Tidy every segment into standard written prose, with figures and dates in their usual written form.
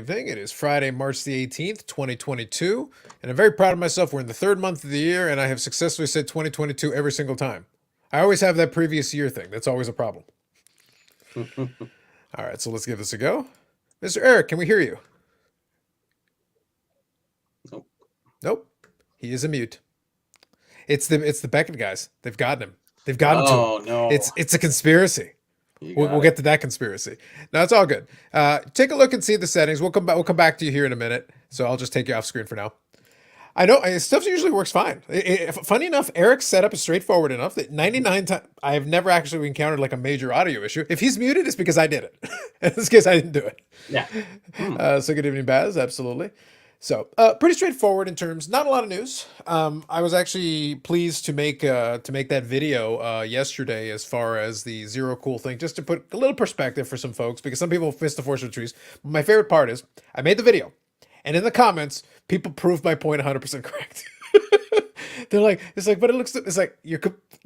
evening. It is Friday, March the 18th, 2022, and I'm very proud of myself. We're in the third month of the year, and I have successfully said 2022 every single time. I always have that previous year thing. That's always a problem. All right, so let's give this a go. Mr. Eric, can we hear you? Nope. Nope. He is a mute. It's the Beckett guys. They've gotten him. They've gotten to him. Oh no! It's a conspiracy. We'll get to that conspiracy. No, it's all good. Take a look and see the settings. We'll come back. We'll come back to you here in a minute. So I'll just take you off screen for now. I know stuff usually works fine. Funny enough, Eric's setup is straightforward enough that 99 times I have never actually encountered like a major audio issue. If he's muted, it's because I did it. In this case, I didn't do it. Yeah. So good evening, Baz. Absolutely. So pretty straightforward in terms. Not a lot of news. I was actually pleased to make that video yesterday as far as the ZeroCool thing, just to put a little perspective for some folks because some people miss the forest of the trees. My favorite part is I made the video, and in the comments, people proved my point 100% correct. They're like, but it looks. It's like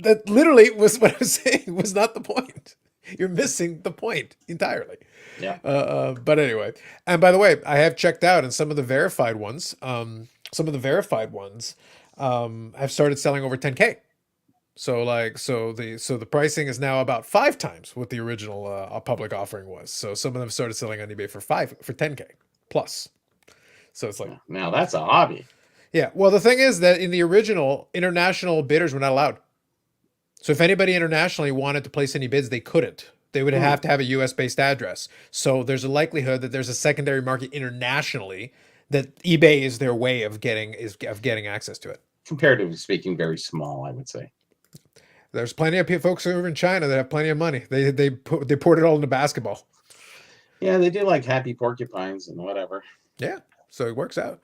that literally was what I was saying was not the point. You're missing the point entirely. Yeah. But anyway, and by the way, I have checked out, and some of the verified ones, have started selling over 10K. So the pricing is now about 5 times what the original public offering was. So some of them started selling on eBay for 10K plus. So it's like, now that's a hobby. Yeah. Well, the thing is that in the original, international bidders were not allowed. So if anybody internationally wanted to place any bids, they couldn't. They would have to have a U.S. based address. So there's a likelihood that there's a secondary market internationally that eBay is their way of getting access to it. Comparatively speaking, very small, I would say. There's plenty of folks over in China that have plenty of money. They poured it all into basketball. Yeah, they do like happy porcupines and whatever. Yeah, so it works out.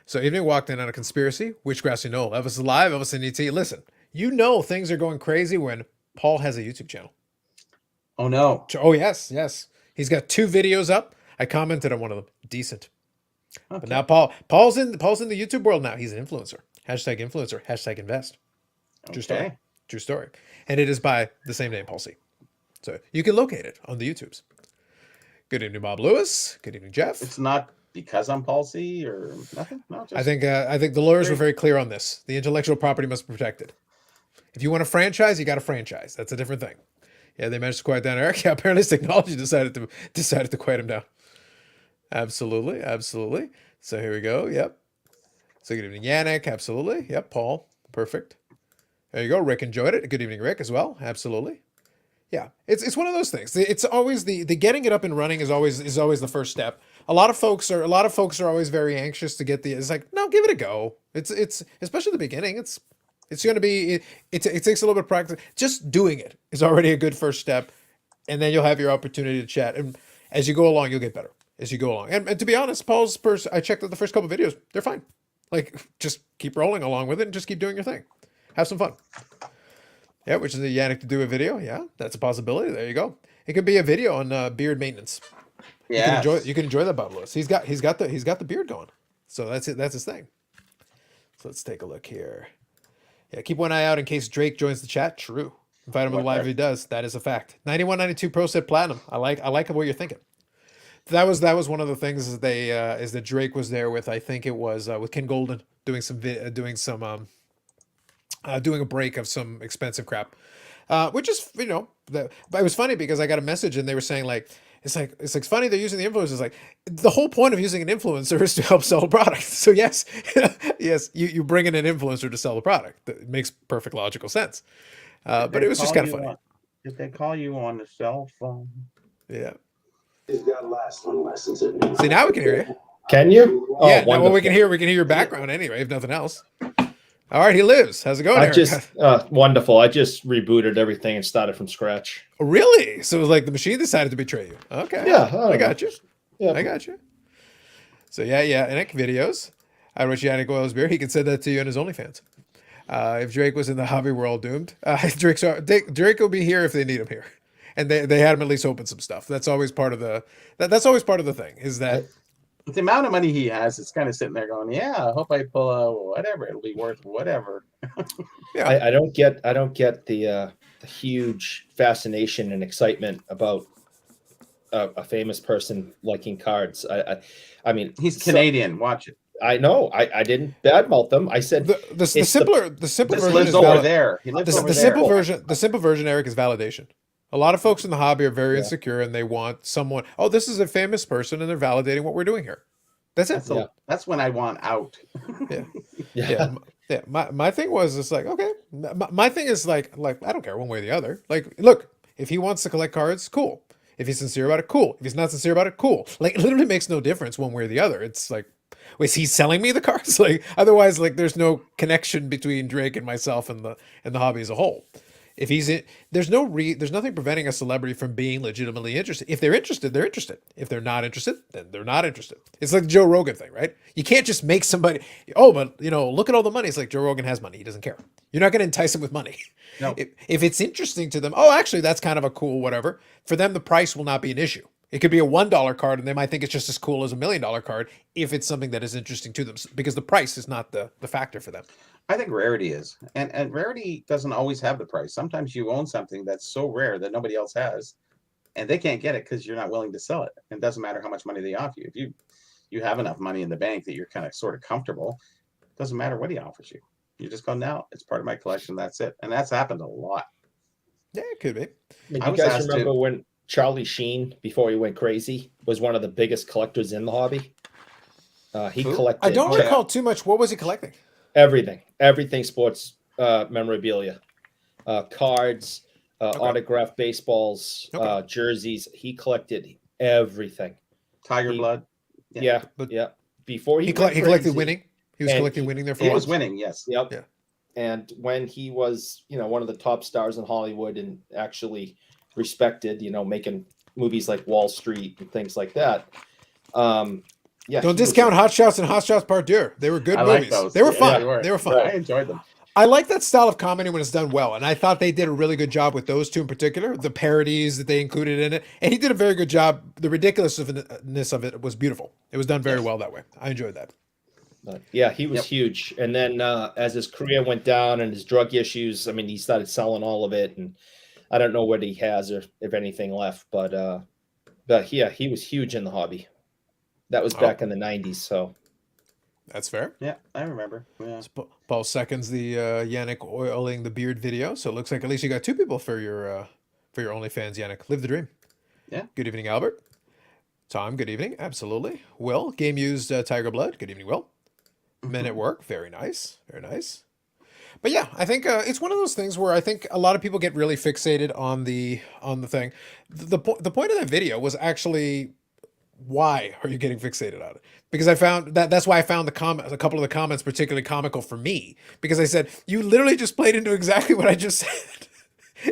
So evening walked in on a conspiracy. Witchgrass you know, Elvis is alive. Elvis and ET. Listen, you know things are going crazy when Paul has a YouTube channel. Oh no! Oh yes. He's got 2 videos up. I commented on one of them. Decent. Okay. But now Paul's in the YouTube world now. He's an influencer. #influencer. #invest. True story. True story. And it is by the same name, Paul C. So you can locate it on the YouTubes. Good evening, Bob Lewis. Good evening, Jeff. It's not because I'm Paul C or nothing. No, just I think the lawyers were very clear on this. The intellectual property must be protected. If you want a franchise, you got a franchise. That's a different thing. Yeah, they managed to quiet down Eric. Yeah, apparently technology decided to quiet him down. Absolutely. So here we go. Yep. So good evening, Yannick. Absolutely. Yep, Paul. Perfect. There you go. Rick enjoyed it. Good evening, Rick, as well. Absolutely. Yeah, it's one of those things. It's always the getting it up and running is always the first step. A lot of folks are always very anxious to get it's like, no, give it a go. It's especially the beginning. It's going to be, it takes a little bit of practice. Just doing it is already a good first step. And then you'll have your opportunity to chat. And as you go along, you'll get better as you go along. And to be honest, I checked out the first couple of videos. They're fine. Like, just keep rolling along with it and just keep doing your thing. Have some fun. Yeah, which is a Yannick to do a video. Yeah, that's a possibility. There you go. It could be a video on beard maintenance. Yeah. You can enjoy that, Bob Lewis. He's got the beard going. So that's it. That's his thing. So let's take a look here. Yeah, keep one eye out in case Drake joins the chat. True. Invite him to live if he does. That is a fact. 9192 Pro said platinum. I like what you're thinking. That was one of the things is that Drake was there with, I think it was with Ken Golden doing a break of some expensive crap, which is but it was funny because I got a message and they were saying like it's funny they're using the influencers. Like the whole point of using an influencer is to help sell a product. So yes, you bring in an influencer to sell the product. It makes perfect logical sense. But it was just kind of funny. Did they call you on the cell phone? Yeah. See, now we can hear you. Can you? Oh, yeah. Well, we can hear your background anyway, if nothing else. All right, he lives. How's it going, Eric? Wonderful. I just rebooted everything and started from scratch. Oh, really? So it was like the machine decided to betray you. Okay. Yeah. I got you. Yeah. I got you. So yeah. Nick videos. I wish Yannick oils beer. He could send that to you on his OnlyFans. If Drake was in the hobby world, doomed. Drake will be here if they need him here, and they had him at least open some stuff. That's always part of the. That's always part of the thing. Is that. The amount of money he has, it's kind of sitting there going, yeah, I hope I pull out whatever. It'll be worth whatever. Yeah. I don't get the huge fascination and excitement about a famous person liking cards. I mean, He's Canadian. Watch it. I know. I didn't badmouth them. I said The it's simpler Just version lives is over valid. there. He lives over The there. simple version, Eric, is validation. A lot of folks in the hobby are very Yeah. insecure and they want someone, oh, this is a famous person and they're validating what we're doing here. That's it. That's when I want out. Yeah. yeah. Yeah. My thing was just like, okay. My thing is like I don't care one way or the other. Like, look, if he wants to collect cards, cool. If he's sincere about it, cool. If he's not sincere about it, cool. Like, it literally makes no difference one way or the other. It's like, was he selling me the cards? Like, otherwise, like, there's no connection between Drake and myself and the hobby as a whole. If he's in, there's nothing preventing a celebrity from being legitimately interested. If they're interested, they're interested. If they're not interested, then they're not interested. It's like the Joe Rogan thing, right? You can't just make somebody, oh, but look at all the money. It's like Joe Rogan has money. He doesn't care. You're not going to entice him with money. No. If it's interesting to them, oh, actually, that's kind of a cool whatever. For them, the price will not be an issue. It could be a $1 card, and they might think it's just as cool as $1 million card if it's something that is interesting to them, because the price is not the factor for them. I think rarity is, and rarity doesn't always have the price. Sometimes you own something that's so rare that nobody else has, and they can't get it because you're not willing to sell it. And it doesn't matter how much money they offer you. If you have enough money in the bank that you're kind of sort of comfortable, it doesn't matter what he offers you. You just go, no, it's part of my collection. That's it. And that's happened a lot. Yeah, it could be. You I was guys asked remember to- when Charlie Sheen, before he went crazy, was one of the biggest collectors in the hobby? He Who? collected. I don't recall too much. What was he collecting? Everything sports memorabilia, cards, Okay. autographed baseballs, Okay. jerseys. He collected everything. Tiger He- blood. Yeah, But- yeah. Before He went collected crazy- winning. He was And collecting winning there for He a was while. winning, yes. Yep. Yeah. And when he was, one of the top stars in Hollywood and actually respected, making movies like Wall Street and things like that. Yeah. Don't he was- discount Hot Shots and Hot Shots Part Deux. They were good I like movies. those. They were Yeah, fun. They were fun. I enjoyed them. I like that style of comedy when it's done well, and I thought they did a really good job with those two in particular. The parodies that they included in it, and he did a very good job. The ridiculousness of it was beautiful. It was done very well that way. I enjoyed that. But yeah, he was huge. And then as his career went down and his drug issues, I mean, he started selling all of it. And I don't know what he has or if anything left. But yeah, he was huge in the hobby. That was back in the 90s. So That's fair. Yeah, I remember. Yeah. Paul seconds the Yannick oiling the beard video, so it looks like at least you got two people for your OnlyFans, Yannick. Live the dream. Yeah. Good evening, Albert. Tom, good evening. Absolutely. Will, game used Tiger Blood. Good evening, Will. Men at work. Very nice. Very nice. But yeah, I think it's one of those things where I think a lot of people get really fixated on the thing. The point of that video was actually, why are you getting fixated on it? Because I found that's why I found a couple of the comments particularly comical for me, because I said, you literally just played into exactly what I just said.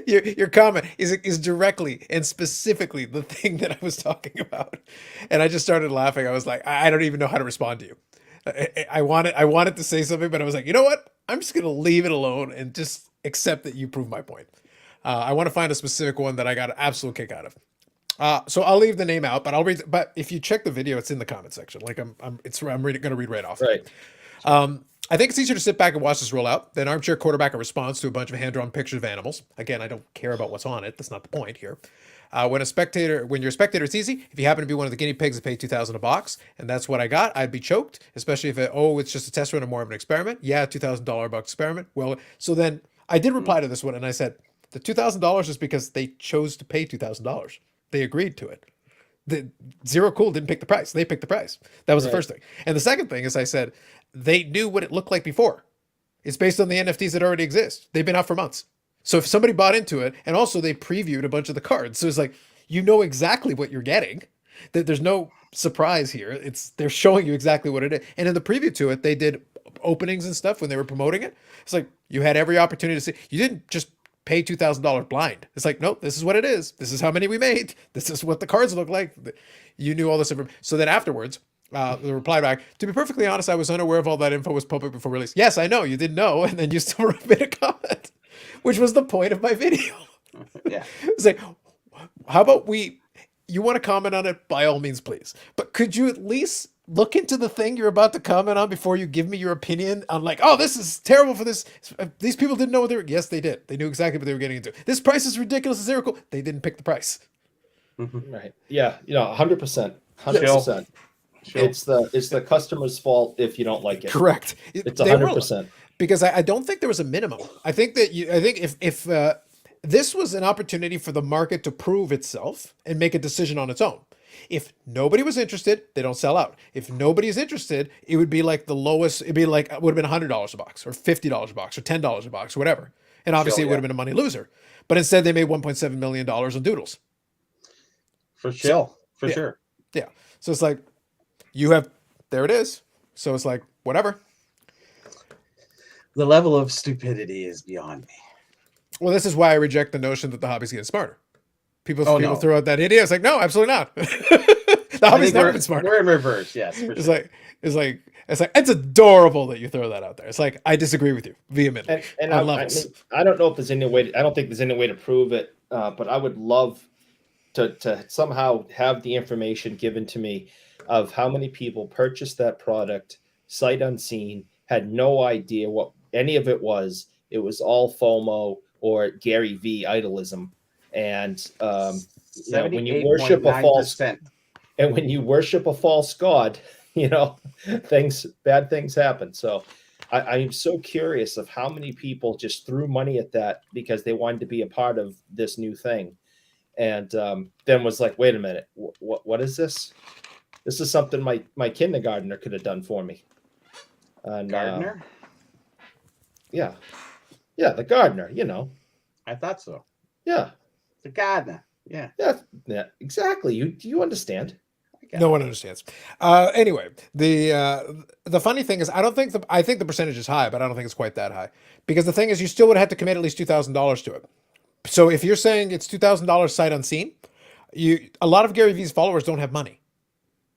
Your comment is directly and specifically the thing that I was talking about. And I just started laughing. I was like, I don't even know how to respond to you. I wanted to say something, but I was like, you know what? I'm just going to leave it alone and just accept that you prove my point. I want to find a specific one that I got an absolute kick out of. So I'll leave the name out, but I'll read. But if you check the video, it's in the comment section. Like I'm going to read right off. right. I think it's easier to sit back and watch this roll out than armchair quarterback a response to a bunch of hand-drawn pictures of animals. Again, I don't care about what's on it. That's not the point here. When you're a spectator, it's easy. If you happen to be one of the guinea pigs that pay $2,000 a box, and that's what I got, I'd be choked. Especially if it's just a test run or more of an experiment. Yeah, $2,000 box experiment. Well, so then I did reply to this one, and I said the $2,000 is because they chose to pay $2,000. They agreed to it. The ZeroCool didn't pick the price. They picked the price. That was the first thing. And the second thing is I said they knew what it looked like before. It's based on the NFTs that already exist. They've been out for months. So if somebody bought into it, and also they previewed a bunch of the cards. So it's like, you know exactly what you're getting. There's no surprise here. They're showing you exactly what it is. And in the preview to it, they did openings and stuff when they were promoting it. It's like, you had every opportunity to see. You didn't just pay $2,000 blind. It's like, nope, this is what it is. This is how many we made. This is what the cards look like. You knew all this information. So then afterwards, the reply back, to be perfectly honest, I was unaware of all that info was public before release. Yes, I know, you didn't know. And then you still made a comment, which was the point of my video. Yeah. It's like, how about you want to comment on it? By all means, please. But could you at least look into the thing you're about to comment on before you give me your opinion on like, oh, this is terrible for this. These people didn't know what they were. Yes, they did. They knew exactly what they were getting into. This price is ridiculous. ZeroCool. They didn't pick the price. Mhm. Right. Yeah. 100%. Chill. 100%. Chill. It's the customer's fault if you don't like it. Correct. It's They were 100%. because I don't think there was a minimum. I think that I think if this was an opportunity for the market to prove itself and make a decision on its own. If nobody was interested, they don't sell out. If nobody's interested, it would be like the lowest. It'd be like it would have been $100 a box, or $50 a box, or $10 a box, or whatever. And obviously, it would yeah. have been a money loser. But instead, they made $1.7 million on doodles. For chill. For yeah. sure. Yeah. So it's like there it is. So it's like whatever. The level of stupidity is beyond me. Well, this is why I reject the notion that the hobby's getting smarter. People no. throw out that idea. It's like, no, absolutely not. The hobby's never been smarter. We're in reverse, yes. For It's sure. like it's adorable that you throw that out there. It's like I disagree with you vehemently. And on I levels. I don't know if there's any way. I don't think there's any way to prove it. But I would love to somehow have the information given to me of how many people purchased that product sight unseen, had no idea what any of it was. It was all FOMO or Gary V idolism. And when you worship a false god, bad things happen. So I'm so curious of how many people just threw money at that because they wanted to be a part of this new thing, and then was like, wait a minute, what is this? This is something my kindergartner could have done for me. And, Gardener? Yeah, the gardener. I thought so. Yeah. The gardener. Yeah. Yeah, exactly. You understand? No one understands. Anyway, the funny thing is, I think the percentage is high, but I don't think it's quite that high, because the thing is, you still would have to commit at least $2,000 to it. So if you're saying it's $2,000 sight unseen, a lot of Gary V's followers don't have money.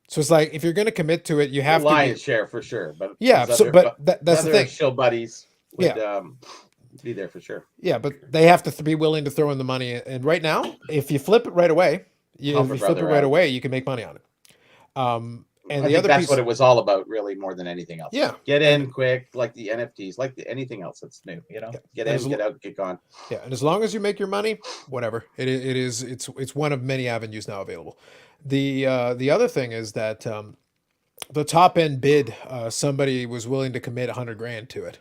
So it's like if you're going to commit to it, you have the to lion's share for sure. But yeah. That's the thing. Shill buddies would be there for sure. Yeah, but they have to be willing to throw in the money. And right now, if you flip it right away, you can make money on it. And I think that's what it was all about, really, more than anything else. Yeah, get in quick, like the NFTs, like anything else that's new. Get in, get out, get gone. Yeah, and as long as you make your money, whatever it's one of many avenues now available. The other thing is that the top end bid, somebody was willing to commit $100,000 to it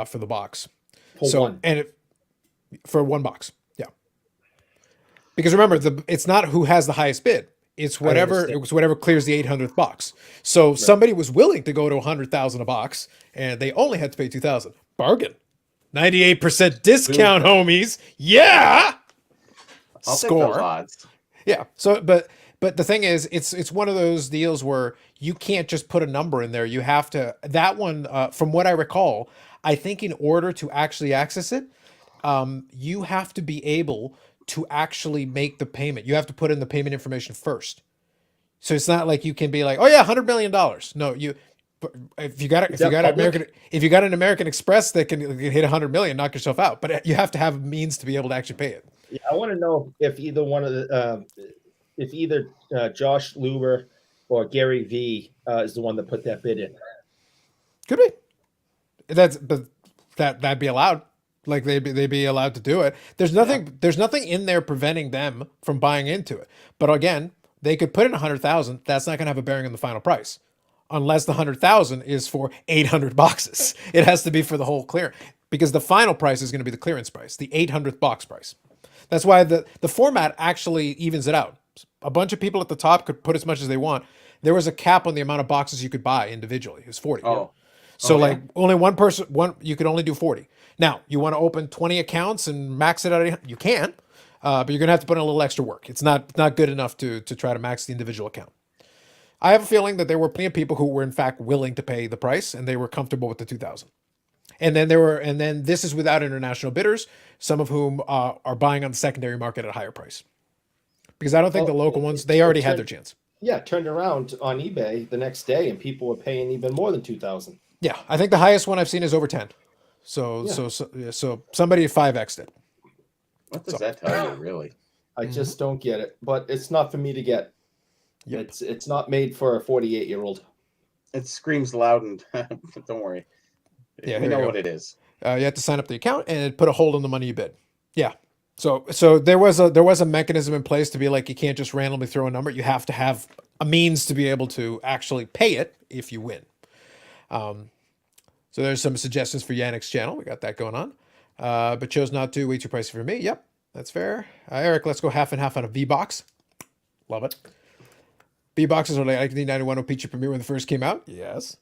for the box. For one box, yeah. Because remember, it's not who has the highest bid. It's whatever clears the 800th box. So somebody was willing to go to 100,000 a box, and they only had to pay 2,000. Bargain, 98% discount, homies. Yeah, I'll score. take those odds. Yeah. So, but the thing is, it's one of those deals where you can't just put a number in there. You have to. That one, from what I recall, I think in order to actually access it, you have to be able to actually make the payment. You have to put in the payment information first. So it's not like you can be like, oh yeah, $100 million. No, if you got an American Express that can hit 100 million, knock yourself out. But you have to have a means to be able to actually pay it. Yeah, I want to know if either one of the, Josh Luber or Gary V is the one that put that bid in. Could be. That'd be allowed. Like they'd be allowed to do it. There's nothing in there preventing them from buying into it. But again, they could put in 100,000. That's not going to have a bearing on the final price, unless the 100,000 is for 800 boxes. It has to be for the whole clear, because the final price is going to be the clearance price, the 800th box price. That's why the format actually evens it out. A bunch of people at the top could put as much as they want. There was a cap on the amount of boxes you could buy individually. It was 40. Oh. So only one person, you could only do 40. Now, you want to open 20 accounts and max it out, you can, but you're going to have to put in a little extra work. It's not good enough to try to max the individual account. I have a feeling that there were plenty of people who were in fact willing to pay the price, and they were comfortable with the 2,000. And then this is without international bidders, some of whom are buying on the secondary market at a higher price. Because I don't think the local ones, they already had their chance. Yeah, turned around on eBay the next day, and people were paying even more than 2,000. Yeah, I think the highest one I've seen is over 10. So somebody 5x'd it. What does that tell you, really? I just don't get it, but it's not for me to get. Yep. It's not made for a 48-year-old. It screams loud, and don't worry. Yeah, we know what it is. You have to sign up the account and put a hold on the money you bid. Yeah. So there was a mechanism in place to be like, you can't just randomly throw a number. You have to have a means to be able to actually pay it if you win. So there's some suggestions for Yannick's channel. We got that going on. But chose not to. Way too pricey for me. Yep, that's fair. Eric, let's go half and half on a V box. Love it. V boxes are like 1991 Peachy Premiere when they first came out. Yes.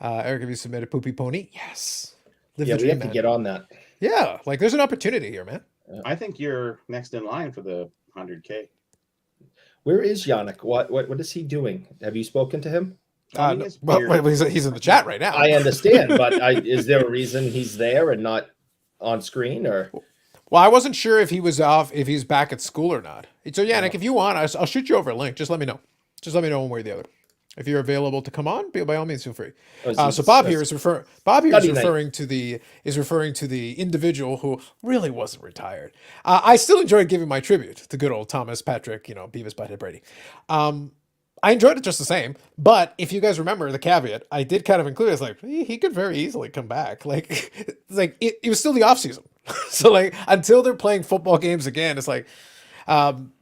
Eric, have you submitted Poopy Pony? Yes. Live Yeah, the we dream, have to man. get on that. Yeah, like there's an opportunity here, man. I think you're next in line for the 100K. Where is Yannick? What is he doing? Have you spoken to him? Tony No, is well, weird. he's in the chat right now. I understand, but is there a reason he's there and not on screen? Or Well, I wasn't sure if he was off, if he's back at school or not. So Yannick, if you want, I'll shoot you over a link. Just let me know. Just let me know one way or the other. If you're available to come on, by all means, feel free. So Bob here is referring to the individual who really wasn't retired. I still enjoyed giving my tribute to good old Thomas Patrick, Beavis Butthead Brady. I enjoyed it just the same. But if you guys remember the caveat, I did kind of include, it's like he could very easily come back. Like it's like it was still the off season, so like until they're playing football games again, it's like.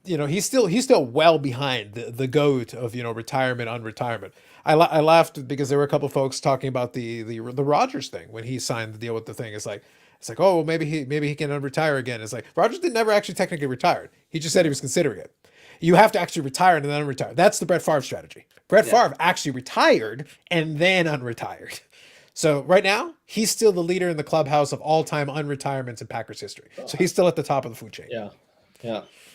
He's still well behind the goat of retirement, unretirement. I laughed because there were a couple of folks talking about the Rodgers thing when he signed the deal with the thing. It's like oh, well, maybe he can unretire again. It's like Rodgers never actually technically retired. He just said he was considering it. You have to actually retire and then unretire. That's the Brett Favre strategy. Brett Favre actually retired and then unretired. So right now, he's still the leader in the clubhouse of all-time unretirements in Packers history. So he's still at the top of the food chain. Yeah.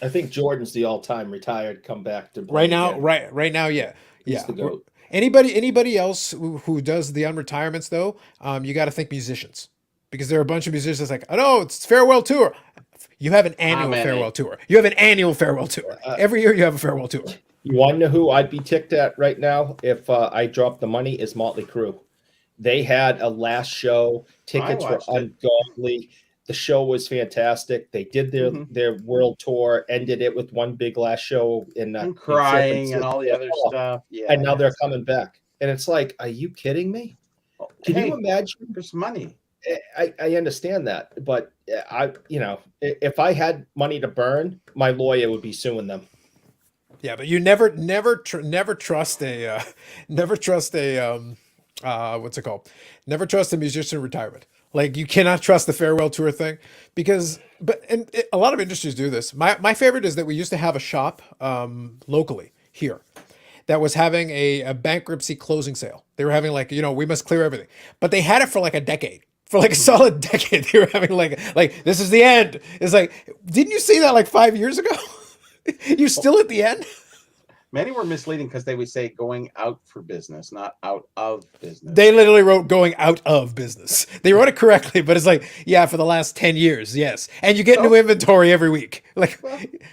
I think Jordan's the all-time retired comeback to right now. Right now, yeah. He's the GOAT. Anybody else who does the unretirements though, you got to think musicians, because there are a bunch of musicians like, oh no, it's farewell tour. You have an annual farewell tour. You have an annual farewell tour. Every year you have a farewell tour. You want to know who I'd be ticked at right now if I dropped the money? Is Motley Crue. They had a last show. Tickets were ungodly. The show was fantastic. They did their world tour, ended it with one big last show and crying and all the other stuff. Yeah, and now they're coming back. And it's like, are you kidding me? Can you imagine? There's money. I understand that, but if I had money to burn, my lawyer would be suing them. Yeah, but you never trust a what's it called? Never trust a musician retirement. Like you cannot trust the farewell tour thing because, a lot of industries do this. My favorite is that we used to have a shop locally here that was having a bankruptcy closing sale. They were having like, we must clear everything, but they had it for like a decade. For like a solid decade, they were having like this is the end. It's like, didn't you say that like 5 years ago? You're still at the end. Many were misleading because they would say going out for business, not out of business. They literally wrote going out of business. They wrote it correctly, but it's like, yeah, for the last 10 years, yes. And you get new inventory every week. Like,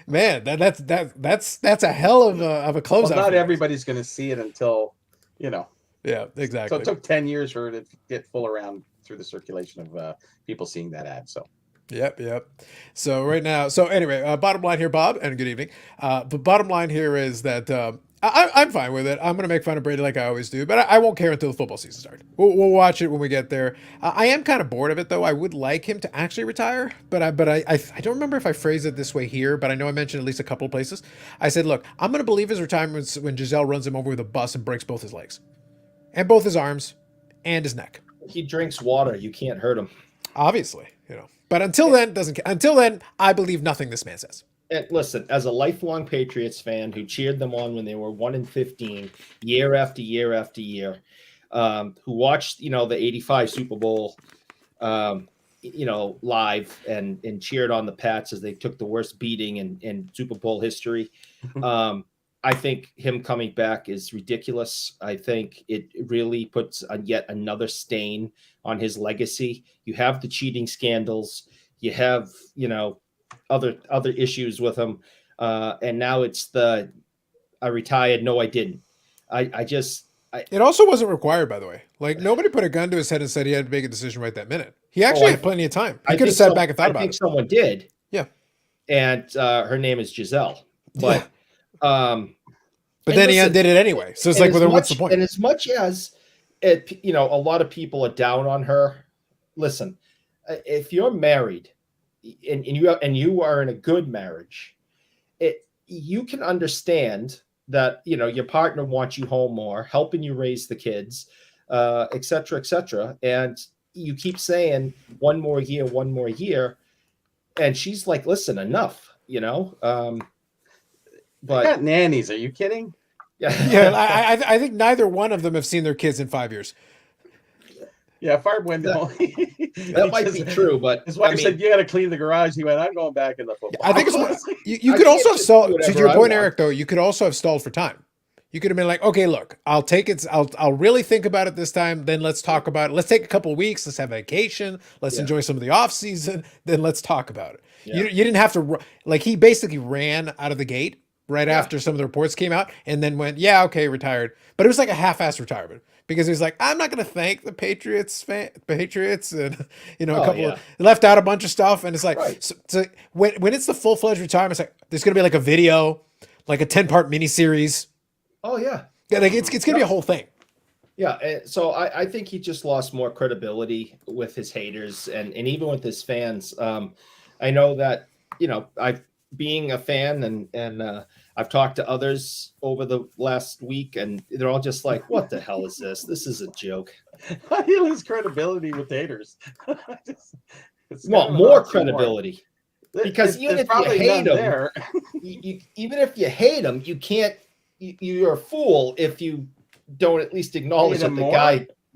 man, that's a hell of a closeout. Well, not everybody's going to see it until, Yeah, exactly. So it took 10 years for it to get full around through the circulation of people seeing that ad. So. Yep. So right now, anyway, bottom line here, Bob, and good evening. The bottom line here is that I'm fine with it. I'm going to make fun of Brady like I always do, but I won't care until the football season starts. We'll watch it when we get there. I am kind of bored of it, though. I would like him to actually retire, but I don't remember if I phrased it this way here, but I know I mentioned at least a couple of places. I said, look, I'm going to believe his retirement when Giselle runs him over with a bus and breaks both his legs and both his arms and his neck. He drinks water. You can't hurt him. Obviously, But until then, I believe nothing this man says. And listen, as a lifelong Patriots fan who cheered them on when they were 1-15, year after year after year, who watched the '85 Super Bowl, live and cheered on the Pats as they took the worst beating in Super Bowl history. I think him coming back is ridiculous. I think it really puts yet another stain on his legacy. You have the cheating scandals. You have, other issues with him. And now it's I retired. No, I didn't. It also wasn't required, by the way. Like nobody put a gun to his head and said he had to make a decision right that minute. He actually had plenty of time. He could have sat back and thought about it. I think someone did. Yeah. And her name is Giselle. But but then he undid it anyway. So it's like, well, then what's the point? And as much as a lot of people are down on her, listen, if you're married, and you are in a good marriage, you can understand that, you know, your partner wants you home more, helping you raise the kids, et cetera, et cetera. And you keep saying one more year. And she's like, listen, enough, you know? They got nannies. Are you kidding? Yeah, I think neither one of them have seen their kids in 5 years. Yeah, Farb went home. That might be true, but his wife said, "You got to clean the garage." He went, "I'm going back in the football." I think you could also have stalled. To your point, Eric, though, you could also have stalled for time. You could have been like, "Okay, look, I'll take it. I'll really think about it this time. Then let's talk about it. Let's take a couple of weeks. Let's have a vacation. Let's enjoy some of the off season. Then let's talk about it." Yeah. You didn't have to like. He basically ran out of the gate right after some of the reports came out, and then went, "Yeah, okay, retired." But it was like a half-assed retirement. Because he was like, I'm not going to thank the Patriots, and you know, a couple of, left out a bunch of stuff, and it's like, so when it's the full-fledged retirement, it's like there's going to be like a video, like a 10-part miniseries. Oh yeah, like it's going to be a whole thing. Yeah, so I think he just lost more credibility with his haters and even with his fans. I know that, you know, being a fan and I've talked to others over the last week, and they're all just like, what the hell is this? This is a joke. How do you lose credibility with haters? Well, more credibility. Because even if you hate them, even if you hate them, you can't, you're a fool if you don't at least acknowledge that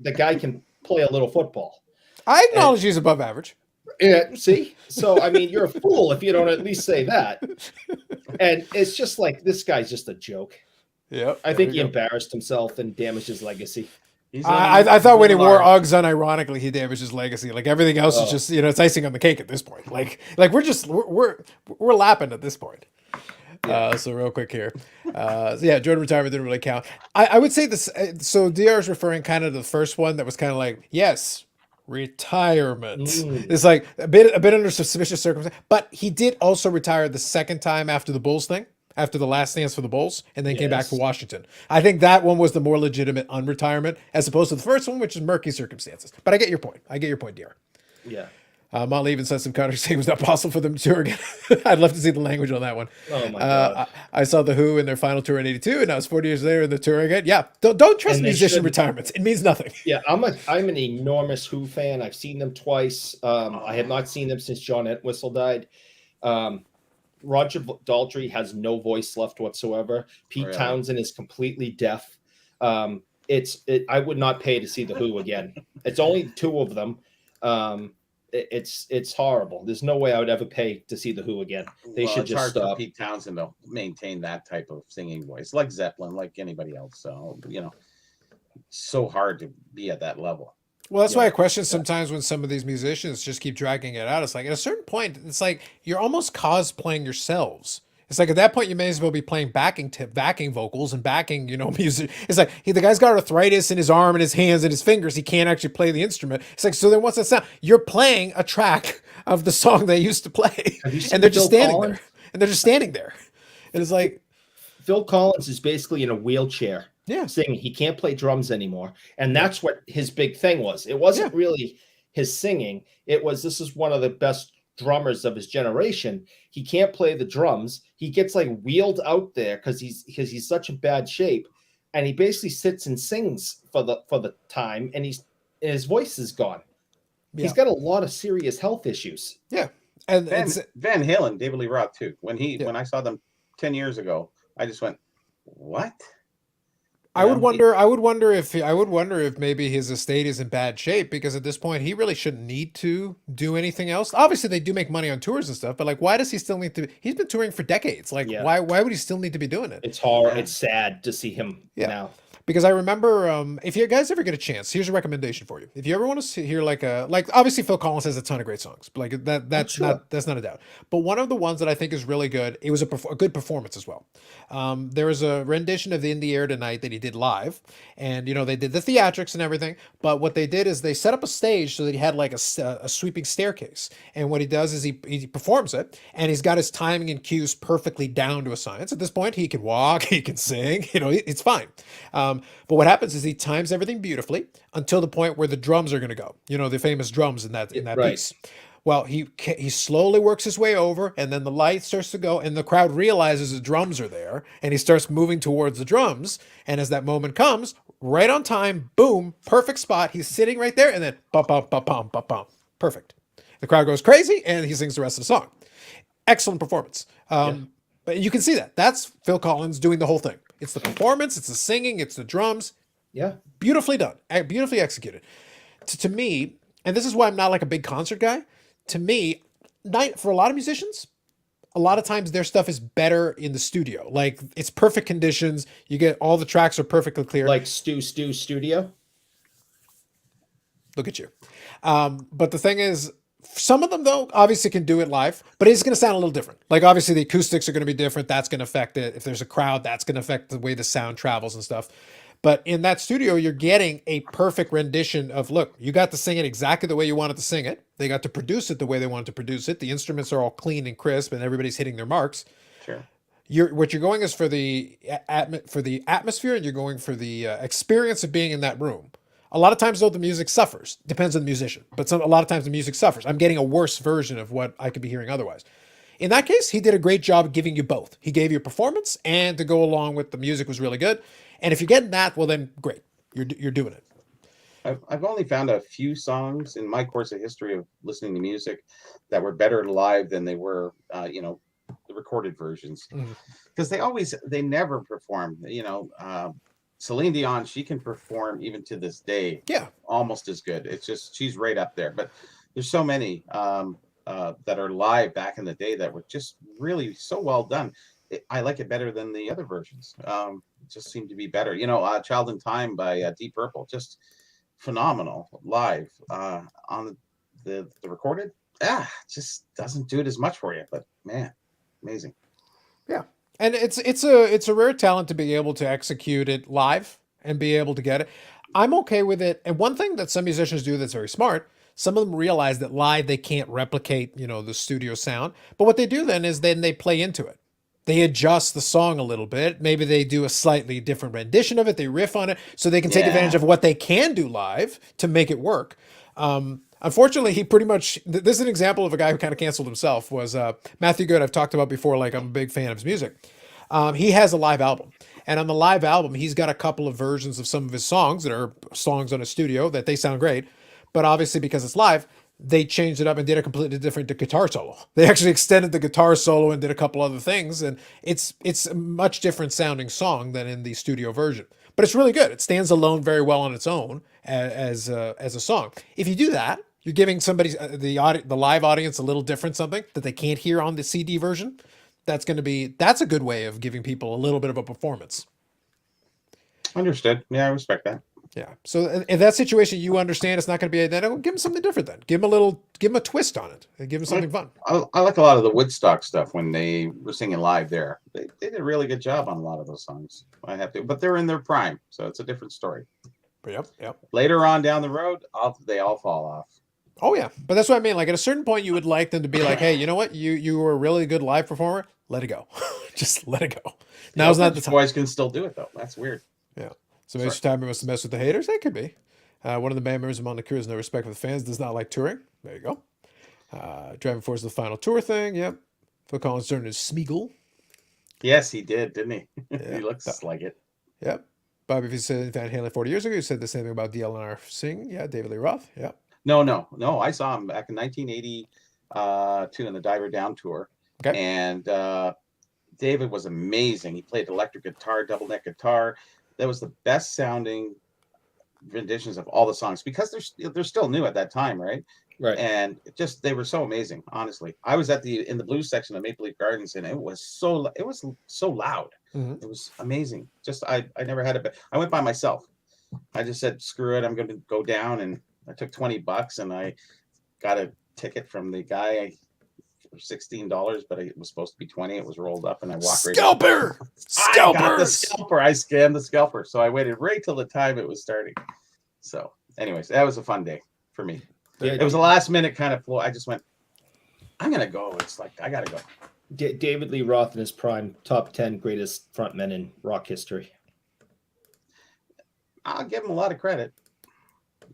the guy can play a little football. I acknowledge he's above average. Yeah, see? So, I mean, you're a fool if you don't at least say that. And it's just like, this guy's just a joke. Yeah, I think he embarrassed himself and damaged his legacy. I thought when he wore Uggs unironically, he damaged his legacy. Like everything else is just, you know, it's icing on the cake at this point. Like we're lapping at this point. So real quick here. Jordan retirement didn't really count. I would say this. So DR is referring kind of to the first one that was kind of like, yes, retirement. It's like a bit under suspicious circumstances, but he did also retire the second time after the Bulls thing, after the last dance for the Bulls, and then came back for Washington. I think that one was the more legitimate unretirement as opposed to the first one, which is murky circumstances. But I get your point. DR. Yeah. Motley even said some countries saying it was not possible for them to tour again. I'd love to see the language on that one. Oh my God. I saw the Who in their final tour in '82, and now it's 40 years later in the tour again. Yeah, don't trust musician retirements. It means nothing. Yeah, I'm an enormous Who fan. I've seen them twice. I have not seen them since John Entwistle died. Roger Daltrey has no voice left whatsoever. Pete Townsend is completely deaf. I would not pay to see the Who again. It's only two of them. It's horrible. There's no way I would ever pay to see the Who again. They should just stop. For Pete Townsend to maintain that type of singing voice, like Zeppelin, like anybody else. So, you know, so hard to be at that level. Well, that's why I question sometimes when some of these musicians just keep dragging it out. It's like at a certain point, it's like you're almost cosplaying yourselves. It's like at that point, you may as well be playing backing vocals and backing, you know, music. It's like the guy's got arthritis in his arm and his hands and his fingers. He can't actually play the instrument. It's like, so then what's that sound? You're playing a track of the song they used to play, and they're just standing there. And they're just standing there. And it's like Phil Collins is basically in a wheelchair. Yeah, singing. He can't play drums anymore, and that's what his big thing was. It wasn't really his singing. It was, this is one of the best drummers of his generation. He can't play the drums. He gets like wheeled out there because he's such a bad shape, and he basically sits and sings for the time, and his voice is gone. Yeah. He's got a lot of serious health issues. Yeah, and Van Halen, David Lee Roth too. When I saw them 10 years ago, I just went, what? I would wonder if maybe his estate is in bad shape, because at this point he really shouldn't need to do anything else. Obviously they do make money on tours and stuff, but like, why does he still need to? He's been touring for decades. Like, why would he still need to be doing it? It's hard. It's sad to see him now. Because I rember, if you guys ever get a chance, here's a recommendation for you. If you ever want to hear like obviously Phil Collins has a ton of great songs, like that's not a doubt. But one of the ones that I think is really good, it was a good performance as well. There was a rendition of "In the Air Tonight" that he did live, and you know they did the theatrics and everything. But what they did is they set up a stage so that he had like a sweeping staircase, and what he does is he performs it, and he's got his timing and cues perfectly down to a science. At this point, he can walk, he can sing, you know, it's fine. But what happens is he times everything beautifully until the point where the drums are going to go. You know, the famous drums in that piece. Well, he slowly works his way over, and then the light starts to go, and the crowd realizes the drums are there, and he starts moving towards the drums. And as that moment comes, right on time, boom, perfect spot. He's sitting right there, and then bum bum bum bum bum bum, perfect. The crowd goes crazy, and he sings the rest of the song. Excellent performance. But you can see that. That's Phil Collins doing the whole thing. It's the performance, it's the singing, it's the drums. Yeah. Beautifully done, beautifully executed. To me, and this is why I'm not like a big concert guy. To me, for a lot of musicians, a lot of times their stuff is better in the studio. Like it's perfect conditions. You get all the tracks are perfectly clear. Like Stu Studio. Look at you. But the thing is, some of them though obviously can do it live, but it's going to sound a little different. Like obviously the acoustics are going to be different. That's going to affect it. If there's a crowd, that's going to affect the way the sound travels and stuff. But in that studio, you're getting a perfect rendition of, look, you got to sing it exactly the way you wanted to sing it. They got to produce it the way they wanted to produce it. The instruments are all clean and crisp, and everybody's hitting their marks. Sure. What you're going is for the atmosphere, and you're going for the experience of being in that room. A lot of times, though, the music suffers. Depends on the musician, but a lot of times the music suffers. I'm getting a worse version of what I could be hearing otherwise. In that case, he did a great job of giving you both. He gave you a performance, and to go along with the music was really good. And if you're getting that, well, then great, you're doing it. I've only found a few songs in my course of history of listening to music that were better live than they were, the recorded versions, because they never perform. Celine Dion, she can perform even to this day, almost as good. It's just she's right up there. But there's so many that are live back in the day that were just really so well done. I like it better than the other versions. Just seemed to be better. Child in Time by Deep Purple, just phenomenal live. On the recorded, just doesn't do it as much for you. But man, amazing. Yeah, and it's a rare talent to be able to execute it live and be able to get it. I'm okay with it. And one thing that some musicians do that's very smart, some of them realize that live they can't replicate, the studio sound. But what they do then is they play into it. They adjust the song a little bit. Maybe they do a slightly different rendition of it. They riff on it so they can take advantage of what they can do live to make it work. Unfortunately, he pretty much, this is an example of a guy who kind of canceled himself, was Matthew Good. I've talked about before, like I'm a big fan of his music. He has a live album. And on the live album, he's got a couple of versions of some of his songs that are songs on a studio that they sound great. But obviously, because it's live, they changed it up and did a completely different guitar solo. They actually extended the guitar solo and did a couple other things. And it's a much different sounding song than in the studio version. But it's really good. It stands alone very well on its own as a song. If you do that, you're giving somebody, the live audience, a little different something that they can't hear on the CD version. That's a good way of giving people a little bit of a performance. Understood. Yeah, I respect that. Yeah. So in that situation, you understand it's not going to be identical. Give them something different then. Give them a twist on it. And give them something fun. I like a lot of the Woodstock stuff when they were singing live there. They did a really good job on a lot of those songs. I have to, but they're in their prime, so it's a different story. Yep. Later on down the road, they all fall off. Oh yeah, but that's what I mean. Like at a certain point, you would like them to be like, "Hey, you know what? You were a really good live performer. Let it go. Just let it go." Now's not the time. Boys can still do it though. That's weird. Yeah. So maybe it's time we must mess with the haters. That could be. One of the band members among the crew has no respect for the fans. Does not like touring. There you go. Driving Force the final tour thing. Yep. Phil Collins turned his Smeagol. Yes, he did, didn't he? Yeah. He looks like it. Yep. Bobby, if you said Van Halen 40 years ago, you said the same thing about DLNR singing. Yeah. David Lee Roth. Yeah. No. I saw him back in 1982 in the Diver Down tour. Okay. And David was amazing. He played electric guitar, double neck guitar. That was the best sounding renditions of all the songs because they're still new at that time, right? Right. And they were so amazing. Honestly, I was in the blues section of Maple Leaf Gardens, and it was so loud. Mm-hmm. It was amazing. Just I never had it. I went by myself. I just said, screw it. I'm going to go down, and I took $20 and I got a ticket from the guy for $16, but it was supposed to be $20. It was rolled up, and I walked right Scalper. I got the scalper. I scanned the scalper, so I waited right till the time it was starting. So, anyways, that was a fun day for me. Yeah, it was a last minute kind of flow. I just went, I'm gonna go. It's like I gotta go. David Lee Roth in his prime, top 10 greatest frontmen in rock history. I'll give him a lot of credit.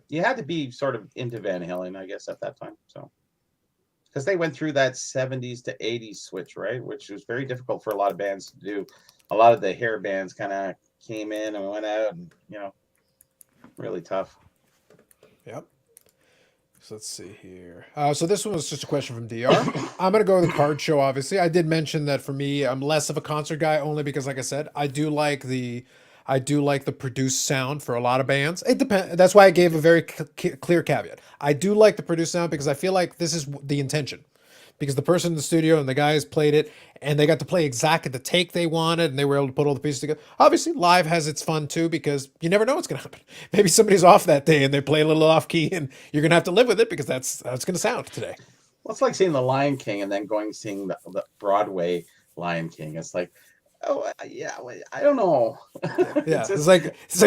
You had to be sort of into Van Halen, I guess, at that time. So because they went through that 70s to 80s switch, right? Which was very difficult for a lot of bands to do. A lot of the hair bands kind of came in and went out, and really tough. Yep. So let's see here. So this one was just a question from DR. I'm going to go with the card show, obviously. I did mention that for me, I'm less of a concert guy only because, like I said, I do like the produced sound for a lot of bands. It depends. That's why I gave a very clear caveat. I do like the produced sound because I feel like this is the intention. Because the person in the studio and the guys played it and they got to play exactly the take they wanted and they were able to put all the pieces together. Obviously, live has its fun too because you never know what's going to happen. Maybe somebody's off that day and they play a little off key and you're going to have to live with it because that's how it's going to sound today. Well, it's like seeing the Lion King and then going seeing the Broadway Lion King. It's like, oh yeah, I don't know. Yeah, it's like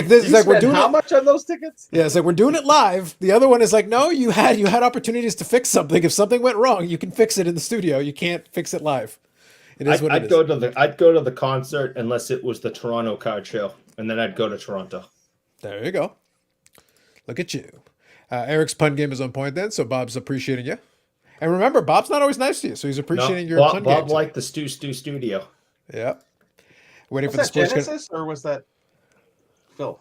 this. It's like we're doing how much on those tickets? Yeah, it's like we're doing it live. The other one is like, no, you had opportunities to fix something. If something went wrong, you can fix it in the studio. You can't fix it live. It is what it is. I'd go to the concert unless it was the Toronto card show, and then I'd go to Toronto. There you go. Look at you. Eric's pun game is on point then, so Bob's appreciating you. And remember, Bob's not always nice to you, so he's appreciating your pun game. Bob liked the Stu Studio. Yep. Waiting was for the sports. Genesis or was that Phil?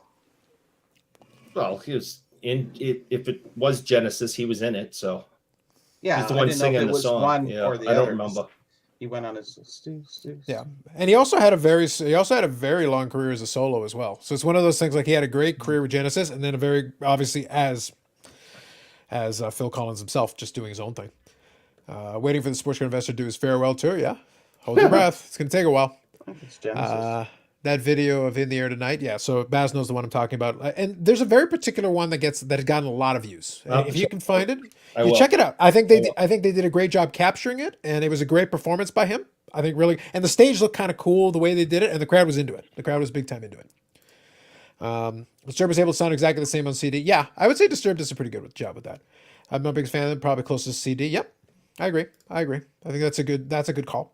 Well, he was in it. If it was Genesis, he was in it. So yeah, he's the one singing the song. One yeah, or the I don't other. remember. He went on his Stu. Yeah, and he also had a very long career as a solo as well. So it's one of those things like he had a great career with Genesis, and then a very obviously as Phil Collins himself, just doing his own thing. Waiting for the sports card investor to do his farewell tour. Yeah, hold your breath. It's gonna take a while. It's Genesis. That video of In the Air Tonight, yeah. So Baz knows the one I'm talking about, and there's a very particular one that has gotten a lot of views. If you can find it, check it out. I think they did a great job capturing it, and it was a great performance by him. I think really, and the stage looked kind of cool the way they did it, and the crowd was into it. The crowd was big time into it. Disturbed was able to sound exactly the same on CD. Yeah, I would say Disturbed does a pretty good job with that. I'm not a big fan of it, probably closest to CD. Yep, I agree. I think that's a good call.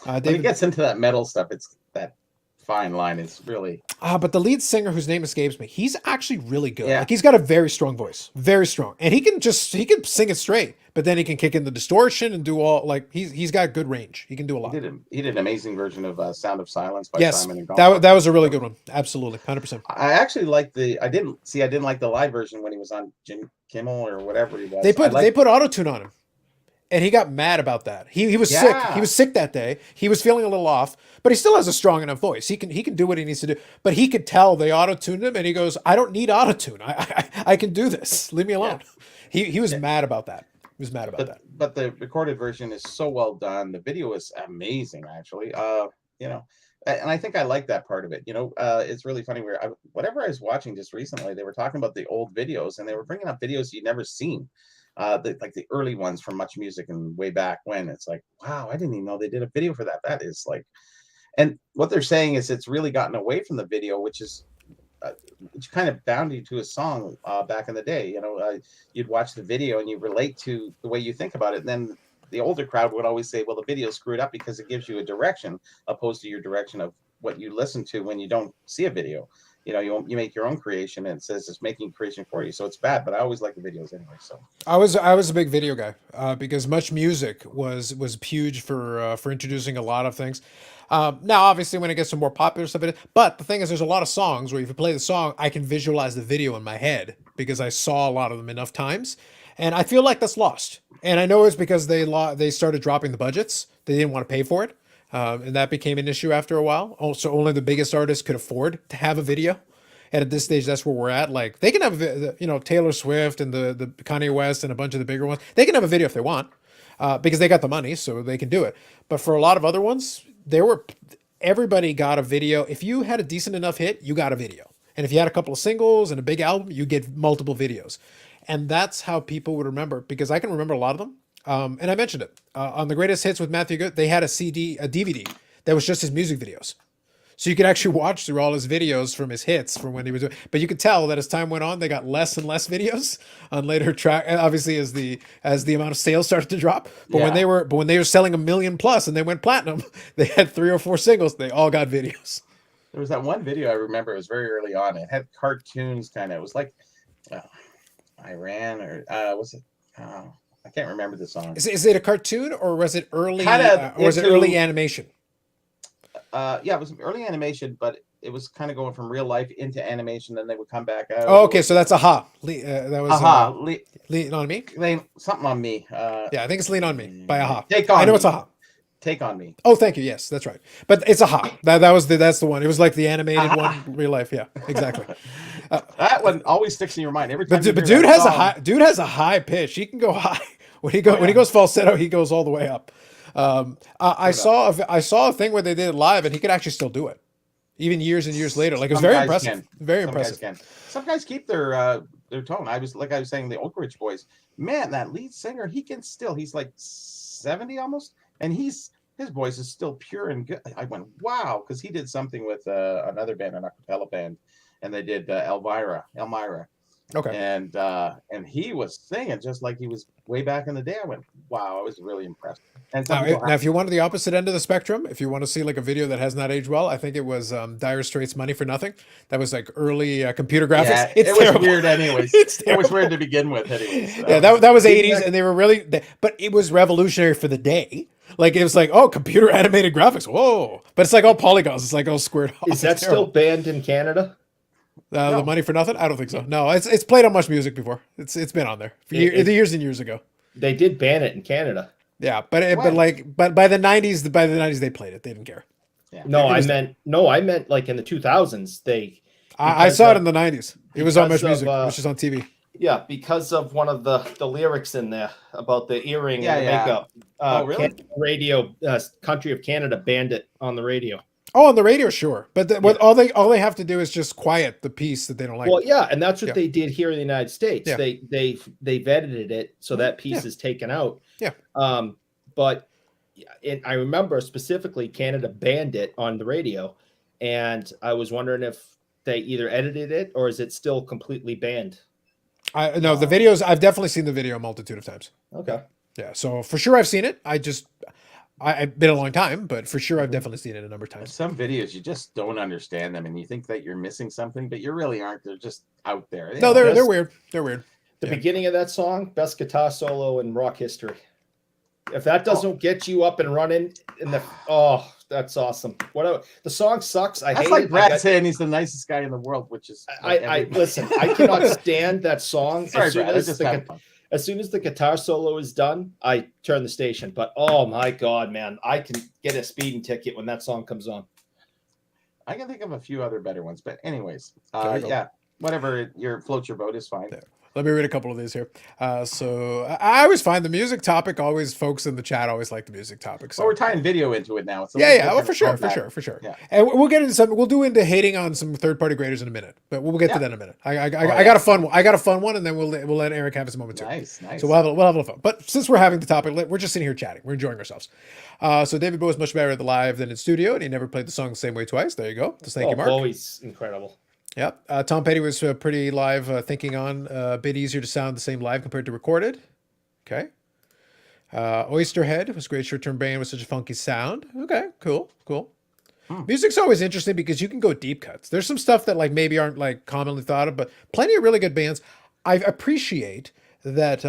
When he gets into that metal stuff, it's that fine line is really. But the lead singer, whose name escapes me, he's actually really good. Yeah. Like he's got a very strong voice, very strong, and he can sing it straight. But then he can kick in the distortion and do all he's got good range. He can do a lot. He did an amazing version of "Sound of Silence" by Simon and Garfunkel. That was a really good one. Absolutely, 100%. I actually like I didn't like the live version when he was on Jim Kimmel or whatever he was. They put auto-tune on him. And he got mad about that. He was sick. He was sick that day. He was feeling a little off, but he still has a strong enough voice. He can do what he needs to do. But he could tell they auto-tuned him, and he goes, "I don't need auto-tune. I can do this. Leave me alone." Yeah. He was mad about that. He was mad about that. But the recorded version is so well done. The video is amazing, actually. And I think I like that part of it. It's really funny whatever I was watching just recently, they were talking about the old videos, and they were bringing up videos you'd never seen. The early ones from Much Music and way back when. It's like, wow, I didn't even know they did a video for that. That is like, and what they're saying is it's really gotten away from the video, which kind of bound you to a song back in the day. You'd watch the video and you relate to the way you think about it. And then the older crowd would always say, well, the video screwed up because it gives you a direction opposed to your direction of what you listen to when you don't see a video. You make your own creation, and it says it's making creation for you. So it's bad, but I always like the videos anyway. So I was a big video guy because Much Music was huge for introducing a lot of things. Now, obviously, when it gets to more popular stuff, but the thing is, there's a lot of songs where if you play the song, I can visualize the video in my head because I saw a lot of them enough times, and I feel like that's lost. And I know it's because they started dropping the budgets; they didn't want to pay for it. And that became an issue after a while. Also, only the biggest artists could afford to have a video. And at this stage, that's where we're at. Like they can have, Taylor Swift and the Kanye West and a bunch of the bigger ones. They can have a video if they want because they got the money, so they can do it. But for a lot of other ones, everybody got a video. If you had a decent enough hit, you got a video. And if you had a couple of singles and a big album, you get multiple videos. And that's how people would remember, because I can remember a lot of them. And I mentioned it on the greatest hits with Matthew Good. They had a DVD that was just his music videos, so you could actually watch through all his videos from his hits from when he was doing. But you could tell that as time went on, they got less and less videos on later track. Obviously, as the amount of sales started to drop. But when they were selling 1 million plus and they went platinum, they had 3 or 4 singles. They all got videos. There was that one video I remember. It was very early on. It had cartoons kind of. It was like Iran or was it? I can't remember the song. Is it a cartoon or was it early? Kinda Or was it into- early animation? Yeah, it was early animation, but it was kind of going from real life into animation. Then they would come back out. Oh, okay, so that's Aha. That was Lean on Me. Something on me. Yeah, I think it's Lean on Me by Aha. Take on I know Me. it's Aha. Take on Me. Oh, thank you. Yes, that's right. But it's Aha. That's the one. It was like the animated one, real life. Yeah, exactly. That one always sticks in your mind every time. But dude has a high pitch. He can go high when he goes falsetto. He goes all the way up. I saw a thing where they did it live, and he could actually still do it, even years and years later. Like it was very impressive. Very impressive. Some guys keep their tone. I was saying the Oak Ridge Boys. Man, that lead singer, he can still. He's like 70 almost, and his voice is still pure and good. I went wow, because he did something with another band, an a cappella band, and they did Elmira. Okay. And he was singing just like he was way back in the day. I went, wow, I was really impressed. And now, if you want the opposite end of the spectrum, if you want to see like a video that has not aged well, I think it was Dire Straits' "Money for Nothing." That was like early computer graphics. Yeah, it was weird, anyways. It was weird to begin with, anyways. Yeah, that was 80s, and they were really, but it was revolutionary for the day. Like it was like, oh, computer animated graphics, whoa! But it's like all polygons. It's like all squared off. Is that still banned in Canada? No. The Money for Nothing? I don't think so. No, it's played on Much Music before. It's been on there for years and years ago. They did ban it in Canada. Yeah, but by the 90s they played it. They didn't care. Yeah. I meant like in the 2000s. I saw it in the 90s. It was on Much Music, which is on TV. Yeah, because of one of the lyrics in there about the earring and the makeup. Oh, really? Canada Radio, Country of Canada banned it on the radio. Oh, on the radio, sure, but all they have to do is just quiet the piece that they don't like. Well, yeah, and that's what they did here in the United States. Yeah. They've edited it so that piece is taken out. Yeah. But I remember specifically Canada banned it on the radio, and I was wondering if they either edited it or is it still completely banned? No, the videos. I've definitely seen the video a multitude of times. Okay. Yeah, so for sure I've seen it. I've been a long time, but for sure I've definitely seen it a number of times. Some videos you just don't understand them, and you think that you're missing something, but you really aren't. They're just out there. No, they're weird. They're weird. The beginning of that song, best guitar solo in rock history. If that doesn't get you up and running that's awesome. The song sucks. That's like Brad saying he's the nicest guy in the world, which is I listen. I cannot stand that song. Sorry, Brad. As soon as the guitar solo is done, I turn the station. But oh my god, man, I can get a speeding ticket when that song comes on. I can think of a few other better ones, but anyways, whatever floats your boat is fine. Yeah. Let me read a couple of these here. So I always find the music topic, always folks in the chat always like the music topic. So we're tying video into it now. Well, for sure. Yeah. And we'll get into some. We'll do into hating on some third-party graders in a minute, but we'll get to that in a minute. I got a fun one. I got a fun one, and then we'll let Eric have his moment too. Nice. So we'll have a little fun. But since we're having the topic, we're just sitting here chatting. We're enjoying ourselves. So David Bowie is much better at the live than in studio, and he never played the song the same way twice. There you go. Just thank you, Mark. Bowie's incredible. Yep. Tom Petty was pretty live, thinking on a bit easier to sound the same live compared to recorded. Okay. Oysterhead was a great short-term band with such a funky sound. Okay, cool. Music's always interesting because you can go deep cuts. There's some stuff that like maybe aren't like commonly thought of, but plenty of really good bands. I appreciate that.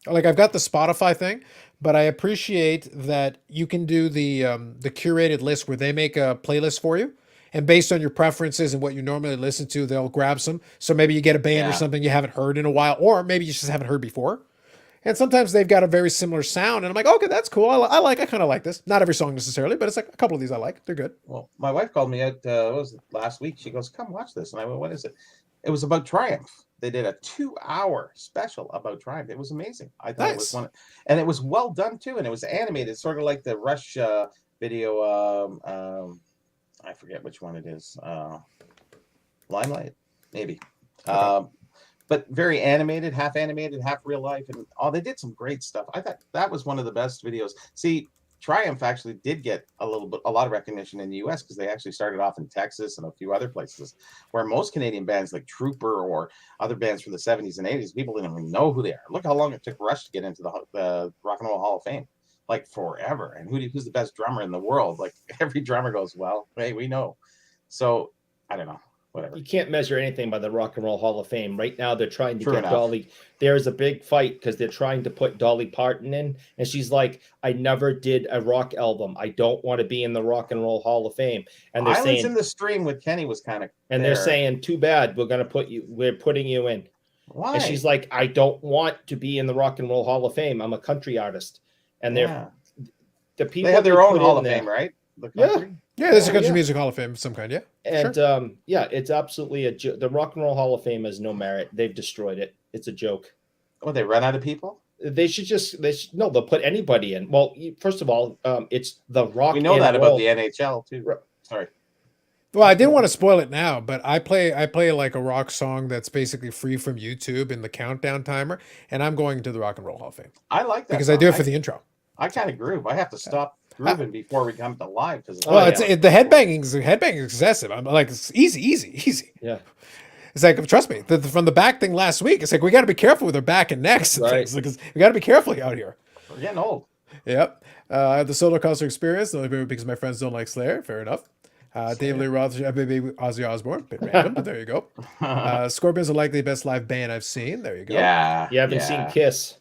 Like I've got the Spotify thing, but I appreciate that you can do the curated list where they make a playlist for you. And based on your preferences and what you normally listen to, they'll grab some. So maybe you get a band or something you haven't heard in a while, or maybe you just haven't heard before. And sometimes they've got a very similar sound. And I'm like, okay, that's cool. I kind of like this. Not every song necessarily, but it's like a couple of these I like. They're good. Well, my wife called me out, last week? She goes, come watch this. And I went, what is it? It was about Triumph. They did a 2-hour special about Triumph. It was amazing. I thought it was one. And it was well done too. And it was animated, sort of like the Rush video. I forget which one it is. Limelight, maybe. Okay. But very animated, half real life, and they did some great stuff. I thought that was one of the best videos. See, Triumph actually did get a lot of recognition in the U.S. because they actually started off in Texas and a few other places, where most Canadian bands like Trooper or other bands from the 70s and 80s, people didn't even know who they are. Look how long it took Rush to get into the Rock and Roll Hall of Fame. Like forever. And who's the best drummer in the world? Like every drummer goes, well, hey, we know. So I don't know. whatever. You can't measure anything by the Rock and Roll Hall of Fame. Right now, they're trying to True get enough. Dolly. There's a big fight because they're trying to put Dolly Parton in, and she's like, "I never did a rock album. I don't want to be in the Rock and Roll Hall of Fame." And they're Islands saying, in the Stream with Kenny was kind of. and they're saying, "Too bad. We're putting you in." Why? And she's like, "I don't want to be in the Rock and Roll Hall of Fame. I'm a country artist." And the people they have their they own put Hall in of there- Fame, right? The Yeah. country? Yeah, there's a Oh, country yeah. music hall of fame of some kind. Yeah, And sure. it's absolutely the Rock and Roll Hall of Fame has no merit. They've destroyed it. It's a joke. Oh, they run out of people. They'll put anybody in. Well, first of all, it's the Rock. We know and that Roll. about the NHL too. Right. Sorry. Well, I didn't want to spoil it now, but I play like a rock song that's basically free from YouTube in the countdown timer, and I'm going to the Rock and Roll Hall of Fame I like that because song. I do it for the intro. I kind of groove. I have to stop grooving before we come to live because Oh, Well, yeah. the headbanging is excessive. I'm like, it's easy. Yeah. It's like, trust me, from the back thing last week, it's like we got to be careful with our back and necks and Right. things. Like, we got to be careful out here. we're getting old. Yep. I have the solo concert experience, only because my friends don't like Slayer. Fair enough. David Lee Roth, maybe Ozzy Osbourne, bit random, but there you go. Scorpions are likely the best live band I've seen. There you go. Yeah. You haven't seen Kiss.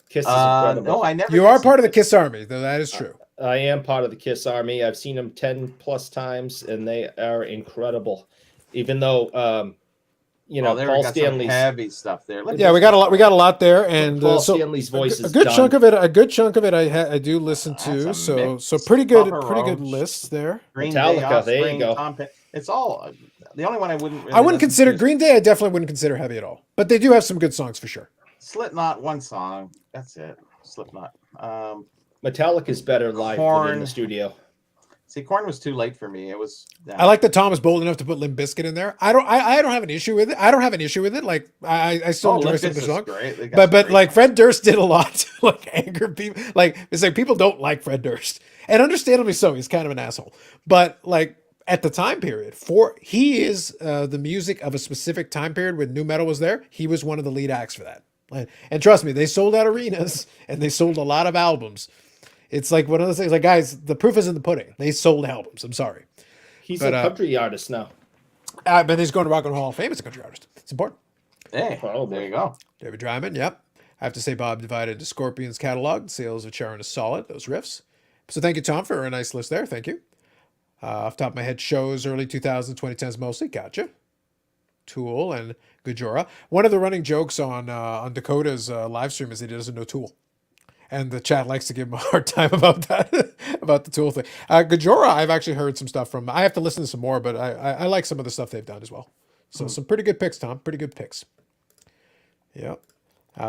Kiss is No, incredible. I never. You did are see part of the Kiss Army, though. That is true. I am part of the Kiss Army. I've seen them 10 plus times, and they are incredible. Even though, Well, there we Paul got some Stanley's heavy stuff there. Yeah, we got a lot. We got a lot there, and Paul so Stanley's voice a is good done. chunk of it. A good chunk of it. I do listen That's to. a So mix. pretty good. Papa Pretty good Roach. lists there. Green Metallica, Day, there you Offspring, go. Tom Petty. It's all the only one I wouldn't. Really I wouldn't listen consider to is Green Day. I definitely wouldn't consider heavy at all. But they do have some good songs for sure. Slipknot. One song. That's it. Slipknot. Metallica's better live than in Korn. the studio. See, Korn was too late for me. It was. I like that Tom is bold enough to put Limp Bizkit in there. I don't have an issue with it. I don't have an issue with it. Like I still enjoy some of the song. Great. They got But some great like songs. Fred Durst did a lot to like anger people. Like it's like people don't like Fred Durst, and understandably so. He's kind of an asshole. But like at the time period, he is the music of a specific time period when nu metal was there. He was one of the lead acts for that. And trust me, they sold out arenas and they sold a lot of albums. It's like one of those things. Like guys, the proof is in the pudding. They sold albums. I'm sorry, He's But, a country artist now. but he's going to Rock and Roll Hall of Fame as a country artist. It's important. Hey, Probably. there you go. David Dryman, yep. I have to say Bob divided the Scorpions catalog. Sales of Sharon is solid. Those riffs. So thank you, Tom, for a nice list there. Thank you. Off the top of my head, shows early 2000s, 2010s mostly. Gotcha. Tool and Gajora. One of the running jokes on Dakota's live stream is that he doesn't know Tool. And the chat likes to give him a hard time about that, about the Tool thing. Gajora, I've actually heard some stuff from. I have to listen to some more, but I like some of the stuff they've done as well. So some pretty good picks, Tom. Pretty good picks. Yep.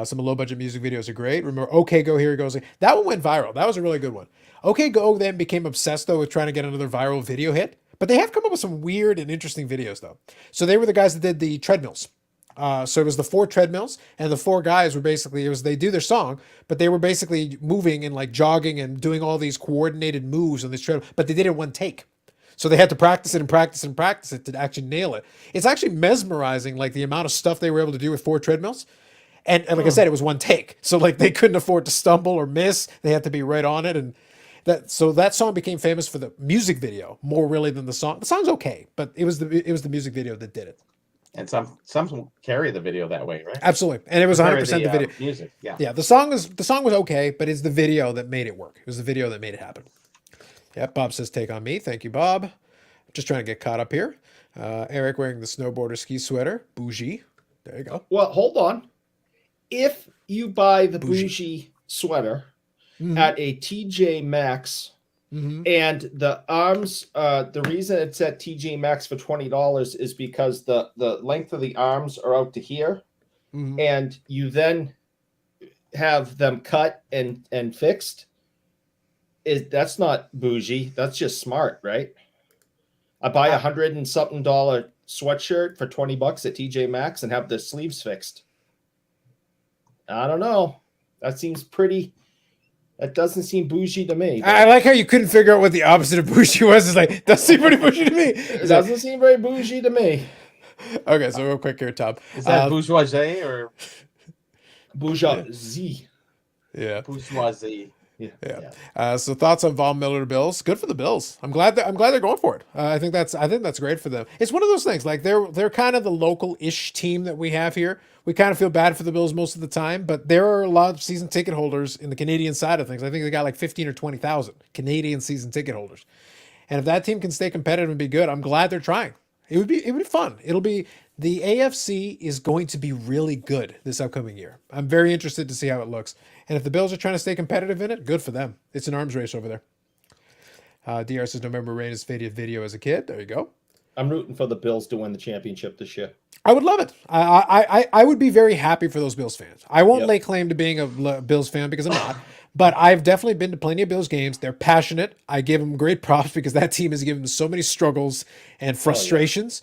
Some low budget music videos are great. Remember, OK Go, Here He Goes. That one went viral. That was a really good one. OK Go then became obsessed though with trying to get another viral video hit. But they have come up with some weird and interesting videos though. So they were the guys that did the treadmills. So it was the 4 treadmills, and the 4 guys were basically, they do their song, but they were basically moving and like jogging and doing all these coordinated moves on this treadmill, but they did it in one take. So they had to practice it and practice and practice it to actually nail it. It's actually mesmerizing, like the amount of stuff they were able to do with 4 treadmills. And like I said, it was one take. So like they couldn't afford to stumble or miss. They had to be right on it. And that song became famous for the music video more really than the song. The song's okay, but it was the music video that did it. And some carry the video that way, right? Absolutely. And it was 100% the video. Music, yeah. Yeah, the song was okay, but it's the video that made it work. It was the video that made it happen. Yep, Bob says take on me. Thank you, Bob. Just trying to get caught up here. Eric wearing the snowboarder ski sweater. Bougie. There you go. Well, hold on. If you buy the bougie sweater at a TJ Maxx, and the arms, the reason it's at TJ Maxx for $20 is because the length of the arms are out to here, and you then have them cut and fixed. That's not bougie. That's just smart, right? I buy $100 and something sweatshirt for $20 at TJ Maxx and have the sleeves fixed. I don't know. That seems pretty. That doesn't seem bougie to me. I like how you couldn't figure out what the opposite of bougie was. It's like, doesn't seem pretty bougie to me. It doesn't seem very bougie to me. Okay, so real quick here, Tom. Is that bourgeoisie or Bourgeoisie. Yeah. bourgeoisie? Yeah. So thoughts on Von Miller to Bills? Good for the Bills. I'm glad they're going for it. I think that's great for them. It's one of those things, like they're kind of the local-ish team that we have here. We kind of feel bad for the Bills most of the time, but there are a lot of season ticket holders in the Canadian side of things. I think they got like 15 or 20,000 Canadian season ticket holders. And if that team can stay competitive and be good, I'm glad they're trying. It would be fun. The AFC is going to be really good this upcoming year. I'm very interested to see how it looks. And if the Bills are trying to stay competitive in it, good for them. It's an arms race over there. DR says November Rain is favorite video as a kid. There you go. I'm rooting for the Bills to win the championship this year. I would love it. I would be very happy for those Bills fans. I won't lay claim to being a Bills fan because I'm not. But I've definitely been to plenty of Bills games. They're passionate. I give them great props because that team has given them so many struggles and frustrations.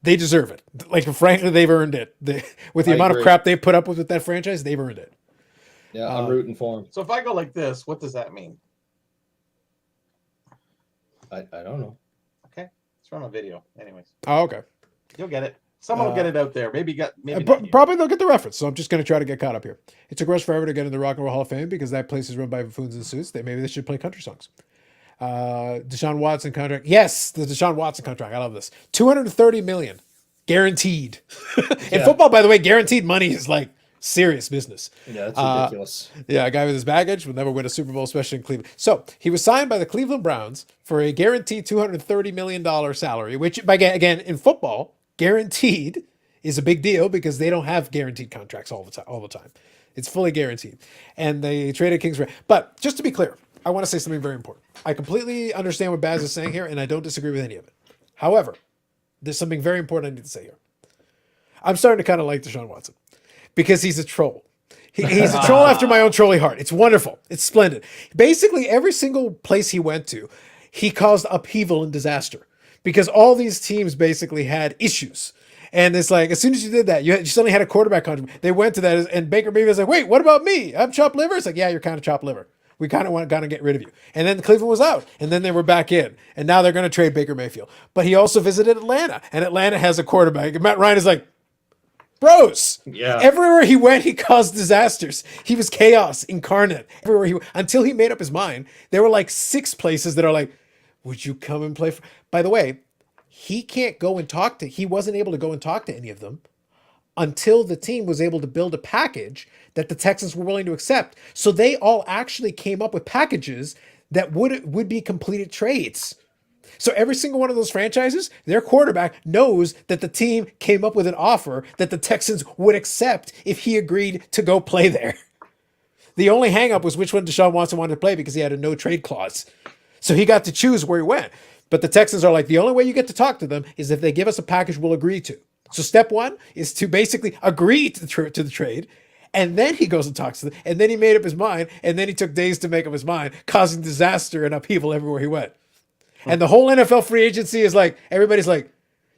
They deserve it. Like, frankly, they've earned it. With the amount of crap they put up with that franchise, they've earned it. Yeah, I'm rooting for them. So if I go like this, what does that mean? I don't know. Okay. It's from a video. Anyways. Oh, okay. You'll get it. Someone will get it out there. Maybe probably they'll get the reference. So I'm just going to try to get caught up here. It took Russ forever to get in the Rock and Roll Hall of Fame because that place is run by buffoons in suits. Maybe they should play country songs. Deshaun Watson contract. Yes, the Deshaun Watson contract. I love this. $230 million guaranteed. In football, by the way, guaranteed money is like serious business. Yeah, that's ridiculous. Yeah, a guy with his baggage will never win a Super Bowl, especially in Cleveland. So he was signed by the Cleveland Browns for a guaranteed $230 million salary, which, again, in football, guaranteed is a big deal because they don't have guaranteed contracts all the time. It's fully guaranteed. And they traded Kings. But just to be clear, I want to say something very important. I completely understand what Baz is saying here, and I don't disagree with any of it. However, there's something very important I need to say here. I'm starting to kind of like Deshaun Watson because he's a troll. He's a troll after my own trolly heart. It's wonderful. It's splendid. Basically, every single place he went to, he caused upheaval and disaster because all these teams basically had issues. And it's like, as soon as you did that, you suddenly had a quarterback contract. They went to that, and Baker Mayfield was like, wait, what about me? I'm chopped liver? It's like, yeah, you're kind of chopped liver. We kind of want to get rid of you. And then Cleveland was out, and then they were back in. And now they're going to trade Baker Mayfield. But he also visited Atlanta, and Atlanta has a quarterback. And Matt Ryan is like, bros. Yeah. Everywhere he went, he caused disasters. He was chaos incarnate. Everywhere he went, until he made up his mind. There were like 6 places that are like, would you come and play for? By the way, he wasn't able to go and talk to any of them until the team was able to build a package that the Texans were willing to accept. So they all actually came up with packages that would be completed trades. So every single one of those franchises, their quarterback knows that the team came up with an offer that the Texans would accept if he agreed to go play there. The only hang-up was which one Deshaun Watson wanted to play because he had a no-trade clause. So he got to choose where he went. But the Texans are like, the only way you get to talk to them is if they give us a package we'll agree to. So step 1 is to basically agree to the trade. And then he goes and talks to them. And then he made up his mind. And then he took days to make up his mind, causing disaster and upheaval everywhere he went. And the whole NFL free agency is like, everybody's like,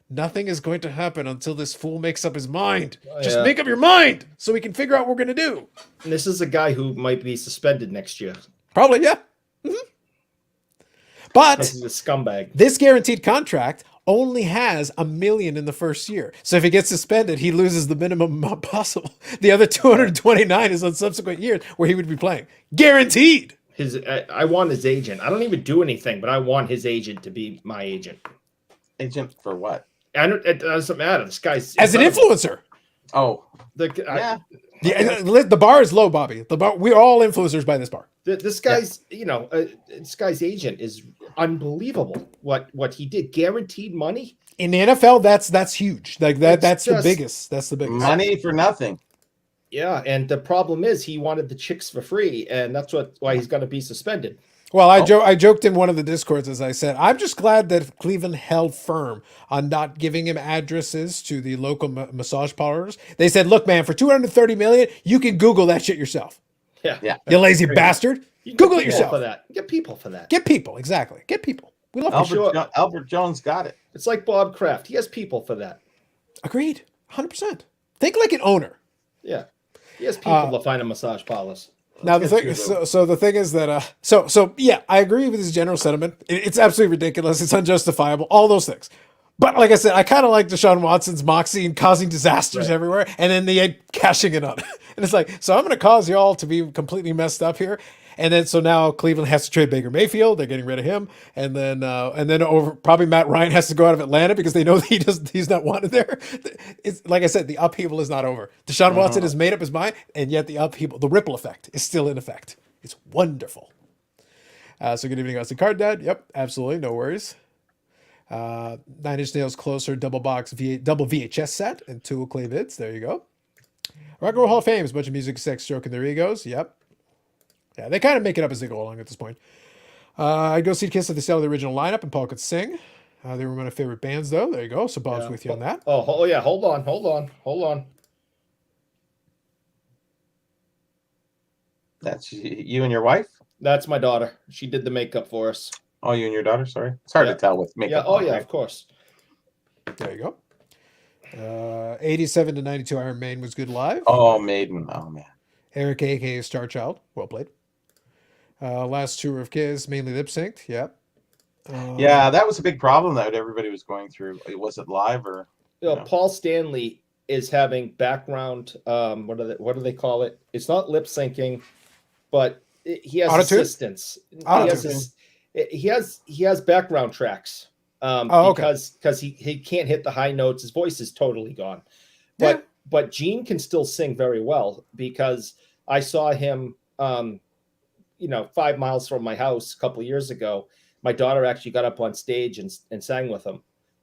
nothing is going to happen until this fool makes up his mind. Just make up your mind so we can figure out what we're going to do. And this is a guy who might be suspended next year. Probably, yeah. Mm-hmm. But he's a scumbag. This guaranteed contract only has $1 million in the first year. So if he gets suspended, he loses the minimum amount possible. The other 229 is on subsequent years where he would be playing. Guaranteed. I want his agent. I don't even do anything, but I want his agent to be my agent. Agent for what? It doesn't matter. This guy's as an influencer. Oh, yeah. The bar is low, Bobby. We're all influencers by this bar. This guy's, this guy's agent is unbelievable. What he did, guaranteed money in the NFL. That's huge. Like that. That's the biggest. That's the biggest money for nothing. Yeah, and the problem is he wanted the chicks for free, and that's why he's going to be suspended. Well, I joked in one of the Discords, as I said, I'm just glad that Cleveland held firm on not giving him addresses to the local massage parlors. They said, look, man, for $230 million, you can Google that shit yourself. Yeah. You lazy bastard. Google it yourself. For that. Get people for that. Get people, exactly. Get people. We love Albert Jones got it. It's like Bob Kraft. He has people for that. Agreed. 100%. Think like an owner. Yeah. He has people to find a massage parlors. Now the thing, so the thing is that, yeah, I agree with his general sentiment. It's absolutely ridiculous. It's unjustifiable. All those things. But like I said, I kind of like Deshaun Watson's moxie and causing disasters everywhere, and then the end cashing in on it. And it's like, so I'm going to cause you all to be completely messed up here. And then so now Cleveland has to trade Baker Mayfield. They're getting rid of him, and then over probably Matt Ryan has to go out of Atlanta because they know that he's not wanted there. It's like I said, the upheaval is not over. Deshaun Watson has made up his mind, and yet the upheaval, the ripple effect, is still in effect. It's wonderful. So good evening, Austin Card Dad. Yep, absolutely, no worries. 9 Inch Nails Closer double VHS set and 2 Clay Vids. There you go. Rock and Roll Hall of Fame is a bunch of music, sex, stroking their egos. Yep. Yeah, they kind of make it up as they go along at this point. I'd go see Kiss if they sell the original lineup and Paul could sing. They were one of my favorite bands, though. There you go. So Bob's with you on that. Oh yeah. Hold on. That's you and your wife? That's my daughter. She did the makeup for us. Oh, you and your daughter? Sorry. It's hard to tell with makeup. Yeah. Oh, on, yeah, right? of course. There you go. 87 to 92 Iron Maiden was good live. Oh, Maiden. Oh, man. Eric, a.k.a. Star Child. Well played. Last tour of Kiss, mainly lip synced. Yep. Yeah, that was a big problem that everybody was going through. Was it live or? Paul Stanley is having background. What do they call it? It's not lip syncing, but he has Auto-tune? assistants. He has background tracks. Because he can't hit the high notes. His voice is totally gone. But Gene can still sing very well because I saw him 5 miles from my house a couple of years ago. My daughter actually got up on stage and sang with him.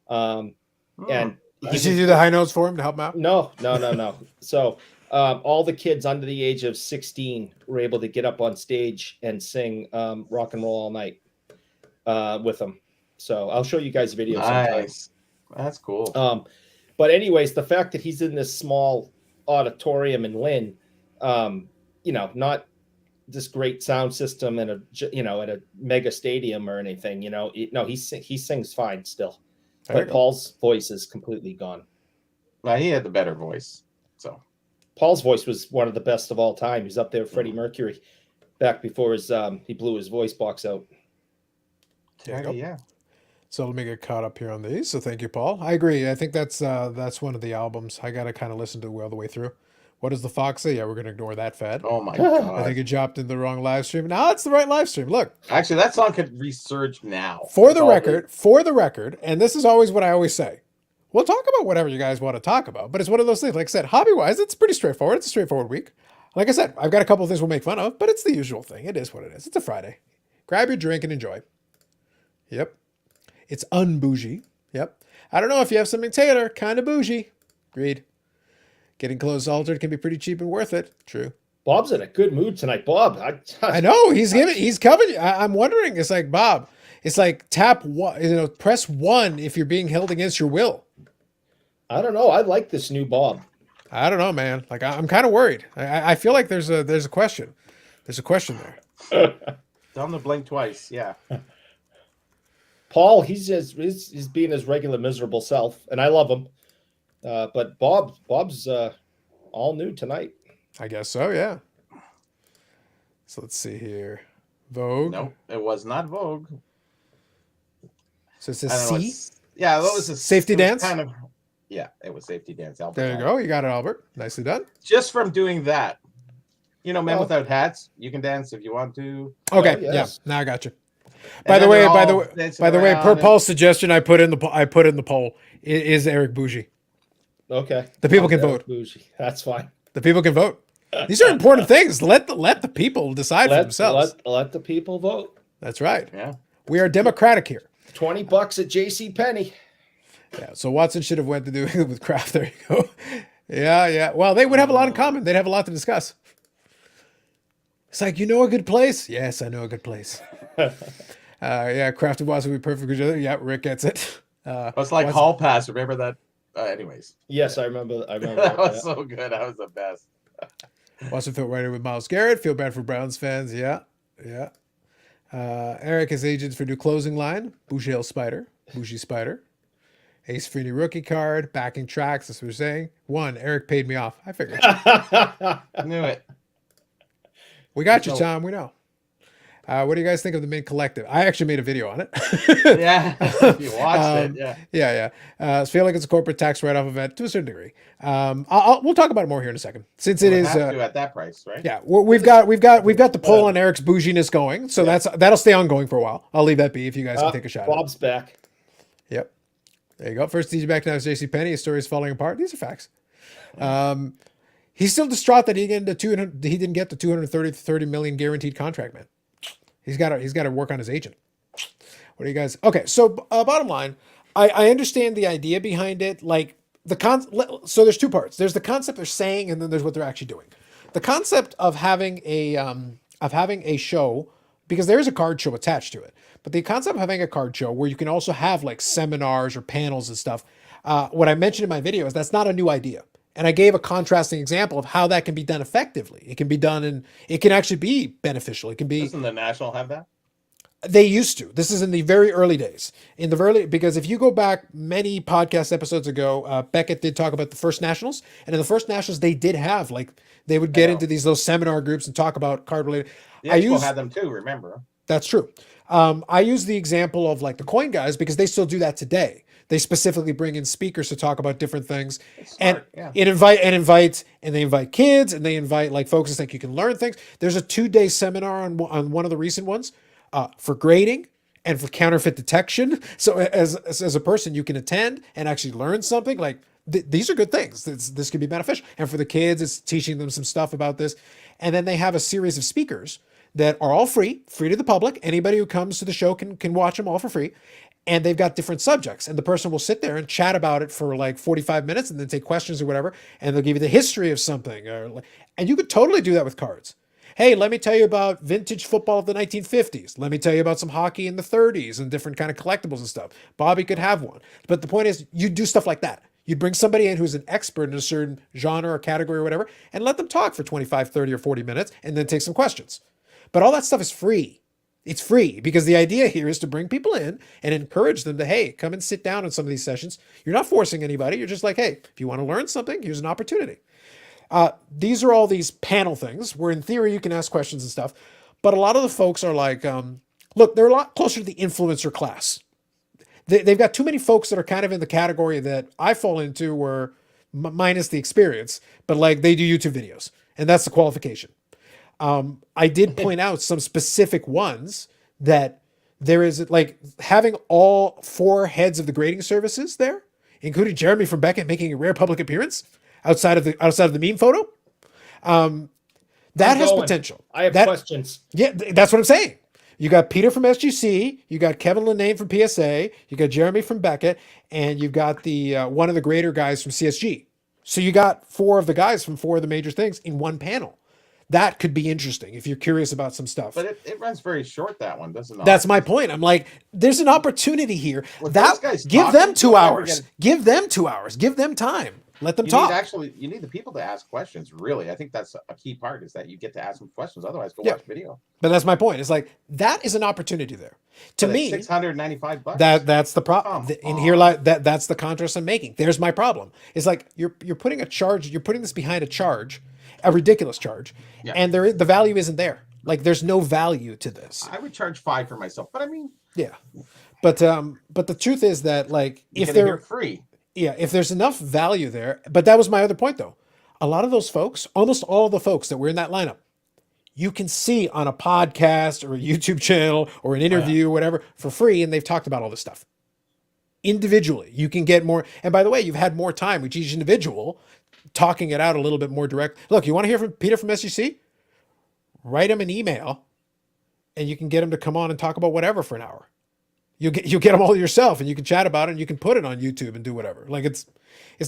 And did you do the high notes for him to help him out? No. So all the kids under the age of 16 were able to get up on stage and sing Rock and Roll All Night with him. So I'll show you guys videos. Nice. That's cool. But anyways, the fact that he's in this small auditorium in Lynn, not this great sound system and at a mega stadium or anything, he sings fine still. But Paul's voice is completely gone. Well, he had the better voice. So Paul's voice was one of the best of all time. He's up there with Freddie Mercury back before he blew his voice box out. Yeah. So let me get caught up here on these. So thank you, Paul. I agree. I think that's one of the albums I got to kind of listen to all the way through. What does the Fox say? Yeah, we're going to ignore that fad. Oh my God. I think it dropped in the wrong live stream. Now it's the right live stream. Look. Actually, that song could resurge now. For the record, and this is always what I always say. We'll talk about whatever you guys want to talk about, but it's one of those things. Like I said, hobby-wise, it's pretty straightforward. It's a straightforward week. Like I said, I've got a couple of things we'll make fun of, but it's the usual thing. It is what it is. It's a Friday. Grab your drink and enjoy. Yep. It's unbougie. Yep. I don't know if you have something Taylor, kind of bougie. Agreed. Getting clothes altered can be pretty cheap and worth it. True. Bob's in a good mood tonight, Bob. I know he's coming. I'm wondering. It's like, Bob, it's like tap one, press 1 if you're being held against your will. I don't know. I like this new Bob. I don't know, man. Like I'm kind of worried. I feel like there's a question. There's a question there. Tell him to blink twice. Yeah. Paul, he's being his regular miserable self, and I love him. But Bob's all new tonight. I guess so, yeah. So let's see here. Vogue. No, it was not Vogue. So it says C. Yeah, that was a Safety Dance. It was Safety Dance. Albert. There you go. You got it, Albert. Nicely done. Just from doing that, Men Without Hats. You can dance if you want to. Okay, yes. Yeah. Now I got you. By the way, per Paul's suggestion, I put in the poll is Eric Bougie. Okay. The people can vote. Bougie. That's fine. The people can vote. These are important things. Let the people decide for themselves. Let the people vote. That's right. Yeah. We are democratic here. $20 at JCPenney. Yeah. So Watson should have went to do it with Kraft. There you go. Yeah. Well, they would have a lot in common. They'd have a lot to discuss. It's like, a good place? Yes, I know a good place. Kraft and Watson would be perfect for each other. Yeah, Rick gets it. It's like Hall Pass. Remember that? Anyways. Yes, I remember. That was so good. That was the best. Watson felt right in with Myles Garrett. Feel bad for Browns fans. Yeah. Eric is agents for new closing line. Bougie Spider. Ace Freeney rookie card. Backing tracks. That's what we're saying. 1, Eric paid me off. I figured. Knew it. We got you, Tom. We know. What do you guys think of the Mint Collective? I actually made a video on it. Yeah, you watched it. Yeah. Yeah. I feel like it's a corporate tax write-off event to a certain degree. We'll talk about it more here in a second, since it We'll is. have to at that price, right? Yeah, we've got the poll on Eric's bouginess going, so that'll stay ongoing for a while. I'll leave that be if you guys can take a shot. Bob's back. Yep, there you go. First DJ back now is JC Penney. His story is falling apart. These are facts. He's still distraught that he didn't get the 230 million guaranteed contract, man. He's got to work on his agent. What do you guys? Okay, so bottom line, I understand the idea behind it. Like so there's two parts. There's the concept they're saying, and then there's what they're actually doing. The concept of having a show, because there is a card show attached to it, but the concept of having a card show where you can also have like seminars or panels and stuff. What I mentioned in my video is that's not a new idea. And I gave a contrasting example of how that can be done effectively. It can be done and it can actually be beneficial. It can be. Doesn't the National have that? They used to. This is in the very early days. Because if you go back many podcast episodes ago, Beckett did talk about the first Nationals. And in the first Nationals, they did have, like, they would get into these little seminar groups and talk about card related. The Expo had them too, remember? That's true. I use the example of like the coin guys because they still do that today. They specifically bring in speakers to talk about different things, and they invite kids, and they invite like folks that think you can learn things. There's a 2-day seminar on one of the recent ones for grading and for counterfeit detection. So as a person, you can attend and actually learn something. Like these are good things. This can be beneficial. And for the kids, it's teaching them some stuff about this. And then they have a series of speakers that are all free to the public. Anybody who comes to the show can watch them all for free. And they've got different subjects, and the person will sit there and chat about it for like 45 minutes and then take questions or whatever. And they'll give you the history of something, and you could totally do that with cards. Hey, let me tell you about vintage football of the 1950s. Let me tell you about some hockey in the 30s and different kind of collectibles and stuff. Bobby could have one. But the point is, you do stuff like that. You'd bring somebody in who's an expert in a certain genre or category or whatever, and let them talk for 25, 30, or 40 minutes, and then take some questions. But all that stuff is free. It's free because the idea here is to bring people in and encourage them to, hey, come and sit down in some of these sessions. You're not forcing anybody. You're just like, hey, if you want to learn something, here's an opportunity. These are all these panel things where in theory you can ask questions and stuff. But a lot of the folks are like, look, they're a lot closer to the influencer class. They've got too many folks that are kind of in the category that I fall into where minus the experience, but like they do YouTube videos. And that's the qualification. I did point out some specific ones that there is like having all 4 heads of the grading services there, including Jeremy from Beckett making a rare public appearance outside of the meme photo. That has potential. I have questions. Yeah, that's what I'm saying. You got Peter from SGC, you got Kevin Linane from PSA, you got Jeremy from Beckett, and you've got the one of the grader guys from CSG. So you got 4 of the guys from 4 of the major things in one panel. That could be interesting if you're curious about some stuff. But it runs very short, that one, doesn't it? That's my point. I'm like, there's an opportunity here. With That those guys give talking, them 2 you'll never hours. get- Give them 2 hours. Give them time. Let them You talk. need the people to ask questions, really. I think that's a key part is that you get to ask them questions. Otherwise, go Yeah. watch video. But that's my point. It's like that is an opportunity there. To But me, it's $695. that's the problem. Come In here, on. like that's the contrast I'm making. There's my problem. It's like you're putting a charge. You're putting this behind a charge, a ridiculous charge, and the value isn't there. Like there's no value to this. I would charge $5 for myself, but I mean, Yeah, but the truth is that like if they're they're free. Yeah, if there's enough value there, but that was my other point though. A lot of those folks, almost all of the folks that were in that lineup, you can see on a podcast or a YouTube channel or an interview or whatever for free, and they've talked about all this stuff. Individually, you can get more. And by the way, you've had more time with each individual talking it out a little bit more direct. Look, you want to hear from Peter from SGC? Write him an email, and you can get him to come on and talk about whatever for an hour. You'll get them all yourself, and you can chat about it, and you can put it on YouTube and do whatever. Like it's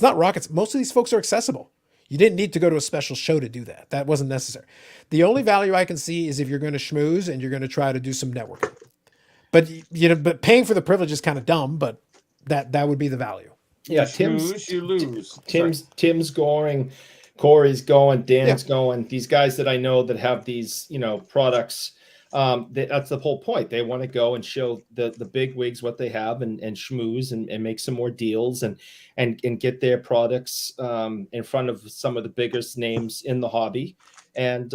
not rockets. Most of these folks are accessible. You didn't need to go to a special show to do that. That wasn't necessary. The only value I can see is if you're going to schmooze and you're going to try to do some networking. But but paying for the privilege is kind of dumb. But that would be the value. Yeah, You lose. Tim's going, Corey's going, Dan's going. These guys that I know that have these products. That's the whole point. They want to go and show the big wigs what they have and schmooze and make some more deals and get their products in front of some of the biggest names in the hobby and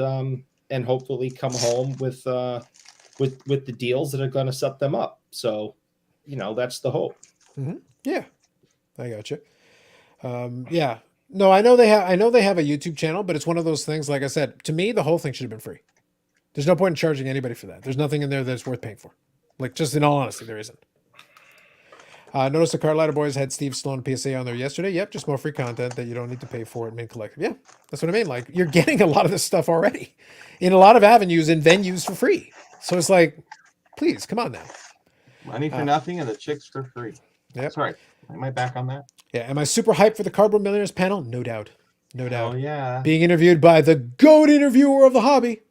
hopefully come home with with the deals that are going to set them up. So, that's the hope. Yeah, I got you. Yeah, no, I know they have a YouTube channel, but it's one of those things. Like I said, to me, the whole thing should have been free. There's no point in charging anybody for that. There's nothing in there that's worth paying for. Like, just in all honesty, there isn't. Notice the Card Ladder Boys had Steve Sloan PSA on there yesterday. Yep, just more free content that you don't need to pay for it. Main collective. Yeah, that's what I mean. Like, you're getting a lot of this stuff already in a lot of avenues and venues for free. So it's like, please, come on now. Money for nothing and the chicks for free. Yep. Sorry, am I back on that? Yeah, am I super hyped for the Cardboard Millionaires panel? No doubt. No doubt. Oh, yeah. Being interviewed by the GOAT interviewer of the hobby.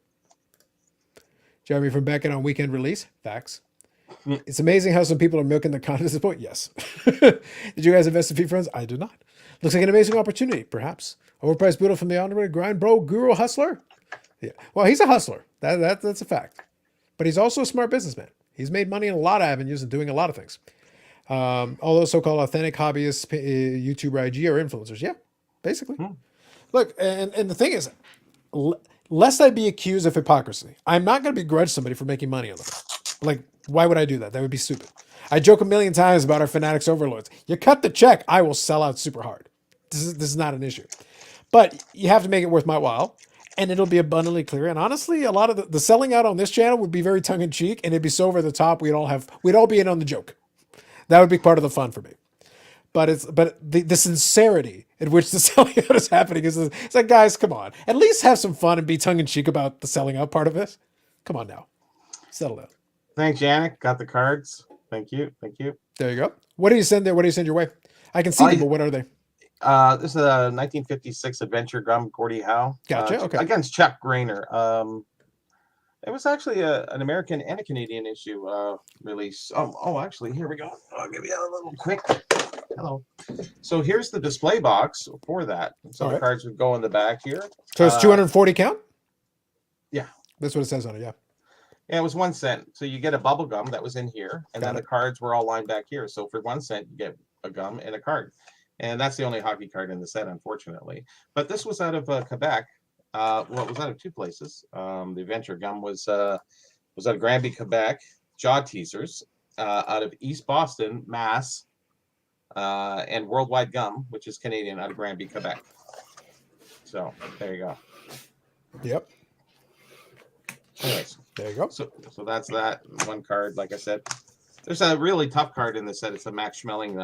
Jeremy from Beckett on weekend release. Facts. It's amazing how some people are milking the content at this point. Yes. Did you guys invest in fee friends? I did not. Looks like an amazing opportunity, perhaps. Overpriced Buddha from the underrated grind bro guru hustler. Yeah. Well, he's a hustler. That's a fact. But he's also a smart businessman. He's made money in a lot of avenues and doing a lot of things. All those so-called authentic hobbyists, YouTuber IG, or influencers. Yeah, basically. Look, and the thing is, lest I be accused of hypocrisy, I'm not going to begrudge somebody for making money on them. Like, why would I do that? That would be stupid. I joke a million times about our Fanatics overlords. You cut the check, I will sell out super hard. This is not an issue. But you have to make it worth my while, and it'll be abundantly clear. And honestly, a lot of the selling out on this channel would be very tongue-in-cheek, and it'd be so over the top, we'd all be in on the joke. That would be part of the fun for me. But the sincerity in which the selling out is happening is it's like, guys, come on. At least have some fun and be tongue-in-cheek about the selling out part of this. Come on now. Settle down. Thanks, Janik. Got the cards. Thank you. There you go. What do you send there? What do you send your way? I can see them, but what are they? This is a 1956 Adventure Gum, Gordie Howe. Gotcha. Okay. Against Chuck Grainer. It was actually an American and a Canadian issue release. Oh, actually, here we go. I'll give you a little quick. Hello. So here's the display box for that. So the cards would go in the back here. So it's 240 count? Yeah. That's what it says on it, yeah. Yeah, it was 1 cent. So you get a bubble gum that was in here, and then the cards were all lined back here. So for 1 cent, you get a gum and a card. And that's the only hockey card in the set, unfortunately. But this was out of Quebec. Well, it was out of two places. The Adventure Gum was out of Granby, Quebec. Jaw Teasers out of East Boston, Mass. And Worldwide Gum, which is Canadian, out of Granby, Quebec. So there you go. Yep. Anyways, there you go. So that's that one card. Like I said, there's a really tough card in the set. It's a Max Schmeling.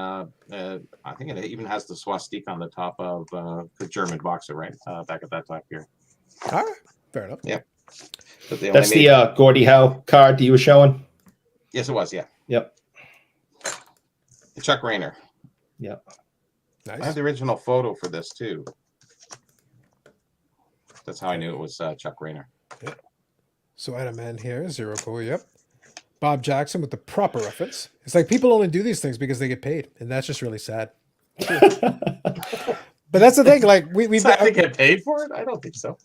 I think it even has the swastika on the top of the German boxer, right? Back at that time here. All right. Fair enough. Yep. That's the Gordie Howe card that you were showing? Yes, it was. Yeah. Yep. Chuck Rainer. Yep. Nice. I have the original photo for this too. That's how I knew it was Chuck Rainer. Yep. So Adam Man here, ZeroCool, yep. Bob Jackson with the proper reference. It's like people only do these things because they get paid, and that's just really sad. But that's the thing, like we get paid for it. I don't think so.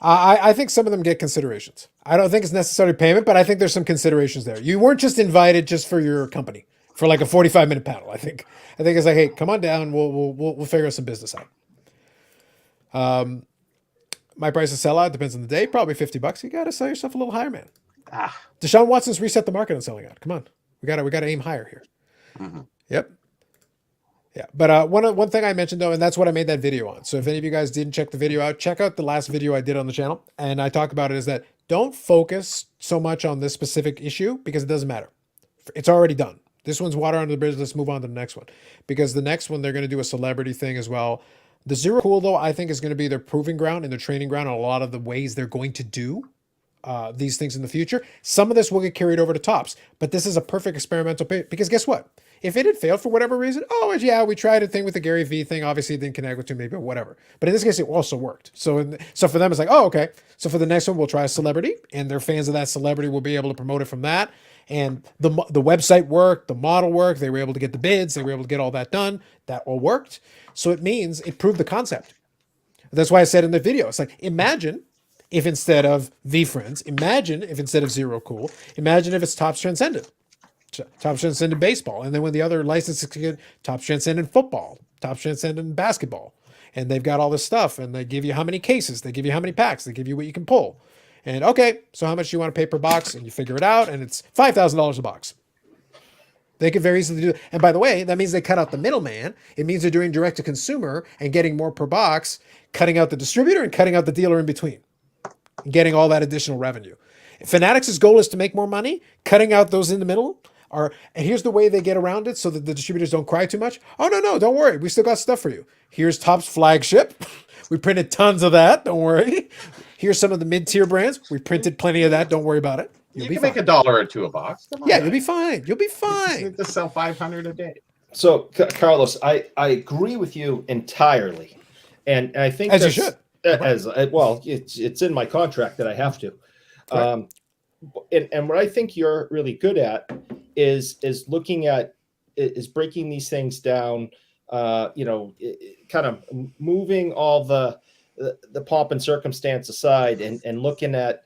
I think some of them get considerations. I don't think it's necessarily payment, but I think there's some considerations there. You weren't just invited just for your company for like a 45-minute panel. I think it's like, hey, come on down. We'll figure some business out. My price to sell out depends on the day. Probably $50. You got to sell yourself a little higher, man. Deshaun Watson's reset the market on selling out. Come on, we got to aim higher here. Mm-hmm. Yep. Yeah, but one thing I mentioned though, and that's what I made that video on. So if any of you guys didn't check the video out, check out the last video I did on the channel, and I talk about it is that don't focus so much on this specific issue because it doesn't matter. It's already done. This one's water under the bridge. Let's move on to the next one, because the next one they're going to do a celebrity thing as well. The ZeroCool though, I think is going to be their proving ground and their training ground on a lot of the ways they're going to do these things in the future. Some of this will get carried over to Tops, but this is a perfect experimental because guess what? If it had failed for whatever reason, oh yeah, we tried a thing with the Gary V thing. Obviously, it didn't connect with too many people, whatever. But in this case, it also worked. So for them, it's like, oh, okay. So for the next one, we'll try a celebrity, and their fans of that celebrity will be able to promote it from that. And the website worked, the model worked. They were able to get the bids. They were able to get all that done. That all worked. So it means it proved the concept. That's why I said in the video, it's like, imagine if instead of V-Friends, imagine if instead of ZeroCool, imagine if it's Tops Transcendent. Tops Transcendent baseball, and then when the other licenses get Tops Transcendent football, Tops Transcendent basketball, and they've got all this stuff, and they give you how many cases, they give you how many packs, they give you what you can pull, And okay, so how much do you want to pay per box? And you figure it out, and it's $5,000 a box. They could very easily do it. And by the way, that means they cut out the middleman. It means they're doing direct to consumer and getting more per box, cutting out the distributor and cutting out the dealer in between, and getting all that additional revenue. Fanatics' goal is to make more money, cutting out those in the middle. And here's the way they get around it so that the distributors don't cry too much. Oh, no, don't worry. We still got stuff for you. Here's Topps flagship. We printed tons of that. Don't worry. Here's some of the mid-tier brands. We printed plenty of that. Don't worry about it. You can make $1 or $2 a box. Come on, yeah, you'll be fine. You'll be fine. You just sell 500 a day. So, Carlos, I agree with you entirely, and I think as you should. Well, it's in my contract that I have to. Right. And what I think you're really good at is looking at is breaking these things down. Kind of moving all the pomp and circumstance aside and looking at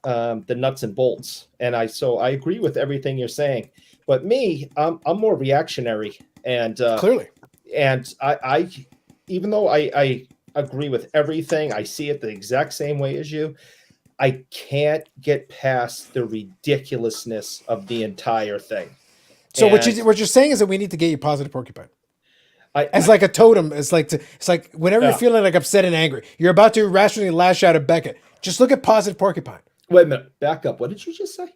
the nuts and bolts. And I agree with everything you're saying, but me, I'm more reactionary, and clearly, and I even though I agree with everything, I see it the exact same way as you. I can't get past the ridiculousness of the entire thing. So what you're saying is that we need to get you positive porcupine. Like a totem. It's like whenever you're feeling like upset and angry, you're about to irrationally lash out at Beckett. Just look at positive porcupine. Wait a minute. Back up. What did you just say?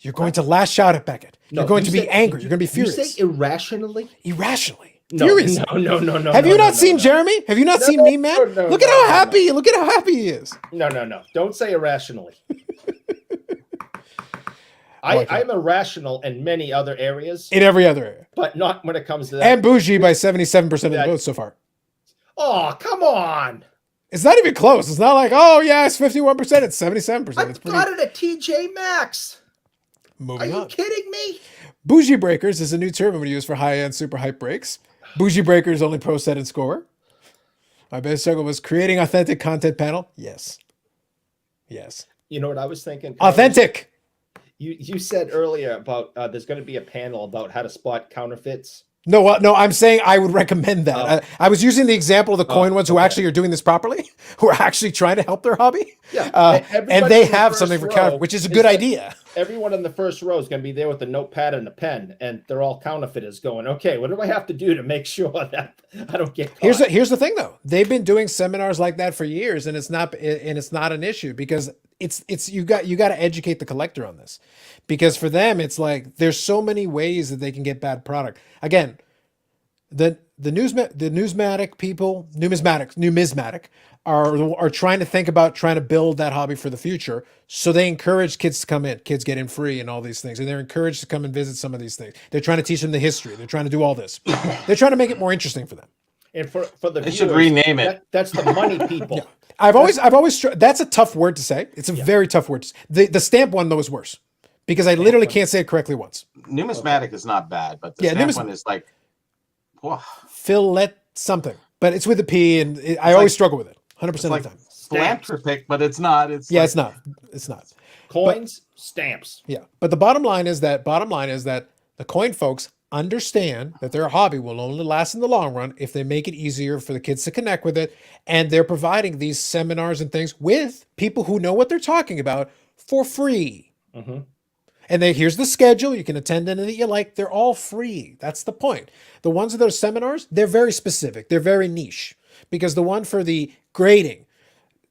You're going to lash out at Beckett. You're going to be angry. You're going to be furious. You say irrationally? Irrationally. No, furious. No. Have you not seen Jeremy? Have you not seen me, man? Look at how happy. Look at how happy he is. No. Don't say irrationally. I'm irrational in many other areas. In every other area. But not when it comes to that. And bougie by 77% of the votes so far. Oh, come on. It's not even close. It's not like, oh, yeah, it's 51%. It's 77%. I got it at TJ Maxx. Moving on. Are you kidding me? Bougie breakers is a new term we use for high-end super hype breaks. Bougie breakers only pro set and score. My best struggle was creating authentic content panel. Yes. You know what I was thinking? Authentic. You said earlier about there's going to be a panel about how to spot counterfeits. No, I'm saying I would recommend that. I was using the example of the coin ones who actually are doing this properly, who are actually trying to help their hobby. Yeah, and they have something for counterfeit, which is a good idea. Everyone in the first row is going to be there with a notepad and a pen, and they're all counterfeiters going, okay, what do I have to do to make sure that I don't get caught? Here's the thing, though. They've been doing seminars like that for years, and it's not an issue because it's you got to educate the collector on this, because for them it's like there's so many ways that they can get bad product. Again, the numismatic people are trying to think about trying to build that hobby for the future. So they encourage kids to come in. Kids get in free and all these things, and they're encouraged to come and visit some of these things. They're trying to teach them the history. They're trying to do all this. They're trying to make it more interesting for them. And for the they viewers, should rename it. That's the money people. Yeah. I've always that's a tough word to say. It's a very tough word to say. The stamp one though is worse because I literally can't say it correctly once. Numismatic is not bad, but the stamp one is like Fillet something, but it's with a P, and I always struggle with it 100% of the time. Philanthropic, but it's not. It's it's not. Coins, stamps. Yeah, but the bottom line is that the coin folks understand that their hobby will only last in the long run if they make it easier for the kids to connect with it, and they're providing these seminars and things with people who know what they're talking about for free. Mm-hmm. And here's the schedule. You can attend any that you like. They're all free. That's the point. The ones of those seminars, they're very specific. They're very niche. Because the one for the grading,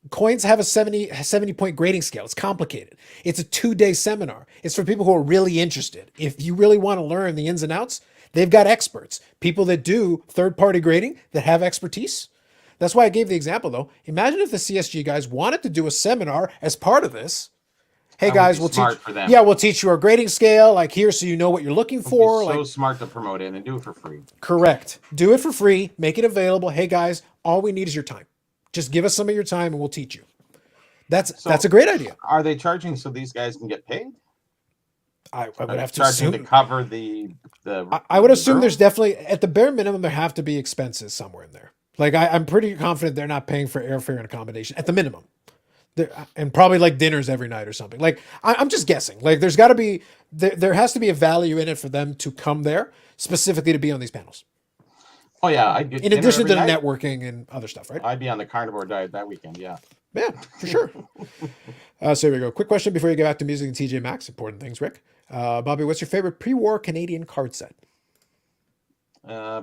coins have a 70 point grading scale. It's complicated. It's a 2-day seminar. It's for people who are really interested. If you really want to learn the ins and outs, they've got experts. People that do third-party grading that have expertise. That's why I gave the example, though. Imagine if the CSG guys wanted to do a seminar as part of this. Hey guys, we'll teach you our grading scale, like here, so you know what you're looking for. So smart to promote it and do it for free. Correct. Do it for free. Make it available. Hey guys, all we need is your time. Just give us some of your time and we'll teach you. That's a great idea. Are they charging so these guys can get paid? I would have to charging assume to cover the. I would assume there's definitely at the bare minimum there have to be expenses somewhere in there. Like I'm pretty confident they're not paying for airfare and accommodation at the minimum. And probably like dinners every night or something. Like I'm just guessing. Like there's got to be there has to be a value in it for them to come there specifically to be on these panels. Oh yeah, I get. In addition to the networking and other stuff, right? I'd be on the carnivore diet that weekend. Yeah. Yeah, for sure. So here we go. Quick question before you get back to music and TJ Maxx. Important things, Rick. Bobby, what's your favorite pre-war Canadian card set?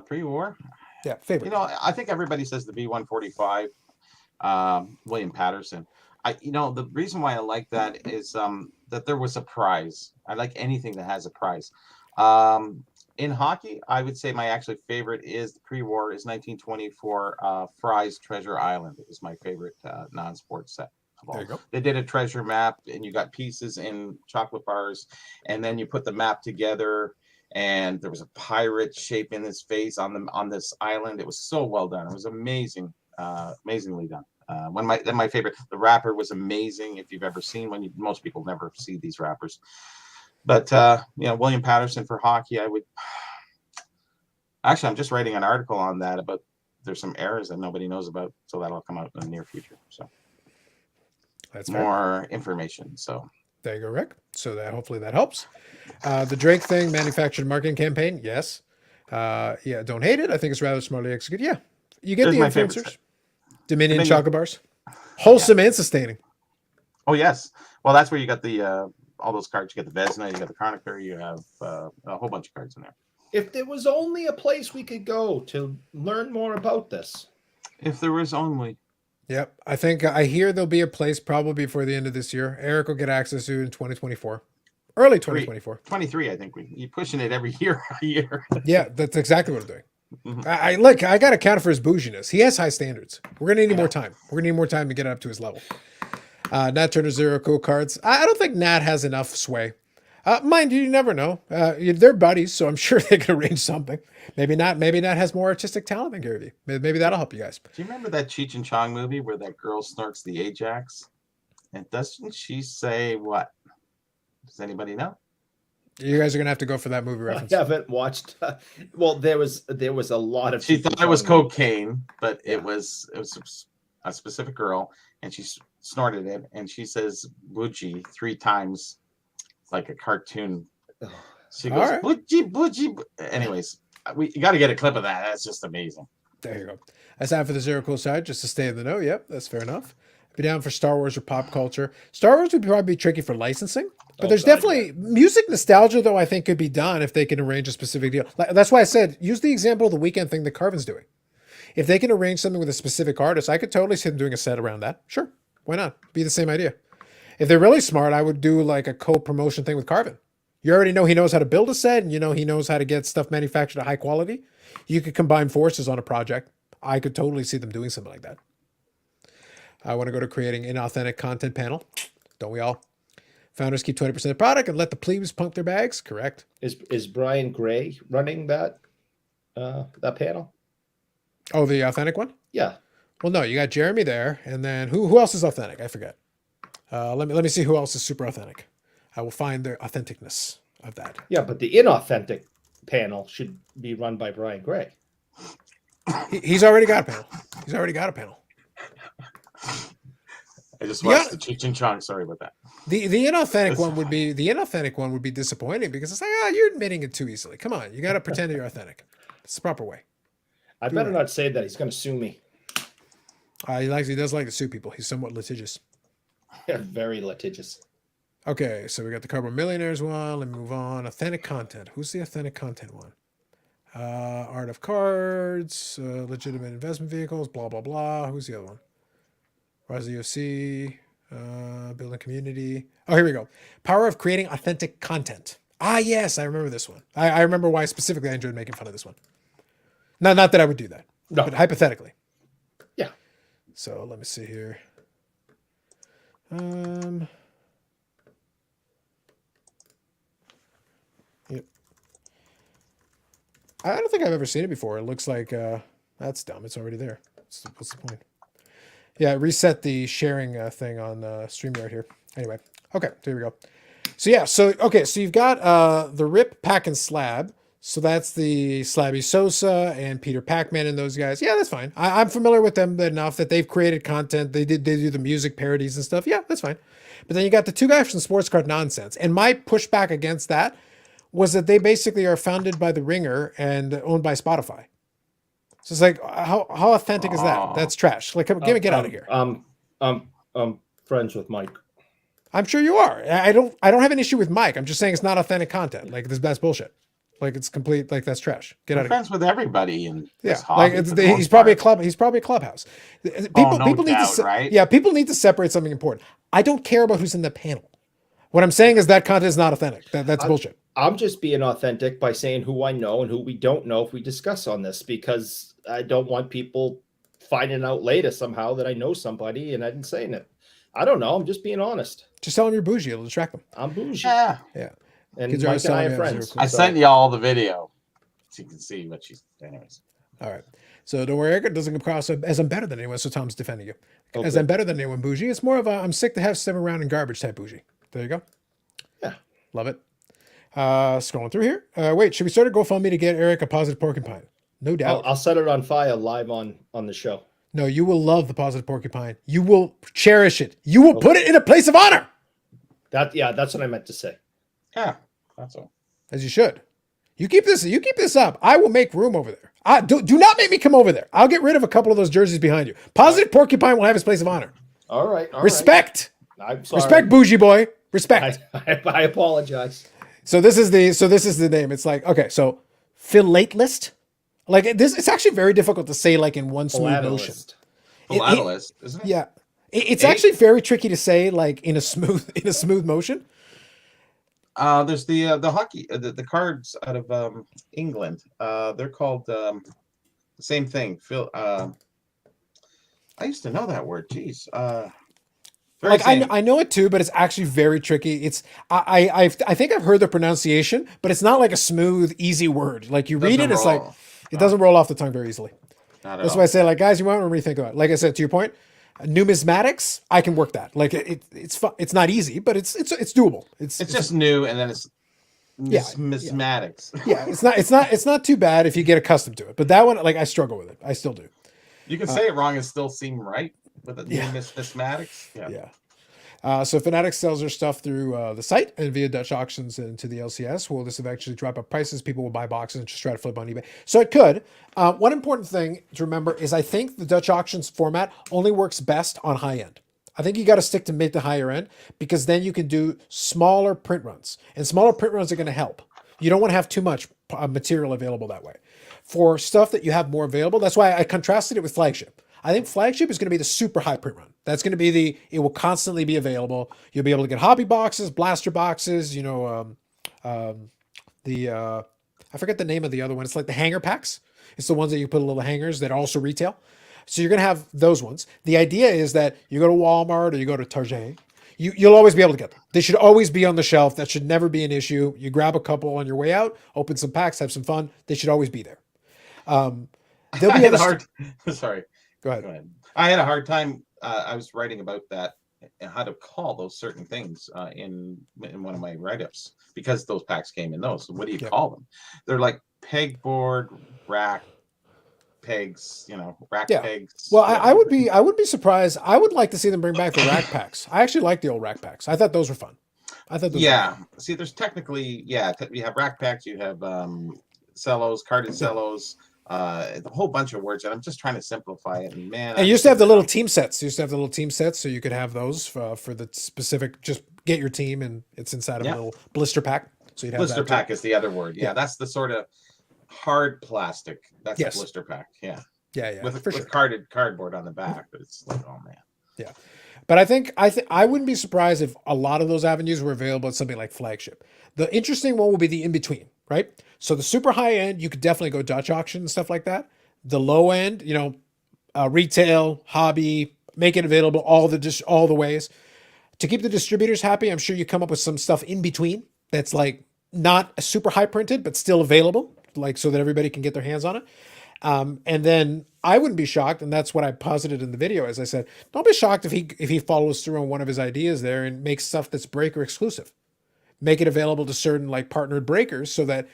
Pre-war. Yeah, favorite. I think everybody says the B145, William Patterson. The reason why I like that is that there was a prize. I like anything that has a prize. In hockey, I would say my actually favorite is the pre-war is 1924 Fry's Treasure Island. It was my favorite non-sports set. There you go. They did a treasure map, and you got pieces in chocolate bars, and then you put the map together. And there was a pirate shape in his face on this island. It was so well done. It was amazing, amazingly done. My favorite, the wrapper was amazing. If you've ever seen one, most people never see these wrappers. But William Patterson for hockey, I'm just writing an article on that about there's some errors that nobody knows about, so that'll come out in the near future. So that's fair. More information. So there you go, Rick. So that hopefully that helps. The Drake thing, manufactured marketing campaign, yes. Don't hate it. I think it's rather smartly executed. Yeah, you get There's the my favorite influencers. set. Dominion chocolate bars, wholesome and sustaining. Oh yes, well that's where you got the all those cards. You got the Vesna, you got the Chronicle, you have a whole bunch of cards in there. If there was only a place we could go to learn more about this. If there was only. Yep. I hear there'll be a place probably before the end of this year. Eric will get access to it in 2024. Early 2024. 23, I think you're pushing it every year. Yeah, that's exactly what I'm doing. Mm-hmm. I got to count for his bouginess. He has high standards. We're going to need more time. We're going to need more time to get up to his level. Nat Turner ZeroCool cards. I don't think Nat has enough sway. Mind you never know. They're buddies, so I'm sure they can arrange something. Maybe not. Maybe Nat has more artistic talent than Gary Vee. Maybe that'll help you guys. Do you remember that Cheech and Chong movie where that girl snorts the Ajax? And doesn't she say what? Does anybody know? You guys are gonna have to go for that movie reference. I haven't watched. Well, there was a lot of. She thought it was cocaine, but it was a specific girl, and she snorted it, and she says "bougie" 3 times, like a cartoon. She goes right. "bougie, bougie." Anyways, you got to get a clip of that. That's just amazing. There you go. That's that for the ZeroCool side, just to stay in the know. Yep, that's fair enough. Be down for Star Wars or pop culture. Star Wars would probably be tricky for licensing, but there's definitely music nostalgia, though, I think could be done if they can arrange a specific deal. That's why I said, use the example of the weekend thing that Carvin's doing. If they can arrange something with a specific artist, I could totally see them doing a set around that. Sure. Why not? Be the same idea. If they're really smart, I would do like a co-promotion thing with Carvin. You already know he knows how to build a set, and he knows how to get stuff manufactured at high quality. You could combine forces on a project. I could totally see them doing something like that. I want to go to creating inauthentic content panel. Don't we all? Founders keep 20% of the product and let the plebes pump their bags. Correct. Is Brian Gray running that panel? Oh, the authentic one? Yeah. Well, no, you got Jeremy there, and then who else is authentic? I forget. Let me see who else is super authentic. I will find the authenticness of that. Yeah, but the inauthentic panel should be run by Brian Gray. He's already got a panel. He's already got a panel. I just watched the Cheech and Chong. Sorry about that. The inauthentic one would be disappointing because it's like, you're admitting it too easily. Come on, you got to pretend you're authentic. It's the proper way. I better not say that. He's going to sue me. He does like to sue people. He's somewhat litigious. Yeah, very litigious. Okay, so we got the Cardboard Millionaires one. Let me move on. Authentic content. Who's the authentic content one? Art of cards, legitimate investment vehicles, blah, blah, blah. Who's the other one? Rise of the UFC, building community. Oh, here we go. Power of creating authentic content. Yes, I remember this one. I remember why specifically I enjoyed making fun of this one. Not that I would do that, but hypothetically. Yeah. So let me see here. Yep. I don't think I've ever seen it before. It looks like that's dumb. It's already there. What's the point? Yeah, reset the sharing thing on StreamYard here. Anyway, okay, there we go. So you've got the Rip, Pack, and Slab. So that's the Slabby Sosa and Peter Pac-Man and those guys. Yeah, that's fine. I'm familiar with them enough that they've created content. They do the music parodies and stuff. Yeah, that's fine. But then you got the two guys from Sports Card Nonsense. And my pushback against that was that they basically are founded by The Ringer and owned by Spotify. So it's like, how authentic is that? That's trash. Like, get out of here. I'm friends with Mike. I'm sure you are. I don't have an issue with Mike. I'm just saying it's not authentic content. Like that's bullshit. Like it's complete. Like that's trash. Get I'm out of here. friends with everybody in Yeah, this hobby. like for the he's most probably a part. club. He's probably a clubhouse. Oh, no People need doubt, to right? Yeah, people need to separate something important. I don't care about who's in the panel. What I'm saying is that content is not authentic. That's bullshit. I'm just being authentic by saying who I know and who we don't know if we discuss on this, because I don't want people finding out later somehow that I know somebody and I didn't say it. I don't know. I'm just being honest. Just tell them you're bougie. It'll distract them. I'm bougie. Yeah. Yeah. And Kids are Mike always and I telling are me I'm friends. ZeroCool. I sent you all the video so you can see what she's. Anyways. All right. So don't worry, Eric. It doesn't come across as I'm better than anyone. So Tom's defending you. As Okay. I'm better than anyone bougie. It's more of a I'm sick to have 7 round and garbage type bougie. There you go. Yeah. Love it. Scrolling through here. Wait, should we start a GoFundMe to get Eric a positive porcupine? No doubt. I'll set it on fire live on the show. No, you will love the positive porcupine. You will cherish it. You will put it in a place of honor. That's what I meant to say. Yeah, that's all. As you should. You keep this up. I will make room over there. Do not make me come over there. I'll get rid of a couple of those jerseys behind you. Positive porcupine will have his place of honor. All right. Respect. I'm sorry. Respect, bougie boy. Respect. I apologize. So this is the name. It's like, okay, so philatelist. Like this, it's actually very difficult to say like in one smooth motion. Philatelist, isn't it? Yeah. It's actually very tricky to say like in a smooth motion. There's the hockey the cards out of England. They're called the same thing. Phil. I used to know that word. Jeez. Like I know it too, but it's actually very tricky. It's I think I've heard the pronunciation, but it's not like a smooth, easy word. Like you read it, it's like it doesn't roll off the tongue very easily. That's why I say, like, guys, you might want to rethink about it. Like I said, to your point, numismatics, I can work that. Like it's fun. It's not easy, but it's doable. It's just new, and then it's numismatics. Yeah, it's not too bad if you get accustomed to it. But that one, like, I struggle with it. I still do. You can say it wrong and still seem right with the numismatics. Yeah. So Fanatics sells their stuff through the site and via Dutch auctions into the LCS. Will this eventually drop up prices? People will buy boxes and just try to flip on eBay. So it could. One important thing to remember is I think the Dutch auctions format only works best on high end. I think you got to stick to mid to higher end because then you can do smaller print runs. And smaller print runs are going to help. You don't want to have too much material available that way. For stuff that you have more available, that's why I contrasted it with Flagship. I think Flagship is going to be the super high print run. That's going to be it will constantly be available. You'll be able to get hobby boxes, blaster boxes, I forget the name of the other one. It's like the hanger packs. It's the ones that you put little hangers that are also retail. So you're going to have those ones. The idea is that you go to Walmart or you go to Target, you'll always be able to get them. They should always be on the shelf. That should never be an issue. You grab a couple on your way out, open some packs, have some fun. They should always be there. They'll be Sorry. Go ahead. I had a hard time. I was writing about that and how to call those certain things in one of my write-ups because those packs came in those. So what do you call them? They're like pegboard, rack pegs, rack pegs. Well, I would be surprised. I would like to see them bring back the rack packs. I actually like the old rack packs. I thought those were fun. See, there's technically, you have rack packs, you have cellos, carded cellos. A whole bunch of words, and I'm just trying to simplify it. And man, and you used to have the little team sets. So you could have those for the specific. Just get your team, and it's inside of a little blister pack. So you'd have blister pack is the other word. Yeah, that's the sort of hard plastic. That's a blister pack. Yeah. With cardboard on the back, but it's like, oh man. Yeah, but I think I wouldn't be surprised if a lot of those avenues were available at something like Flagship. The interesting one will be the in between, right? So the super high end, you could definitely go Dutch auction and stuff like that. The low end, retail, hobby, make it available all the ways. To keep the distributors happy, I'm sure you come up with some stuff in between that's like not super high printed, but still available, like so that everybody can get their hands on it. And then I wouldn't be shocked, and that's what I posited in the video, as I said, don't be shocked if he follows through on one of his ideas there and makes stuff that's breaker exclusive. Make it available to certain like partnered breakers so that,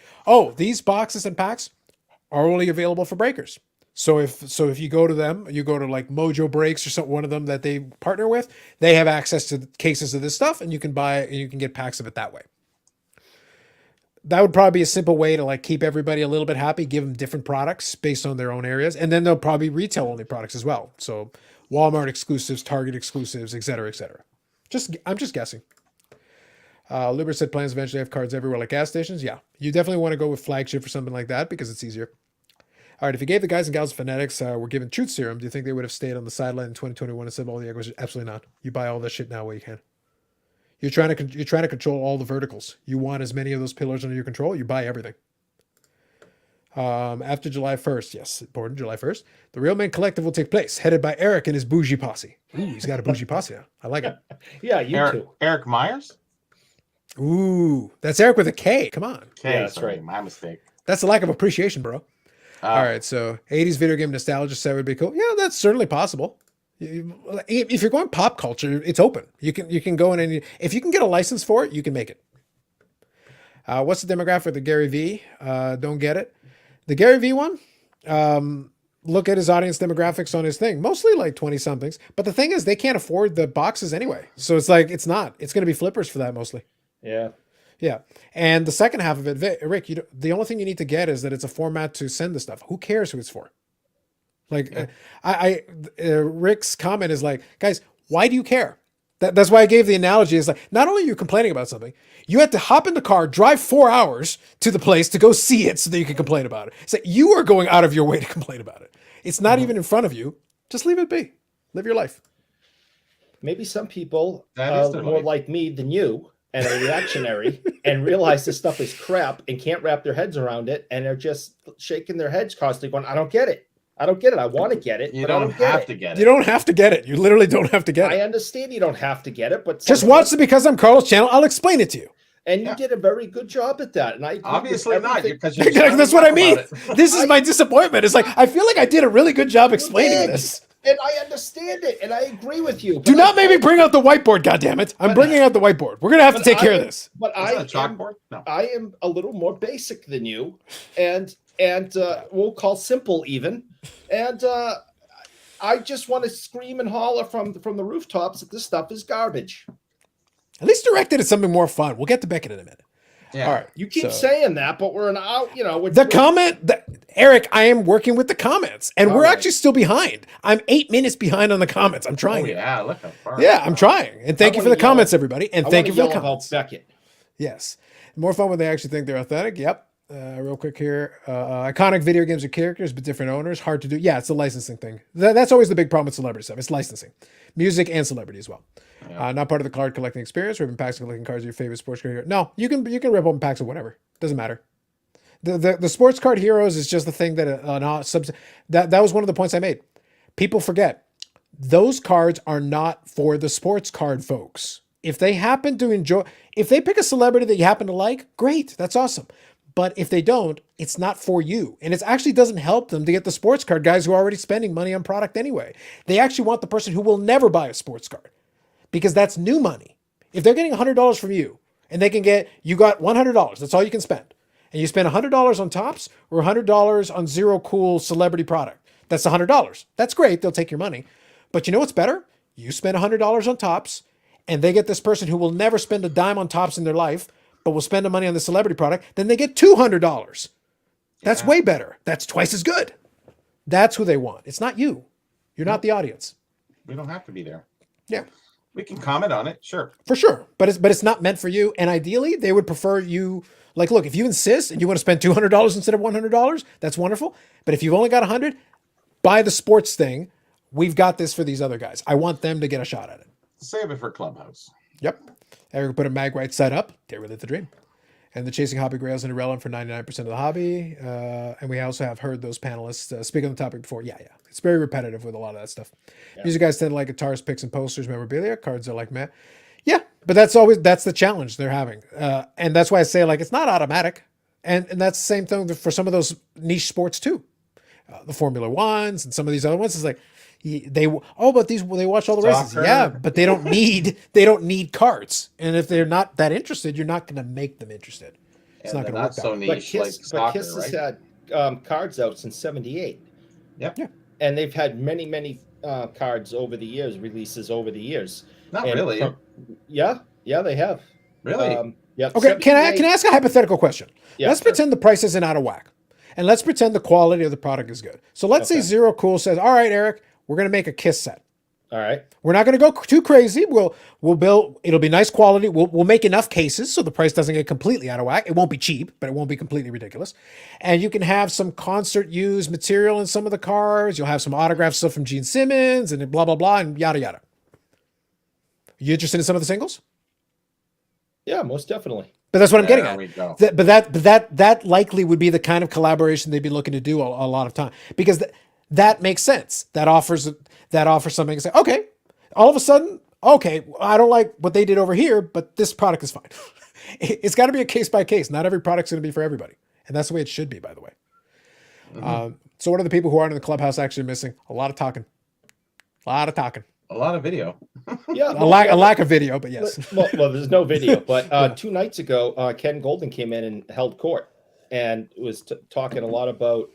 these boxes and packs are only available for breakers. So if you go to them, you go to like Mojo Breaks or one of them that they partner with, they have access to cases of this stuff and you can get packs of it that way. That would probably be a simple way to like keep everybody a little bit happy, give them different products based on their own areas. And then they'll probably retail only products as well. So Walmart exclusives, Target exclusives, et cetera, et cetera. I'm just guessing. Luber said plans eventually have cards everywhere like gas stations. Yeah, you definitely want to go with flagship or something like that because it's easier. All right, if you gave the guys and gals of Fanatics were given truth serum, do you think they would have stayed on the sideline in 2021 and said all the egos? Absolutely not. You buy all that shit now while you can. You're trying to control all the verticals. You want as many of those pillars under your control. You buy everything. After July 1st, yes, important, July 1st, the Real Men Collective will take place, headed by Eric and his bougie posse. Ooh, he's got a bougie posse now. I like it. Yeah, you too. Eric Myers? Ooh, that's Eric with a K. Come on. Okay, Yeah, that's sorry, right. my mistake. That's a lack of appreciation, bro. All right, so 80s video game nostalgia set would be cool. Yeah, that's certainly possible. If you're going pop culture, it's open. You can go in and if you can get a license for it, you can make it. What's the demographic of the Gary V? Don't get it. The Gary V one, look at his audience demographics on his thing. Mostly like 20 somethings. But the thing is, they can't afford the boxes anyway. So it's like, it's going to be flippers for that mostly. Yeah. Yeah. And the second half of it, Rick, the only thing you need to get is that it's a format to send the stuff. Who cares who it's for? Like, yeah. Rick's comment is like, guys, why do you care? That's why I gave the analogy. Is like, not only are you complaining about something, you had to hop in the car, drive 4 hours to the place to go see it so that you can complain about it. It's like you are going out of your way to complain about it. It's not even in front of you. Just leave it be. Live your life. Maybe some people That are is their more life. like me than you and are reactionary and realize this stuff is crap and can't wrap their heads around it. And they're just shaking their heads constantly going, I don't get it. I don't get it. I want to get it. You but I don't get have it. to get it. You don't have to get it. You literally don't have to get I it. understand you don't have to get it, but Just watch the Because I'm Carlos channel. I'll explain it to you. and you Yeah. did a very good job at that. And I agree with Obviously not, everything. because you're That's what I mean. about it. This is my disappointment. It's like, I feel like I did a really good job explaining did. this. And I understand it, and I agree with you. Do but not I- make me bring out the whitebboard, goddammit. I'm But- bringing out the whiteboard. We're going to have to but take care I of am- this. But Is I that a am, chalkboard? No. I am a little more basic than you, and we'll call simple even. And I just want to scream and holler from the rooftops that this stuff is garbage. At least direct it at something more fun. We'll get to Beckett in a minute. Yeah. All right. You keep so- saying that, but we're an out. Eric, I am working with the comments, and All we're right. actually still behind. I'm 8 minutes behind on the comments. I'm Oh, trying. it. yeah, look how far. Yeah, I'm trying. And thank I you for the wanna yell- comments, everybody. And I thank want you to for the yell about comments. Beckett. Yes. More fun when they actually think they're authentic. Yep. Real quick here. Iconic video games with characters, but different owners. Hard to do. Yeah, it's a licensing thing. That's always the big problem with celebrity stuff. It's licensing. Music and celebrity as well. Yeah. Not part of the card collecting experience. Ripping packs of collecting cards of your favorite sports card hero. No, you can rip open packs of whatever. Doesn't matter. The sports card heroes is just the thing that that was one of the points I made. People forget those cards are not for the sports card folks. If they happen to enjoy, if they pick a celebrity that you happen to like, great, that's awesome. But if they don't, it's not for you. And it actually doesn't help them to get the sports card guys who are already spending money on product anyway. They actually want the person who will never buy a sports card because that's new money. If they're getting $100 from you and you got $100, that's all you can spend. And you spend $100 on Topps or $100 on ZeroCool celebrity product. That's $100. That's great. They'll take your money. But you know what's better? You spend $100 on Topps and they get this person who will never spend a dime on Topps in their life, but will spend the money on the celebrity product. Then they get $200. That's Yeah. way better. That's twice as good. That's who they want. It's not you. You're not the audience. We don't have to be there. Yeah. We can comment on it, sure. For sure. But it's not meant for you. And ideally, they would prefer you. Like, look, if you insist and you want to spend $200 instead of $100, that's wonderful. But if you've only got 100, buy the sports thing. We've got this for these other guys. I want them to get a shot at it. Save it for Clubhouse. Yep. Eric put a mag right side up. They relate the dream. And the chasing hobby grails and irrelevant for 99% of the hobby. And we also have heard those panelists speak on the topic before. Yeah. It's very repetitive with a lot of that stuff. Yeah. Music guys tend to like guitars, picks, and posters, memorabilia. Cards are like meh. Yeah, but that's the challenge they're having. And that's why I say, like, it's not automatic. And that's the same thing for some of those niche sports too. The Formula Ones and some of these other ones is like, they watch all the races. Soccer. Yeah, but they don't need cards. And if they're not that interested, you're not going to make them interested. It's Yeah, not going they're to work so out. niche like soccer, Kiss right? has had cards out since '78. Yep. Yeah. And they've had many cards over the years, releases over the years. Not And really. Yeah, they have. Really? Yeah. Okay, can I ask a hypothetical question? Yeah, Let's sure. pretend the price isn't out of whack. And let's pretend the quality of the product is good. So let's say Okay. ZeroCool says, all right, Eric, we're going to make a Kiss set. All right. We're not going to go too crazy. We'll build. It'll be nice quality. We'll make enough cases so the price doesn't get completely out of whack. It won't be cheap, but it won't be completely ridiculous. And you can have some concert used material in some of the cars. You'll have some autographed stuff from Gene Simmons and blah blah blah and yada yada. You interested in some of the singles? Yeah, most definitely. But that's what I'm getting There at. we go. That likely would be the kind of collaboration they'd be looking to do a lot of time, because that makes sense. That offers something to say, okay, all of a sudden, okay, I don't like what they did over here, but this product is fine. It's got to be a case by case. Not every product's going to be for everybody, and that's the way it should be, by the way. So what are the people who aren't in the clubhouse actually missing? A lot of talking. A lot of talking. A lot of video. Yeah, A lack of video, but yes. Well, there's no video, but 2 nights ago, Ken Golden came in and held court and was talking a lot about,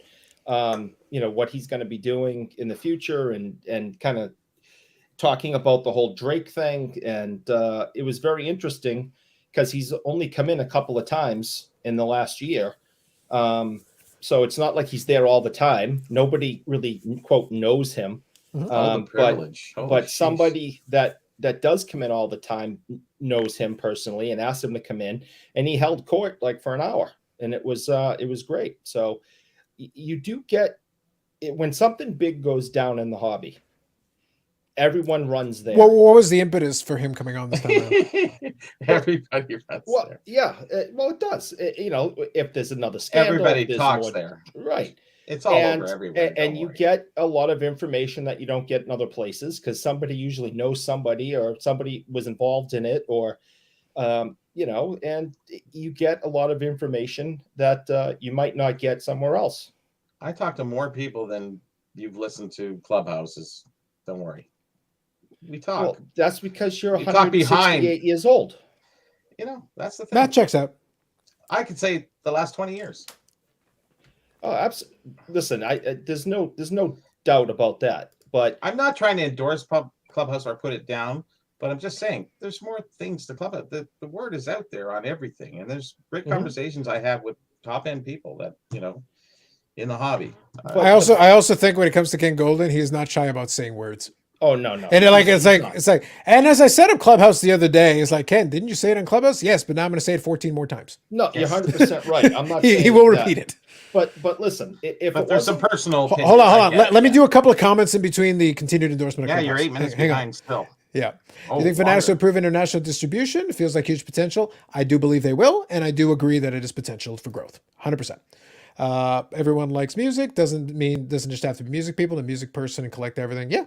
what he's going to be doing in the future and kind of talking about the whole Drake thing. And it was very interesting because he's only come in a couple of times in the last year. So it's not like he's there all the time. Nobody really, quote, knows him. The privilege. But somebody that does come in all the time knows him personally and asked him to come in, and he held court like for an hour, and it was great. So you do get it, when something big goes down in the hobby, everyone runs there. What was the impetus for him coming on this time around? Everybody runs Well, there. yeah, well, it does. If there's another scandal, Everybody if there's talks more- there. right? It's all over everywhere. And you get a lot of information that you don't get in other places because somebody usually knows somebody or somebody was involved in it, or and you get a lot of information that you might not get somewhere else. I talk to more people than you've listened to Clubhouses. Don't worry. We talk. Well, that's because you're You talk 168 years old. That's the thing. That checks out. I could say the last 20 years. Oh, absolutely. Listen, there's no doubt about that. But I'm not trying to endorse Clubhouse or put it down, but I'm just saying there's more things to Clubhouse. The word is out there on everything, and there's great conversations I have with top end people that in the hobby. I also think when it comes to King Golden, he is not shy about saying words. oh no, And it's like, and as I said on Clubhouse the other day, it's like, Ken, didn't you say it on Clubhouse? Yes, but now I'm going to say it 14 more times. no, you're 100% right. I'm not. He saying will that. repeat it. But listen, if But it there's some wasn't- personal opinions. Hold on. I get Let me it. do a couple of comments in between the continued endorsement. Of Yeah, you're Clubhouse. 8 minutes Hang on. behind still. Yeah. Oh, You think Fanatics will longer. improve international distribution? It feels like huge potential. I do believe they will, and I do agree that it is potential for growth. 100%. Everyone likes music. Doesn't just have to be music people, the music person, and collect everything. Yeah.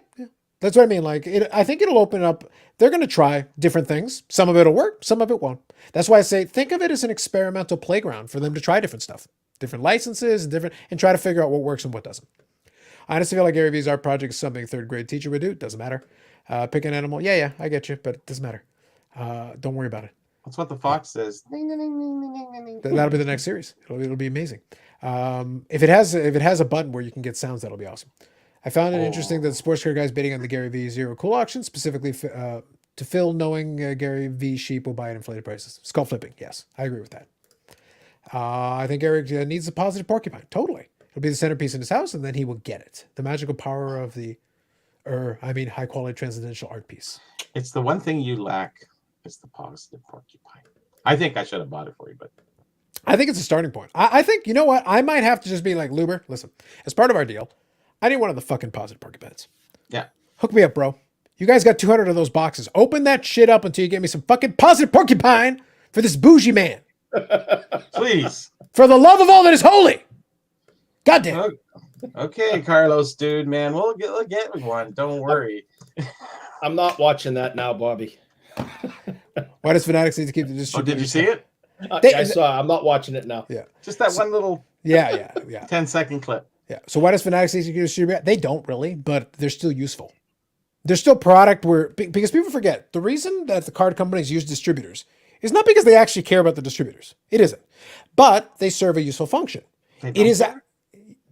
That's what I mean. Like, I think it'll open up. They're going to try different things. Some of it'll work. Some of it won't. That's why I say think of it as an experimental playground for them to try different stuff, different licenses, and try to figure out what works and what doesn't. I honestly feel like Gary V's art project is something a third grade teacher would do. Doesn't matter. Pick an animal. Yeah, I get you, but it doesn't matter. Don't worry about it. That's what the fox says. Ding, ding, ding, ding, ding, ding, ding. That'll be the next series. It'll be amazing. If it has a button where you can get sounds, that'll be awesome. I found it interesting that the sports car guys bidding on the Gary V ZeroCool auction, specifically to Phil, knowing Gary V sheep will buy at inflated prices. Skull flipping, yes, I agree with that. I think Eric needs a positive porcupine. Totally, it'll be the centerpiece in his house, and then he will get it. The magical power of high quality transcendental art piece. It's the one thing you lack. It's the positive porcupine. I think I should have bought it for you, but I think it's a starting point. I think, you know what? I might have to just be like, Luber, listen, as part of our deal, I need one of the fucking positive porcupines. yeah. Hook me up, bro. You guys got 200 of those boxes. Open that shit up until you get me some fucking positive porcupine for this bougie man. Please. For the love of all that is holy. Goddamn. Okay, Carlos, dude, man, we'll get one. Don't worry. I'm not watching that now, Bobby. Why does Fanatics need to keep the Oh, distributor? did you see it? I saw. I'm not watching it now. Yeah. Just that one little Yeah. 10-second clip. Yeah. So why does Fanatics need to distribute? They don't really, but they're still useful. They're still product because people forget the reason that the card companies use distributors is not because they actually care about the distributors. It isn't, but they serve a useful function. It is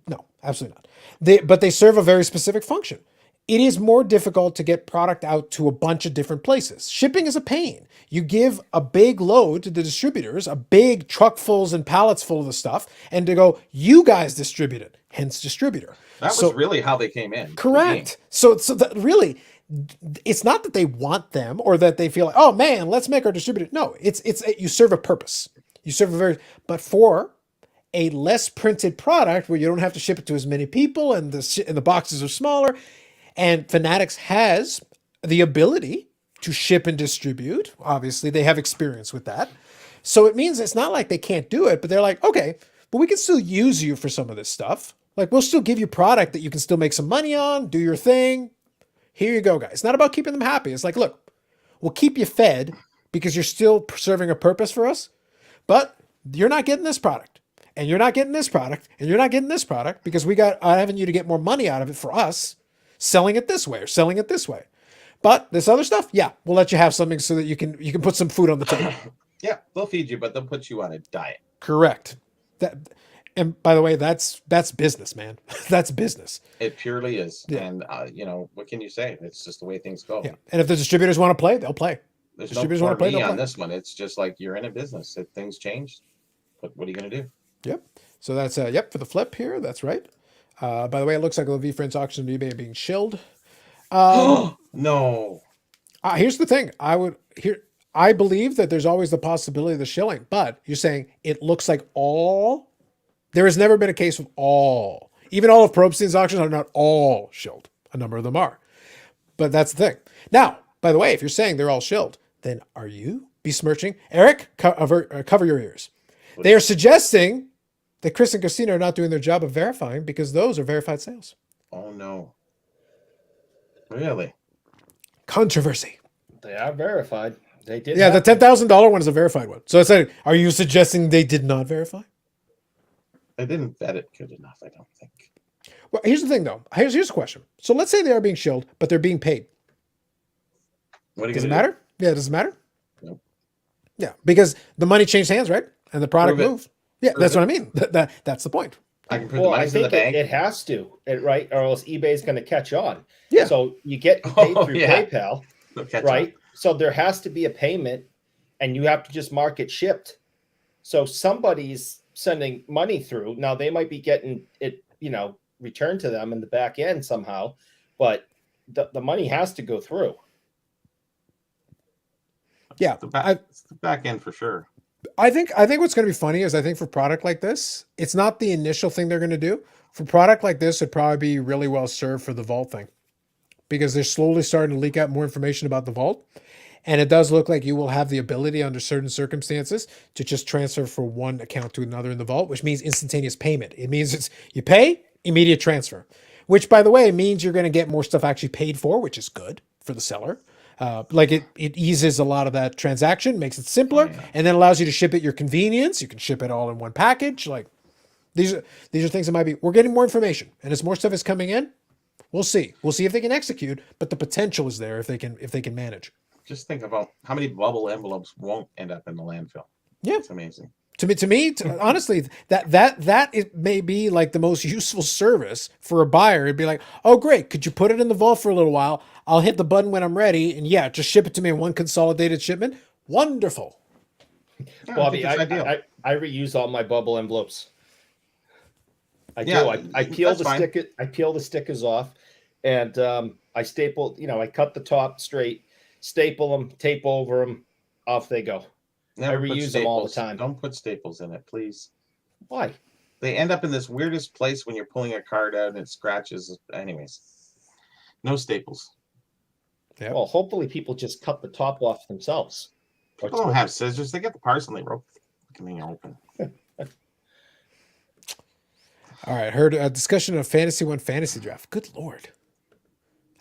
no, absolutely not. But they serve a very specific function. It is more difficult to get product out to a bunch of different places. Shipping is a pain. You give a big load to the distributors, a big truckfuls and pallets full of the stuff, and to go, you guys distribute it, hence distributor. That was really how they came in. Correct. So that really, it's not that they want them or that they feel like, oh man, let's make our distributor. No, it's you serve a purpose. You serve a but for a less printed product where you don't have to ship it to as many people and the boxes are smaller, and Fanatics has the ability to ship and distribute. Obviously, they have experience with that. So it means it's not like they can't do it, but they're like, okay, but we can still use you for some of this stuff. Like, we'll still give you product that you can still make some money on, do your thing. Here you go, guys. It's not about keeping them happy. It's like, look, we'll keep you fed because you're still serving a purpose for us, but you're not getting this product, and you're not getting this product, and you're not getting this product because we got having you to get more money out of it for us, selling it this way or selling it this way. But this other stuff, yeah, we'll let you have something so that you can put some food on the table. Yeah, they'll feed you, but they'll put you on a diet. Correct. And by the way, that's business, man. That's business. It purely is. Yeah. And what can you say? It's just the way things go. Yeah. And if the distributors want to play, they'll play. There's Distributors no wanna play, for me they'll on play. this one. It's just like you're in a business. If things change, what are you going to do? Yep. So that's for the flip here. That's right. By the way, it looks like the V Friends auction on eBay being shilled. No. Here's the thing. I believe that there's always the possibility of the shilling, but you're saying it looks like there has never been a case of all. Even all of Probstein's auctions are not all shilled. A number of them are. But that's the thing. Now, by the way, if you're saying they're all shilled, then are you besmirching? Eric, cover your ears. They are suggesting that Chris and Christina are not doing their job of verifying because those are verified sales. Oh, no. Really? Controversy. They are verified. They did. Yeah, the happen. $10,000 one is a verified one. So it's like, are you suggesting they did not verify? I didn't vet it good enough, I don't think. Well, here's the thing, though. Here's the question. So let's say they are being shilled, but they're being paid. What are you Does it gonna do? matter? Yeah, does it matter? Nope. Yeah, because the money changed hands, right? And the product Prove it. moved. Yeah, that's what I mean. That's the point. I can put the Well, I money's in the think bank. it has to, right? Or else eBay's going to catch on. Yeah. So you get paid Oh, through yeah. PayPal, They'll catch right? up. So there has to be a payment, and you have to just mark it shipped. So somebody's sending money through. Now they might be getting it, returned to them in the back end somehow, but the money has to go through. Yeah, It's the back end for sure. I think what's going to be funny is I think for product like this, it's not the initial thing they're going to do. For product like this, it'd probably be really well served for the vault thing because they're slowly starting to leak out more information about the vault. And it does look like you will have the ability under certain circumstances to just transfer from one account to another in the vault, which means instantaneous payment. It means you pay, immediate transfer, which by the way, means you're going to get more stuff actually paid for, which is good for the seller. It eases a lot of that transaction, makes it simpler, and then allows you to ship at your convenience. You can ship it all in one package. Like these are things that might be. We're getting more information, and as more stuff is coming in, we'll see. We'll see if they can execute, but the potential is there if they can manage. Just think about how many bubble envelopes won't end up in the landfill. Yeah, It's amazing. To me, honestly, that it may be like the most useful service for a buyer. It'd be like, oh great, could you put it in the vault for a little while? I'll hit the button when I'm ready, and yeah, just ship it to me in one consolidated shipment. Wonderful. Yeah, Bobby, I think it's ideal. I reuse all my bubble envelopes. I Yeah, do. I peel that's the fine. sticker. I peel the stickers off, and I staple. I cut the top straight, staple them, tape over them, off they go. Never put reuse them all the staples. time. Don't put staples in it, please. Why? They end up in this weirdest place when you're pulling a card out and it scratches. Anyways, no staples. Yep. Well, hopefully people just cut the top off themselves. Or People don't have scissors. They get the parcel and they rope the thing open. All right, heard a discussion of Fantasy One fantasy draft. Good Lord.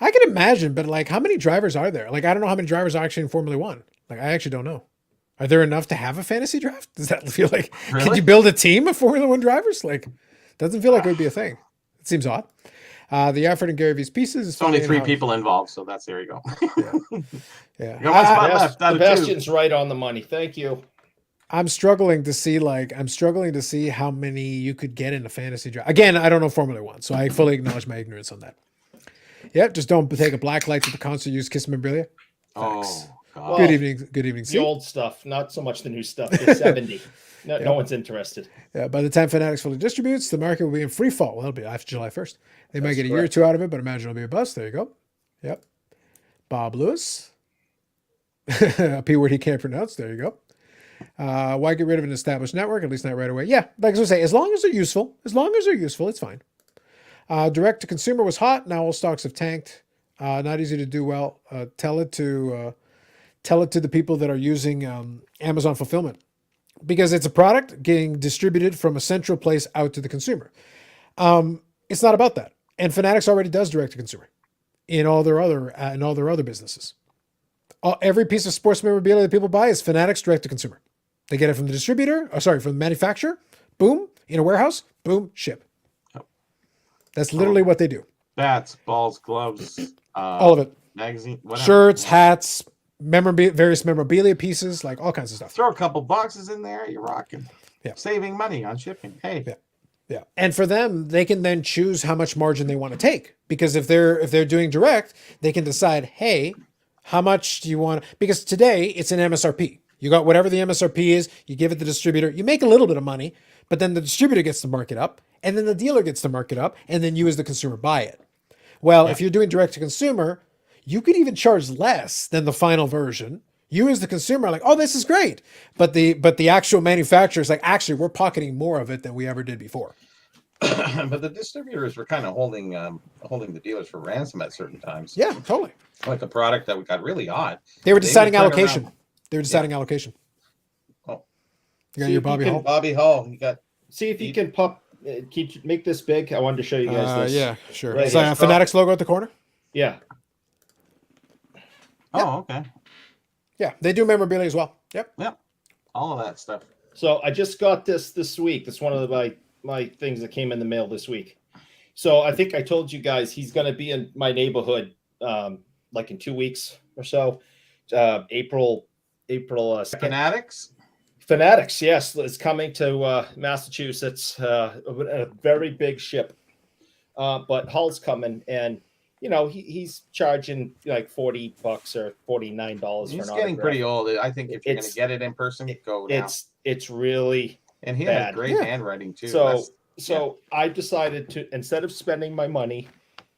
I can imagine, but like how many drivers are there? Like I don't know how many drivers are actually in Formula One. Like I actually don't know. Are there enough to have a fantasy draft? Does that feel like could Really? you build a team of Formula One drivers? Like doesn't feel like it would be a thing. It seems odd. The effort in Gary V's pieces is It's only funny 3 how- people involved, so there you go. Yeah. You got one spot left out of 2. Sebastian's right on the money. Thank you. I'm struggling to see how many you could get in a fantasy draft. Again, I don't know Formula One, so I fully acknowledge my ignorance on that. Yep, just don't take a black light to the concert. Use Kiss Memorabilia. Oh, God. Well, Good evening. Good evening. The Steve. old stuff, not so much the new stuff. The 70. No one's interested. Yeah, by the time Fanatics fully distributes, the market will be in free fall. Well, it'll be after July 1st. They might That's get a year or correct. two out of it, but imagine it'll be a bust. There you go. Yep. Bob Lewis. A P word he can't pronounce. There you go. Why get rid of an established network? At least not right away. Yeah, like I was say, as long as they're useful, it's fine. Direct to consumer was hot. Now all stocks have tanked. Not easy to do well. Tell it to the people that are using Amazon fulfillment, because it's a product getting distributed from a central place out to the consumer. It's not about that. And Fanatics already does direct to consumer in all their other businesses. Every piece of sports memorabilia that people buy is Fanatics direct to consumer. They get it from the distributor, from the manufacturer, boom, in a warehouse, boom, ship. That's literally what they do. Bats, balls, gloves, all of it. Magazine, whatever. Shirts, hats, various memorabilia pieces, like all kinds of stuff. Throw a couple boxes in there, you're rocking. Yeah. Saving money on shipping. Hey. Yeah. Yeah. And for them, they can then choose how much margin they want to take. Because if they're doing direct, they can decide, hey, how much do you want? Because today it's an MSRP. You got whatever the MSRP is, you give it to the distributor, you make a little bit of money, but then the distributor gets to mark it up, and then the dealer gets to mark it up, and then you as the consumer buy it. Well, if you're doing direct to consumer, you could even charge less than the final version. You as the consumer are like, oh, this is great. But the actual manufacturer is like, actually, we're pocketing more of it than we ever did before. But the distributors were kind of holding the dealers for ransom at certain times. Yeah, totally. Like a product that got really hot. They were deciding would turn allocation. around. They were deciding allocation. Oh. You got your Bobby Hall? Bobby Hall. You got. See if you can make this big. I wanted to show you guys this. Yeah, sure. Right, Is that a Fanatics logo at the corner? Yeah. Oh, okay. Yeah, they do memorabilia as well. Yep. All of that stuff. So I just got this week. It's one of my things that came in the mail this week. So I think I told you guys he's going to be in my neighborhood like in 2 weeks or so. April 2nd. Fanatics, yes, it's coming to Massachusetts. A very big ship, but Hull's coming, and he's charging like $40 or $49. He's for an getting autograph. pretty old. I think if you're going to get it in person, go now. It's really and he bad. has great handwriting too. So I decided to, instead of spending my money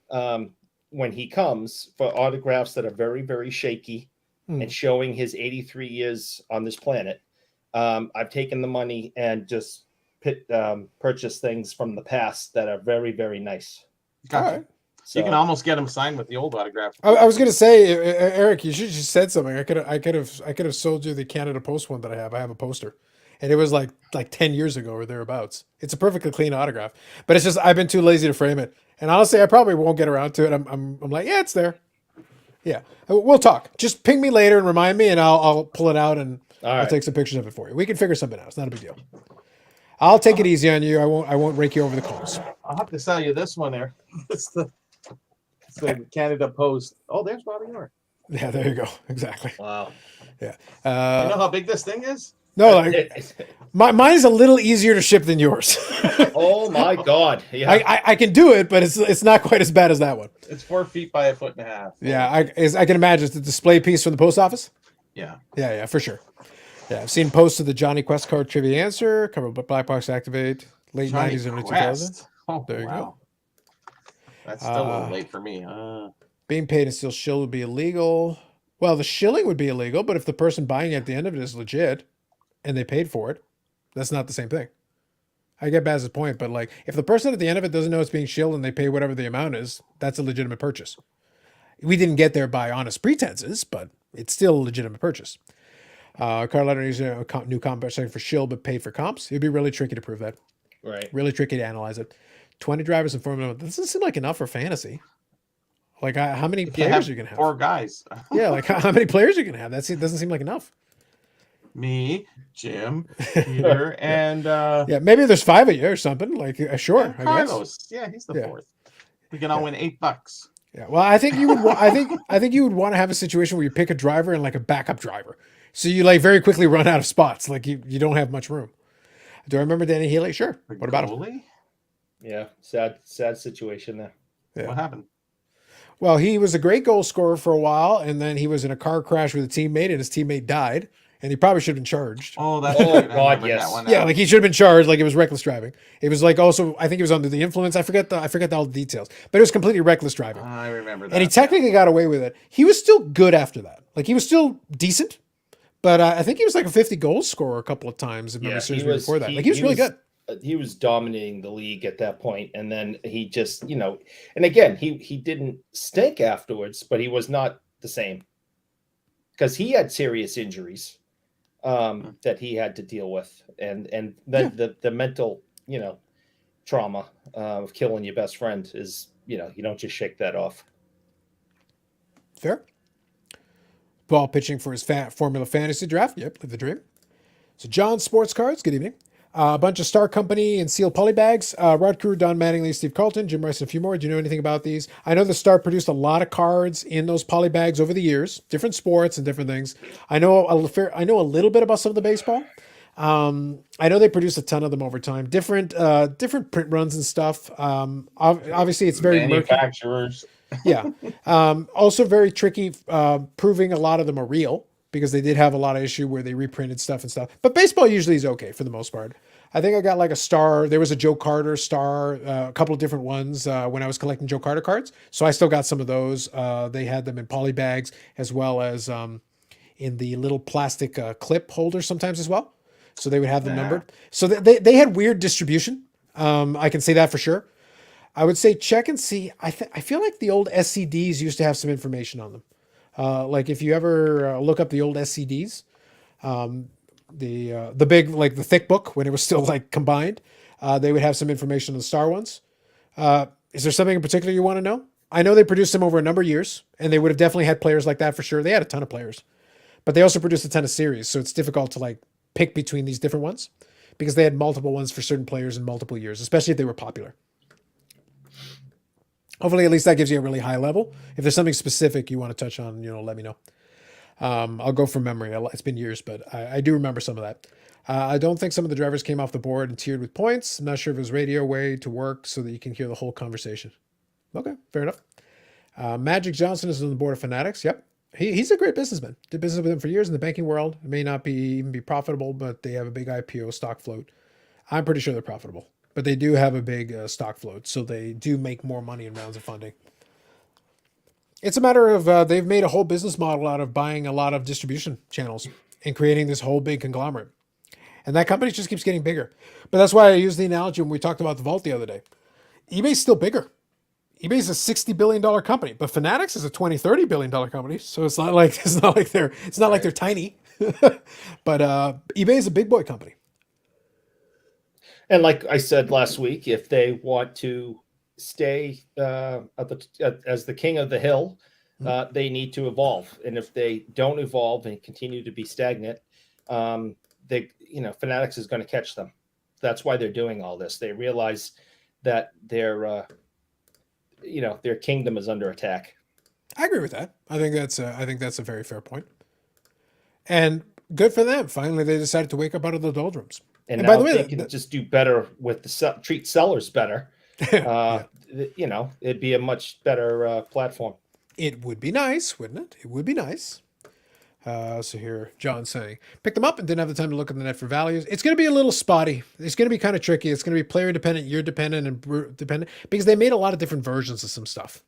when he comes for autographs that are very, very shaky and showing his 83 years on this planet, I've taken the money and just purchased things from the past that are very, very nice. Gotcha. All right. So, you can almost get him signed with the old autograph. I was gonna say, Eric, you should have just said something. I could have sold you the Canada Post one that I have. I have a poster, and it was like 10 years ago or thereabouts. It's a perfectly clean autograph, but it's just I've been too lazy to frame it. And honestly, I probably won't get around to it. I'm like, yeah, it's there. Yeah, we'll talk. Just ping me later and remind me, and I'll pull it out and I'll take some pictures of it for you. We can figure something out. It's not a big deal. I'll take it easy on you. I won't rake you over the coals. I'll have to sell you this one there. It's the Canada Post. Oh, there's Bobby Orr. Yeah, there you go. Exactly. wow. Yeah. You know how big this thing is? No, mine is a little easier to ship than yours. Oh my God! Yeah, I can do it, but it's not quite as bad as that one. It's 4 feet by 1.5 feet. Yeah, I can imagine it's the display piece from the post office. Yeah. Yeah, for sure. Yeah, I've seen posts of the Johnny Quest card trivia answer, cover Black Box Activate, late Johnny 90s, early Quest. 2000s. Oh, There you wow. go. That's still a little late for me. Being paid and still shill would be illegal. Well, the shilling would be illegal, but if the person buying at the end of it is legit and they paid for it, that's not the same thing. I get Baz's point, but like if the person at the end of it doesn't know it's being shilled and they pay whatever the amount is, that's a legitimate purchase. We didn't get there by honest pretenses, but it's still a legitimate purchase. Card letter using a new comp for shill but paid for comps. It'd be really tricky to prove that. right. Really tricky to analyze it. 20 drivers in Formula 1. That doesn't seem like enough for fantasy. Like how many players you can have? 4 guys. Yeah, like how many players you can have? That doesn't seem like enough. Me, Jim, Peter, and Yeah, maybe there's 5 of you or something. Like sure, and I guess. Carlos. Yeah, he's the Yeah. 4th. We can all win $8. Yeah. Well, I think you would. I think you would want to have a situation where you pick a driver and like a backup driver, so you like very quickly run out of spots. Like you don't have much room. Do I remember Danny Healy? Sure. What about him? Goalie? Yeah, sad situation there. Yeah. What happened? Well, he was a great goal scorer for a while, and then he was in a car crash with a teammate, and his teammate died, and he probably should have been charged. Oh, that's Oh, right. I God, remember yes. that one Yeah, now. like he should have been charged. Like it was reckless driving. It was like also, I think he was under the influence. I forget all the details, but it was completely reckless driving. I remember that. And he technically got away with it. He was still good after that. Like he was still decent, but I think he was like a 50 goal scorer a couple of times. If memory serves me before that, like he was really good. He was dominating the league at that point, and then he just, and again, he didn't stink afterwards, but he was not the same because he had serious injuries that he had to deal with, and then the mental trauma of killing your best friend is you don't just shake that off. Fair. Ball pitching for his Formula Fantasy draft. Yep, live the dream. So John Sports Cards, good evening. A bunch of Star Company and sealed poly bags. Rod Crew, Don Mattingly, Steve Carlton, Jim Rice, and a few more. Do you know anything about these? I know the Star produced a lot of cards in those poly bags over the years, different sports and different things. I know a little bit about some of the baseball. I know they produce a ton of them over time. Different print runs and stuff. Obviously, it's very murky. Manufacturers. Yeah. Also very tricky proving a lot of them are real because they did have a lot of issue where they reprinted stuff and stuff. But baseball usually is okay for the most part. I think I got like a Star. There was a Joe Carter Star, a couple of different ones when I was collecting Joe Carter cards. So I still got some of those. They had them in poly bags as well as in the little plastic clip holders sometimes as well. So they would have them numbered. So they had weird distribution. I can say that for sure. I would say check and see. I feel like the old SCDs used to have some information on them. Like if you ever look up the old SCDs, the big, like the thick book when it was still like combined, they would have some information on the Star ones. Is there something in particular you want to know? I know they produced them over a number of years, and they would have definitely had players like that for sure. They had a ton of players, but they also produced a ton of series, so it's difficult to like pick between these different ones because they had multiple ones for certain players in multiple years, especially if they were popular. Hopefully, at least that gives you a really high level. If there's something specific you want to touch on, let me know. I'll go from memory. It's been years, but I do remember some of that. I don't think some of the drivers came off the board and tiered with points. I'm not sure if it was radio way to work so that you can hear the whole conversation. Okay, fair enough. Magic Johnson is on the board of Fanatics. Yep. He's a great businessman. Did business with him for years in the banking world. It may not even be profitable, but they have a big IPO stock float. I'm pretty sure they're profitable. But they do have a big stock float, so they do make more money in rounds of funding. It's a matter of they've made a whole business model out of buying a lot of distribution channels and creating this whole big conglomerate. And that company just keeps getting bigger. But that's why I used the analogy when we talked about the vault the other day. eBay's still bigger. eBay's a $60 billion company, but Fanatics is a $20-30 billion company. So it's not like they're tiny. But eBay is a big boy company. And like I said last week, if they want to stay as the king of the hill, they need to evolve. And if they don't evolve and continue to be stagnant, Fanatics is going to catch them. That's why they're doing all this. They realize that their kingdom is under attack. I agree with that. I think that's a very fair point. And good for them. Finally, they decided to wake up out of the doldrums. And by the way, they can just do better with treat sellers better. It'd be a much better platform. It would be nice, wouldn't it? It would be nice. So here, John's saying, picked them up and didn't have the time to look at the net for values. It's going to be a little spotty. It's going to be kind of tricky. It's going to be player dependent, year dependent, and dependent because they made a lot of different versions of some stuff.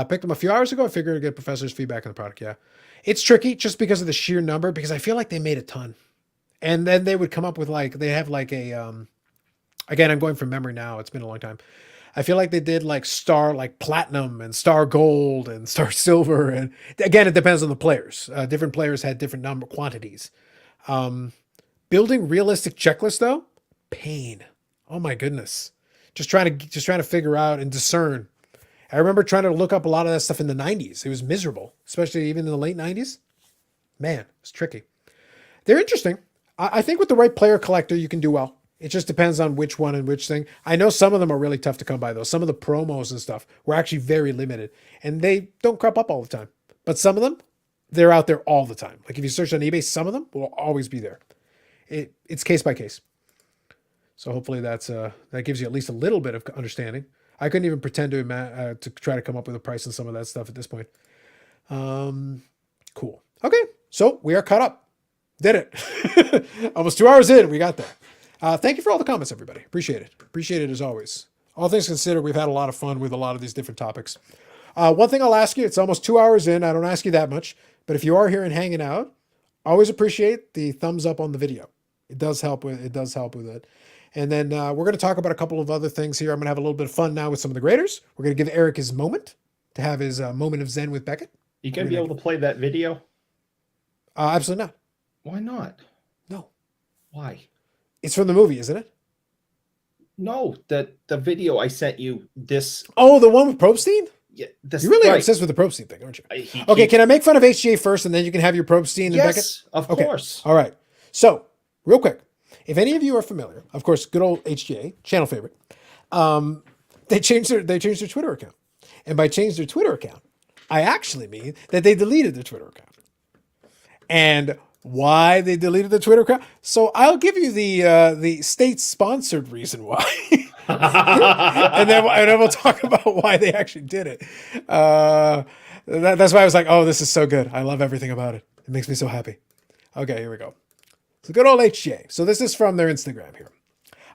Picked them a few hours ago. I figured I'd get professor's feedback on the product. Yeah, it's tricky just because of the sheer number. Because I feel like they made a ton, and then they would come up with they have like a again, I'm going from memory now. It's been a long time. I feel like they did like Star, like Platinum and Star Gold and Star Silver. And again, it depends on the players. Different players had different quantities. Building realistic checklists though, pain. Oh my goodness. Just trying to figure out and discern. I remember trying to look up a lot of that stuff in the 90s. It was miserable, especially even in the late 90s. Man, it's tricky. They're interesting. I think with the right player collector, you can do well. It just depends on which one and which thing. I know some of them are really tough to come by, though. Some of the promos and stuff were actually very limited, and they don't crop up all the time. But some of them, they're out there all the time. Like if you search on eBay, some of them will always be there. It's case by case. So hopefully that gives you at least a little bit of understanding. I couldn't even pretend to try to come up with a price on some of that stuff at this point. Cool. Okay, so we are caught up. Did it. Almost 2 hours in. We got there. Thank you for all the comments, everybody. Appreciate it. Appreciate it as always. All things considered, we've had a lot of fun with a lot of these different topics. One thing I'll ask you, it's almost 2 hours in. I don't ask you that much, but if you are here and hanging out, always appreciate the thumbs up on the video. It does help with it. And then we're going to talk about a couple of other things here. I'm going to have a little bit of fun now with some of the graders. We're going to give Eric his moment to have his moment of zen with Beckett. You going to be able to play that video? Absolutely not. Why not? No. Why? It's from the movie, isn't it? No, the video I sent you this. Oh, the one with Probstein? Yeah, You're really obsessed with the Probstein thing, aren't you? Okay, can I make fun of HGA first, and then you can have your Probstein and Beckett? Yes, of course. All right. So, real quick, if any of you are familiar, of course, good old HGA, channel favorite, they changed their Twitter account. And by change their Twitter account, I actually mean that they deleted their Twitter account. And why they deleted the Twitter account? So I'll give you the state-sponsored reason why. and then we'll talk about why they actually did it. That's why I was like, oh, this is so good. I love everything about it. It makes me so happy. Okay, here we go. So good old HGA. So this is from their Instagram here.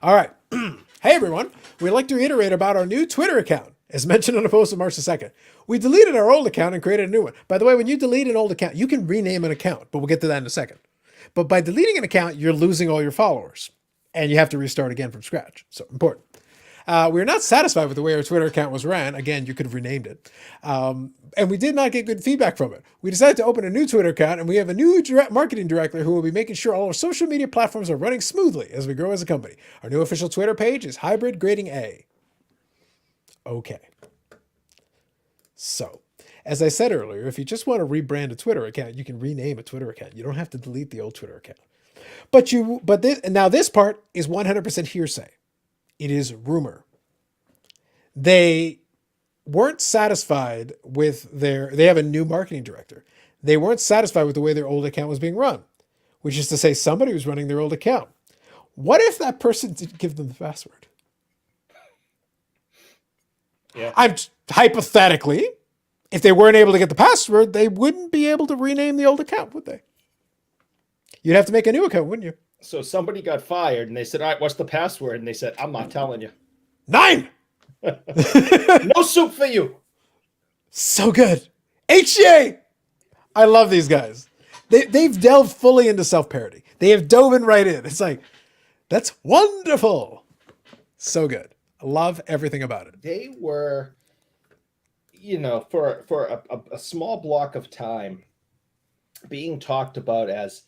All right. Hey, everyone. We'd like to reiterate about our new Twitter account. As mentioned on a post of March the 2nd. We deleted our old account and created a new one. By the way, when you delete an old account, you can rename an account, but we'll get to that in a second. But by deleting an account, you're losing all your followers. And you have to restart again from scratch. So important. We're not satisfied with the way our Twitter account was ran. Again, you could have renamed it. And we did not get good feedback from it. We decided to open a new Twitter account, and we have a new marketing director who will be making sure all our social media platforms are running smoothly as we grow as a company. Our new official Twitter page is Hybrid Grading A. Okay. So, as I said earlier, if you just want to rebrand a Twitter account, you can rename a Twitter account. You don't have to delete the old Twitter account. Now this part is 100% hearsay. It is rumor. They weren't satisfied with they have a new marketing director. They weren't satisfied with the way their old account was being run, which is to say somebody was running their old account. What if that person didn't give them the password? Yeah. I'm hypothetically, if they weren't able to get the password, they wouldn't be able to rename the old account, would they? You'd have to make a new account, wouldn't you? So somebody got fired and they said, all right, what's the password? And they said, I'm not telling you. 9. No soup for you. So good. HGA. I love these guys. They've delved fully into self-parody. They have dove in right in. It's like, that's wonderful. So good. I love everything about it. They were, for a small block of time being talked about as,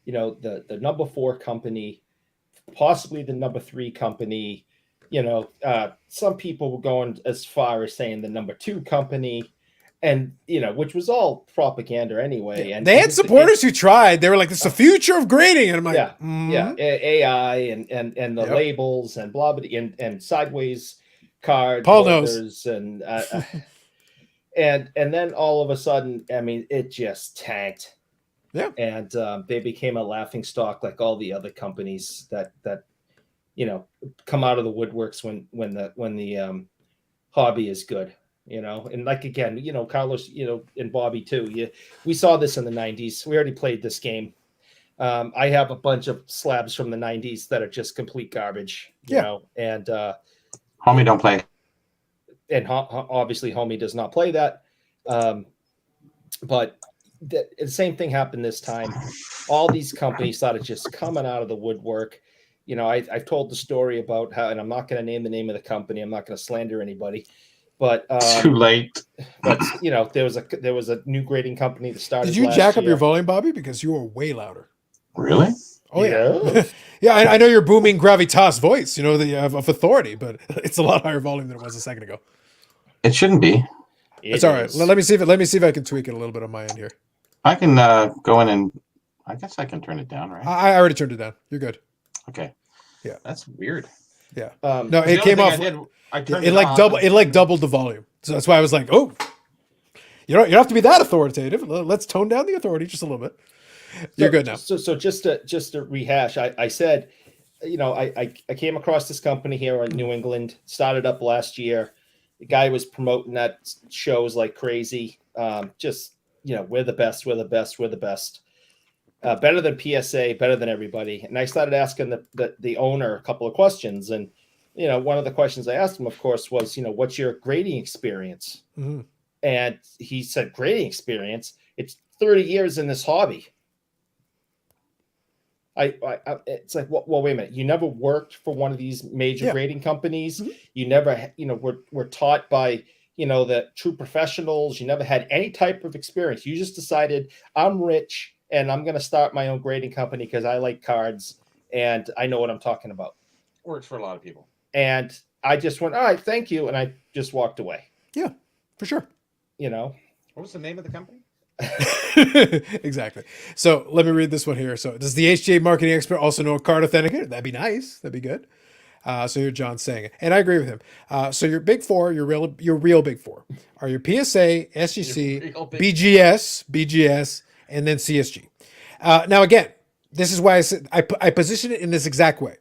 the number 4 company, possibly the number 3 company. Some people were going as far as saying the number 2 company, and which was all propaganda anyway. Yeah. And they had supporters who tried. They were like, "This is the future of grading," and I'm like, AI and the labels and blah blah and sideways card Paul holders and and then all of a sudden, I mean, it just tanked. Yeah, and they became a laughing stock like all the other companies that come out of the woodworks when the hobby is good. And like, again, Carlos, and Bobby too. We saw this in the 90s. We already played this game. I have a bunch of slabs from the 90s that are just complete garbage, and Homie don't play. And obviously Homie does not play that. But the same thing happened this time. All these companies started just coming out of the woodwork. I've told the story about how, and I'm not going to name the name of the company. I'm not going to slander anybody. But too late. But there was a new grading company that started. Did you jack up your volume, Bobby? Because you were way louder. Really? Oh yeah. Yeah, I know your booming gravitas voice. Of authority, but it's a lot higher volume than it was a second ago. It shouldn't be. It's all right. Let me see if I can tweak it a little bit on my end here. I can go in and I guess I can turn it down, right? I already turned it down. You're good. Okay. Yeah. That's weird. Yeah. No, it came off. It like doubled the volume. So that's why I was like, oh, you don't have to be that authoritative. Let's tone down the authority just a little bit. You're good now. So just to rehash, I said, I came across this company here in New England, started up last year. The guy was promoting that shows like crazy. We're the best, we're the best, we're the best. better than PSA, better than everybody. And I started asking the owner a couple of questions. And, one of the questions I asked him, of course, was, what's your grading experience? Mhm. And he said, grading experience? It's 30 years in this hobby. It's like, well, wait a minute. You never worked for one of these major grading companies. Mhm. You never, were taught by, the true professionals. You never had any type of experience. You just decided, I'm rich and I'm going to start my own grading company because I like cards and I know what I'm talking about. Works for a lot of people. And I just went, all right, thank you. And I just walked away. Yeah, for sure. What was the name of the company? Exactly. So let me read this one here. So does the HGA marketing expert also know a card authenticator? That'd be nice. That'd be good. So here John's saying it, and I agree with him. So your big four, your real big four are your PSA, SGC, BGS, and then CSG. Now again, this is why I said I position it in this exact way.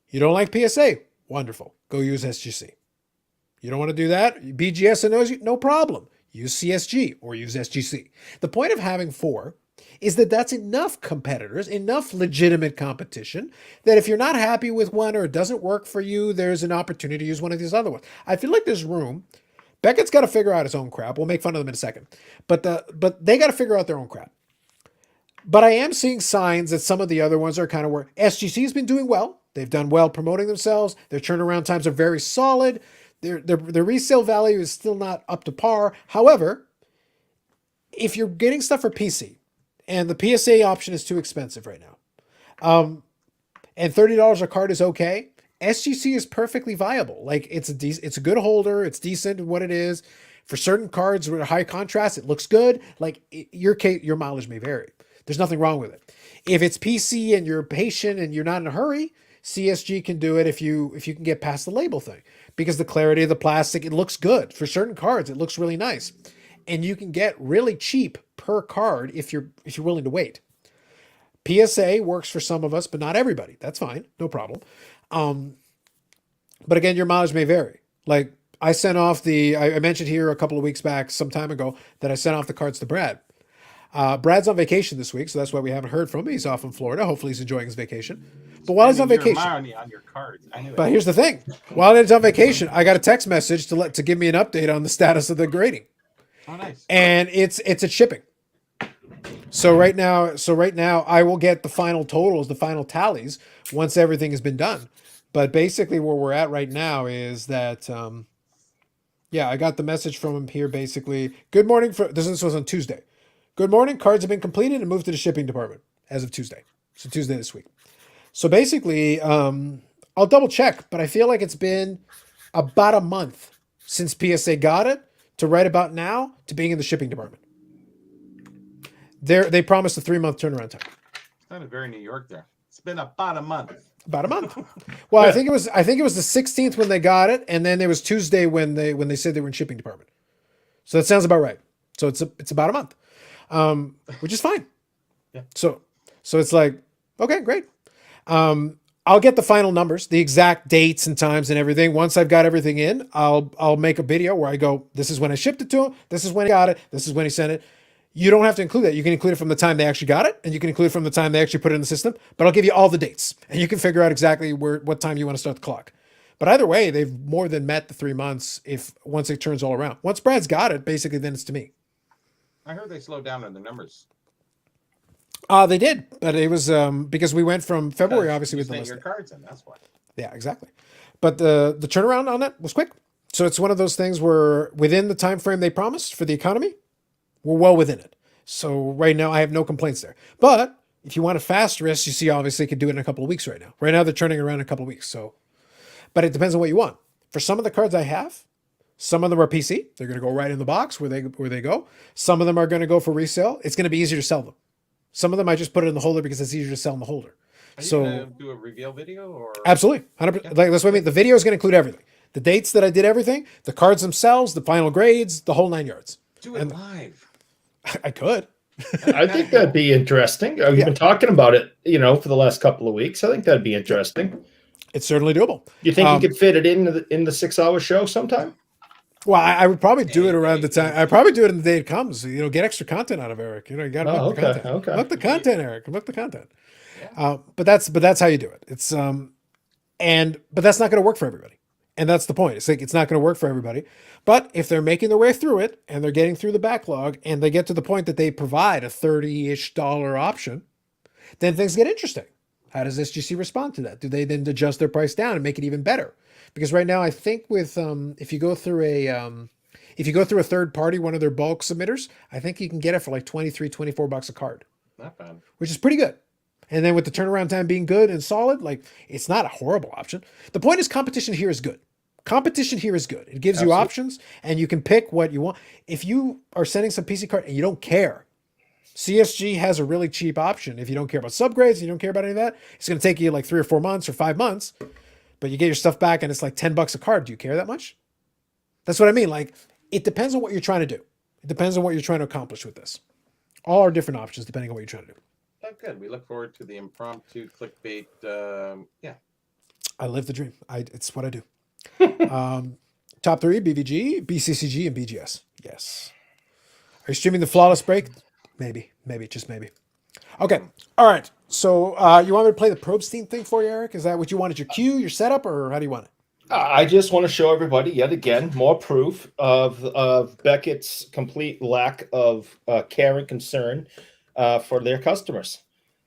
You don't like PSA? Wonderful. Go use SGC. You don't want to do that? BGS and those, no problem. Use CSG or use SGC. The point of having four is that that's enough competitors, enough legitimate competition, that if you're not happy with one or it doesn't work for you, there's an opportunity to use one of these other ones. I feel like there's room. Beckett's got to figure out his own crap. We'll make fun of them in a second. But they got to figure out their own crap. But I am seeing signs that some of the other ones are kind of where SGC has been doing well. They've done well promoting themselves. Their turnaround times are very solid. Their resale value is still not up to par. However, if you're getting stuff for PC and the PSA option is too expensive right now, and $30 a card is okay, SGC is perfectly viable. Like it's a good holder. It's decent in what it is. For certain cards with a high contrast, it looks good. Like your mileage may vary. There's nothing wrong with it. If it's PC and you're patient and you're not in a hurry, CSG can do it if you can get past the label thing, because the clarity of the plastic, it looks good. For certain cards, it looks really nice. And you can get really cheap per card if you're willing to wait. PSA works for some of us, but not everybody. That's fine. No problem. But again, your mileage may vary. Like I sent off I mentioned here a couple of weeks back, some time ago, that I sent off the cards to Brad. Brad's on vacation this week, so that's why we haven't heard from him. He's off in Florida. Hopefully he's enjoying his vacation. But while he's on vacation, money on your cards. But here's the thing: while he's on vacation, I got a text message to give me an update on the status of the grading. Oh, nice. And it's at shipping. So right now, I will get the final totals, the final tallies once everything has been done. But basically, where we're at right now is that, I got the message from him here. Basically, good morning. This was on Tuesday. Good morning. Cards have been completed and moved to the shipping department as of Tuesday. So Tuesday this week. So basically, I'll double check, but I feel like it's been about a month since PSA got it to right about now to being in the shipping department. They promised a 3-month turnaround time. Sounded very New York there. It's been about a month. About a month. Well, I think it was the 16th when they got it, and then there was Tuesday when they said they were in shipping department. So that sounds about right. So it's about a month, which is fine. Yeah. So it's like, okay, great. I'll get the final numbers, the exact dates and times and everything. Once I've got everything in, I'll make a video where I go, this is when I shipped it to him. This is when he got it. This is when he sent it. You don't have to include that. You can include it from the time they actually got it, and you can include it from the time they actually put it in the system. But I'll give you all the dates, and you can figure out exactly what time you want to start the clock. But either way, they've more than met the 3 months once it turns all around. Once Brad's got it, basically, then it's to me. I heard they slowed down on the numbers. They did, but it was because we went from February, obviously, with the your listing. cards in. That's why. Yeah, exactly. But the turnaround on that was quick. So it's one of those things where within the time frame they promised for the economy, we're well within it. So right now I have no complaints there. But if you want it faster, SGC obviously could do it in a couple of weeks right now. Right now they're turning around in a couple of weeks. So, but it depends on what you want. For some of the cards I have, some of them are PC. They're going to go right in the box where they go. Some of them are going to go for resale. It's going to be easier to sell them. Some of them I just put it in the holder because it's easier to sell in the holder. Are you going to do a reveal video or? Absolutely, 100%. Yeah. Like that's what I mean. The video is going to include everything: the dates that I did everything, the cards themselves, the final grades, the whole 9 yards. Do it live. I could. I think that'd be interesting. We've been talking about it, for the last couple of weeks. I think that'd be interesting. It's certainly doable. You think you could fit it in the 6-hour show sometime? Well, I would probably do it around the Anything. time. I probably do it in the day it comes. Get extra content out of Eric. You got to milk the okay, content. okay. Milk the content, Eric. Milk the content. Yeah. But that's how you do it. It's but that's not going to work for everybody. And that's the point. It's like it's not going to work for everybody. But if they're making their way through it and they're getting through the backlog and they get to the point that they provide a $30-ish option, then things get interesting. How does SGC respond to that? Do they then adjust their price down and make it even better? Because right now, I think with if you go through a third party, one of their bulk submitters, I think you can get it for like $23-24 a card, Not bad. which is pretty good. And then with the turnaround time being good and solid, like it's not a horrible option. The point is competition here is good. Competition here is good. It gives you Absolutely. options and you can pick what you want. If you are sending some PC card and you don't care, CSG has a really cheap option. If you don't care about subgrades, you don't care about any of that, it's going to take you like 3 or 4 months or 5 months, but you get your stuff back and it's like $10 a card. Do you care that much? That's what I mean. Like it depends on what you're trying to do. It depends on what you're trying to accomplish with this. All are different options depending on what you're trying to do. Oh, good. We look forward to the impromptu clickbait. Yeah. I live the dream. It's what I do. Top 3, BVG, BCCG, and BGS. Yes. Are you streaming the Flawless Break? Maybe, just maybe. Okay. All right. So you want me to play the Probstein thing for you, Eric? Is that what you wanted? Your cue, your setup, or how do you want it? I just want to show everybody yet again more proof of Beckett's complete lack of care and concern for their customers.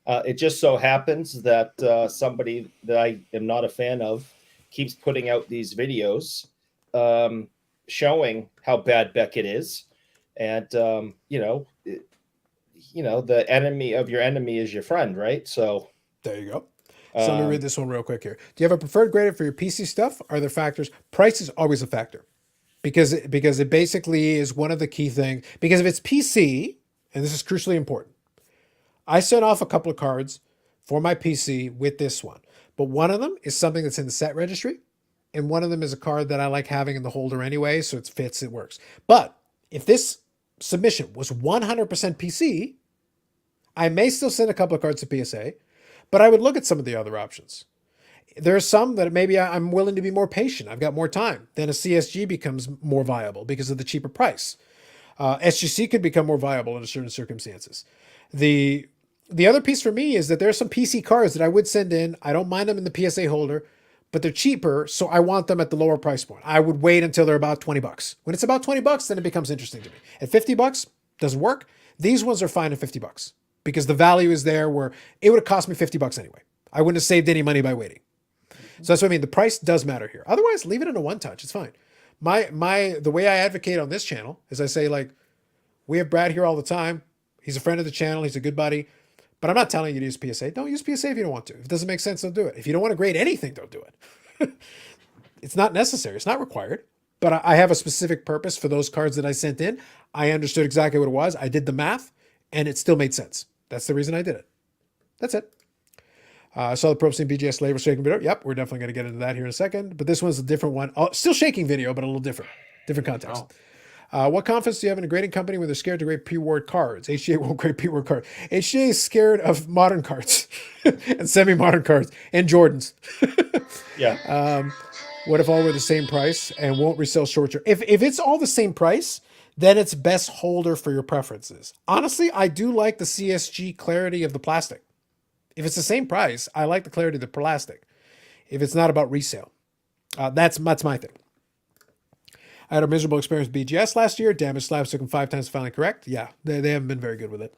It just so happens that somebody that I am not a fan of keeps putting out these videos showing how bad Beckett is, and the enemy of your enemy is your friend, right? So there you go. So let me read this one real quick here. Do you have a preferred grader for your PC stuff? Are there factors? Price is always a factor because it basically is one of the key things. Because if it's PC, and this is crucially important, I sent off a couple of cards for my PC with this one, but one of them is something that's in the set registry, and one of them is a card that I like having in the holder anyway, so it fits, it works. But if this submission was 100% PC, I may still send a couple of cards to PSA, but I would look at some of the other options. There are some that maybe I'm willing to be more patient. I've got more time. Then a CSG becomes more viable because of the cheaper price. SGC could become more viable in certain circumstances. The other piece for me is that there are some PC cards that I would send in. I don't mind them in the PSA holder, but they're cheaper, so I want them at the lower price point. I would wait until they're about $20. When it's about $20, then it becomes interesting to me. At $50, doesn't work. These ones are fine at $50 because the value is there where it would have cost me $50 anyway. I wouldn't have saved any money by waiting. So that's what I mean. The price does matter here. Otherwise, leave it in a one touch. It's fine. The way I advocate on this channel is I say, like, we have Brad here all the time. He's a friend of the channel. He's a good buddy. But I'm not telling you to use PSA. Don't use PSA if you don't want to. If it doesn't make sense, don't do it. If you don't want to grade anything, don't do it. It's not necessary. It's not required. But I have a specific purpose for those cards that I sent in. I understood exactly what it was. I did the math, and it still made sense. That's the reason I did it. That's it. I saw the Probstein BGS label shaking video. Yep, we're definitely going to get into that here in a second. But this one's a different one. Oh, still shaking video, but a little different. Different context. What confidence do you have in a grading company when they're scared to grade pre-ward cards? HGA won't grade pre-ward cards. HGA is scared of modern cards and semi-modern cards and Jordans. yeah, What if all were the same price and won't resell short term? If it's all the same price, then it's best holder for your preferences. Honestly, I do like the CSG clarity of the plastic. If it's the same price, I like the clarity of the plastic. If it's not about resale, that's my thing. I had a miserable experience with BGS last year. Damaged slabs took them 5 times to finally correct. Yeah, they haven't been very good with it.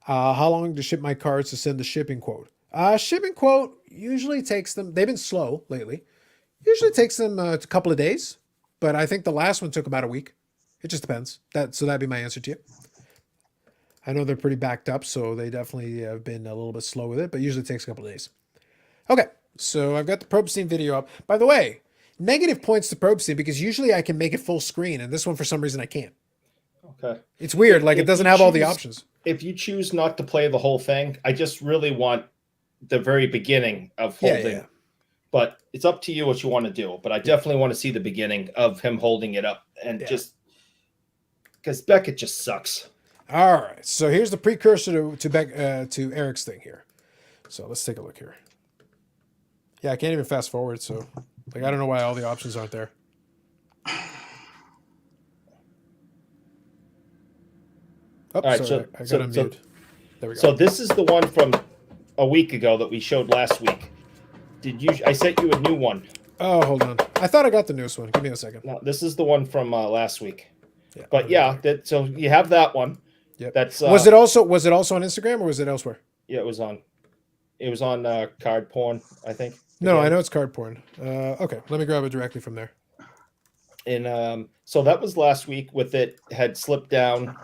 How long to ship my cards to send the shipping quote? Shipping quote usually takes them, they've been slow lately. Usually takes them a couple of days, but I think the last one took about a week. It just depends. So that'd be my answer to you. I know they're pretty backed up, so they definitely have been a little bit slow with it, but usually it takes a couple of days. Okay, so I've got the Probstein video up. By the way, negative points to Probstein because usually I can make it full screen, and this one for some reason I can't. okay. It's weird, like it If doesn't you have all the choose- options. If you choose not to play the whole thing, I just really want the very beginning of holding. Yeah. But it's up to you what you want to do. But I definitely want to see the beginning of him holding it up, and just because Beckett just sucks. All right, so here's the precursor to Eric's thing here. So let's take a look here. Yeah, I can't even fast forward, so like I don't know why all the options aren't there. Oh, right, sorry, I got unmute. There we go. So this is the one from a week ago that we showed last week. Did you? I sent you a new one. Oh, hold on. I thought I got the newest one. Give me a second. No, this is the one from last week. Yeah, But yeah, so you have that one. Yep. That's was it also on Instagram or was it elsewhere? Yeah, it was on card porn, I think. No, I know it's card porn. Okay, let me grab it directly from there. And so that was last week. With it had slipped down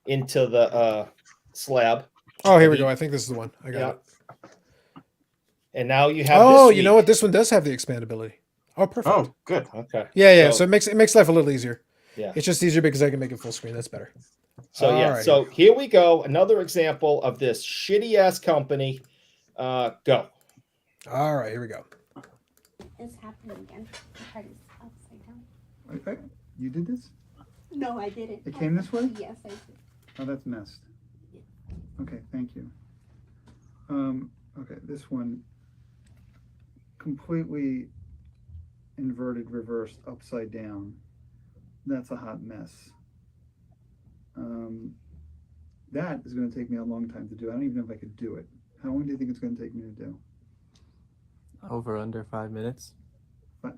into the slab. Oh, here we go. I think this is the one. I got it. And now you have. Oh, this you know what? This one does have the expandability. Oh, perfect. Oh, good. Okay. Yeah. So it makes life a little easier. Yeah. It's just easier because I can make it full screen. That's better. So Right. So here we go. Another example of this shitty ass company. Go. All right, here we go. It's happening again. The card is upside down. You did this? No, I didn't. It came this way? Yes, I did. Oh, that's messed. Okay, thank you. Okay, this one completely inverted, reversed, upside down. That's a hot mess. That is going to take me a long time to do. I don't even know if I could do it. How long do you think it's going to take me to do? Over under 5 minutes.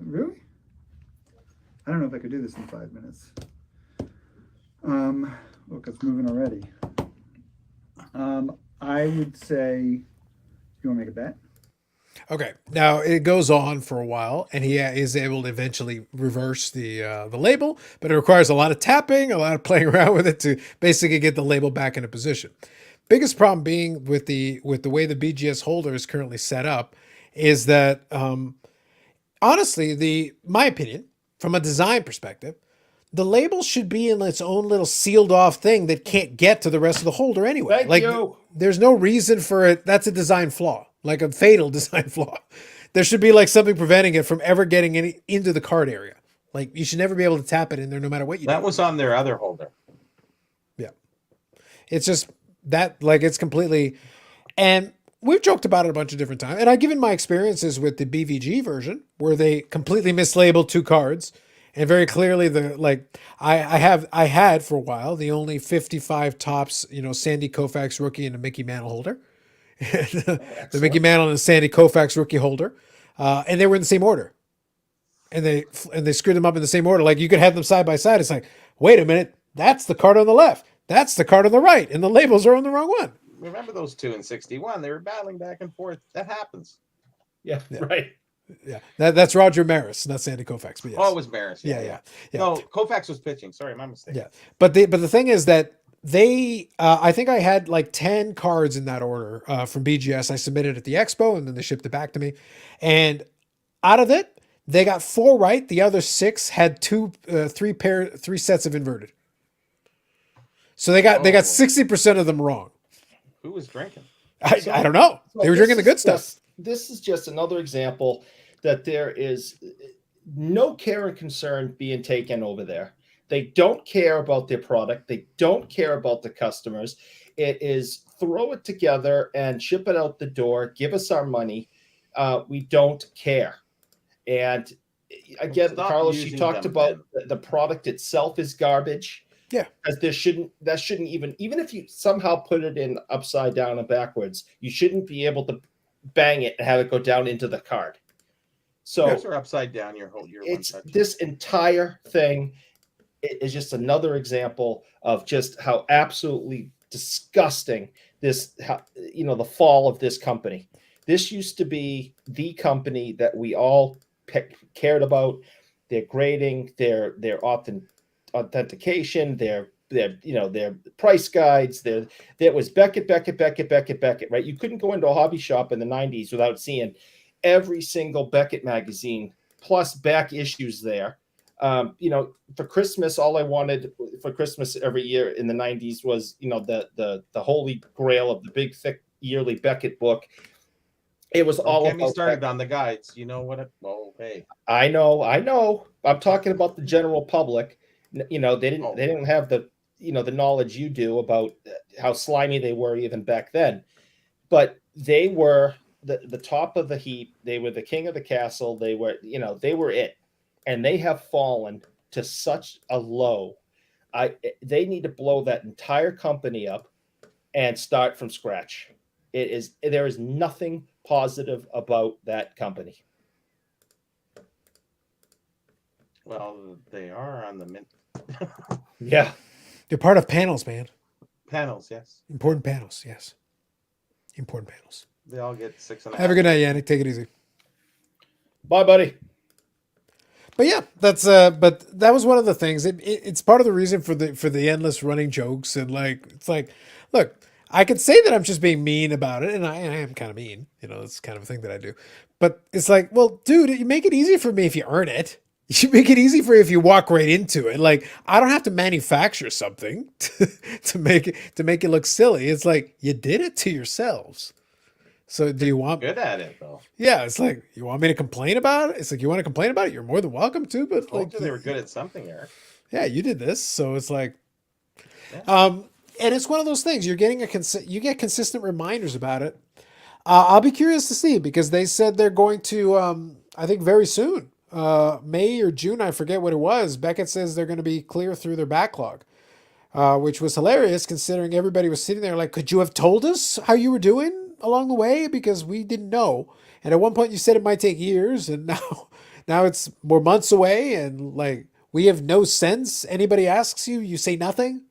Really? I don't know if I could do this in 5 minutes. Look, it's moving already. I would say, you want to make a bet? Okay. Now it goes on for a while, and he is able to eventually reverse the label, but it requires a lot of tapping, a lot of playing around with it to basically get the label back into position. Biggest problem being with the way the BGS holder is currently set up is that honestly, my opinion, from a design perspective, the label should be in its own little sealed off thing that can't get to the rest of the holder anyway. Thank you. There's no reason for it. That's a design flaw, like a fatal design flaw. There should be like something preventing it from ever getting into the card area. Like you should never be able to tap it in there no matter what you do. That was on their other holder. Yeah. It's just that, like, it's completely, and we've joked about it a bunch of different times. And I've given my experiences with the BVG version where they completely mislabeled two cards. And very clearly I had for a while the only 55 tops, Sandy Koufax rookie and a Mickey Mantle holder. The Mickey Mantle and the Sandy Koufax rookie holder. And they were in the same order. And they screwed them up in the same order. Like you could have them side by side. It's like, wait a minute, that's the card on the left. That's the card on the right. And the labels are on the wrong one. Remember those two in 61? They were battling back and forth. That happens. Yeah. Right. Yeah, that's Roger Maris, not Sandy Koufax. But yes. Oh, it was Maris. Yeah. No, Koufax was pitching. Sorry, my mistake. Yeah, but the thing is that they, I think I had like 10 cards in that order from BGS. I submitted at the expo, and then they shipped it back to me. And out of it, they got 4 right. The other 6 had 3 sets of inverted. So they got 60% of them wrong. Who was drinking? I don't know. They were drinking the good stuff. This is just another example that there is no care and concern being taken over there. They don't care about their product. They don't care about the customers. It is throw it together and ship it out the door. Give us our money. We don't care. And again, Stop Carlos, using you talked them, about the product itself is garbage. Yeah. Because that shouldn't even if you somehow put it in upside down and backwards, you shouldn't be able to bang it and have it go down into the card. So Yours are upside down. Your it's one touch. this entire thing is just another example of just how absolutely disgusting the fall of this company. This used to be the company that we all cared about. Their grading, their authentication, their price guides. There was Beckett, right? You couldn't go into a hobby shop in the 90s without seeing every single Beckett magazine plus back issues there. For Christmas, all I wanted for Christmas every year in the 90s was, the holy grail of the big, thick yearly Beckett book. It was all Get me about started Beckett. on the guides. You know what? Hey. I know. I'm talking about the general public. They didn't have the knowledge you do about how slimy they were even back then. But they were the top of the heap. They were the king of the castle. They were it. And they have fallen to such a low. They need to blow that entire company up and start from scratch. There is nothing positive about that company. Well, they are on the mint Yeah. They're part of panels, man. panels. Yes, Important panels. Yes. Important panels. they all get 6.5. Have a good night, Yannick. Take it easy. Bye, buddy. But yeah, that's but that was one of the things. It's part of the reason for the endless running jokes and like it's like, look, I could say that I'm just being mean about it, and I am kind of mean. You know, it's kind of a thing that I do. But it's like, well, dude, you make it easy for me if you earn it. You make it easy for you if you walk right into it. Like I don't have to manufacture something to make it look silly. It's like you did it to yourselves. So do you want? Good at it though. Yeah, it's like you want me to complain about it. It's like you want to complain about it. You're more than welcome to. But Told like you they were good at something, Eric. yeah, you did this, so it's like, Yeah. and it's one of those things. You're getting you get consistent reminders about it. I'll be curious to see because they said they're going to, I think very soon, May or June, I forget what it was. Beckett says they're going to be clear through their backlog, which was hilarious considering everybody was sitting there like, could you have told us how you were doing along the way because we didn't know. And at one point you said it might take years, and now it's more months away, and like we have no sense. Anybody asks you, you say nothing.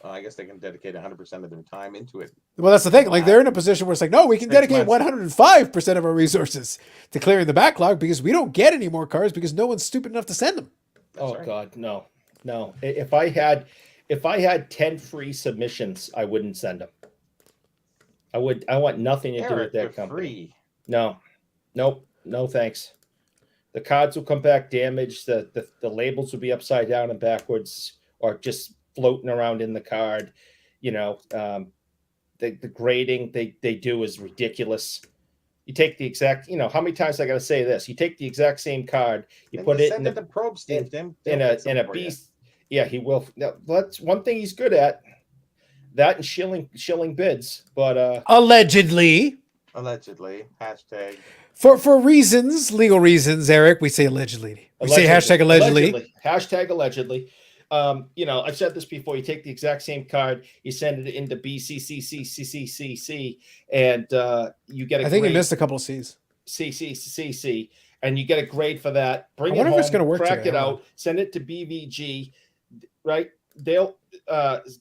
I guess they can dedicate 100% of their time into it. Well, that's the thing. Like they're in a position where it's like, no, we can 6 dedicate months. 105% of our resources to clearing the backlog because we don't get any more cars because no one's stupid enough to send them. Oh right. God, no. If I had 10 free submissions, I wouldn't send them. I want nothing to do with Eric, that they're company. free. No, nope, no thanks. The cards will come back damaged. The labels will be upside down and backwards, or just floating around in the card. You know, the grading they do is ridiculous. You take the exact, you know, how many times I got to say this? You take the exact same card, you And put just it send in it to Probe, Steve. in a beast. Yeah, he will. No, that's one thing he's good at. That and shilling bids, but Allegedly. Allegedly. Hashtag. For reasons, legal reasons, Eric, we say allegedly. We say hashtag allegedly. Hashtag allegedly. You know, I've said this before. You take the exact same card, you send it into BCCCCCCC, and you get a I think grade, you missed a couple of C's. CCCC, and you get a grade for that. Bring I it wonder home, if it's gonna work crack today. it out, send it to BVG, right? They'll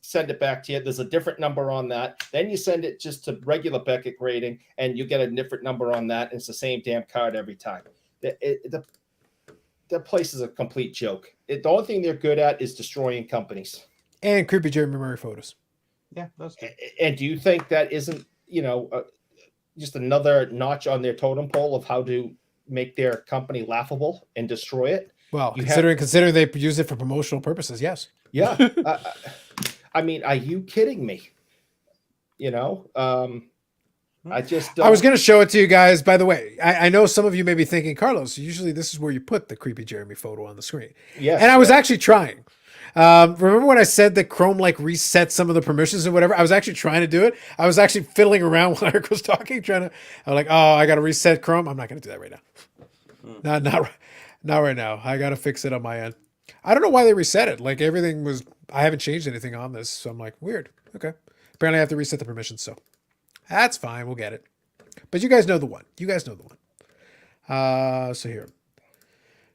send it back to you. There's a different number on that. Then you send it just to regular Beckett grading, and you get a different number on that. And it's the same damn card every time. The place is a complete joke. The only thing they're good at is destroying companies. And creepy Jeremy Murray photos. Yeah, those two. And do you think that isn't, you know, just another notch on their totem pole of how to make their company laughable and destroy it? Well, You considering they use it for promotional purposes, yes. Yeah. I mean, are you kidding me? You know, I just I was going to show it to you guys. By the way, I know some of you may be thinking, Carlos, usually this is where you put the creepy Jeremy photo on the screen. Yes, and I was actually trying. Remember when I said that Chrome like reset some of the permissions and whatever? I was actually trying to do it. I was actually fiddling around while Eric was talking, I was like, oh, I got to reset Chrome. I'm not going to do that right now. Not right now. I got to fix it on my end. I don't know why they reset it. Like everything was, I haven't changed anything on this. So I'm like, weird. Okay. Apparently I have to reset the permissions. So that's fine. We'll get it. But you guys know the one. So here.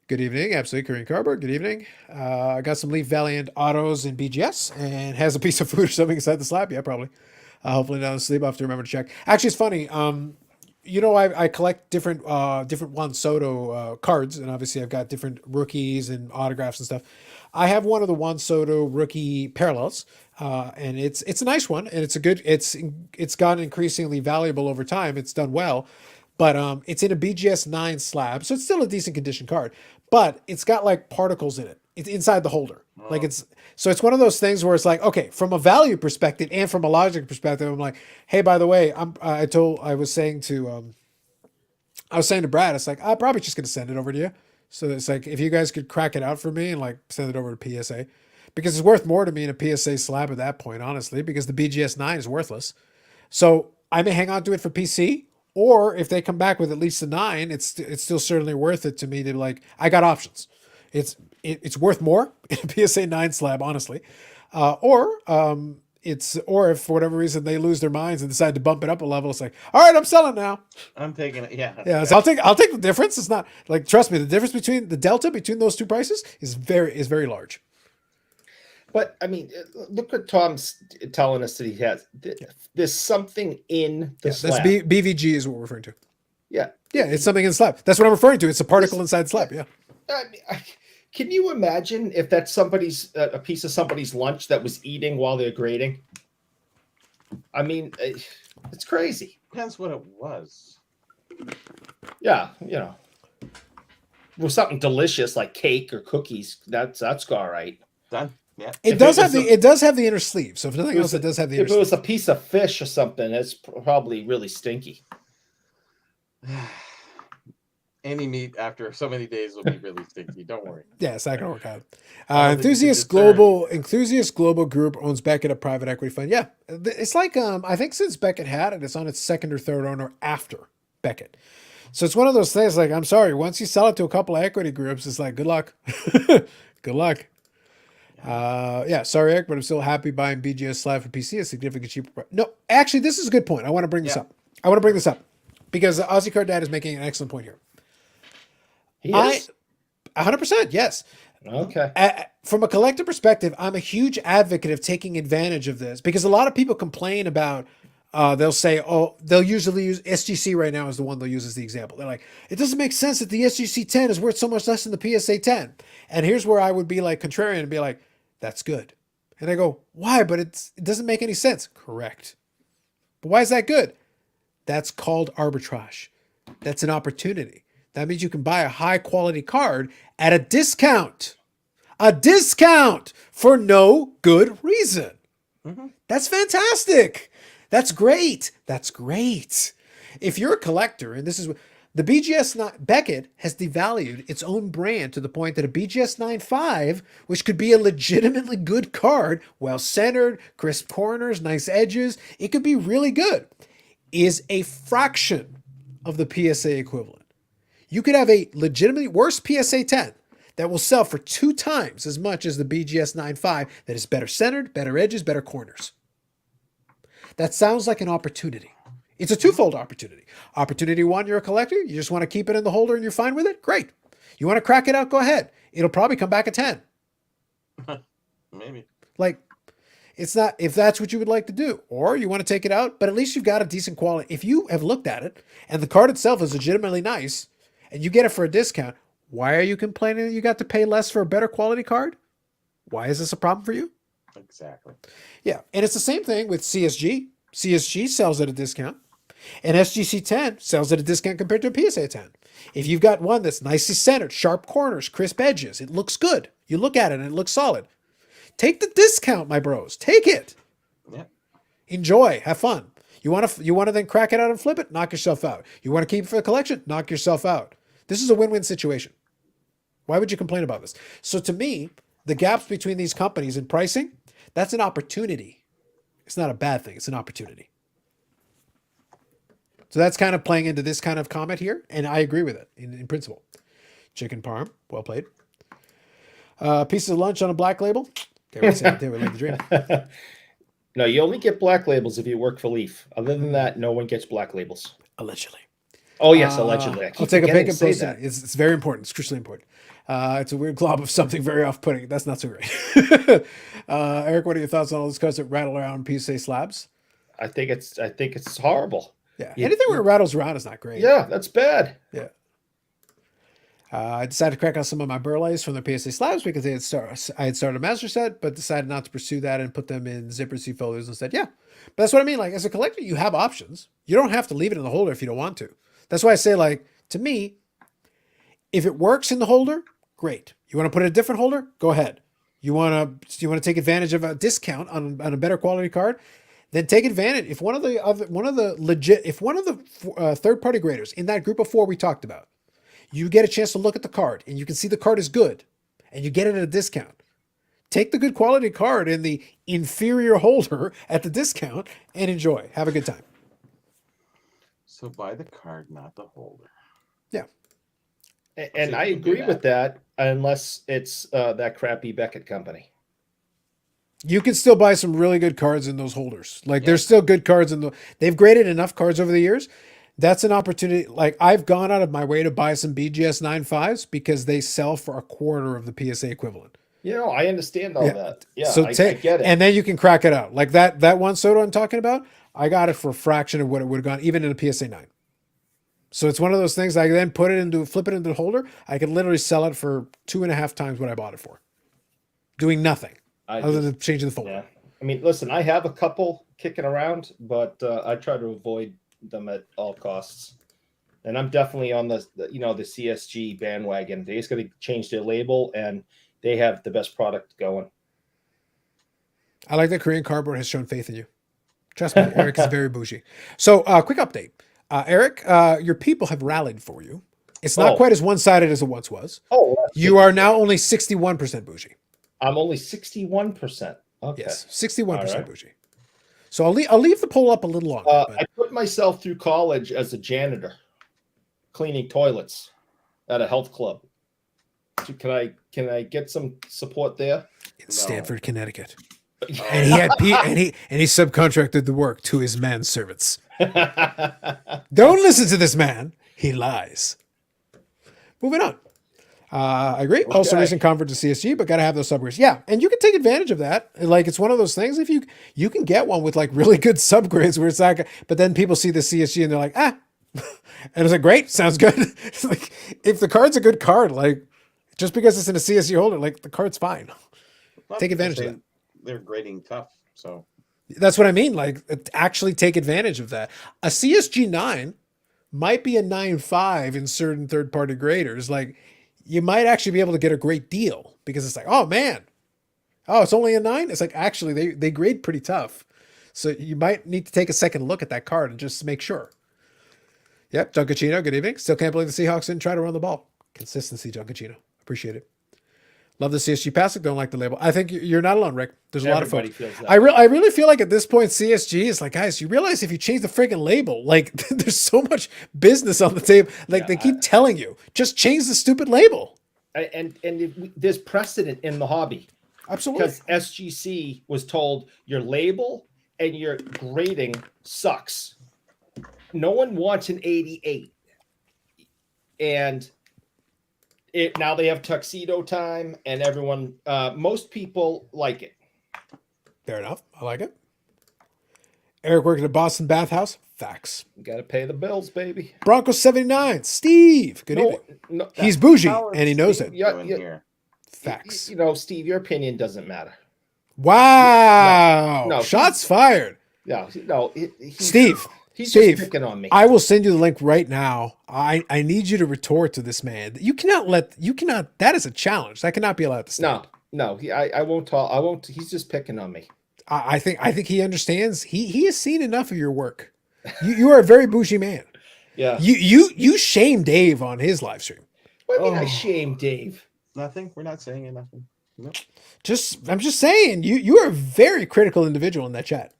Good evening. Absolutely. Korean Cardboard. Good evening. I got some Leaf Valiant autos in BGS and has a piece of food or something inside the slab. Yeah, probably. Hopefully not asleep. I'll have to remember to check. Actually, it's funny. You know, I collect different Juan Soto cards, and obviously I've got different rookies and autographs and stuff. I have one of the Juan Soto rookie parallels, and it's a nice one, and it's gotten increasingly valuable over time. It's done well, but it's in a BGS 9 slab, so it's still a decent condition card, but it's got like particles in it. It's inside the holder. Like it's one of those things where it's like, okay, from a value perspective and from a logic perspective, I'm like, hey, by the way, I was saying to Brad, it's like, I'm probably just going to send it over to you. So it's like, if you guys could crack it out for me and like send it over to PSA, because it's worth more to me in a PSA slab at that point, honestly, because the BGS 9 is worthless. So I may hang on to it for PC, or if they come back with at least a 9, it's still certainly worth it to me to like, I got options. it's worth more in a PSA 9 slab, honestly. Or if for whatever reason they lose their minds and decide to bump it up a level, it's like, all right, I'm selling now. I'm taking it. Yeah. Yeah, so I'll take the difference. It's not like, trust me, the difference between the delta between those two prices is very large. But I mean, look what Tom's telling us that he has. There's something in the That's slab. BVG is what we're referring to. Yeah. Yeah, it's something in the slab. That's what I'm referring to. It's a particle inside the slab. Yeah. I mean, can you imagine if that's somebody's a piece of somebody's lunch that was eating while they're grading? I mean, it's crazy. Depends what it was. Yeah, with something delicious like cake or cookies, that's all right. Done. Yeah. It does have the inner sleeve. So if nothing else, it does have the inner If it was sleeve. a piece of fish or something, that's probably really stinky. Any meat after so many days will be really stinky. Don't worry. Yeah, it's not gonna work out. I don't think you Enthusiast Global Group owns Beckett, a private equity fund. Yeah, it's like I think since Beckett had it, it's on its second or third owner after Beckett. So it's one of those things. Like, I'm sorry, once you sell it to a couple of equity groups, it's like, good luck, good luck. Yeah, sorry, Eric, but I'm still happy buying BGS slab for PC, a significant cheaper price. No, actually, this is a good point. I want to bring this up. Because Aussie Card Dad is making an excellent point here. He is? 100%, yes. Okay. From a collector perspective, I'm a huge advocate of taking advantage of this because a lot of people complain about, they'll say, they'll usually use SGC right now is the one they'll use as the example. They're like, it doesn't make sense that the SGC 10 is worth so much less than the PSA 10. And here's where I would be like contrarian and be like, that's good. And I go, why? But it doesn't make any sense. Correct. But why is that good? That's called arbitrage. That's an opportunity. That means you can buy a high quality card at a discount for no good reason. Mm-hmm. That's fantastic. That's great. If you're a collector, and this is the Beckett has devalued its own brand to the point that a BGS 9.5, which could be a legitimately good card, well centered, crisp corners, nice edges, it could be really good, is a fraction of the PSA equivalent. You could have a legitimately worse PSA 10 that will sell for 2 times as much as the BGS 9.5 that is better centered, better edges, better corners. That sounds like an opportunity. It's a twofold opportunity. Opportunity one, you're a collector. You just want to keep it in the holder and you're fine with it? Great. You want to crack it out? Go ahead. It'll probably come back at 10. Maybe. Like, it's not, if that's what you would like to do, or you want to take it out, but at least you've got a decent quality. If you have looked at it and the card itself is legitimately nice and you get it for a discount, why are you complaining that you got to pay less for a better quality card? Why is this a problem for you? Exactly. Yeah. And it's the same thing with CSG. CSG sells at a discount. And SGC 10 sells at a discount compared to a PSA 10. If you've got one that's nicely centered, sharp corners, crisp edges, it looks good. You look at it and it looks solid. Take the discount, my bros. Take it. Yeah. Enjoy. Have fun. You want to then crack it out and flip it? Knock yourself out. You want to keep it for the collection? Knock yourself out. This is a win-win situation. Why would you complain about this? So to me, the gaps between these companies in pricing, that's an opportunity. It's not a bad thing. It's an opportunity. So that's kind of playing into this kind of comment here, and I agree with it in principle. Chicken parm, well played. Pieces of lunch on a black label. Okay, we said they would live the dream. No, you only get black labels if you work for Leaf. Other than that, no one gets black labels. Allegedly. Oh yes, allegedly. I'll take a pic and say post that. it. It's very important. It's crucially important. It's a weird glob of something very off-putting. That's not so great. Eric, what are your thoughts on all those cards that rattle around PSA slabs? I think it's horrible. Yeah, anything where it rattles around is not great. Yeah, that's bad. Yeah. I decided to crack out some of my burlays from the PSA slabs because I had started a master set, but decided not to pursue that and put them in zipper C folders instead. Yeah, but that's what I mean. Like, as a collector, you have options. You don't have to leave it in the holder if you don't want to. That's why I say, like, to me, if it works in the holder, great. You want to put it in a different holder? Go ahead. You want to take advantage of a discount on a better quality card? Then take advantage. If one of the third-party graders in that group of 4 we talked about, you get a chance to look at the card and you can see the card is good and you get it at a discount. Take the good quality card in the inferior holder at the discount and enjoy. Have a good time. So buy the card, not the holder. Yeah. And see I if you can do agree with that, unless it's that crappy Beckett company. You can still buy some really good cards in those holders. Like Yeah. there's still good cards in the. They've graded enough cards over the years. That's an opportunity. Like I've gone out of my way to buy some BGS 9.5s because they sell for a quarter of the PSA equivalent. You know, I understand all Yeah. that. Yeah, So I take, get it. and then you can crack it out. Like that one soda I'm talking about, I got it for a fraction of what it would have gone, even in a PSA 9. So it's one of those things I then flip it into the holder. I could literally sell it for 2.5 times what I bought it for, doing nothing other than changing the folder. Yeah. I mean, listen, I have a couple kicking around, but I try to avoid them at all costs. And I'm definitely on the CSG bandwagon. They just got to change their label, and they have the best product going. I like that Korean Cardboard has shown faith in you. Trust me, Eric is very bougie. So, quick update. Eric, your people have rallied for you. It's not quite as one-sided as it once was. Oh, You are now only 61% bougie. I'm only 61%. Okay. Yes, 61% All right. bougie. So I'll leave the poll up a little longer. I put myself through college as a janitor, cleaning toilets at a health club. So can I get some support there? in Stamford, Connecticut. And he had he subcontracted the work to his manservants. Don't listen to this man. He lies. Moving on. I agree. Okay. Also recent convert to CSG, but got to have those subgrades. Yeah, and you can take advantage of that. Like it's one of those things. If you can get one with like really good subgrades where it's like, but then people see the CSG and they're like, and it's like, great, sounds good. It's like if the card's a good card, like just because it's in a CSG holder, like the card's fine. Take advantage of that. They're grading tough, so That's what I mean. Like actually take advantage of that. A CSG 9 might be a 9.5 in certain third-party graders. Like you might actually be able to get a great deal because it's like, oh man, it's only a 9. It's like actually they grade pretty tough. So you might need to take a second look at that card and just make sure. Yep, Junkachino, good evening. Still can't believe the Seahawks didn't try to run the ball. Consistency, Junkachino. Appreciate it. Love the CSG Passive. Don't like the label. I think you're not alone, Rick. There's a lot of folks. Feels that I really feel like at this point, CSG is like, guys, you realize if you change the friggin' label, like there's so much business on the table. Like they keep telling you, just change the stupid label. and there's precedent in the hobby. Absolutely. Because SGC was told your label and your grading sucks. No one wants an 88. And now they have tuxedo time and everyone, most people like it. Fair enough. I like it. Eric working at Boston Bathhouse. Facts. You got to pay the bills, baby. Broncos 79. Steve. Good evening. No, He's bougie How is and he knows Steve it. Yeah, doing yeah. here? Facts. Steve, your opinion doesn't matter. Wow. No, Shots fired. No, Steve. He's Steve, just picking on me. I will send you the link right now. I need you to retort to this man. You cannot, that is a challenge. That cannot be allowed to stand. No, I won't talk. I won't. He's just picking on me. I think he understands. He has seen enough of your work. You are a very bougie man. Yeah. You shame Dave on his live stream. What do you mean I shame Dave? Nothing. We're not saying nothing. Nope. I'm just saying you are a very critical individual in that chat.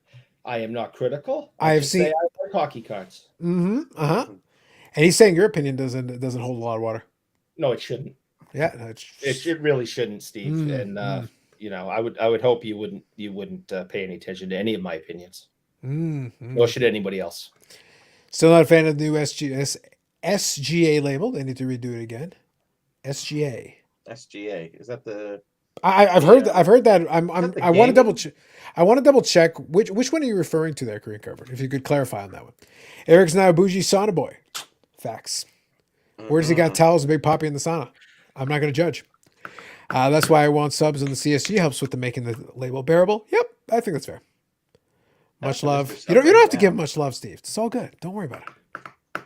I am not critical. I have just seen- say I like hockey cards. Mm-hmm. Uh-huh. And he's saying your opinion doesn't hold a lot of water. No, it shouldn't. Yeah, no, It really shouldn't, Steve. And I would hope you wouldn't pay any attention to any of my opinions. Nor should anybody else. Still not a fan of the new SGA label. They need to redo it again. SGA. SGA. Is that the I've heard that. the I want to gaming? double check. I want to double check which one are you referring to there, Korean Cover? If you could clarify on that one. Eric's now a bougie sauna boy. Facts. Where does he got towels and Big Poppy in the sauna? I'm not going to judge. That's why I want subs, and the CSG helps with the making the label bearable. Yep, I think that's fair. Much love. You don't have to give much love, Steve. It's all good. Don't worry about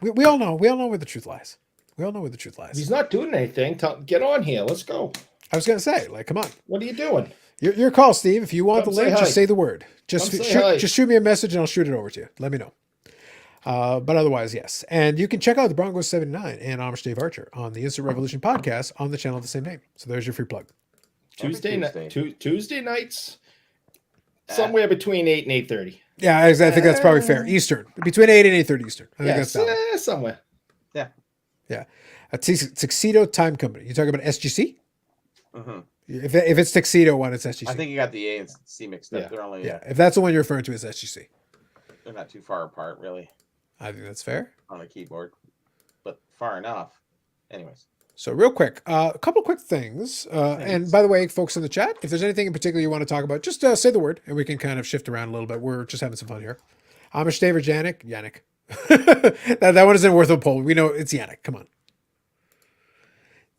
it. We all know. We all know where the truth lies. We all know where the truth lies. He's not doing anything. Get on here. Let's go. I was going to say, like, come on. What are you doing? Your call, Steve. If you want Come the link, say just hi. say the word. Just Come say hi. shoot me a message and I'll shoot it over to you. Let me know. But otherwise, yes. And you can check out the Broncos 79 and Amish Dave Archer on the Instant Revolution podcast on the channel of the same name. So there's your free plug. Tuesday nights, Ah. somewhere between 8 and 8:30. Yeah, I think that's probably fair. Eastern. Between 8 and 8:30 Eastern. I think that's valid. Somewhere. yeah? Yeah. A Tuxedo Time Company. You talking about SGC? Hmm. If it's Tuxedo one, it's SGC. I think you got the A and C mixed up. Yeah. They're only yeah. If that's the one you're referring to, it's SGC. they're not too far apart really I think that's fair. on a keyboard, but far enough. Anyways, So real quick, a couple quick things. And by the way, folks in the chat, if there's anything in particular you want to talk about, just say the word and we can kind of shift around a little bit. We're just having some fun here. Amish Dave or Yannick? Yannick. that one isn't worth a poll. We know it's Yannick. Come on.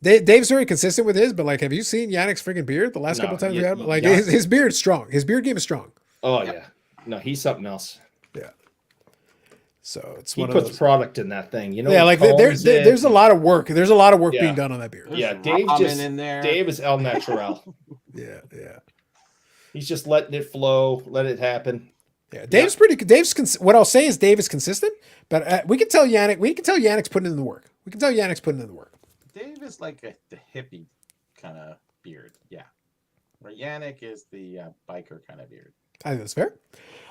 Dave's very consistent with his, but like, have you seen Yannick's freaking beard the last No, couple times we yeah, had him? Like, yeah. his beard's strong. His beard game is strong. Oh yeah. No, he's something else. Yeah. So it's He one of puts those. product in that thing. You know. Yeah, he like combs it. there's a lot of work. There's a lot of work Yeah. being done on that beard. Yeah, There's Dave ramen just in there. Dave is El Natural. Yeah, yeah. He's just letting it flow, let it happen. Yeah, Dave's pretty. What I'll say is Dave is consistent, but we can tell Yannick. We can tell Yannick's putting in the work. We can tell Yannick's putting in the work. Dave is like the hippie kind of beard, yeah. Where Yannick is the biker kind of beard. I think that's fair.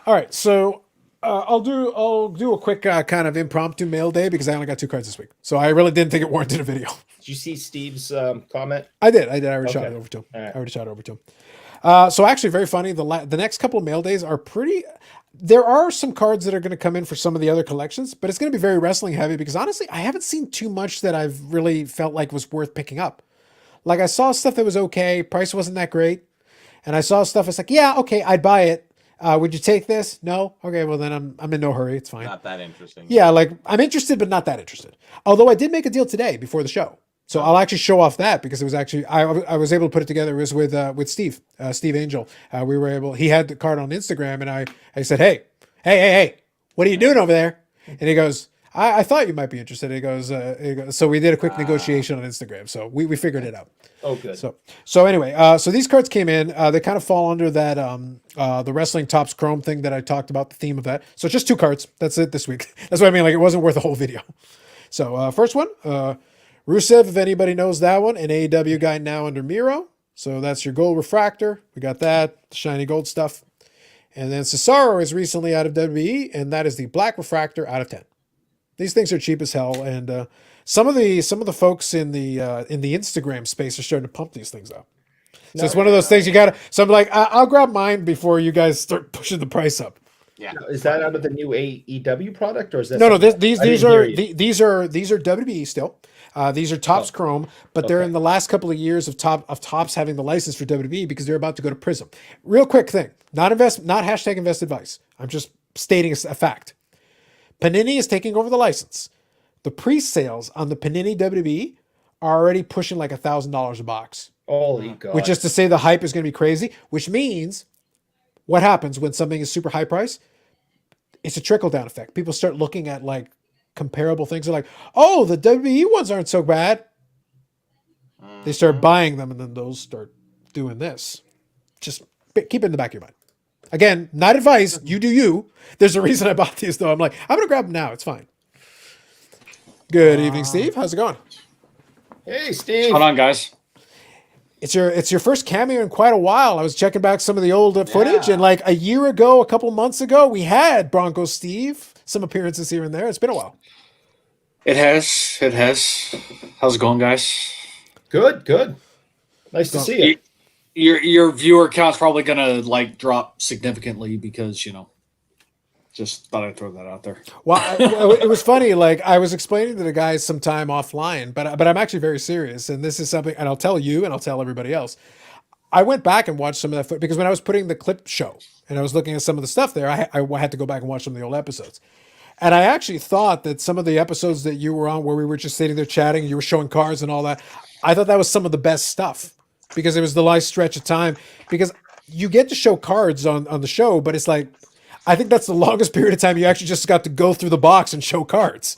All right, so I'll do a quick kind of impromptu mail day because I only got 2 cards this week, so I really didn't think it warranted a video. Did you see Steve's comment? I did. I already shot it Okay. over to him. All right. I already shot it over to him. So actually, very funny. The next couple of mail days are pretty. There are some cards that are going to come in for some of the other collections, but it's going to be very wrestling heavy because honestly, I haven't seen too much that I've really felt like was worth picking up. Like I saw stuff that was okay, price wasn't that great, and I saw stuff that's like, yeah, okay, I'd buy it. Would you take this? No. Okay, well then I'm in no hurry. It's fine. Not that interesting. Yeah, like I'm interested, but not that interested. Although I did make a deal today before the show, so I'll actually show off that because it was actually I was able to put it together. It was with Steve Angel. We were able. He had the card on Instagram, and I said, hey, what are you doing over there? And he goes, I thought you might be interested. He goes, so we did a quick negotiation on Instagram. So we figured it out. Oh, good. So anyway, so these cards came in. They kind of fall under that the wrestling tops chrome thing that I talked about. The theme of that. So just 2 cards. That's it this week. That's what I mean. Like it wasn't worth a whole video. So first one, Rusev. If anybody knows that one, an AEW guy now under Miro. So that's your gold refractor. We got that, the shiny gold stuff. And then Cesaro is recently out of WWE, and that is the black refractor out of 10. These things are cheap as hell, and some of the folks in the Instagram space are starting to pump these things up. So it's one of those things you gotta. So I'm like, I'll grab mine before you guys start pushing the price up. Yeah. Is that out of the new AEW product, or is that No. something- These I didn't are hear you. these are WWE still. These are Topps Oh, Chrome, but they're okay. in the last couple of years of Topps having the license for WWE because they're about to go to Prism. Real quick thing, not hashtag invest advice. I'm just stating a fact. Panini is taking over the license. The pre-sales on the Panini WWE are already pushing like $1,000 a box, Holy God. which is to say the hype is going to be crazy. Which means, what happens when something is super high price? It's a trickle down effect. People start looking at like comparable things. They're like, oh, the WWE ones aren't so bad. They start buying them, and then those start doing this. Just keep it in the back of your mind. Again, not advice. You do you. There's a reason I bought these, though. I'm like, I'm going to grab them now. It's fine. Good evening, Steve. How's it going? Hey, Steve. Hold on, guys. It's your first cameo in quite a while. I was checking back some of the old footage, Yeah. and like a year ago, a couple months ago, we had Bronco Steve. Some appearances here and there. It's been a while. It has. It has. How's it going, guys? Good, good. Nice to see you. Your viewer count's probably gonna like drop significantly because just thought I'd throw that out there. Well, it was funny. Like I was explaining to the guys some time offline, but I'm actually very serious, and this is something, and I'll tell you, and I'll tell everybody else. I went back and watched some of that footage because when I was putting the clip show and I was looking at some of the stuff there, I had to go back and watch some of the old episodes. And I actually thought that some of the episodes that you were on where we were just sitting there chatting, you were showing cards and all that, I thought that was some of the best stuff because it was the nice stretch of time because you get to show cards on the show, but it's like, I think that's the longest period of time you actually just got to go through the box and show cards.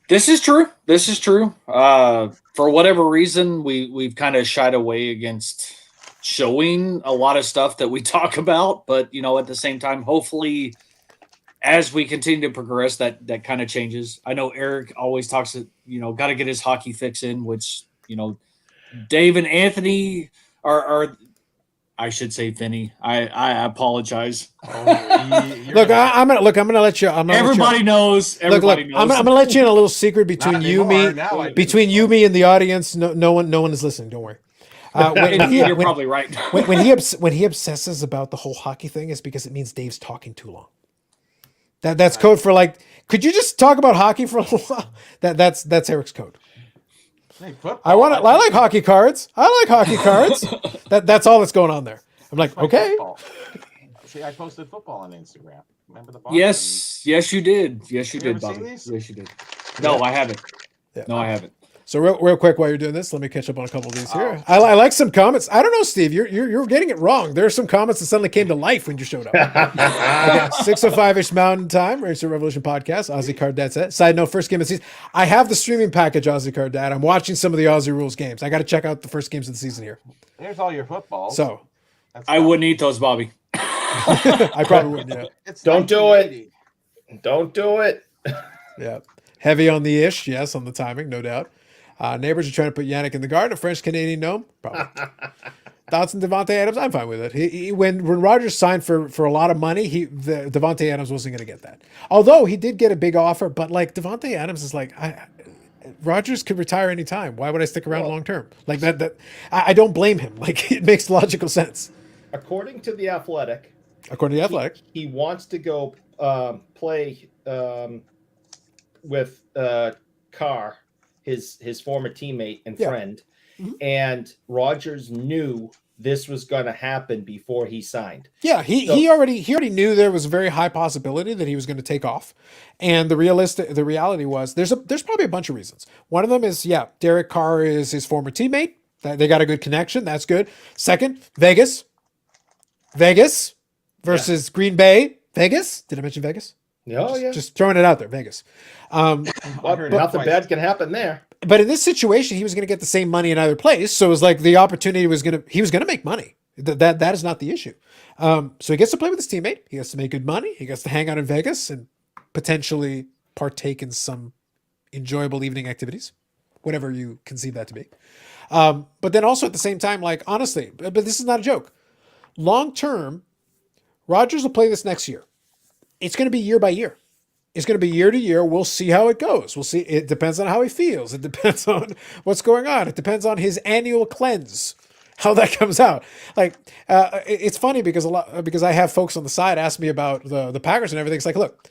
This is true. This is true. For whatever reason, we've kind of shied away against showing a lot of stuff that we talk about, but at the same time, hopefully, as we continue to progress, that kind of changes. I know Eric always talks that got to get his hockey fix in, which Dave and Anthony are I should say Vinny. I apologize. Look, I'm gonna let you. Everybody knows. Everybody knows. I'm gonna let you in a little secret between Not you, anymore. me, Now I do. between you, me, and the audience. No one is listening. Don't worry. You're probably right. when he obsesses about the whole hockey thing, is because it means Dave's talking too long. That's code for like. Could you just talk about hockey for a little while? That's Eric's code. Hey, football. I like hockey cards. I like hockey cards. That's all that's going on there. I'm like, Like okay. football. See, I posted football on Instagram. Remember the Boston? Yes, you did. Yes, you You did, ever seen Bobby. these? Yes, you did. No, I haven't. Yeah. No, I haven't. So real quick, while you're doing this, let me catch up on a couple of these here. I like some comments. I don't know, Steve. You're getting it wrong. There are some comments that suddenly came to life when you showed up. Okay, 6:05-ish Mountain Time, Racer Revolution podcast. Aussie Card Dad set. Side note: first game of the season. I have the streaming package, Aussie Card Dad. I'm watching some of the Aussie Rules games. I got to check out the first games of the season here. There's all your footballs. So That's I fine. wouldn't eat those, Bobby. I probably wouldn't. Yeah, It's Don't do it. 1980. Don't do it. yeah. Heavy on the ish. Yes, on the timing, no doubt. Neighbors are trying to put Yannick in the garden. A French Canadian gnome, probably. Thoughts on Devontae Adams? I'm fine with it. When Rogers signed for a lot of money, Devontae Adams wasn't going to get that. Although he did get a big offer, but like Devontae Adams is like, Rogers could retire anytime. Why would I stick around long term? Like that I don't blame him. Like it makes logical sense. According to the Athletic, According to the Athletic, he wants to go play with Carr, his former teammate and friend, and Rogers knew this was going to happen before he signed. yeah, he already knew there was a very high possibility that he was going to take off, and the reality was there's probably a bunch of reasons. One of them is Derek Carr is his former teammate. They got a good connection. That's good. Second, Vegas versus Green Bay. Vegas? Did I mention Vegas? Oh, yeah. Just throwing it out there. Vegas. Nothing bad can happen there. But in this situation, he was going to get the same money in either place. So it was like the opportunity he was going to make money. That is not the issue. So he gets to play with his teammate. He gets to make good money. He gets to hang out in Vegas and potentially partake in some enjoyable evening activities, whatever you conceive that to be. But then also at the same time, like honestly, but this is not a joke. Long term, Rodgers will play this next year. It's going to be year by year. It's going to be year to year. We'll see how it goes. We'll see. It depends on how he feels. It depends on what's going on. It depends on his annual cleanse, how that comes out. Like it's funny because I have folks on the side ask me about the Packers and everything. It's like, look,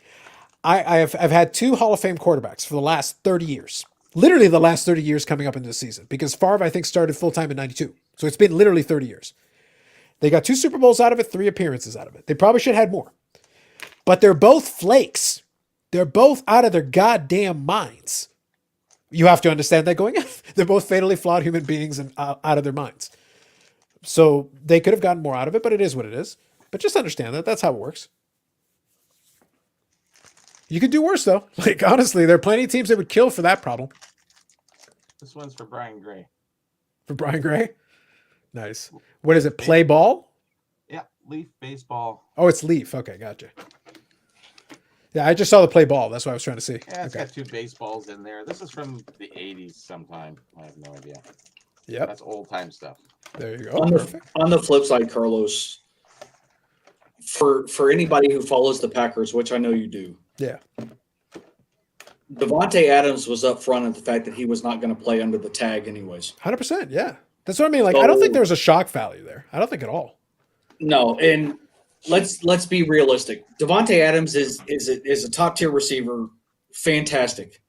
I've had 2 Hall of Fame quarterbacks for the last 30 years. Literally the last 30 years coming up into the season because Favre, I think, started full time in '92. So it's been literally 30 years. They got 2 Super Bowls out of it, 3 appearances out of it. They probably should have had more. But they're both flakes. They're both out of their goddamn minds. You have to understand that going in. They're both fatally flawed human beings and out of their minds. So they could have gotten more out of it, but it is what it is. But just understand that. That's how it works. You could do worse, though. Like, honestly, there are plenty of teams that would kill for that problem. This one's for Brian Gray. For Brian Gray? Nice. What is it, play ball? Yeah, Leaf baseball. Oh, it's Leaf. Okay, gotcha. Yeah, I just saw the play ball. That's what I was trying to see. Yeah, it's Okay. got 2 baseballs in there. This is from the 80s sometime. I have no idea. Yep. That's old time stuff. There you go. On the, Perfect. on the flip side, Carlos, for anybody who follows the Packers, which I know you do, Yeah. Devontae Adams was up front at the fact that he was not going to play under the tag anyways. 100%. Yeah. That's what I mean. Like, I don't think there was a shock value there. I don't think at all. No, and let's be realistic. Devontae Adams is a top tier receiver, fantastic.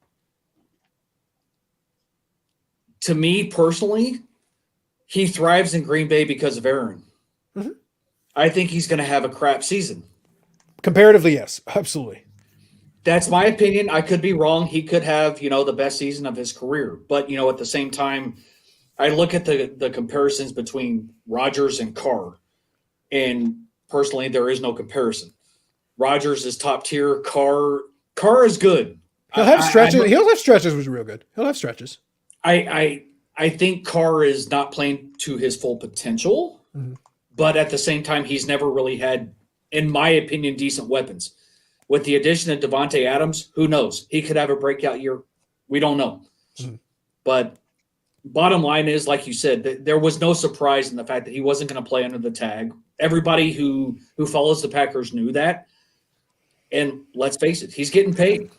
To me personally, he thrives in Green Bay because of Aaron. Mm-hmm. I think he's going to have a crap season. Comparatively, yes. Absolutely. That's my opinion. I could be wrong. He could have, the best season of his career. But, at the same time, I look at the comparisons between Rodgers and Carr, and personally, there is no comparison. Rodgers is top tier. Carr is good. He'll have stretches. He'll have stretches, which are real good. He'll have stretches. I think Carr is not playing to his full potential, but at the same time, he's never really had, in my opinion, decent weapons. With the addition of Devontae Adams, who knows? He could have a breakout year. We don't know. But bottom line is, like you said, there was no surprise in the fact that he wasn't going to play under the tag. Everybody who follows the Packers knew that. And let's face it, he's getting paid.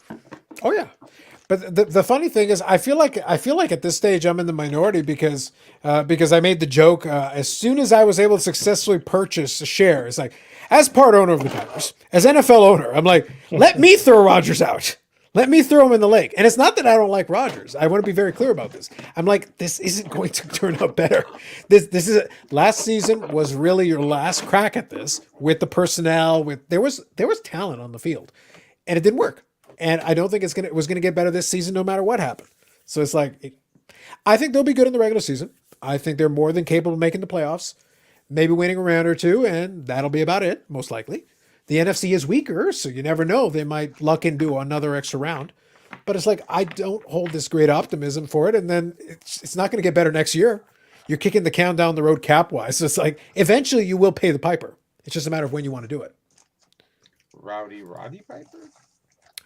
Oh yeah. But the funny thing is, I feel like at this stage I'm in the minority because I made the joke as soon as I was able to successfully purchase a share. It's like, as part owner of the Packers, as NFL owner, I'm like, let me throw Rodgers out. Let me throw him in the lake. And it's not that I don't like Rodgers. I want to be very clear about this. I'm like, this isn't going to turn out better. This is last season was really your last crack at this with the personnel. There was talent on the field, and it didn't work. And I don't think it was gonna get better this season, no matter what happened. So it's like, I think they'll be good in the regular season. I think they're more than capable of making the playoffs, maybe winning a round or two, and that'll be about it, most likely. The NFC is weaker, so you never know. They might luck into another extra round. But it's like, I don't hold this great optimism for it. And then it's not going to get better next year. You're kicking the count down the road cap-wise. So it's like, eventually you will pay the piper. It's just a matter of when you want to do it. Roddy Piper?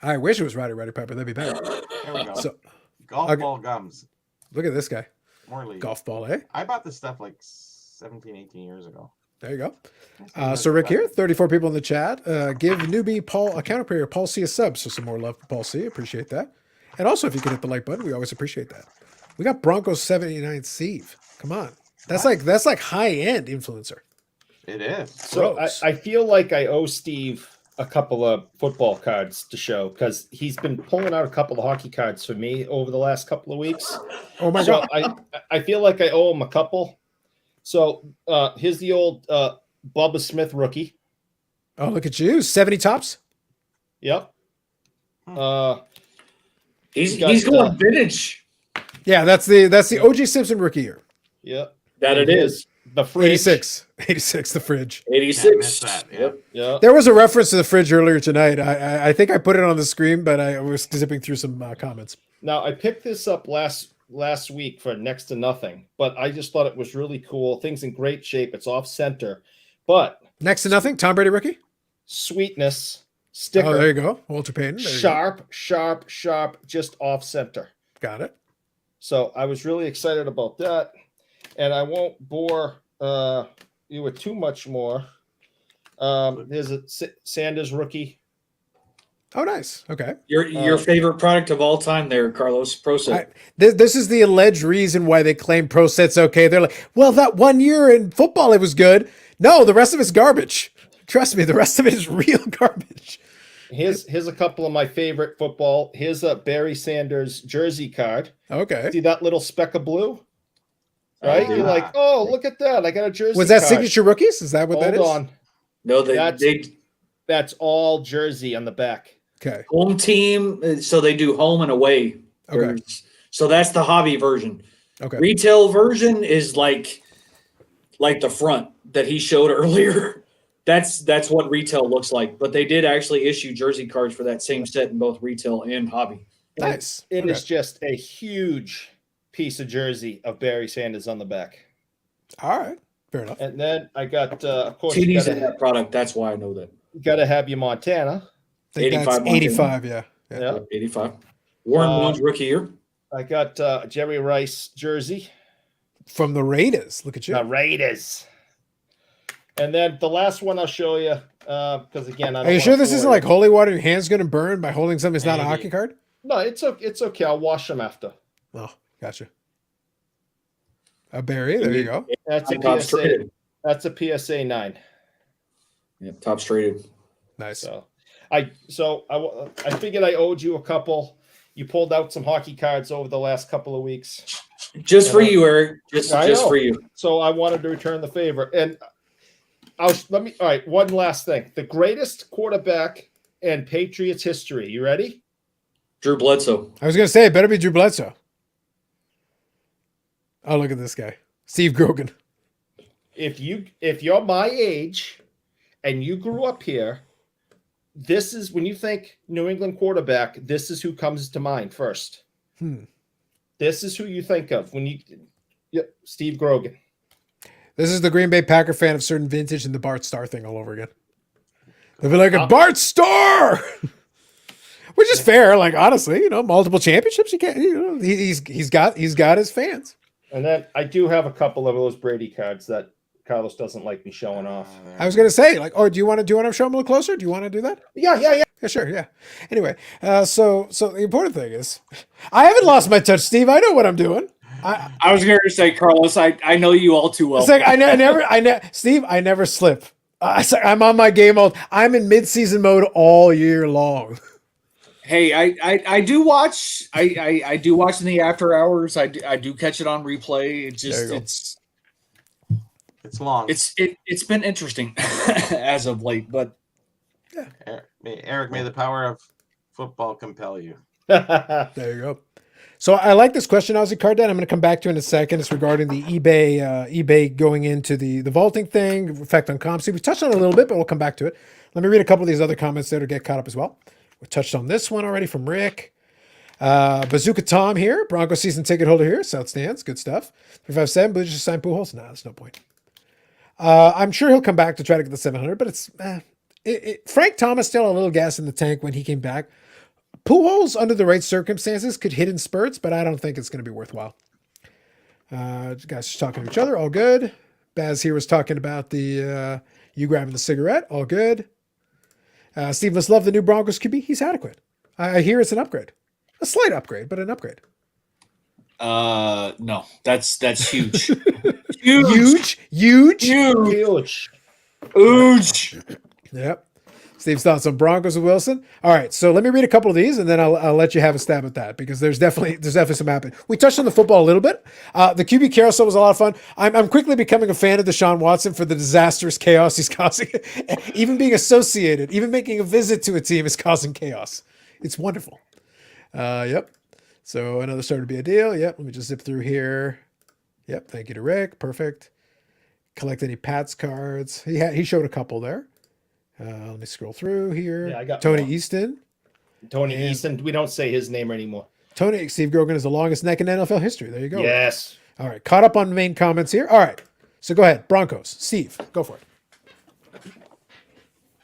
I wish it was Roddy Piper. That'd be better. There we go. So Golf ball gums. look at this guy. Morley. Golf ball, eh? I bought this stuff like 17, 18 years ago. There you go. So Rick here, 34 people in the chat. Give newbie Paul a counter player, Paul C a sub. So some more love for Paul C. Appreciate that. And also, if you can hit the like button, we always appreciate that. We got Broncos 79 Steve. Come on. That's like high end influencer. It is. So I feel like I owe Steve a couple of football cards to show because he's been pulling out a couple of hockey cards for me over the last couple of weeks. Oh my So God. I feel like I owe him a couple. So here's the old Bubba Smith rookie. Oh, look at you. 70 tops. Yep. He's got, going vintage. Yeah, that's the OG Simpson rookie year. Yep. That it is. The fridge. 86, the fridge. 86. That, yeah. Yep. Yeah. There was a reference to the fridge earlier tonight. I think I put it on the screen, but I was zipping through some comments. Now I picked this up last week for next to nothing, but I just thought it was really cool. Things in great shape. It's off center, but Next to nothing, Tom Brady rookie. sweetness sticker. Oh, there you go. Walter Payton. There you go. Sharp, just off center. Got it. So I was really excited about that, and I won't bore you with too much more. There's a Sanders rookie. Oh, nice. Okay. Your favorite product of all time there, Carlos. Pro set. This is the alleged reason why they claim pro set's okay. They're like, well, that 1 year in football, it was good. No, the rest of it's garbage. Trust me, the rest of it is real garbage. Here's a couple of my favorite football. Here's a Barry Sanders jersey card. Okay. See that little speck of blue? Right? Yeah. You're like, oh, look at that. I got a jersey Was that card. signature rookies? Is that what that is? Hold on. No, That's- That's all jersey on the back. Okay. home team. So they do home and away. Okay. So that's the hobby version. Okay. Retail version is like the front that he showed earlier. That's what retail looks like. But they did actually issue jersey cards for that same set in both retail and hobby. Nice. It Okay. is just a huge piece of jersy of Barry Sanders on the back. All right. Fair enough. And then I got, of course, you TD's in that product. That's why I know that. gotta have your Montana. I think 85 that's Montana. 85, yeah. Yeah. 85. Warren Moon's rookie year. I got Jerry Rice jersey. From the Raiders. Look at you. The Raiders. And then the last one I'll show you, because again, I don't Are you wanna sure this bore isn't you. like holy water? Your hand's going to burn by holding something that's not a Maybe. hockey card? No, it's okay. I'll wash them after. Oh, gotcha. A Barry. There you go. That's a Top PSA. traded. That's a PSA 9. Yeah, top traded. Nice. So I figured I owed you a couple. You pulled out some hockey cards over the last couple of weeks, Just for you, Eric. Just I know. for you. so I wanted to return the favor. And all right, one last thing: the greatest quarterback in Patriots history. You ready? Drew Bledsoe. I was going to say, it better be Drew Bledsoe. Oh, look at this guy. Steve Grogan. If you're my age and you grew up here, this is when you think New England quarterback, this is who comes to mind first. This is who you think of when Steve Grogan. This is the Green Bay Packer fan of certain vintage and the Bart Starr thing all over again. They'll be like, a Bart Starr! Which is fair, like honestly, multiple championships. He can't, he's got his fans. And then I do have a couple of those Brady cards that Carlos doesn't like me showing off. I was gonna say, like, oh, do you want to show them a little closer? Do you want to do that? Yeah. Yeah, sure, yeah. Anyway, so the important thing is, I haven't lost my touch, Steve. I know what I'm doing. I was going to say, Carlos, I know you all too well. It's like Steve, I never slip. I'm on my game mode. I'm in mid-season mode all year long. Hey, I do watch. I do watch in the after hours. I do catch it on replay. It just It's long. It's been interesting as of late, but Eric, may the power of football compel you. There you go. So I like this question, Ozzy Card. I'm going to come back to in a second. It's regarding the eBay going into the vaulting thing, effect on comps. We touched on it a little bit, but we'll come back to it. Let me read a couple of these other comments there to get caught up as well. We touched on this one already from Rick. Bazooka Tom here, Broncos season ticket holder here. South stands, good stuff. 357, Blue just signed Pujols. Nah, there's no point. I'm sure he'll come back to try to get the 700, but it's Frank Thomas still a little gas in the tank when he came back. Pujols, under the right circumstances, could hit in spurts, but I don't think it's going to be worthwhile. Guys just talking to each other, all good. Baz here was talking about the you grabbing the cigarette, all good. Steve must love the new Broncos QB. He's adequate. I hear it's an upgrade, a slight upgrade, but an upgrade. no, that's huge. Huge. Yep. Steve's thoughts on Broncos with Wilson. All right, so let me read a couple of these, and then I'll let you have a stab at that, because there's definitely some happening. We touched on the football a little bit. The QB carousel was a lot of fun. I'm quickly becoming a fan of Deshaun Watson for the disastrous chaos he's causing. Even being associated, even making a visit to a team is causing chaos. It's wonderful. Yep. So another starter to be a deal. Yep. Let me just zip through here. Yep. Thank you to Rick. Perfect. Collect any Pats cards. He showed a couple there. Let me scroll through here. Yeah, I got Tony one. Easton. Tony Easton. We don't say his name anymore. Steve Grogan is the longest neck in NFL history. There you go. Yes. All right. Caught up on the main comments here. All right. So go ahead. Broncos. Steve, go for it.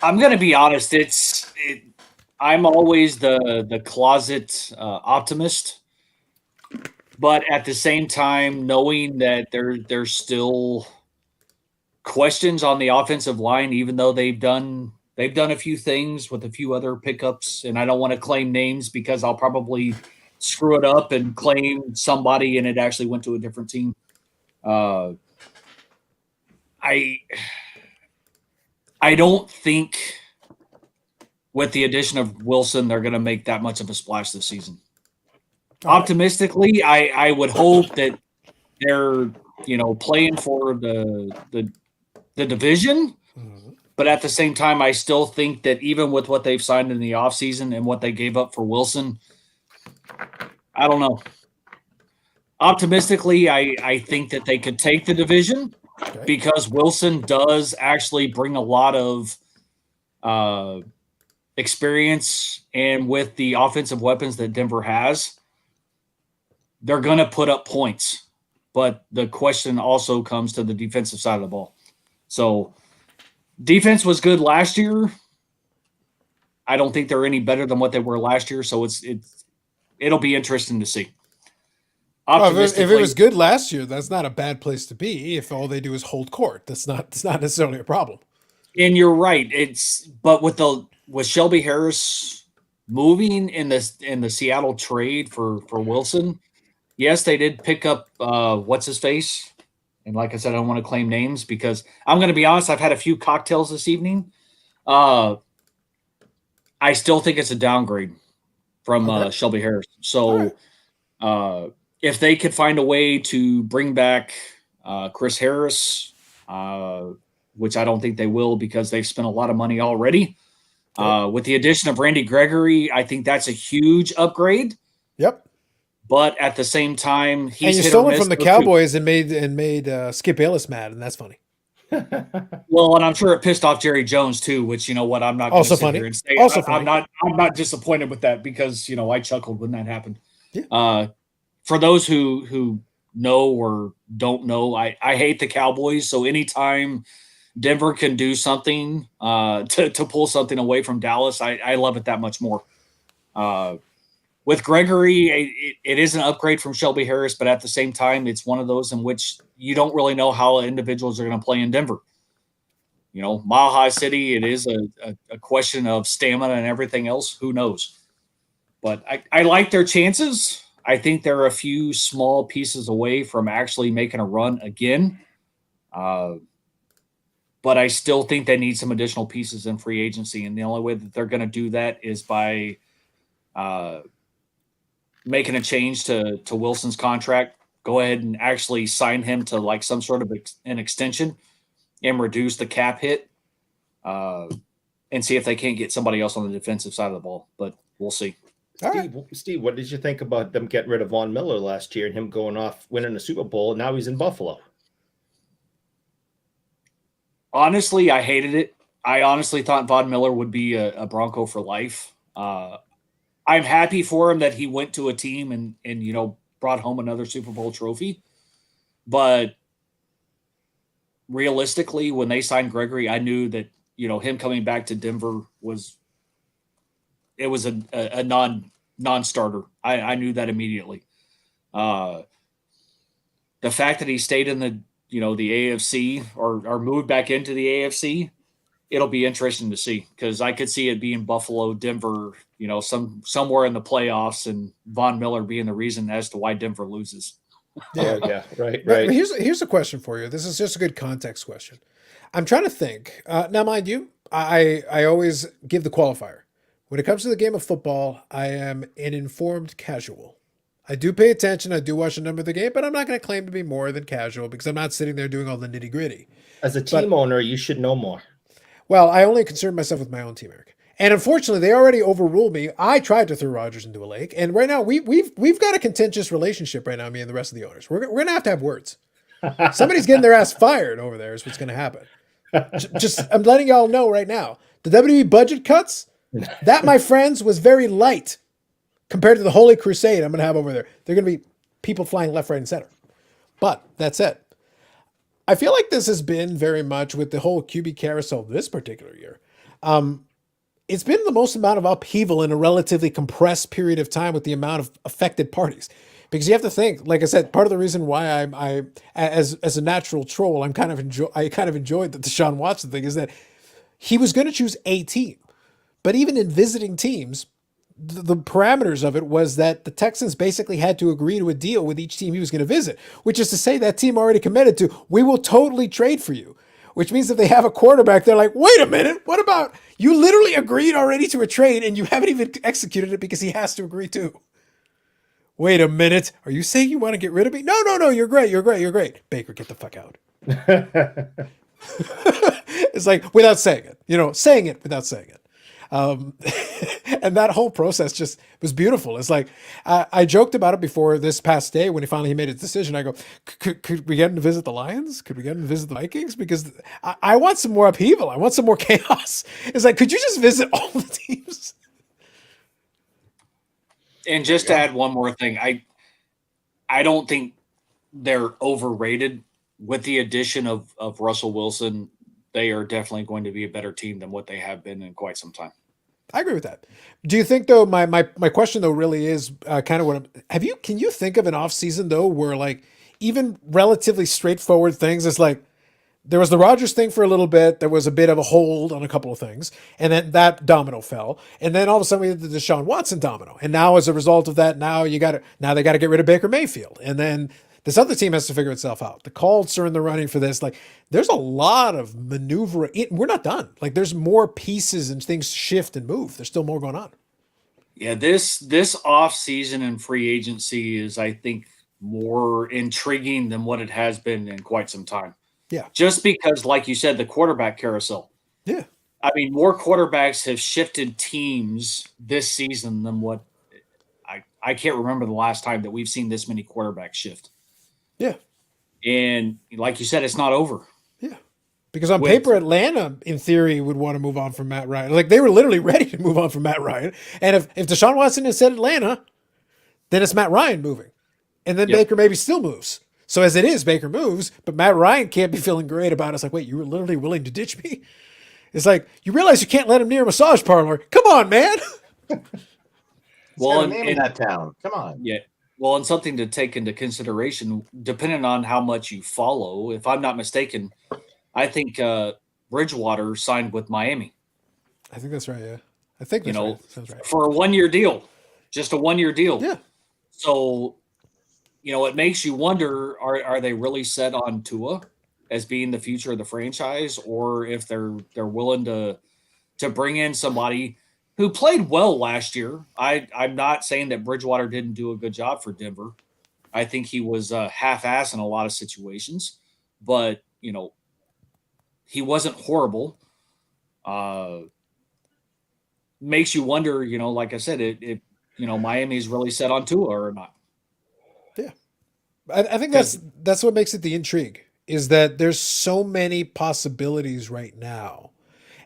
I'm going to be honest. I'm always the closet optimist, but at the same time, knowing that there's still questions on the offensive line, even though they've done a few things with a few other pickups, and I don't want to claim names because I'll probably screw it up and claim somebody and it actually went to a different team. I don't think with the addition of Wilson they're going to make that much of a splash this season. Optimistically, I would hope that they're playing for the division, but at the same time, I still think that even with what they've signed in the offseason and what they gave up for Wilson, I don't know. Optimistically, I think that they could take the division because Wilson does actually bring a lot of experience, and with the offensive weapons that Denver has, they're going to put up points. But the question also comes to the defensive side of the ball. So defense was good last year. I don't think they're any better than what they were last year. So it'll be interesting to see. Well, if it was good last year, that's not a bad place to be. If all they do is hold court, that's not necessarily a problem. And you're right. But with Shelby Harris moving in the Seattle trade for Wilson, yes, they did pick up what's his face. And like I said, I don't want to claim names because I'm going to be honest, I've had a few cocktails this evening. I still think it's a downgrade from Shelby Harris. So if they could find a way to bring back Chris Harris, which I don't think they will because they've spent a lot of money already. With the addition of Randy Gregory, I think that's a huge upgrade. Yep. But at the same time, he's and you stole him from the Cowboys and made Skip Bayless mad, and that's funny. Well, and I'm sure it pissed off Jerry Jones too, which you know what, I'm not also funny. And say, also I'm not disappointed with that because I chuckled when that happened. Yeah. For those who know or don't know, I hate the Cowboys. So anytime Denver can do something to pull something away from Dallas, I love it that much more. With Gregory, it is an upgrade from Shelby Harris, but at the same time, it's one of those in which you don't really know how individuals are going to play in Denver. You know, Mile High City, it is a question of stamina and everything else. Who knows? But I like their chances. I think they're a few small pieces away from actually making a run again. But I still think they need some additional pieces in free agency. And the only way that they're going to do that is by making a change to Wilson's contract. Go ahead and actually sign him to like some sort of an extension and reduce the cap hit, and see if they can't get somebody else on the defensive side of the ball. But we'll see. Steve, what did you think about them getting rid of Von Miller last year and him going off winning the Super Bowl, and now he's in Buffalo? Honestly, I hated it. I honestly thought Von Miller would be a Bronco for life. I'm happy for him that he went to a team and you know, brought home another Super Bowl trophy. But realistically, when they signed Gregory, I knew that, you know, him coming back to Denver was a non-starter. I knew that immediately. The fact that he stayed in the AFC or moved back into the AFC, it'll be interesting to see, because I could see it being Buffalo, Denver, you know, somewhere in the playoffs, and Von Miller being the reason as to why Denver loses. Yeah, right. Here's a question for you. This is just a good context question. I'm trying to think. Now, mind you, I always give the qualifier. When it comes to the game of football, I am an informed casual. I do pay attention. I do watch a number of the game, but I'm not going to claim to be more than casual because I'm not sitting there doing all the nitty gritty. As a team owner, you should know more. Well, I only concern myself with my own team, Eric. And unfortunately, they already overruled me. I tried to throw Rodgers into a lake, and right now we've got a contentious relationship right now, me and the rest of the owners. We're gonna have words. Somebody's getting their ass fired over there is what's gonna happen. Just I'm letting y'all know right now. The WWE budget cuts, that, my friends, was very light compared to the Holy Crusade I'm gonna have over there. They're gonna be people flying left, right, and center. But that's it. I feel like this has been very much with the whole QB carousel this particular year. It's been the most amount of upheaval in a relatively compressed period of time with the amount of affected parties. Because you have to think, like I said, part of the reason why I as a natural troll, I kind of enjoyed the Deshaun Watson thing is that he was going to choose a team. But even in visiting teams, the parameters of it was that the Texans basically had to agree to a deal with each team he was going to visit, which is to say that team already committed to, we will totally trade for you, which means if they have a quarterback, they're like, wait a minute, what about, you literally agreed already to a trade and you haven't even executed it because he has to agree too. Wait a minute, are you saying you want to get rid of me? No, you're great. Baker, get the fuck out. It's like, without saying it, saying it without saying it. And that whole process just was beautiful. It's like, I joked about it before this past day when he made his decision. I go, could we get him to visit the Lions? Could we get him to visit the Vikings? Because I want some more upheaval. I want some more chaos. It's like, could you just visit all the teams? And just to add one more thing, I don't think they're overrated. With the addition of Russell Wilson, they are definitely going to be a better team than what they have been in quite some time. I agree with that. Do you think, though, my question, though, really is kind of what can you think of an offseason, though, where, like, even relatively straightforward things, it's like, there was the Rodgers thing for a little bit, there was a bit of a hold on a couple of things, and then that domino fell, and then all of a sudden we did the Deshaun Watson domino, and now as a result of that, now they got to get rid of Baker Mayfield, and then this other team has to figure itself out. The Colts are in the running for this. Like, there's a lot of maneuvering. We're not done. Like, there's more pieces and things shift and move. There's still more going on. Yeah, this off season and free agency is, I think, more intriguing than what it has been in quite some time. Yeah. Just because, like you said, the quarterback carousel. Yeah. I mean, more quarterbacks have shifted teams this season than what I can't remember the last time that we've seen this many quarterbacks shift. Yeah. And like you said, it's not over. Yeah. Because on paper, Atlanta, in theory, would want to move on from Matt Ryan. Like, they were literally ready to move on from Matt Ryan. And if Deshaun Watson had said Atlanta, then it's Matt Ryan moving. And then Baker maybe still moves. So as it is, Baker moves, but Matt Ryan can't be feeling great about it. It's like, wait, you were literally willing to ditch me? It's like, you realize you can't let him near a massage parlor. Come on, man. Well, name in that town. Come on. Yeah. Well, and something to take into consideration, depending on how much you follow. If I'm not mistaken, I think Bridgewater signed with Miami. I think that's right. Yeah, I think You that's know, right. Sounds right. for a 1 year deal, just a 1 year deal. Yeah. So, it makes you wonder: are they really set on Tua as being the future of the franchise, or if they're willing to bring in somebody who played well last year? I'm not saying that Bridgewater didn't do a good job for Denver. I think he was half-ass in a lot of situations, but he wasn't horrible. Makes you wonder, like I said, if Miami's really set on Tua or not. Yeah, I think that's what makes it the intrigue, is that there's so many possibilities right now,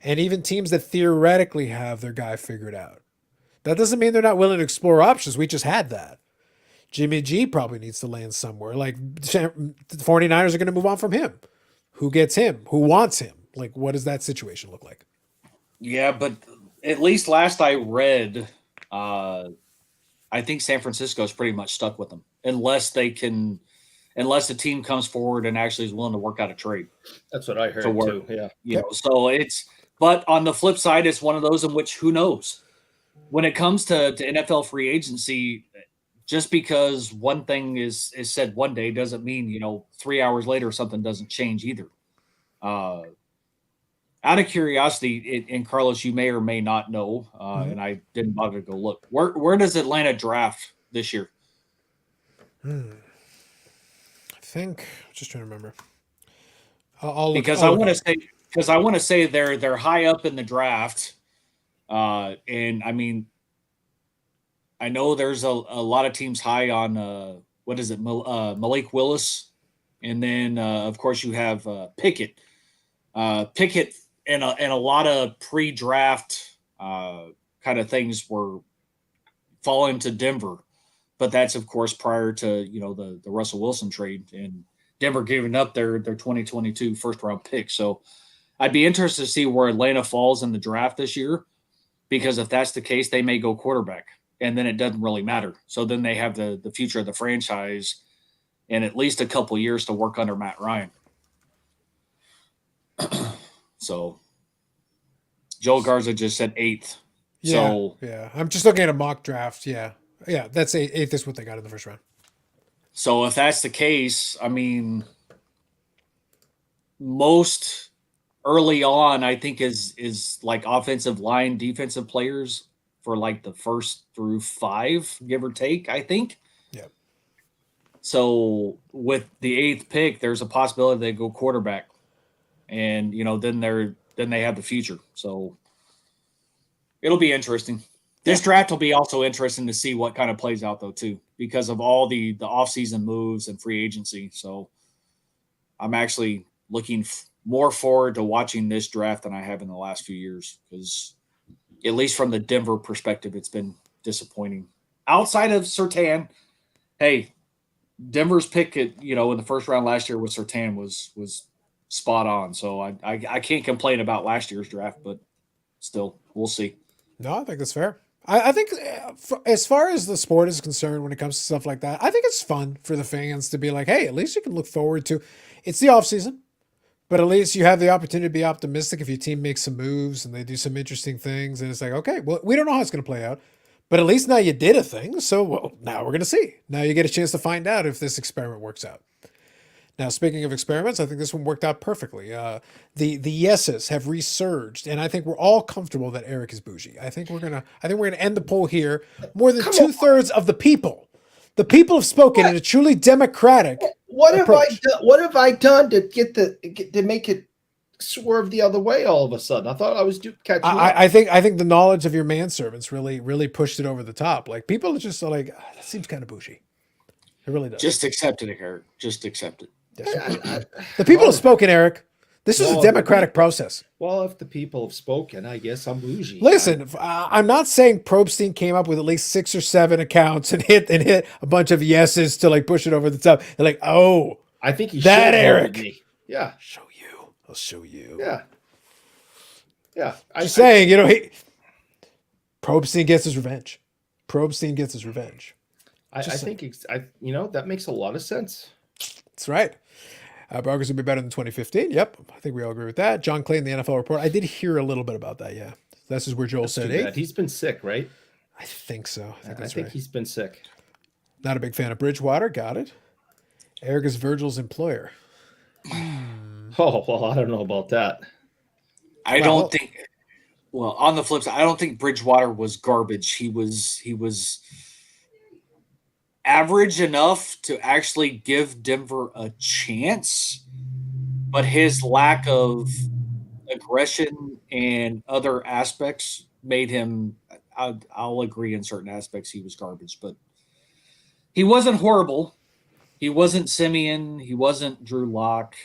and even teams that theoretically have their guy figured out. That doesn't mean they're not willing to explore options. We just had that. Jimmy G probably needs to land somewhere. Like the 49ers are going to move on from him. Who gets him? Who wants him? Like, what does that situation look like? Yeah, but at least last I read, I think San Francisco is pretty much stuck with them unless the team comes forward and actually is willing to work out a trade. That's what I heard too. Yeah. So but on the flip side, it's one of those in which who knows? When it comes to NFL free agency, just because one thing is said one day doesn't mean 3 hours later something doesn't change either. Out of curiosity, and Carlos, you may or may not know, and I didn't bother to go look. Where does Atlanta draft this year? I think, just trying to remember. I'll look, because I want to say they're high up in the draft, and I mean, I know there's a lot of teams high on what is it, Malik Willis, and then of course you have Pickett. Pickett and a lot of pre-draft kind of things were falling to Denver, but that's of course prior to the Russell Wilson trade and Denver giving up their 2022 first round pick. So I'd be interested to see where Atlanta falls in the draft this year, because if that's the case, they may go quarterback, and then it doesn't really matter. So then they have the future of the franchise in at least a couple years to work under Matt Ryan. So Joe Garza just said 8th. Yeah. I'm just looking at a mock draft. Yeah. That's 8th is what they got in the first round. So if that's the case, I mean, most early on, I think is like offensive line, defensive players for like the first through 5, give or take, I think. Yeah. So with the 8th pick, there's a possibility they go quarterback, and then they have the future. So it'll be interesting. This draft will be also interesting to see what kind of plays out though too, because of all the offseason moves and free agency. So I'm actually looking more forward to watching this draft than I have in the last few years, because at least from the Denver perspective, it's been disappointing. Outside of Surtain, hey, Denver's pick in the first round last year with Surtain was spot on. So I can't complain about last year's draft, but still, we'll see. No, I think that's fair. I think as far as the sport is concerned, when it comes to stuff like that, I think it's fun for the fans to be like, hey, at least you can look forward to. It's the offseason, but at least you have the opportunity to be optimistic if your team makes some moves and they do some interesting things. And it's like, okay, well, we don't know how it's going to play out, but at least now you did a thing. So now we're going to see. Now you get a chance to find out if this experiment works out. Now, speaking of experiments, I think this one worked out perfectly. The yeses have resurged, and I think we're all comfortable that Eric is bougie. I think we're gonna end the poll here. More than 2/3 of the people have spoken in a truly democratic. What approach. have I done to to make it swerve the other way all of a sudden? I thought I was catching up. I think the knowledge of your manservants really pushed it over the top. Like, people are just like, that seems kind of bougie. It really does. Just accept it, Eric. Just accept it. The people have spoken, Eric. This is a democratic process. Well, if the people have spoken, I guess I'm bougie. Listen, I'm not saying Probstein came up with at least 6 or 7 accounts and hit a bunch of yeses to like push it over the top. They're like, oh, I think he that should Eric. Me. Yeah. I'll show you. Yeah. Just saying, Probstein gets his revenge. I think that makes a lot of sense. That's right. Broncos would be better than 2015. Yep, I think we all agree with that. John Clayton, the NFL report. I did hear a little bit about that. Yeah, this is where Joel That's said too bad. 8th. He's been sick, right? I think so. I think I that's think right. he's been sick. Not a big fan of Bridgewater. Got it. Eric is Virgil's employer. Oh, well, I don't know about that. I Well- don't think. Well, on the flip side, I don't think Bridgewater was garbage. He was average enough to actually give Denver a chance, but his lack of aggression and other aspects made him. I'll agree in certain aspects he was garbage, but he wasn't horrible. He wasn't Simeon. He wasn't Drew Lock.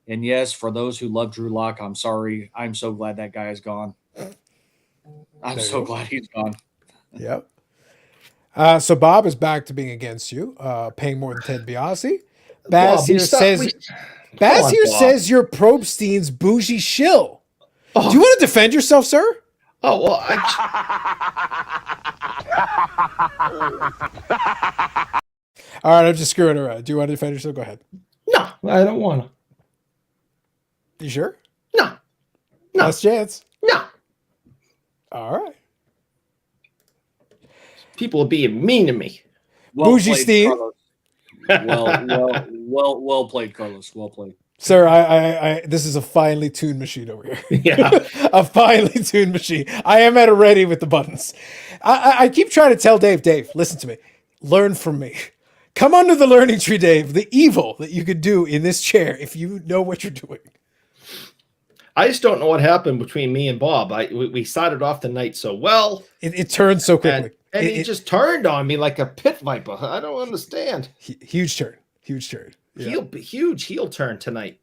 And yes, for those who love Drew Lock, I'm sorry. I'm so glad that guy is gone. I'm There you so go. glad he's gone. Yep. So Bob is back to being against you, paying more than Ted Biasi. Baz Bob, here Come on, Bob. says you're Probstein's bougie shill. Oh. Do you want to defend yourself, sir? Oh, well, All right, I'm just screwing around. Do you want to defend yourself? Go ahead. no, I don't want to. You sure? No, No. Last chance. no. All right. People are being mean to me. Bougie Steve. Carlos. Well played, Carlos. Well played. Sir, I this is a finely tuned machine over here. Yeah. A finely tuned machine. I am at a ready with the buttons. I keep trying to tell Dave, listen to me. Learn from me. Come under the learning tree, Dave. The evil that you could do in this chair if you know what you're doing. I just don't know what happened between me and Bob. We started off the night so well. It turned so quickly. And he just turned on me like a pit viper. I don't understand. Huge turn. Huge turn. Yeah. Huge heel turn tonight.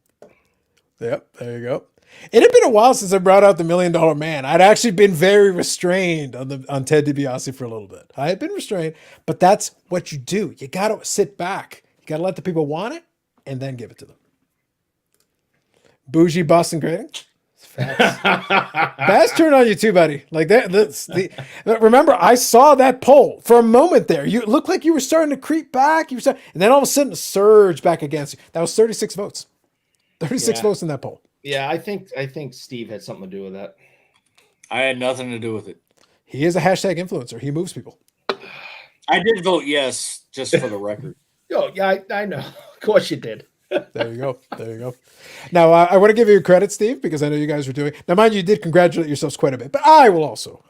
Yep, there you go. It had been a while since I brought out the $1 Million Man. I'd actually been very restrained on Ted DiBiase for a little bit. I had been restrained, but that's what you do. You got to sit back. You got to let the people want it and then give it to them. Bougie Boston Grading. Baz turned on you too, buddy. Like that. Remember, I saw that poll for a moment there. You looked like you were starting to creep back. And then all of a sudden, a surge back against you. That was 36 votes. 36 votes in that poll. Yeah, I think Steve had something to do with that. I had nothing to do with it. He is a hashtag influencer. He moves people. I did vote yes, just for the record. Oh, yeah, I know. Of course you did. There you go. There you go. Now, I want to give you credit, Steve, because I know you guys were doing. Now, mind you, did congratulate yourselves quite a bit, but I will also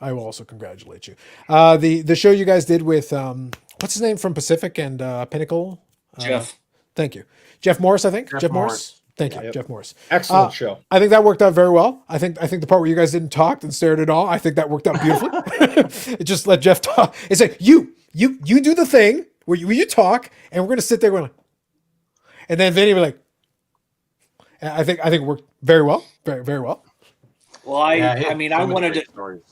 congratulate you. The show you guys did with what's his name from Pacific and Pinnacle? Jeff. Thank you, Jeff Morris. I think Jeff Morris. Thank you, Yep. Jeff Morris. Excellent show. I think that worked out very well. I think the part where you guys didn't talk and stared at all, I think that worked out beautifully. It just let Jeff talk. It's like you do the thing where you talk, and we're gonna sit there going, and then Vinny was like, I think it worked very well, very very well. Well, I wanted to. Stories.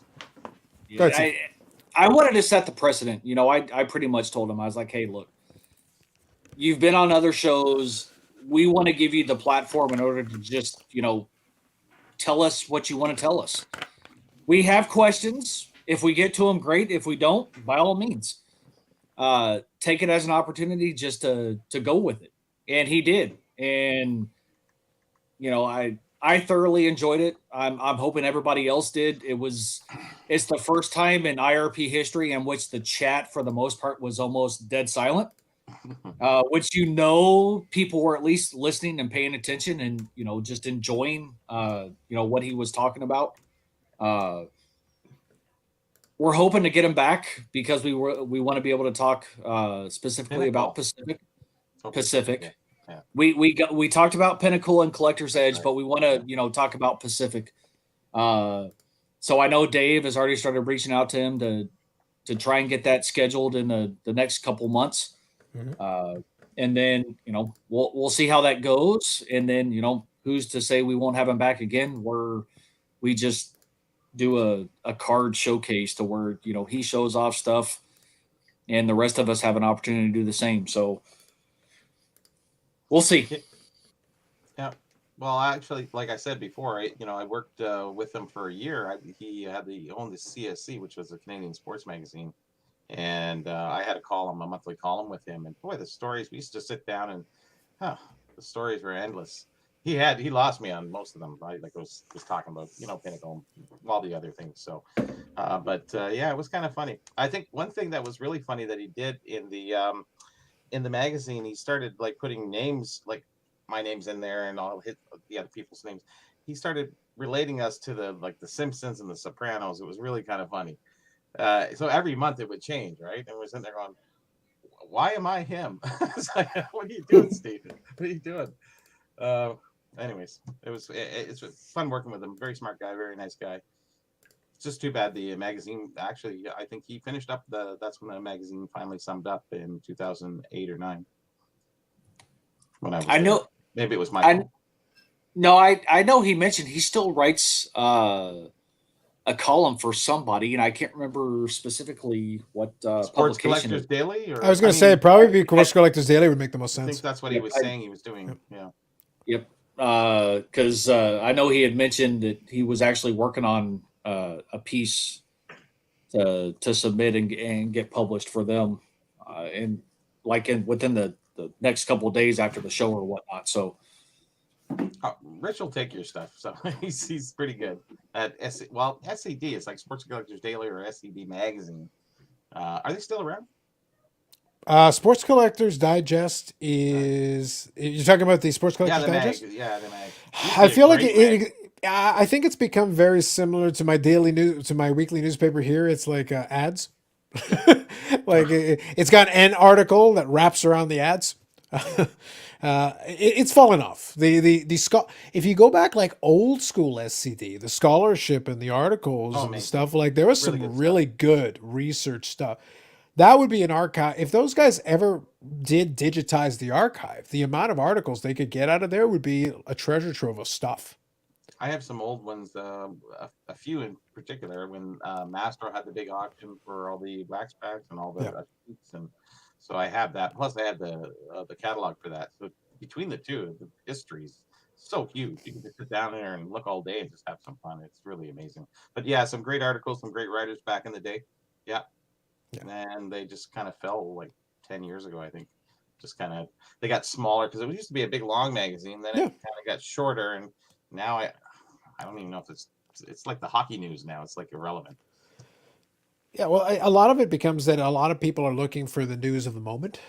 Go ahead, Steve. I wanted to set the precedent. You know, I pretty much told him, I was like, hey, look, you've been on other shows. We want to give you the platform in order to just, tell us what you want to tell us. We have questions. If we get to them, great. If we don't, by all means, take it as an opportunity just to go with it. And he did. And, I thoroughly enjoyed it. I'm hoping everybody else did. It's the first time in IRP history in which the chat, for the most part, was almost dead silent. Which people were at least listening and paying attention and just enjoying what he was talking about. We're hoping to get him back because we want to be able to talk specifically about Pacific. Yeah. We talked about Pinnacle and Collector's Edge, Right. but we want to talk about Pacific. So I know Dave has already started reaching out to him to try and get that scheduled in the next couple months. Mhm. And then, we'll see how that goes. And then, who's to say we won't have him back again where we just do a card showcase to where, he shows off stuff and the rest of us have an opportunity to do the same. So we'll see. Yeah. Well, actually, like I said before, I worked with him for a year. He owned the CSC, which was a Canadian sports magazine. and I had a monthly column with him. And boy, the stories, we used to sit down and the stories were endless. He lost me on most of them. Right? Like I was talking about, Pinnacle, all the other things. So, yeah, it was kind of funny. I think one thing that was really funny that he did in the magazine, he started like putting names, like my name's in there and all the other people's names. He started relating us to the Simpsons and the Sopranos. It was really kind of funny. So every month it would change, right? And we're sitting there going, why am I him? It's like, what are you doing, Stephen? What are you doing? Anyways, it's fun working with him. Very smart guy, very nice guy. It's just too bad the magazine, actually, I think he finished up that's when the magazine finally summed up in 2008 or 9. When I know. Maybe it was my fault. No, I know he mentioned he still writes a column for somebody, and I can't remember specifically what Sports publication. Collectors Daily? Or, I was going to say probably Sports Collectors Daily would make the most I think sense. that's what he was saying he was doing. Yeah. Yep. Because I know he had mentioned that he was actually working on a piece to submit and get published for them, and within the next couple of days after the show or whatnot. So Rich will take your stuff, so he's pretty good at SCD. It's like Sports Collectors Daily or SCD Magazine. Are they still around? Sports Collectors Digest is. You're talking about the Sports Collectors Digest? The mag. I feel like I think it's become very similar to my my weekly newspaper here. It's like ads. Like it's got an article that wraps around the ads. It's fallen off. If you go back like old school SCD, the scholarship and the articles and the stuff, like there was some really good research stuff. That would be an archive. If those guys ever did digitize the archive, the amount of articles they could get out of there would be a treasure trove of stuff. I have some old ones, a few in particular, when Mastro had the big auction for all the wax packs and all the sheets, and so I have that. Plus, I had the catalog for that. So between the two, the history's so huge. You can just sit down there and look all day and just have some fun. It's really amazing. But yeah, some great articles, some great writers back in the day. Yeah. And they just kind of fell like 10 years ago, I think. Just kind of, they got smaller because it used to be a big long magazine. Then it kind of got shorter, and now I don't even know if it's like the hockey news now. It's like irrelevant. Yeah, well, a lot of it becomes that a lot of people are looking for the news of the moment.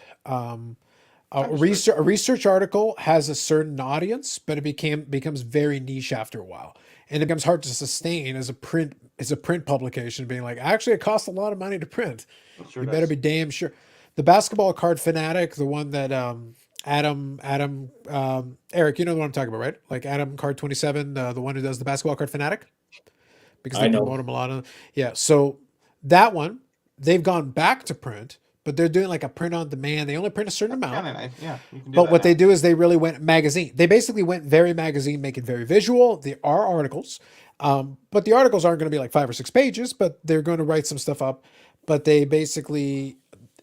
A research article has a certain audience, but it becomes very niche after a while, and it becomes hard to sustain as a print publication. Being like, actually, it costs a lot of money to print. You better be damn sure. The basketball card fanatic, the one that Adam Eric, you know the one I'm talking about, right? Like Adam Card 27, the one who does the basketball card fanatic, because they promote him a lot. So that one, they've gone back to print. But they're doing like a print on demand. They only print a certain amount. You can do but what they do is they really went magazine. They basically went very magazine, make it very visual. There are articles, but the articles aren't going to be like 5 or 6 pages, but they're going to write some stuff up. But they basically,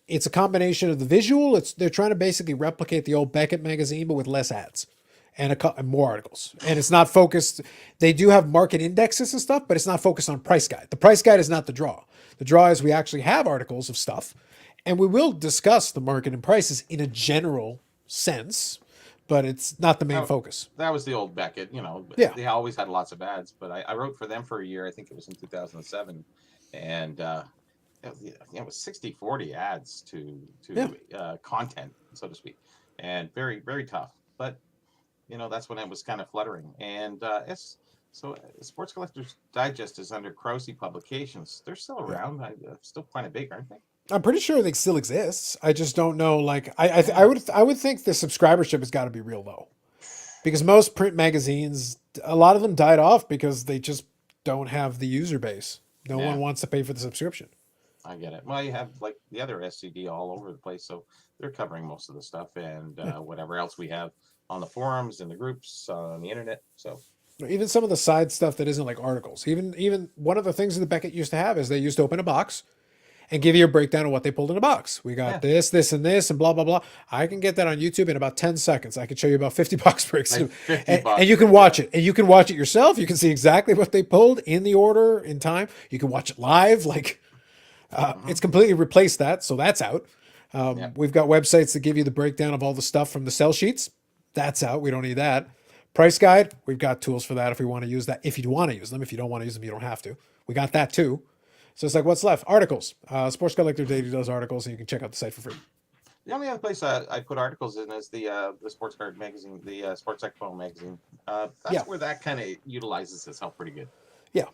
it's a combination of the visual. They're trying to basically replicate the old Beckett magazine, but with less ads and more articles. And it's not focused. They do have market indexes and stuff, but it's not focused on price guide. The price guide is not the draw. The draw is we actually have articles of stuff. And we will discuss the market and prices in a general sense, but it's not the main focus. That was the old Beckett, They always had lots of ads, but I wrote for them for a year. I think it was in 2007, and it was 60-40 ads to content, so to speak, and very, very tough. But that's when it was kind of fluttering. And Sports Collectors Digest is under Krause Publications. They're still around. Still kind of big, aren't they? I'm pretty sure they still exists. I just don't know. Like I would think the subscribership has got to be real low, because most print magazines, a lot of them died off because they just don't have the user base. No one wants to pay for the subscription. I get it. Well, you have like the other SCD all over the place, so they're covering most of the stuff and whatever else we have on the forums and the groups on the internet. So even some of the side stuff that isn't like articles. Even one of the things that Beckett used to have is they used to open a box and give you a breakdown of what they pulled in a box. We got this, and this, and blah, blah, blah. I can get that on YouTube in about 10 seconds. I can show you about 50 box breaks. Like and you can watch it. And you can watch it yourself. You can see exactly what they pulled in the order, in time. You can watch it live. Like, It's completely replaced that, so that's out. Yeah. We've got websites that give you the breakdown of all the stuff from the sell sheets. That's out. We don't need that. Price guide, we've got tools for that if we want to use that. If you want to use them, if you don't want to use them, you don't have to. We got that too. So it's like, what's left? Articles. Sports Collector Daily does articles, and you can check out the site for free. The only other place I put articles in is the Sports Card magazine, the Sports Expo magazine. That's where that kind of utilizes this help pretty good. Yeah,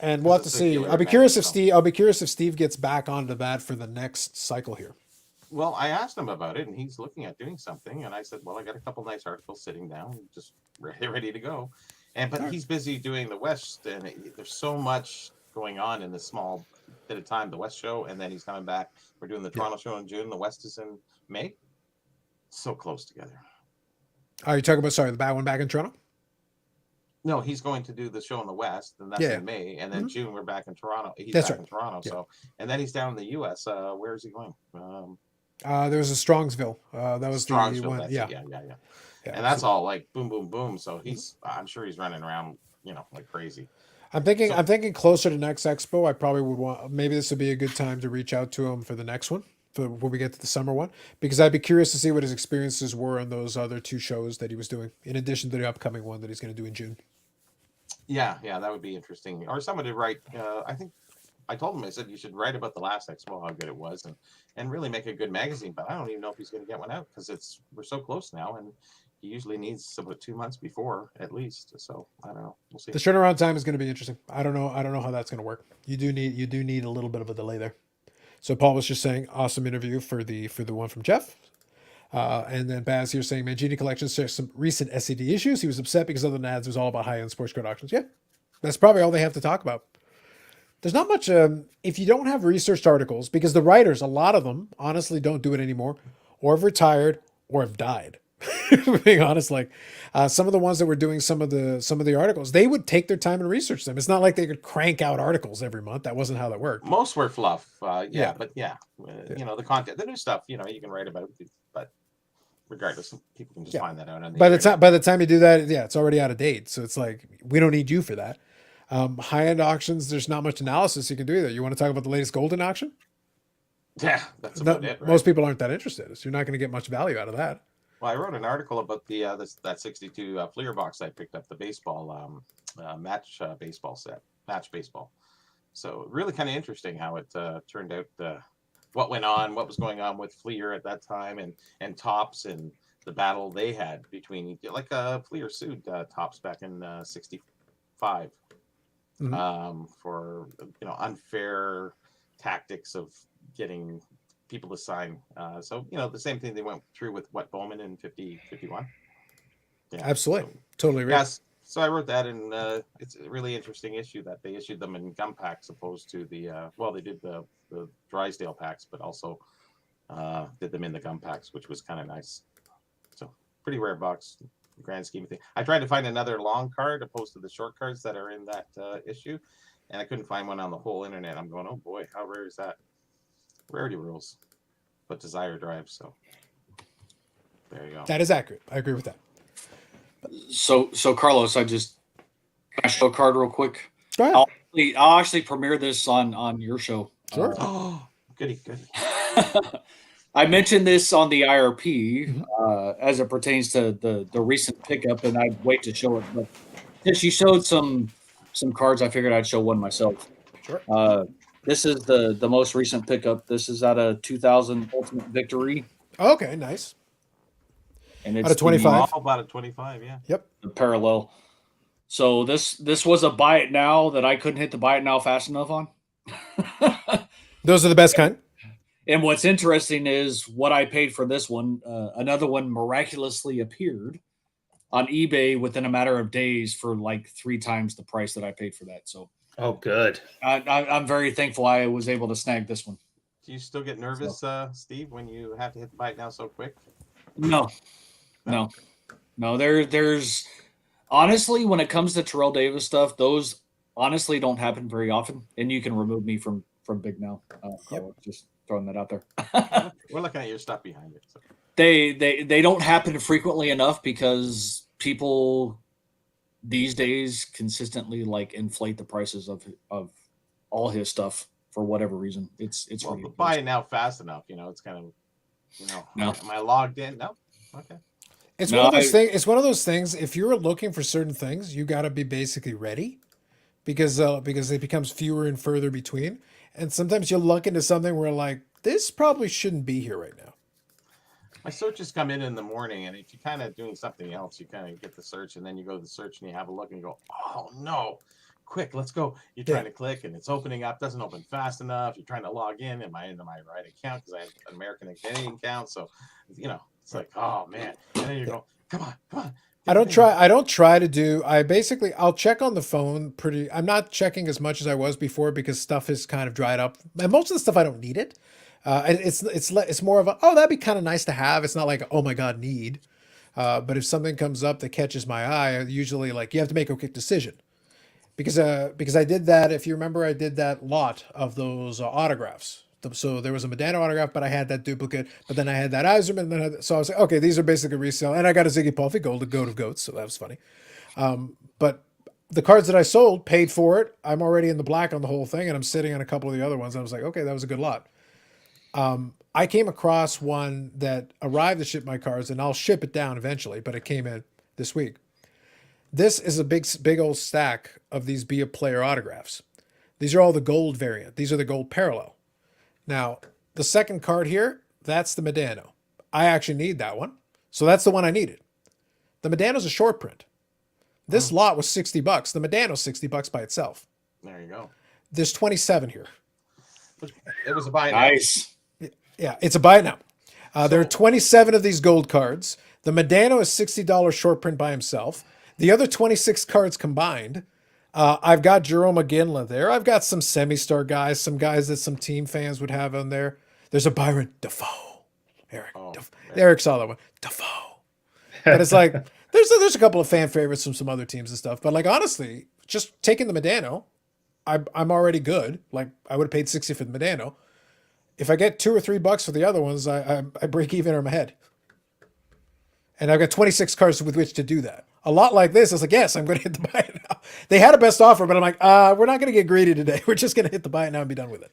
and we'll have to It's a see. circular I'll be curious if magazine. Steve. I'll be curious if Steve gets back onto that for the next cycle here. Well, I asked him about it, and he's looking at doing something. And I said, "Well, I got a couple nice articles sitting down, just ready to go." But he's busy doing the West, and there's so much going on in this small bit of time. The West show, and then he's coming back. We're doing the Toronto show in June. The West is in May. So close together. Are you talking about the bad one back in Toronto? No, he's going to do the show in the West, and that's Yeah. in May. And then June, we're back in Toronto. He's That's back right. in Toronto. Yeah. So, and then he's down in the U.S. Where is he going? There was a Strongsville. That was the Strongsville. one. That's Yeah. it. Yeah. Yeah, And that's so- all like boom, boom, boom. So I'm sure he's running around, like crazy. I'm thinking closer to next expo. I probably would want. Maybe this would be a good time to reach out to him for the next one, for when we get to the summer one, because I'd be curious to see what his experiences were on those other two shows that he was doing, in addition to the upcoming one that he's going to do in June. Yeah, that would be interesting. Or someone to write. I think I told him, I said you should write about the last expo, how good it was, and really make a good magazine. But I don't even know if he's going to get one out because we're so close now, and he usually needs about 2 months before at least. So I don't know. We'll see. The turnaround time is going to be interesting. I don't know how that's going to work. You do need a little bit of a delay there. So Paul was just saying, awesome interview for the one from Jeff. And then Baz here saying, Mangini Collection shares some recent SCD issues. He was upset because other than ads, it was all about high-end sports card auctions. Yeah, that's probably all they have to talk about. There's not much, if you don't have researched articles, because the writers, a lot of them, honestly don't do it anymore, or have retired, or have died. Being honest, like some of the ones that were doing some of the articles, they would take their time and research them. It's not like they could crank out articles every month. That wasn't how that worked. Most were fluff. Yeah. But the content, the new stuff, you can write about it, but regardless, people can just find that out. On the By internet. the time you do that, it's already out of date. So it's like, we don't need you for that. High-end auctions, there's not much analysis you can do there. You want to talk about the latest golden auction? Yeah, that's about it. Right? Most people aren't that interested. So you're not going to get much value out of that. Well, I wrote an article about the that 62 Fleer box I picked up, the baseball match baseball set, match baseball. So really kind of interesting how it turned out, what went on, what was going on with Fleer at that time, and Topps, and the battle they had between, like Fleer sued Topps back in '65 for unfair tactics of getting people to sign. So the same thing they went through with Bowman in 51. Yeah, Absolutely. so, Totally right. yes. So I wrote that, and it's a really interesting issue that they issued them in gum packs opposed to the they did the Drysdale packs, but also did them in the gum packs, which was kind of nice. So pretty rare box, grand scheme of things. I tried to find another long card opposed to the short cards that are in that issue, and I couldn't find one on the whole internet. I'm going, oh boy, how rare is that? Rarity rules, but desire drives. So there you go. That is accurate. I agree with that. So Carlos, can I show a card real quick? Go ahead. I'll actually premiere this on your show. Sure. Oh, goody. I mentioned this on the IRP as it pertains to the recent pickup, and I'd wait to show it. But since you showed some cards, I figured I'd show one myself. Sure. This is the most recent pickup. This is out of 2000 Ultimate Victory, Okay, nice. and it's Out of 25. All about a 25, yeah. Yep. the parallel. So this was a buy it now that I couldn't hit the buy it now fast enough on. Those are the best kind. And what's interesting is what I paid for this one. Another one miraculously appeared on eBay within a matter of days for like 3 times the price that I paid for that. So Oh, good. I'm very thankful I was able to snag this one. Do you still get nervous, Steve, when you have to hit the bite now so quick? No. There's honestly, when it comes to Terrell Davis stuff, those honestly don't happen very often, and you can remove me from Big Now. Just throwing that out there. We're looking at your stuff behind it. So. They don't happen frequently enough because people these days consistently like inflate the prices of all his stuff for whatever reason. It's Well, ridiculous. buy it now fast enough. It's kind of, No. am I logged in? No. Okay. It's No, one of those things. It's one of those things. If you're looking for certain things, you got to be basically ready, because it becomes fewer and further between. And sometimes you look into something where like this probably shouldn't be here right now. My searches come in the morning, and if you're kind of doing something else, you kind of get the search, and then you go to the search and you have a look and you go, oh no, quick, let's go. You're trying to click and it's opening up, doesn't open fast enough. You're trying to log in. Am I in my right account? Because I have an American and Canadian account. So, it's like, oh man. And then you go, come on. I don't try to do. I'll check on the phone I'm not checking as much as I was before because stuff has kind of dried up. And most of the stuff I don't need it. And it's more of a, oh, that'd be kind of nice to have. It's not like, oh my God, need. But if something comes up that catches my eye, usually like you have to make a quick decision. Because I did that. If you remember, I did that lot of those autographs. So there was a Medano autograph, but I had that duplicate. But then I had that Iserman. So I was like, okay, these are basically resale. And I got a Ziggy Puffy gold, a goat of goats. So that was funny. But the cards that I sold, paid for it. I'm already in the black on the whole thing, and I'm sitting on a couple of the other ones. And I was like, okay, that was a good lot. I came across one that arrived to ship my cards, and I'll ship it down eventually, but it came in this week. This is a big old stack of these Be a Player autographs. These are all the gold variant. These are the gold parallel. Now, the second card here, that's the Medano. I actually need that one. So that's the one I needed. The Medano's a short print. This lot was $60. The Medano's $60 by itself. There you go. There's 27 here. It was a buy now. Nice. Yeah, it's a buy now. There are 27 of these gold cards. The Medano is $60 short print by himself. The other 26 cards combined, I've got Jerome McGinley there. I've got some semi-star guys, some guys that some team fans would have on there. There's a Byron Defoe. Eric saw that one. Defoe. But it's like, there's a couple of fan favorites from some other teams and stuff. But like, honestly, just taking the Medano, I'm already good. Like, I would have paid 60 for the Medano. If I get $2 or $3 for the other ones, I break even in my head. And I've got 26 cards with which to do that. A lot like this, I was like, yes, I'm going to hit the buy it now. They had a best offer, but I'm like, we're not going to get greedy today. We're just going to hit the buy it now and be done with it.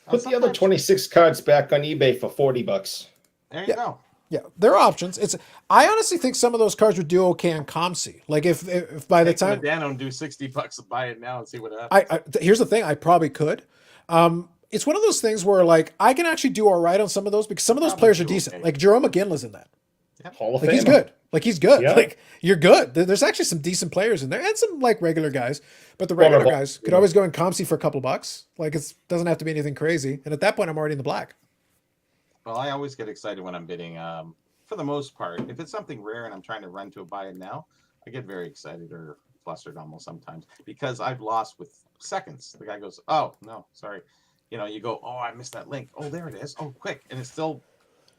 Put the other 26 cards back on eBay for $40. There you go. Yeah, there are options. I honestly think some of those cards would do okay on ComC. Like if by the time Medano and do $60 to buy it now and see what happens. Here's the thing, I probably could. It's one of those things where like I can actually do all right on some of those because some of those players are decent. Okay. Like Jerome McGinley's in that. Hall of Like Famer. he's good. Like he's good. Yeah. Like you're good. There's actually some decent players in there and some like regular guys. But the regular guys could always go in ComC for a couple bucks. Like it doesn't have to be anything crazy. And at that point, I'm already in the black. Well, I always get excited when I'm bidding. For the most part, if it's something rare and I'm trying to run to a buy it now, I get very excited or flustered almost sometimes because I've lost with seconds. The guy goes, "Oh no, sorry." You go, "Oh, I missed that link. Oh, there it is. Oh, quick!" And it's still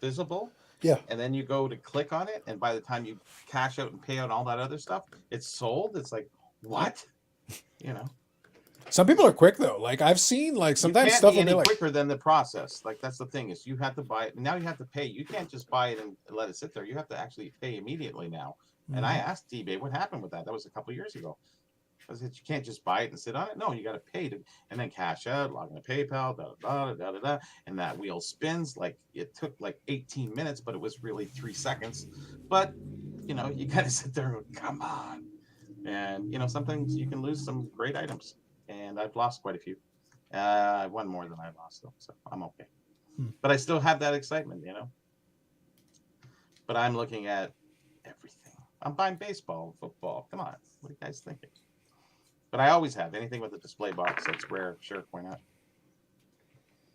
visible. Yeah. And then you go to click on it, and by the time you cash out and pay out all that other stuff, it's sold. It's like, what? Some people are quick though. Like I've seen like sometimes you can't stuff be will be any like quicker than the process. Like that's the thing is you have to buy it and now you have to pay. You can't just buy it and let it sit there. You have to actually pay immediately now. And I asked eBay what happened with that. That was a couple of years ago. I said you can't just buy it and sit on it. No, you got to pay to and then cash out, log into PayPal, and that wheel spins. Like it took like 18 minutes, but it was really 3 seconds. But you got to sit there and go, come on. And sometimes you can lose some great items. And I've lost quite a few. I've won more than I lost, though, so I'm okay. But I still have that excitement, But I'm looking at everything. I'm buying baseball, football. Come on, what are you guys thinking? But I always have anything with a display box that's rare. Sure, why not?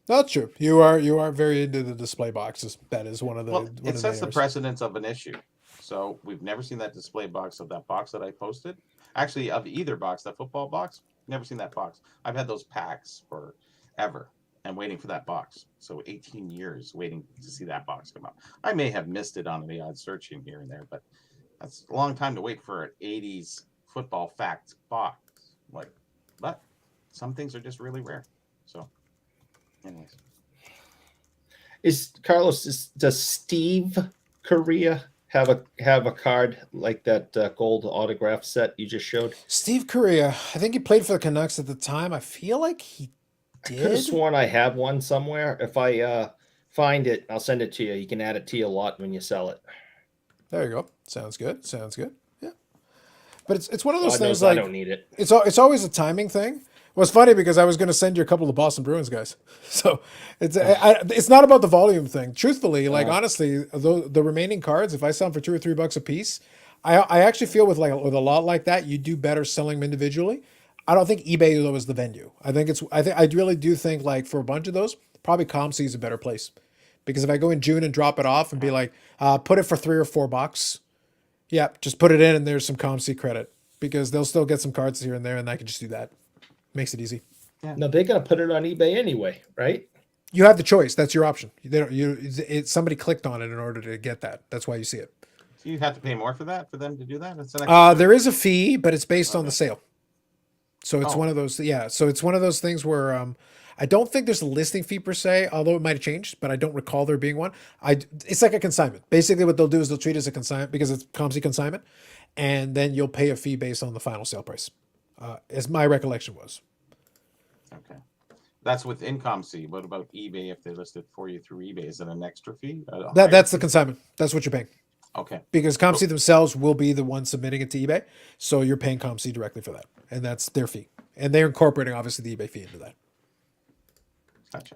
That's true. You are very into the display boxes. That is one of the. Well, one it of sets the areas. precedence of an issue. So we've never seen that display box of that box that I posted. Actually, of either box, that football box. Never seen that box. I've had those packs forever and waiting for that box. So 18 years waiting to see that box come out. I may have missed it on the odd searching here and there, but that's a long time to wait for an 80s football fact box. But some things are just really rare. So, anyways. Does Steve Correa have a card like that gold autograph set you just showed? Steve Correa, I think he played for the Canucks at the time. I feel like he I could have did. sworn I have one somewhere. If I find it, I'll send it to you. You can add it to your lot when you sell it. There you go. Sounds good. Sounds good. Yeah. But it's one of those God things knows I like don't need it. it's always a timing thing. Well, it's funny because I was going to send you a couple of Boston Bruins guys, so it's not about the volume thing. Truthfully, like honestly, the remaining cards, if I sell them for $2 or $3 a piece, I actually feel with a lot like that, you do better selling them individually. I don't think eBay though is the venue. I really do think like for a bunch of those, probably ComC is a better place, because if I go in June and drop it off and be like, put it for $3 or $4, yeah, just put it in and there's some ComC credit, because they'll still get some cards here and there, and I can just do that. Makes it easy. No, they're gonna put it on eBay anyway, right? You have the choice. That's your option. Somebody clicked on it in order to get that. That's why you see it. So you have to pay more for that for them to do that. It's an extra There is a fee, but it's based on the Okay. sale. So it's Oh. one of those. Yeah. So it's one of those things where I don't think there's a listing fee per se, although it might have changed, but I don't recall there being one. It's like a consignment. Basically, what they'll do is they'll treat it as a consignment because it's ComC consignment, and then you'll pay a fee based on the final sale price. As my recollection was. Okay. That's with IncomC. What about eBay if they list it for you through eBay? Is it an extra fee? A higher That's the fee? consignment. That's what you're paying. Okay. Because ComC themselves will be the one submitting it to eBay. So you're paying ComC directly for that. And that's their fee. And they're incorporating obviously the eBay fee into that. Gotcha.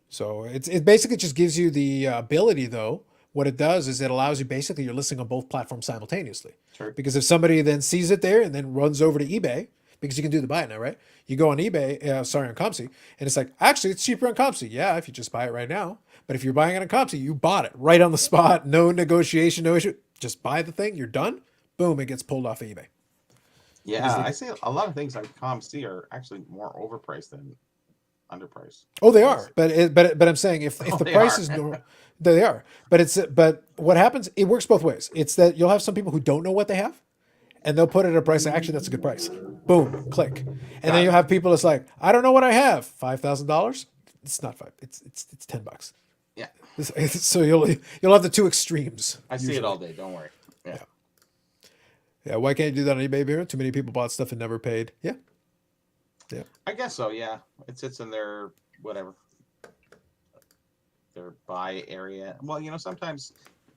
So it basically just gives you the ability though. What it does is it allows you basically you're listing on both platforms simultaneously. Sure. Because if somebody then sees it there and then runs over to eBay, because you can do the buy it now, right? You go on eBay, on ComC, and it's like, actually, it's cheaper on ComC. Yeah, if you just buy it right now. But if you're buying it on ComC, you bought it right on the spot, no negotiation, no issue. Just buy the thing, you're done. Boom, it gets pulled off of eBay. Yeah, I see a lot of things on ComC are actually more overpriced than underpriced. Oh, they are, but I'm saying if Oh, the they price are. is normal, they are. But what happens? It works both ways. It's that you'll have some people who don't know what they have, and they'll put it at a price. Actually, that's a good price. Boom, click, and then you'll have people that's like, I don't know what I have. $5,000. It's not five. It's $10. Yeah, So you'll have the two extremes. I see it usually. all day. Don't worry. Yeah. Yeah, why can't you do that on eBay, Beer? Too many people bought stuff and never paid. Yeah. I guess so. Yeah, it sits in their whatever their buy area. Well, sometimes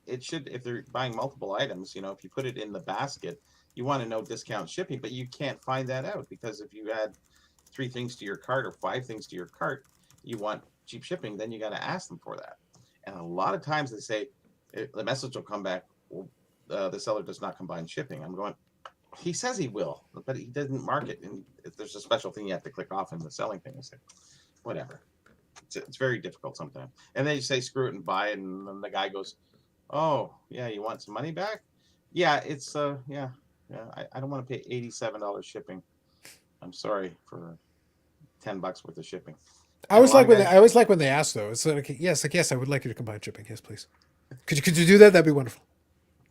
it should, if they're buying multiple items, if you put it in the basket, you want to know discount shipping, but you can't find that out because if you add 3 things to your cart or 5 things to your cart, you want cheap shipping, then you got to ask them for that. And a lot of times they say the message will come back, well, the seller does not combine shipping. I'm going, he says he will, but he doesn't mark it. And if there's a special thing you have to click off in the selling thing, it's like, whatever. It's very difficult sometimes. And then you say screw it and buy it, and then the guy goes, "Oh yeah, you want some money back? Yeah, it's yeah. I don't want to pay $87 shipping. I'm sorry for $10 worth of shipping." I always like when guys- when they ask though. It's like yes, I would like you to combine shipping. Yes, please. Could you do that? That'd be wonderful.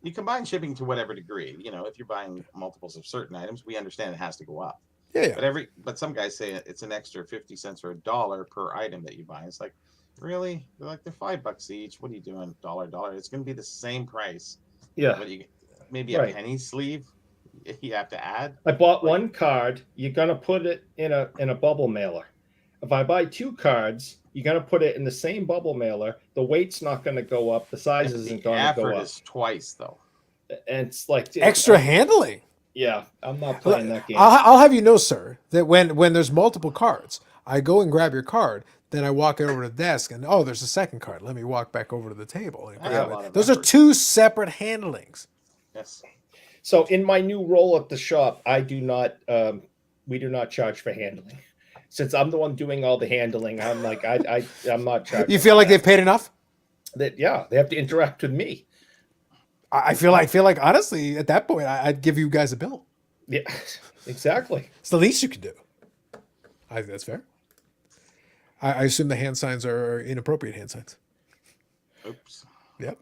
You combine shipping to whatever degree. If you're buying multiples of certain items, we understand it has to go up. Yeah. But some guys say it's an extra 50 cents or $1 per item that you buy. It's like, really? They're $5 each. What are you doing? $1. It's going to be the same price. Yeah. But maybe Right. a penny sleeve you have to add. I bought one card. You're gonna put it in a bubble mailer. If I buy 2 cards, you're gonna put it in the same bubble mailer. The weight's not gonna go up. The size isn't The gonna go effort up. is twice though. And it's like Extra handling. Yeah, I'm not playing that game. I'll have you know, sir, that when there's multiple cards, I go and grab your card. Then I walk over to the desk and there's a second card. Let me walk back over to the table and I have grab a lot it. of Those are effort. 2 separate handlings. Yes. So in my new role at the shop, I do not we do not charge for handling. Since I'm the one doing all the handling, I'm like I'm not charging. You feel like they've paid enough? that? Yeah, they have to interact with me. I feel like honestly, at that point, I'd give you guys a bill. Yeah, exactly. It's the least you can do. I think that's fair. I assume the hand signs are inappropriate hand signs. Oops. Yep.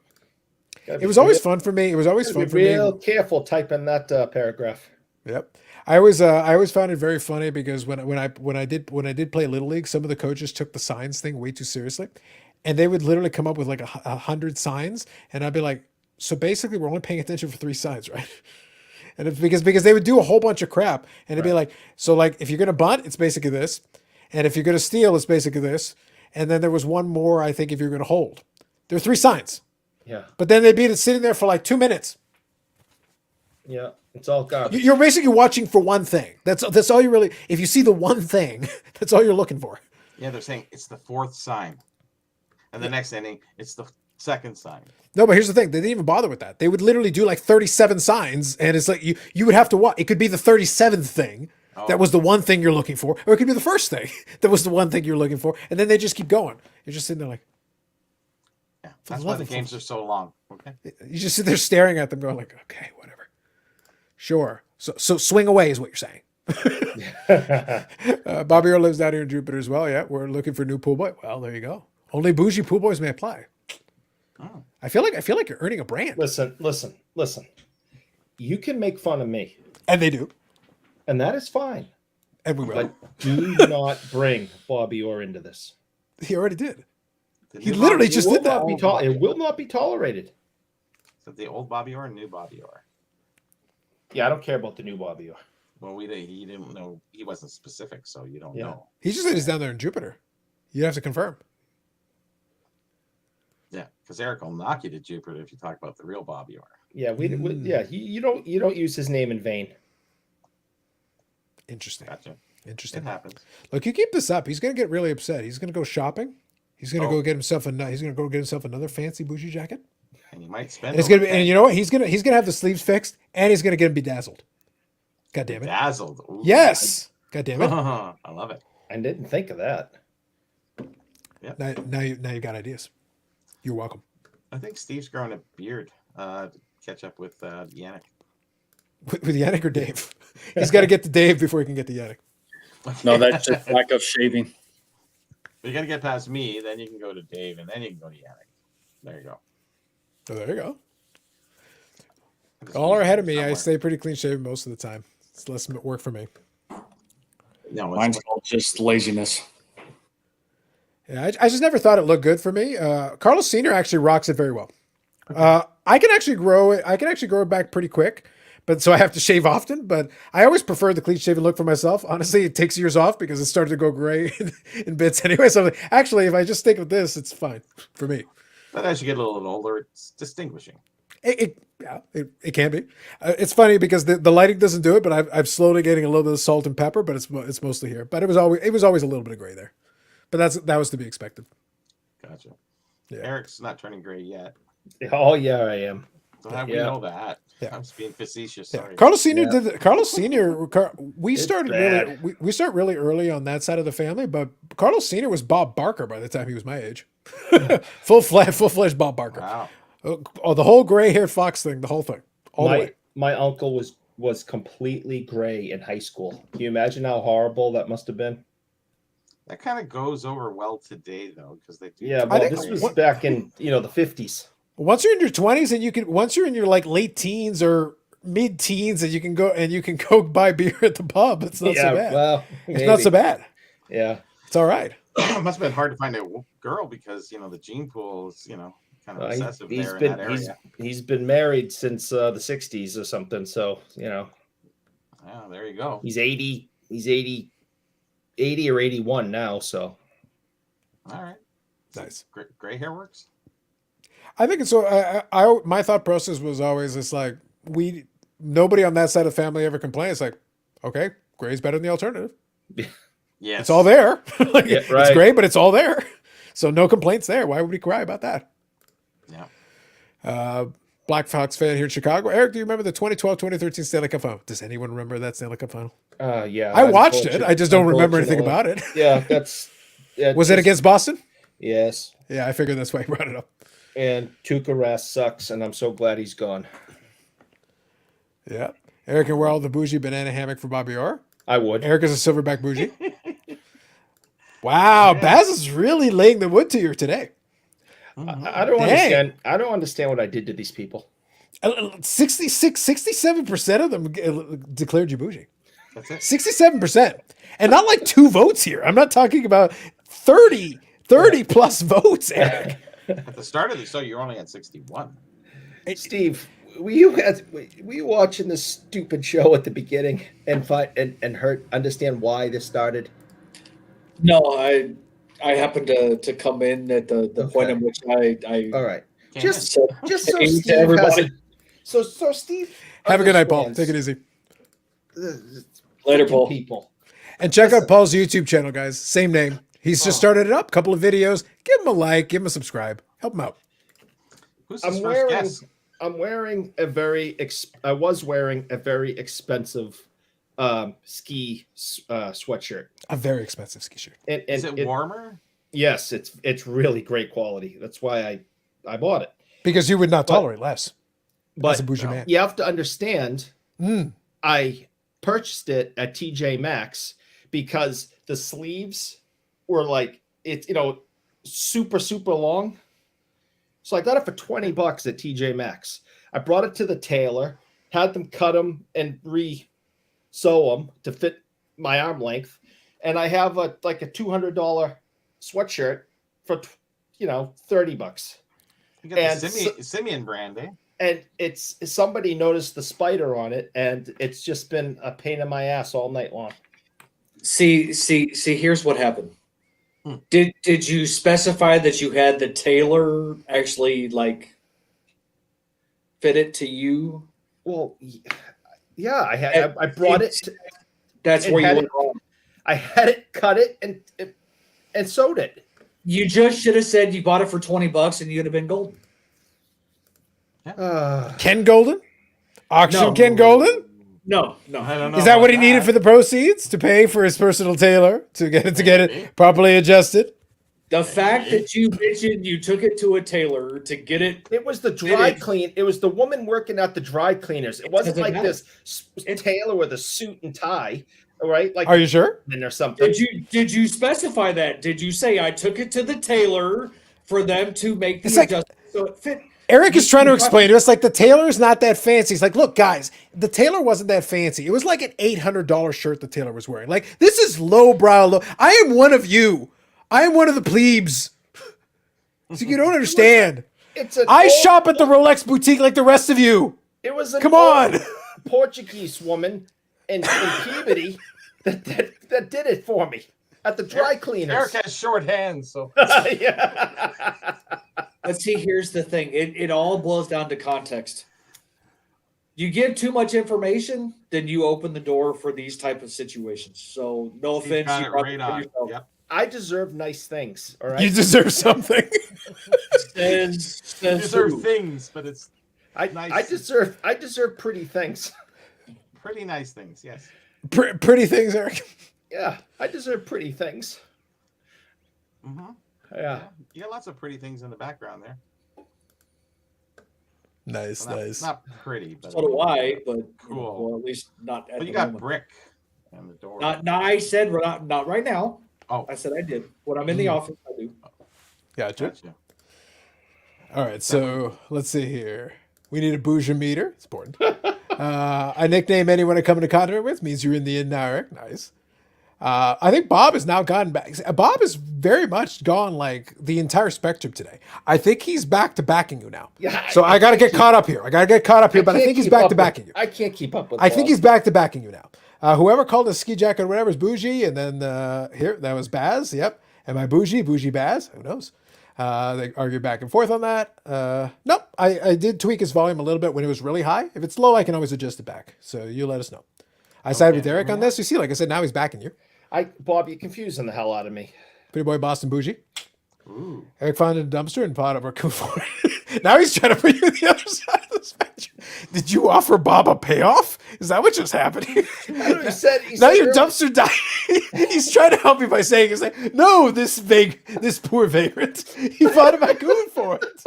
Gotta It was be always real- fun for me. It was always gotta fun be for real me. careful typing that paragraph. Yep. I always found it very funny because when I did play Little League, some of the coaches took the signs thing way too seriously, and they would literally come up with like 100 signs, and I'd be like, so basically we're only paying attention for 3 signs, right? And it's because they would do a whole bunch of crap, and it'd be like, so like if you're gonna bunt, it's basically this, And if you're going to steal, it's basically this. And then there was one more, I think, if you're going to hold. There are 3 signs. Yeah. But then they'd be sitting there for like 2 minutes. Yeah. It's all garbage. You're basically watching for one thing. That's all you really. If you see the one thing, that's all you're looking for. Yeah, they're saying it's the 4th sign, and the next inning it's the 2nd sign. No, but here's the thing: they didn't even bother with that. They would literally do like 37 signs, and it's like you would have to watch. It could be the 37th thing that was the one thing you're looking for, or it could be the first thing that was the one thing you're looking for, and then they just keep going. You're just sitting there like, Yeah, that's why the games are so long. Okay. you just sit there staring at them, going like, okay, whatever, sure. So swing away is what you're saying. Bobby Orr lives down here in Jupiter as well. Yeah, we're looking for a new pool boy. Well, there you go. Only bougie pool boys may apply. Oh. I feel like you're earning a brand, Listen. You can make fun of me, and they do, and that is fine. and we will. But do not bring Bobby Orr into this. He already did. The He new literally Bobby just Orr? did that. It will not be tolerated. Is that the old Bobby Orr or new Bobby Orr? Yeah, I don't care about the new Bobby Orr. Well, he didn't know. He wasn't specific, so you don't Yeah. know. He just said he's down there in Jupiter. You have to confirm. Yeah, because Eric will knock you to Jupiter if you talk about the real Bobby Orr. Yeah, you don't use his name in vain. Interesting. Gotcha. Interesting. It happens. Look, you keep this up, he's gonna get really upset. He's gonna go shopping. He's gonna go get himself another fancy bougie jacket. And you might spend. And it's gonna be, and you know what? He's gonna have the sleeves fixed, and he's gonna get him bedazzled. God damn it! Dazzled. Ooh, Yes. God damn it! I love it. I didn't think of that. Now you got ideas. You're welcome. I think Steve's growing a beard to catch up with Yannick. With Yannick or Dave? He's got to get to Dave before he can get to Yannick. No, that's just lack of shaving. You got to get past me, then you can go to Dave, and then you can go to Yannick. There you go. Oh, there you go. All are ahead of me. I stay pretty clean shaven most of the time. It's less work for me. No, Mine's all just laziness. Yeah, I just never thought it looked good for me. Carlos Senior actually rocks it very well. I can actually grow it. I can actually grow it back pretty quick, but so I have to shave often. But I always prefer the clean shaven look for myself. Honestly, it takes years off because it started to go gray in bits anyway. So actually, if I just stick with this, it's fine for me. But as you get a little older, it's distinguishing. It can be. It's funny because the lighting doesn't do it, but I'm slowly getting a little bit of salt and pepper, but it's mostly here. But it was always a little bit of gray there. But that was to be expected. Gotcha. Yeah. Eric's not turning gray yet. Oh yeah, I am. So how we know that? Yeah. I was being facetious. Yeah. Sorry. Carlos Senior did. Carlos Senior. We It's started bad. really. We start really early on that side of the family, but Carlos Senior was Bob Barker by the time he was my age. full fledged Bob Barker. Wow. Oh, the whole gray haired fox thing, the whole thing, all the way. My uncle was completely gray in high school. Can you imagine how horrible that must have been? That kind of goes over well today, though, because they do. Yeah, I well, think this was back in the 50s. Once you're in your 20s and once you're in your like late teens or mid teens and you can go buy beer at the pub, it's not so bad. Well, it's not so bad. Yeah. It's all right. It must have been hard to find a girl because the gene pool is kind of excessive there in that area. He's been married since the 60s or something. So Yeah, there you go. he's 80 or 81 now. So All right. Nice. Gray hair works. I think it's so. My thought process was always it's like nobody on that side of the family ever complained. It's like, okay, gray's better than the alternative. Yes. It's all there. Like, Yeah, It's right. gray, but it's all there. So no complaints there. Why would we cry about that? Yeah. Black Fox fan here in Chicago. Eric, do you remember the 2012-2013 Stanley Cup final? Does anyone remember that Stanley Cup final? yeah, I watched it. I just don't remember anything about it. Yeah, Was it against Boston? Yes. Yeah, I figured that's why you brought it up. And Tuukka Rask sucks, and I'm so glad he's gone. Yeah. Eric and wear all the bougie banana hammock for Bobby Orr. I would. Eric is a silverback bougie. Wow, Baz is really laying the wood to you today. I don't Dang. understand. I don't understand what I did to these people. 67% of them declared you bougie. That's it. 67%. And not like 2 votes here. I'm not talking about 30 plus votes, Eric. At the start of the show, you're only at 61. Hey, Steve, were you watching this stupid show at the beginning and understand why this started? No, I happened to come in at the point Okay. in which I All right. Came Just said just so hey to Steve has everybody. it. So Steve. Have a good night, Paul. understands Take it easy. the Later, freaking Paul. people. And check Listen. out Paul's YouTube channel, guys. Same name. He's just Oh. started it up. Couple of videos. Give him a like. Give him a subscribe. Help him out. Who's his I'm first wearing guest? I'm wearing a very I was wearing a very expensive ski sweatshirt. A very expensive ski shirt. And Is it warmer? Yes, it's really great quality. That's why I bought it. Because you would not But- tolerate less. But As a bougie man. you have to understand, Mm. I purchased it at TJ Maxx because the sleeves were like it's super long. So I got it for $20 at TJ Maxx. I brought it to the tailor, had them cut them and sew them to fit my arm length, and I have a $200 sweatshirt for $30. You got And the Simeon brand, eh? And it's somebody noticed the spider on it, and it's just been a pain in my ass all night long. See. Here's what happened. Hmm. Did you specify that you had the tailor actually like fit it to you? Well, yeah, I brought it. That's and where you had went it- wrong. I had it, cut it, and sewed it. You just should have said you bought it for $20 and you'd have been golden. Ken Golden? Auction No. Ken Golden? No. I don't know. Is that what he about needed for the proceeds to pay for his personal tailor to get it properly adjusted? The fact that you mentioned you took it to a tailor to get it. It was the dry It is. clean. It was the woman working at the dry cleaners. It wasn't Doesn't like matter. this tailor with a suit and tie, right? Like Are you sure? or something. Did you specify that? Did you say I took it to the tailor for them to make the It's like- adjustment so it fit? Eric is trying to explain to us like the tailor's not that fancy. He's like, look, guys, the tailor wasn't that fancy. It was like an $800 shirt the tailor was wearing. Like, this is lowbrow. I am one of you. I am one of the plebes. So you don't understand. It's an I old- shop at the Rolex boutique like the rest of you. It was an Come old on. Portuguese woman in Peabody that did it for me at the dry cleaners. Eric has short hands, so Yeah. But see, here's the thing. It all boils down to context. You give too much information, then you open the door for these type of situations. So no he's offense. got You it brought right it on. yourself. Yep. I deserve nice things. All right. You deserve something. Says You deserve who? things, but it's I nice. I deserve pretty things. pretty nice things. Yes. Pretty things, Eric. Yeah, I deserve pretty things. Mm-hmm. Yeah. You got lots of pretty things in the background there. Nice, Well, nice. not pretty, but So do I, but Cool. well, at least not at But the you got moment. brick on the door. Not I said we're not right now. Oh. I said I did. When I'm in the office, I do. Gotcha. Gotcha. All right, so let's see here. We need a bougie meter. It's important. I nickname anyone I come into contact with. Means you're in the in now, Eric. Nice. I think Bob has now gone back. Bob has very much gone like the entire spectrum today. I think he's back to backing you now. Yeah. So I got to get caught up here. But I think he's back to backing you. I can't keep up with. I think Bob. he's back to backing you now. Whoever called a ski jacket or whatever is bougie, and then here that was Baz. Yep. Am I bougie Baz? Who knows? They argue back and forth on that. Nope. I did tweak his volume a little bit when it was really high. If it's low, I can always adjust it back. So you let us know. I sided with Derek on this. You see, like I said, now he's backing you. Bob, you're confusing the hell out of me. Pretty boy Boston bougie. Ooh. Eric found a dumpster and bought a raccoon for it. Now he's trying to put you on the other side of the spectrum. Did you offer Bob a payoff? Is that what just happened? He said Now your earlier- dumpster died. He's trying to help you by saying, "He's like, no, this poor vagrant. He fought a raccoon for it.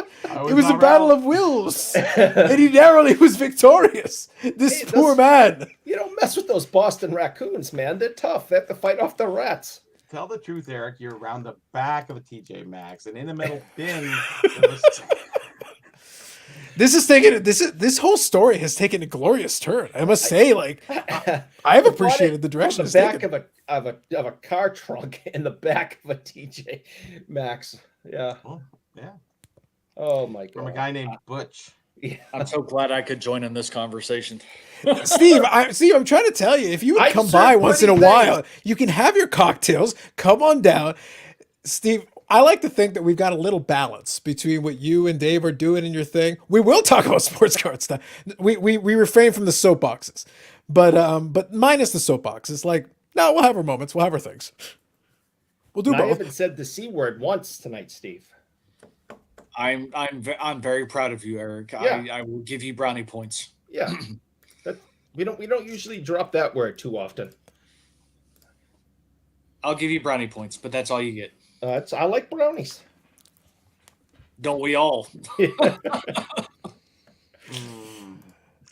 It was a not battle wrong. of wills, and he narrowly was victorious. This Hey, poor that's- man." You don't mess with those Boston raccoons, man. They're tough. They have to fight off the rats. Tell the truth, Eric. You're around the back of a TJ Maxx, and in the middle bin. there was- This whole story has taken a glorious turn. I must say, like, I've appreciated the direction From it's the back taken. of a car trunk in the back of a TJ Maxx. Yeah. Oh, yeah. Oh my god. From a guy named Butch. Yeah. I'm so glad I could join in this conversation. Steve, I'm trying to tell you, if you would I come serve by once in a pretty while, you can have your cocktails. Come on down. Steve, I like to think that we've got a little balance between what you and Dave are doing in your thing. We will talk about sports card stuff. We refrain from the soapboxes, but minus the soapboxes. Like, no, we'll have our moments. We'll have our things. We'll do And I both. haven't said the C word once tonight, Steve. I'm very proud of you, Eric. Yeah. I will give you brownie points. Yeah. We don't usually drop that word too often. I'll give you brownie points, but that's all you get. I like brownies. Don't we all?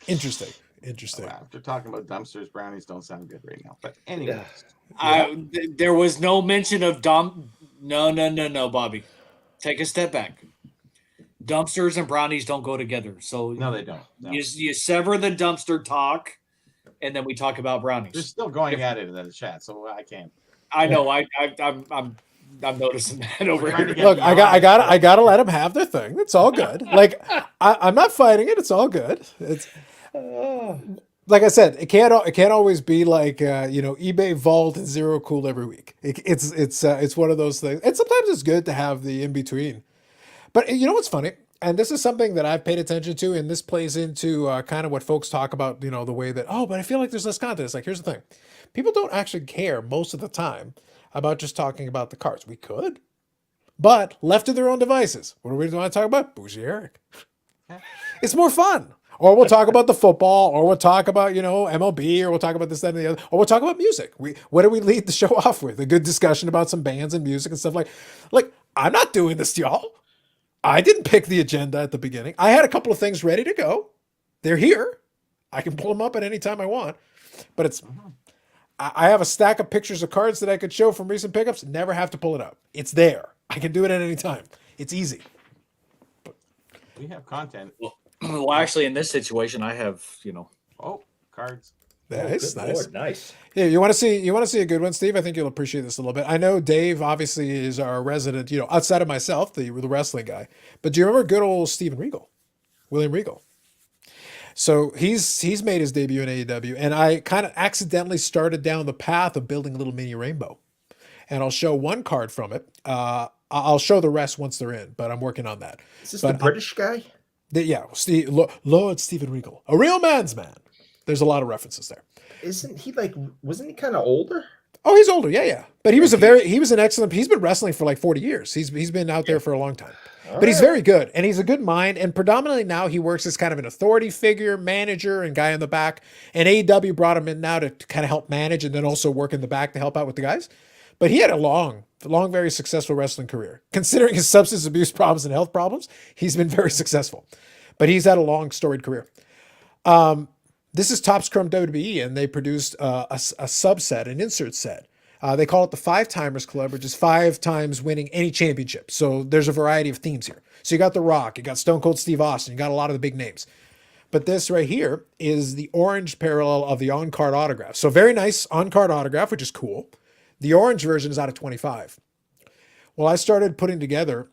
Interesting. Well, after talking about dumpsters, brownies don't sound good right now. But anyway, There was no mention of No, Bobby. Take a step back. Dumpsters and brownies don't go together. So no, they don't. No. you sever the dumpster talk, and then we talk about They're brownies. still going at it in the chat, so I can't. I know. I'm noticing that over trying to here. get Look, I gotta let them have their thing. It's all good. Like, I'm not fighting it. It's all good. It's like I said, it can't always be like eBay Vault and ZeroCool every week. It's one of those things. And sometimes it's good to have the in between. But you know what's funny? And this is something that I've paid attention to, and this plays into kind of what folks talk about, the way that, but I feel like there's less content. It's like, here's the thing. People don't actually care most of the time about just talking about the cards. We could, but left to their own devices. What do we want to talk about? Bougie Eric. It's more fun. Or we'll talk about the football, or we'll talk about, MLB, or we'll talk about this, that, and the other, or we'll talk about music. What do we lead the show off with? A good discussion about some bands and music and stuff like, I'm not doing this, y'all. I didn't pick the agenda at the beginning. I had a couple of things ready to go. They're here. I can pull them up at any time I want. But I have a stack of pictures of cards that I could show from recent pickups. Never have to pull it up. It's there. I can do it at any time. It's easy. We have content. Well, actually, in this situation, I have Cards. Nice, Good nice. Lord, nice. Yeah, you want to see a good one, Steve? I think you'll appreciate this a little bit. I know Dave obviously is our resident, outside of myself, the wrestling guy. But do you remember good old Steven Regal, William Regal? So he's made his debut in AEW, and I kind of accidentally started down the path of building a little mini rainbow. And I'll show one card from it. I'll show the rest once they're in, but I'm working on that. Is this the British guy? Lord Steven Regal, a real man's man. There's a lot of references there. Wasn't he kind of older? Oh, he's older, yeah. But he was an excellent. He's been wrestling for like 40 years. He's been out there for a long time. But he's very good, and he's a good mind. And predominantly now he works as kind of an authority figure, manager, and guy in the back. And AEW brought him in now to kind of help manage, and then also work in the back to help out with the guys. But he had a long, very successful wrestling career. Considering his substance abuse problems and health problems, he's been very successful. But he's had a long, storied career. This is Topps Chrome WWE, and they produced a subset, an insert set. They call it the 5-Timers Club, which is 5 times winning any championship. So there's a variety of themes here. So you got The Rock, you got Stone Cold Steve Austin, you got a lot of the big names. But this right here is the orange parallel of the on-card autograph. So very nice on-card autograph, which is cool. The orange version is out of 25. Well, I started putting together.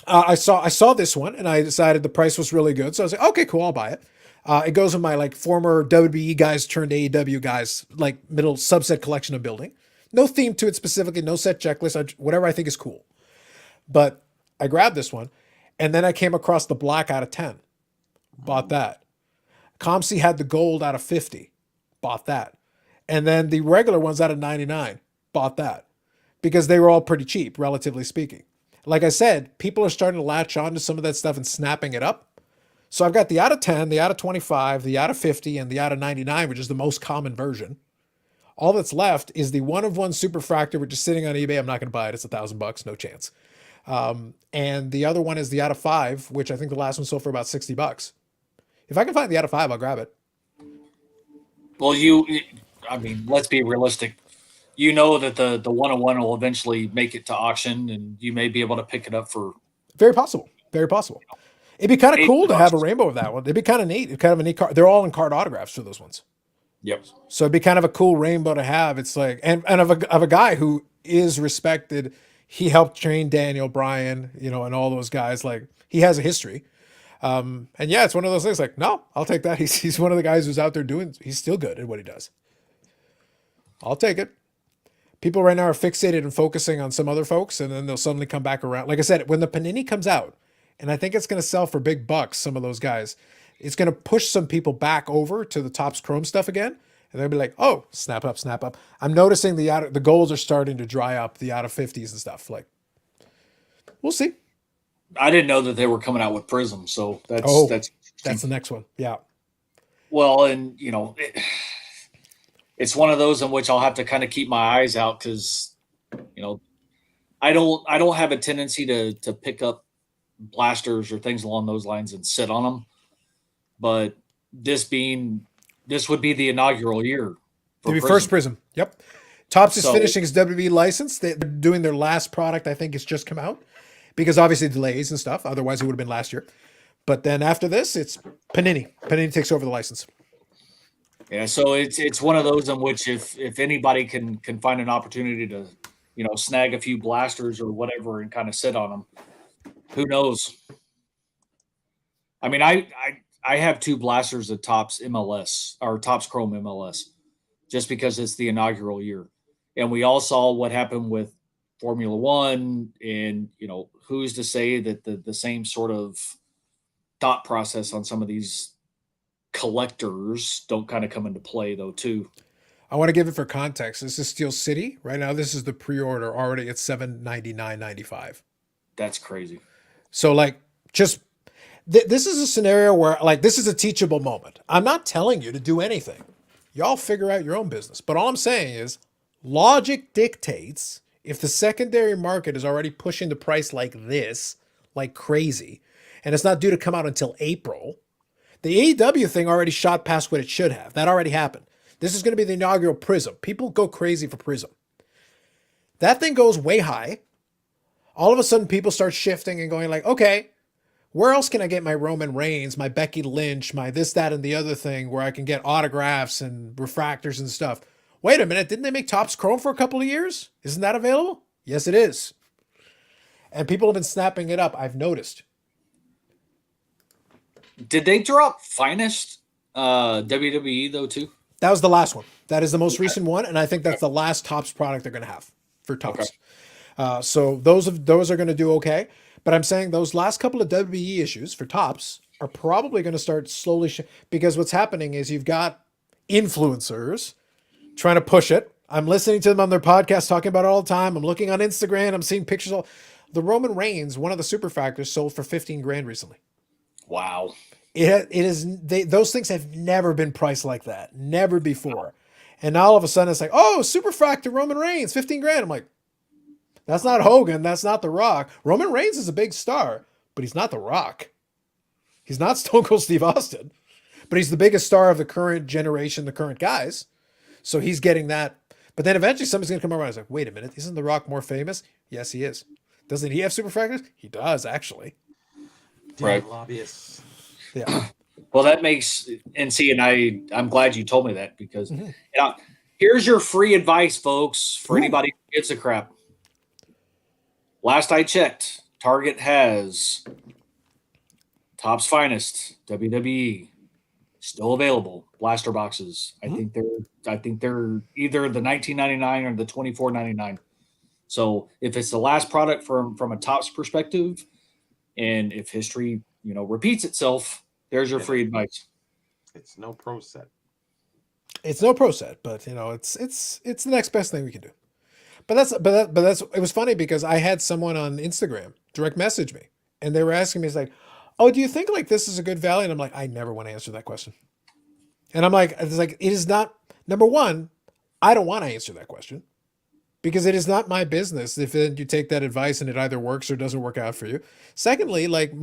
I saw this one, and I decided the price was really good. So I was like, okay, cool, I'll buy it. It goes in my former WWE guys turned AEW guys middle subset collection I'm building. No theme to it specifically, no set checklist, whatever I think is cool. But I grabbed this one, and then I came across the black out of 10. Bought that. ComC had the gold out of 50. Bought that. And then the regular ones out of 99. Bought that. Because they were all pretty cheap, relatively speaking. Like I said, people are starting to latch on to some of that stuff and snapping it up. So I've got the out of 10, the out of 25, the out of 50, and the out of 99, which is the most common version. All that's left is the 1-of-1 Superfractor, which is sitting on eBay. I'm not going to buy it. It's $1,000, no chance. And the other one is the out of 5, which I think the last one sold for about $60. If I can find the out of 5, I'll grab it. Well, let's be realistic. You know that the 1-of-1 will eventually make it to auction, and you may be able to pick it up for. Very possible. Very possible. It'd be kind of cool to have a rainbow of that one. It'd be kind of neat. It's kind of a neat card. They're all in card autographs for those ones. Yep. So it'd be kind of a cool rainbow to have. It's like, and of a guy who is respected. He helped train Daniel Bryan, and all those guys. He has a history. And yeah, it's one of those things like, no, I'll take that. He's one of the guys who's out there doing, he's still good at what he does. I'll take it. People right now are fixated and focusing on some other folks, and then they'll suddenly come back around. Like I said, when the Panini comes out, and I think it's going to sell for big bucks, some of those guys, it's going to push some people back over to the Topps Chrome stuff again. And they'll be like, oh, snap up, snap up. I'm noticing the golds are starting to dry up, the out of 50s and stuff. Like, we'll see. I didn't know that they were coming out with Prism, so That's the next one. Yeah. Well, and it's one of those in which I'll have to kind of keep my eyes out because, I don't have a tendency to pick up blasters or things along those lines and sit on them. But this would be the inaugural year. To be first Prism. Yep. Topps is finishing his WWE license. They're doing their last product. I think it's just come out because obviously delays and stuff. Otherwise it would have been last year. But then after this, it's Panini. Panini takes over the license. Yeah, so it's one of those in which if anybody can find an opportunity to, snag a few blasters or whatever and kind of sit on them, who knows? I mean, I have 2 blasters at Topps MLS or Topps Chrome MLS, just because it's the inaugural year, and we all saw what happened with Formula One, and who's to say that the same sort of thought process on some of these collectors don't kind of come into play though too. I want to give it for context. This is Steel City right now. This is the pre-order already at $799.95. That's crazy. So like, just this is a scenario where like this is a teachable moment. I'm not telling you to do anything. Y'all figure out your own business. But all I'm saying is, logic dictates if the secondary market is already pushing the price like this, like crazy, and it's not due to come out until April. The AEW thing already shot past what it should have. That already happened. This is going to be the inaugural Prism. People go crazy for Prism. That thing goes way high. All of a sudden, people start shifting and going like, okay, where else can I get my Roman Reigns, my Becky Lynch, my this, that, and the other thing where I can get autographs and refractors and stuff? Wait a minute, didn't they make Topps Chrome for a couple of years? Isn't that available? Yes, it is. And people have been snapping it up, I've noticed. Did they drop Finest WWE though too? That was the last one. That is the most recent one, and I think that's the last Topps product they're going to have for Topps. Okay. So those are going to do okay. But I'm saying those last couple of WWE issues for Topps are probably going to start slowly because what's happening is you've got influencers trying to push it. I'm listening to them on their podcast talking about it all the time. I'm looking on Instagram. I'm seeing pictures. The Roman Reigns, one of the super factors, sold for $15,000 recently. Wow. It is. Those things have never been priced like that. Never before. And now all of a sudden it's like, oh, super factor Roman Reigns, $15,000. I'm like, that's not Hogan. That's not The Rock. Roman Reigns is a big star, but he's not The Rock. He's not Stone Cold Steve Austin, but he's the biggest star of the current generation, the current guys. So he's getting that. But then eventually somebody's going to come around and say, wait a minute, isn't The Rock more famous? Yes, he is. Doesn't he have super factors? He does, actually. Right. Lobbyists. Yeah. Well, that makes and I'm glad you told me that because here's your free advice, folks, for anybody who gives a crap. Last I checked, Target has Topps Finest WWE still available blaster boxes. I think they're either the $19.99 or the $24.99. So if it's the last product from a Topps perspective, and if history repeats itself, there's your free advice. It's no pro set. It's no pro set, but it's the next best thing we can do. But that's it was funny because I had someone on Instagram direct message me and they were asking me, it's like, oh, do you think like this is a good value? And I'm like, I never want to answer that question. And I'm like, it is not, number one, I don't want to answer that question because it is not my business if then you take that advice and it either works or doesn't work out for you. Secondly, like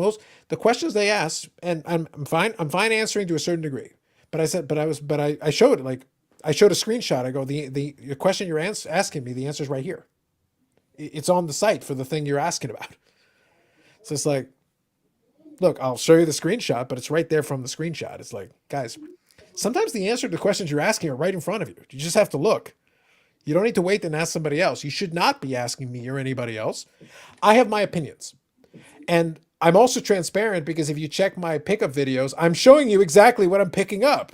the questions they asked, and I'm fine answering to a certain degree. But I said, I showed a screenshot. I go, the question you're asking me, the answer's right here. It's on the site for the thing you're asking about. So it's like, look, I'll show you the screenshot, but it's right there from the screenshot. It's like, guys, sometimes the answer to the questions you're asking are right in front of you. You just have to look. You don't need to wait and ask somebody else. You should not be asking me or anybody else. I have my opinions. And I'm also transparent because if you check my pickup videos, I'm showing you exactly what I'm picking up.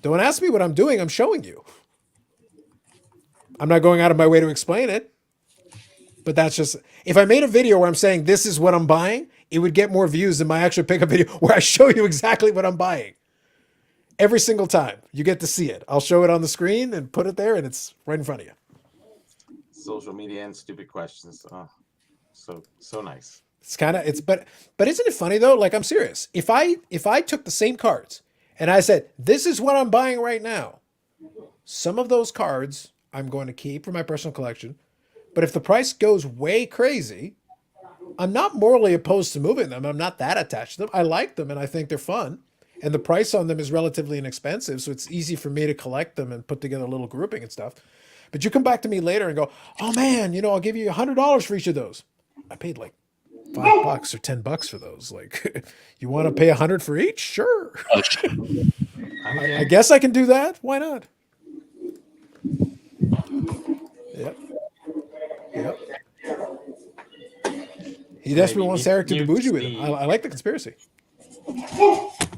Don't ask me what I'm doing. I'm showing you. I'm not going out of my way to explain it. But that's just, if I made a video where I'm saying this is what I'm buying, it would get more views than my actual pickup video where I show you exactly what I'm buying. Every single time you get to see it. I'll show it on the screen and put it there and it's right in front of you. Social media and stupid questions. Oh, so nice. It's kind of, but isn't it funny though? Like, I'm serious. If I took the same cards and I said, this is what I'm buying right now, some of those cards I'm going to keep for my personal collection. But if the price goes way crazy, I'm not morally opposed to moving them. I'm not that attached to them. I like them and I think they're fun. And the price on them is relatively inexpensive. So it's easy for me to collect them and put together a little grouping and stuff. But you come back to me later and go, oh man, I'll give you $100 for each of those. I paid like $5 or $10 for those. Like, you want to pay $100 for each? Sure. I guess I can do that. Why not? Yep. Yep. He desperately wants Eric to be bougie with him. I like the conspiracy.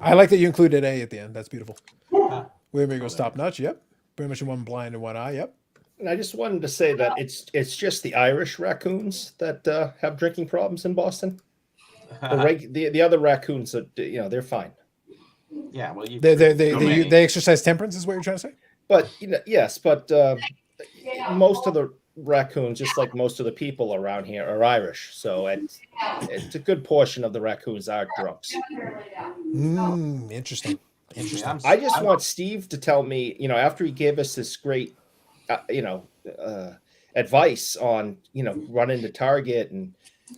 I like that you included A at the end. That's beautiful. Where we go, top notch. Yep. Pretty much one blind and one eye. Yep. And I just wanted to say that it's just the Irish raccoons that have drinking problems in Boston. The other raccoons that they're fine. Yeah, well, they exercise temperance is what you're trying to say. But yes, but most of the raccoons, just like most of the people around here, are Irish. So it's a good portion of the raccoons are drunks. Interesting. I just want Steve to tell me, after he gave us this great, advice on, running to Target and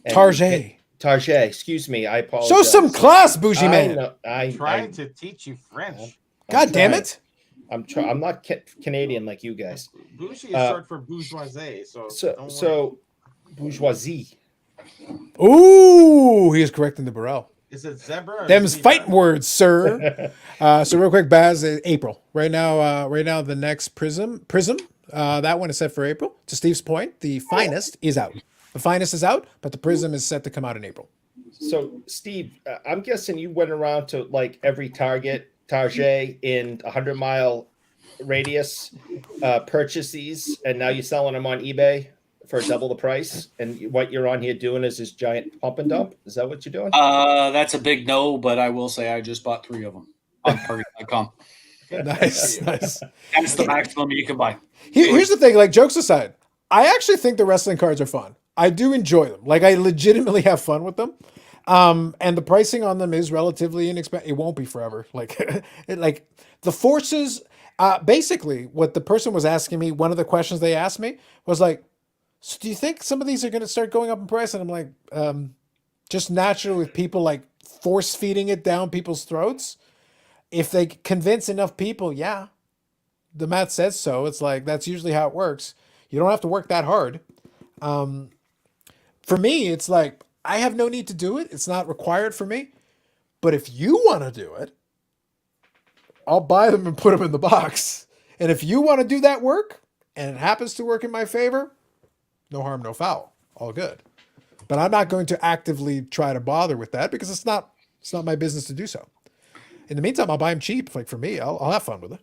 Target. Excuse me. I apologize. Show some class, bougie man. I'm trying to teach you French. God damn it. I'm not Canadian like you guys. Bougie is short for bourgeoisie. So bourgeoisie. Ooh, he is correcting the Burrell. Is it zebra? Or Them's zebra? fighting words, sir. So real quick, Baz, April. Right now, the next Prism, that one is set for April. To Steve's point, the Finest is out. The Finest is out, but the Prism is set to come out in April. So, Steve, I'm guessing you went around to like every Target in 100-mile radius, purchase these, and now you're selling them on eBay for double the price. And what you're on here doing is this giant pump and dump. Is that what you're doing? That's a big no, but I will say I just bought 3 of them on Target.com. Nice. That's the maximum you can buy. Here's the thing, like, jokes aside, I actually think the wrestling cards are fun. I do enjoy them. Like, I legitimately have fun with them. And the pricing on them is relatively inexpensive. It won't be forever. Like, the forces, basically what the person was asking me, one of the questions they asked me was like, so do you think some of these are going to start going up in price? And I'm like, just naturally with people like force feeding it down people's throats. If they convince enough people, yeah, the math says so. It's like, that's usually how it works. You don't have to work that hard. For me, it's like, I have no need to do it. It's not required for me. But if you want to do it, I'll buy them and put them in the box. And if you want to do that work and it happens to work in my favor, no harm, no foul. All good. But I'm not going to actively try to bother with that because it's not my business to do so. In the meantime, I'll buy them cheap. Like, for me, I'll have fun with it.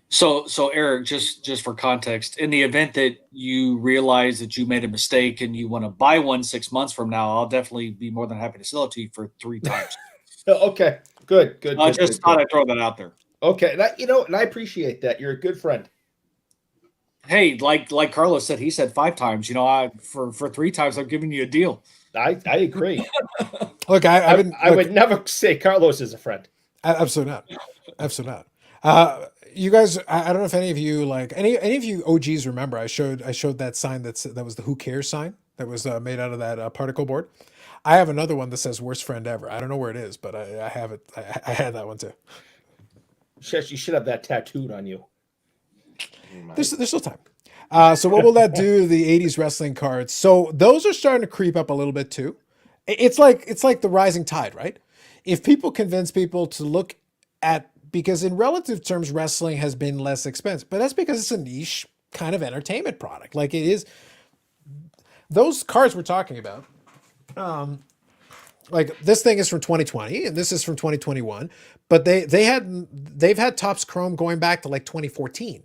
So Eric, just for context, in the event that you realize that you made a mistake and you want to buy one 6 months from now, I'll definitely be more than happy to sell it to you for 3 times. Okay, good. I just thought I'd throw that out there. Okay, and I appreciate that. You're a good friend. Hey, like Carlos said, he said 5 times. For 3 times, I'm giving you a deal. I agree. Look, I would never say Carlos is a friend. Absolutely not. Absolutely not. You guys, I don't know if any of you any of you OGs remember. I showed that sign that was the Who Cares sign that was made out of that particle board. I have another one that says "Worst friend ever." I don't know where it is, but I have it. I had that one too. You should have that tattooed on you. There's still time. So what will that do to the 80s wrestling cards? So those are starting to creep up a little bit too. It's like the rising tide, right? If people convince people to look at, because in relative terms, wrestling has been less expensive, but that's because it's a niche kind of entertainment product. Like, it is, those cards we're talking about, like this thing is from 2020 and this is from 2021, but they've had Topps Chrome going back to like 2014.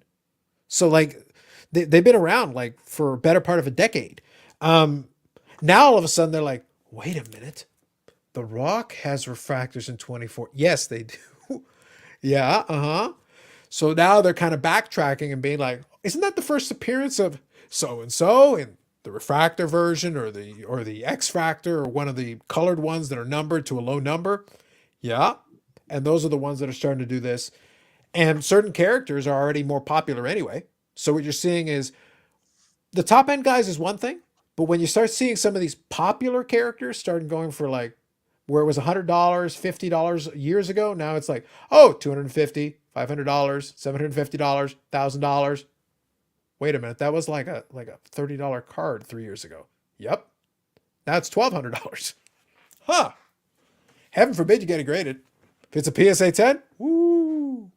So like they've been around like for a better part of a decade. Now all of a sudden they're like, wait a minute, the Rock has refractors in 24. Yes, they do. Yeah, uh-huh. So now they're kind of backtracking and being like, isn't that the first appearance of so and so in the refractor version or the X Factor or one of the colored ones that are numbered to a low number? Yeah. And those are the ones that are starting to do this. And certain characters are already more popular anyway. So what you're seeing is the top end guys is one thing, but when you start seeing some of these popular characters starting going for like where it was $100, $50 years ago, now it's like, oh, $250, $500, $750, $1,000. Wait a minute, that was like a $30 card 3 years ago. Yep. Now it's $1,200. Huh. Heaven forbid you get it graded. If it's a PSA 10, woo.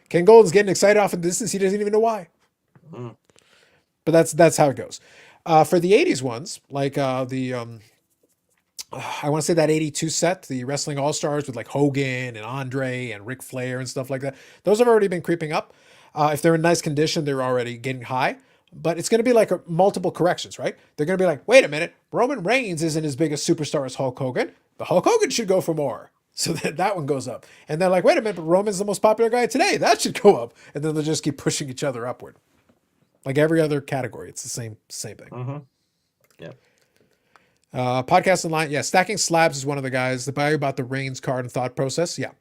Ken Golden's getting excited off in the distance. He doesn't even know why. But that's how it goes. For the 80s ones, like I want to say that 82 set, the Wrestling All-Stars with like Hogan and Andre and Ric Flair and stuff like that. Those have already been creeping up. If they're in nice condition, they're already getting high. But it's going to be like multiple corrections, right? They're going to be like, wait a minute, Roman Reigns isn't as big a superstar as Hulk Hogan. But Hulk Hogan should go for more. So that one goes up. And they're like, wait a minute, but Roman's the most popular guy today. That should go up. And then they'll just keep pushing each other upward. Like every other category, it's the same thing. Yeah. Podcast online. Yeah. Stacking Slabs is one of the guys. The guy about the Reigns card and thought process. Yeah.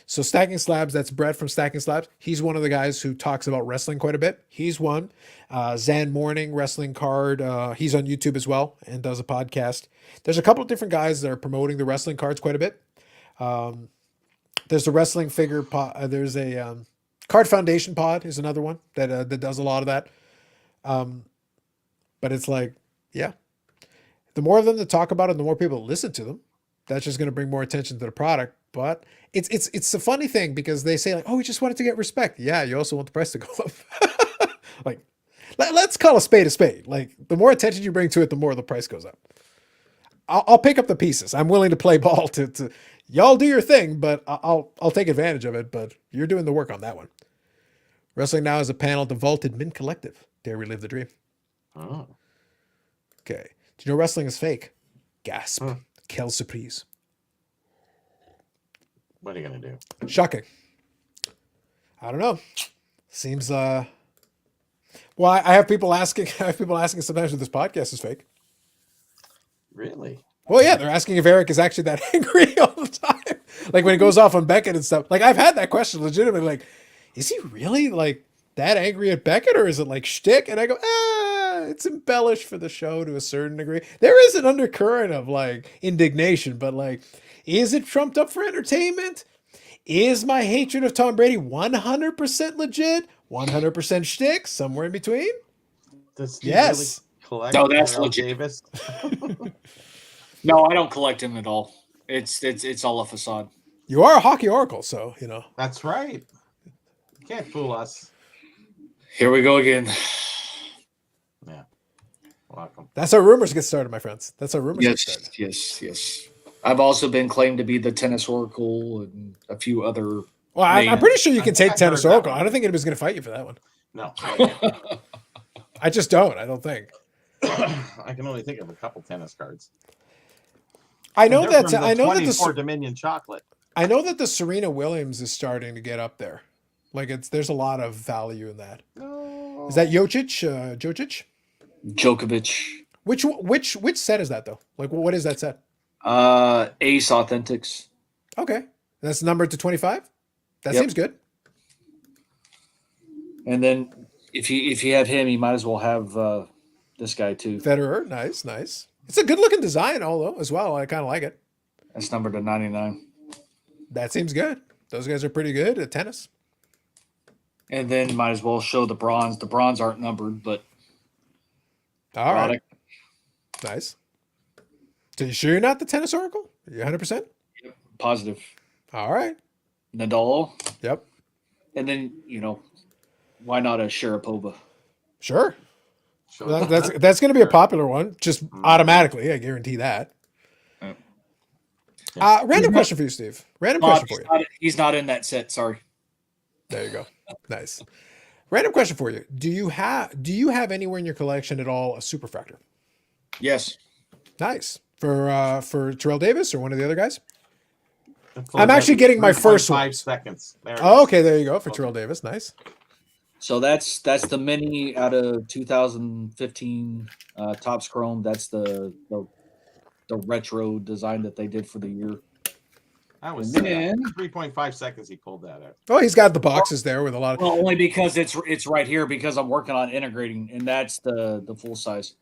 So Stacking Slabs, that's Brett from Stacking Slabs. He's one of the guys who talks about wrestling quite a bit. He's one. Zan Morning wrestling card. He's on YouTube as well and does a podcast. There's a couple of different guys that are promoting the wrestling cards quite a bit. There's the wrestling figure pod. There's a Card Foundation pod is another one that does a lot of that. But it's like, yeah, the more of them that talk about it, the more people listen to them. That's just going to bring more attention to the product. But it's a funny thing because they say like, oh, we just wanted to get respect. Yeah, you also want the price to go up. Like, let's call a spade a spade. Like, the more attention you bring to it, the more the price goes up. I'll pick up the pieces. I'm willing to play ball to y'all do your thing, but I'll take advantage of it. But you're doing the work on that one. Wrestling Now is a panel at the Vaulted Mint Collective. Dare relive the dream. Oh. Okay. Do you know wrestling is fake? Gasp. Quelle surprise. What are you gonna do? Shocking. I don't know. Seems well, I have people asking sometimes if this podcast is fake. Really? Well, yeah, they're asking if Eric is actually that angry all the time. Like when he goes off on Beckett and stuff. Like I've had that question legitimately, like, is he really like that angry at Beckett or is it like shtick? And I go, it's embellished for the show to a certain degree. There is an undercurrent of like indignation, but like, is it trumped up for entertainment? Is my hatred of Tom Brady 100% legit? 100% shtick? Somewhere in between? Does Steve Yes. really collect No, that's Earl legit. Davis? No, I don't collect him at all. It's all a facade. You are a hockey oracle, so, you know. That's right. You can't fool us. Here we go again. Yeah. Welcome. That's how rumors get started, my friends. That's how rumors get started. Yes. I've also been claimed to be the tennis oracle and a few other. Well, I'm pretty sure you can I take heard tennis that oracle. one. I don't think anybody's going to fight you for that one. No. I just don't. I don't think. I can only think of a couple tennis cards. I know They're that. from I know that 24 Dominion chocolate. I know that the Serena Williams is starting to get up there. Like there's a lot of value in that. No. Is that Jocic? Djokovic. Which set is that though? Like what is that set? Ace Authentics. Okay, that's numbered to 25. That Yep. seems good. And then if you have him, you might as well have this guy too. Federer, nice. It's a good looking design, although as well. I kind of like it. That's numbered to 99. That seems good. Those guys are pretty good at tennis. And then might as well show the bronze. The bronze aren't numbered, but All right, product. nice. So you sure you're not the tennis oracle? Are you 100%? Positive. All right. Nadal. Yep. And then, why not a Sharapova? Sure. Sure. That's going to be a popular one, just automatically. I guarantee that. Yep. Random question for you, Steve. Random Bob, question for you. he's not in that set. Sorry. There you go. Nice. Random question for you. Do you have anywhere in your collection at all a superfractor? Yes. Nice. For Terrell Davis or one of the other guys? Close I'm actually out getting my first 3.5 one. seconds. There it Oh, is. okay, there you go for Terrell Davis. Nice. So that's the mini out of 2015 Topps Chrome. That's the retro design that they did for the year. That was And then- 3.5 seconds. He pulled that out. Oh, he's got the boxes there with a lot of. Well, only because it's right here because I'm working on integrating, and that's the full size.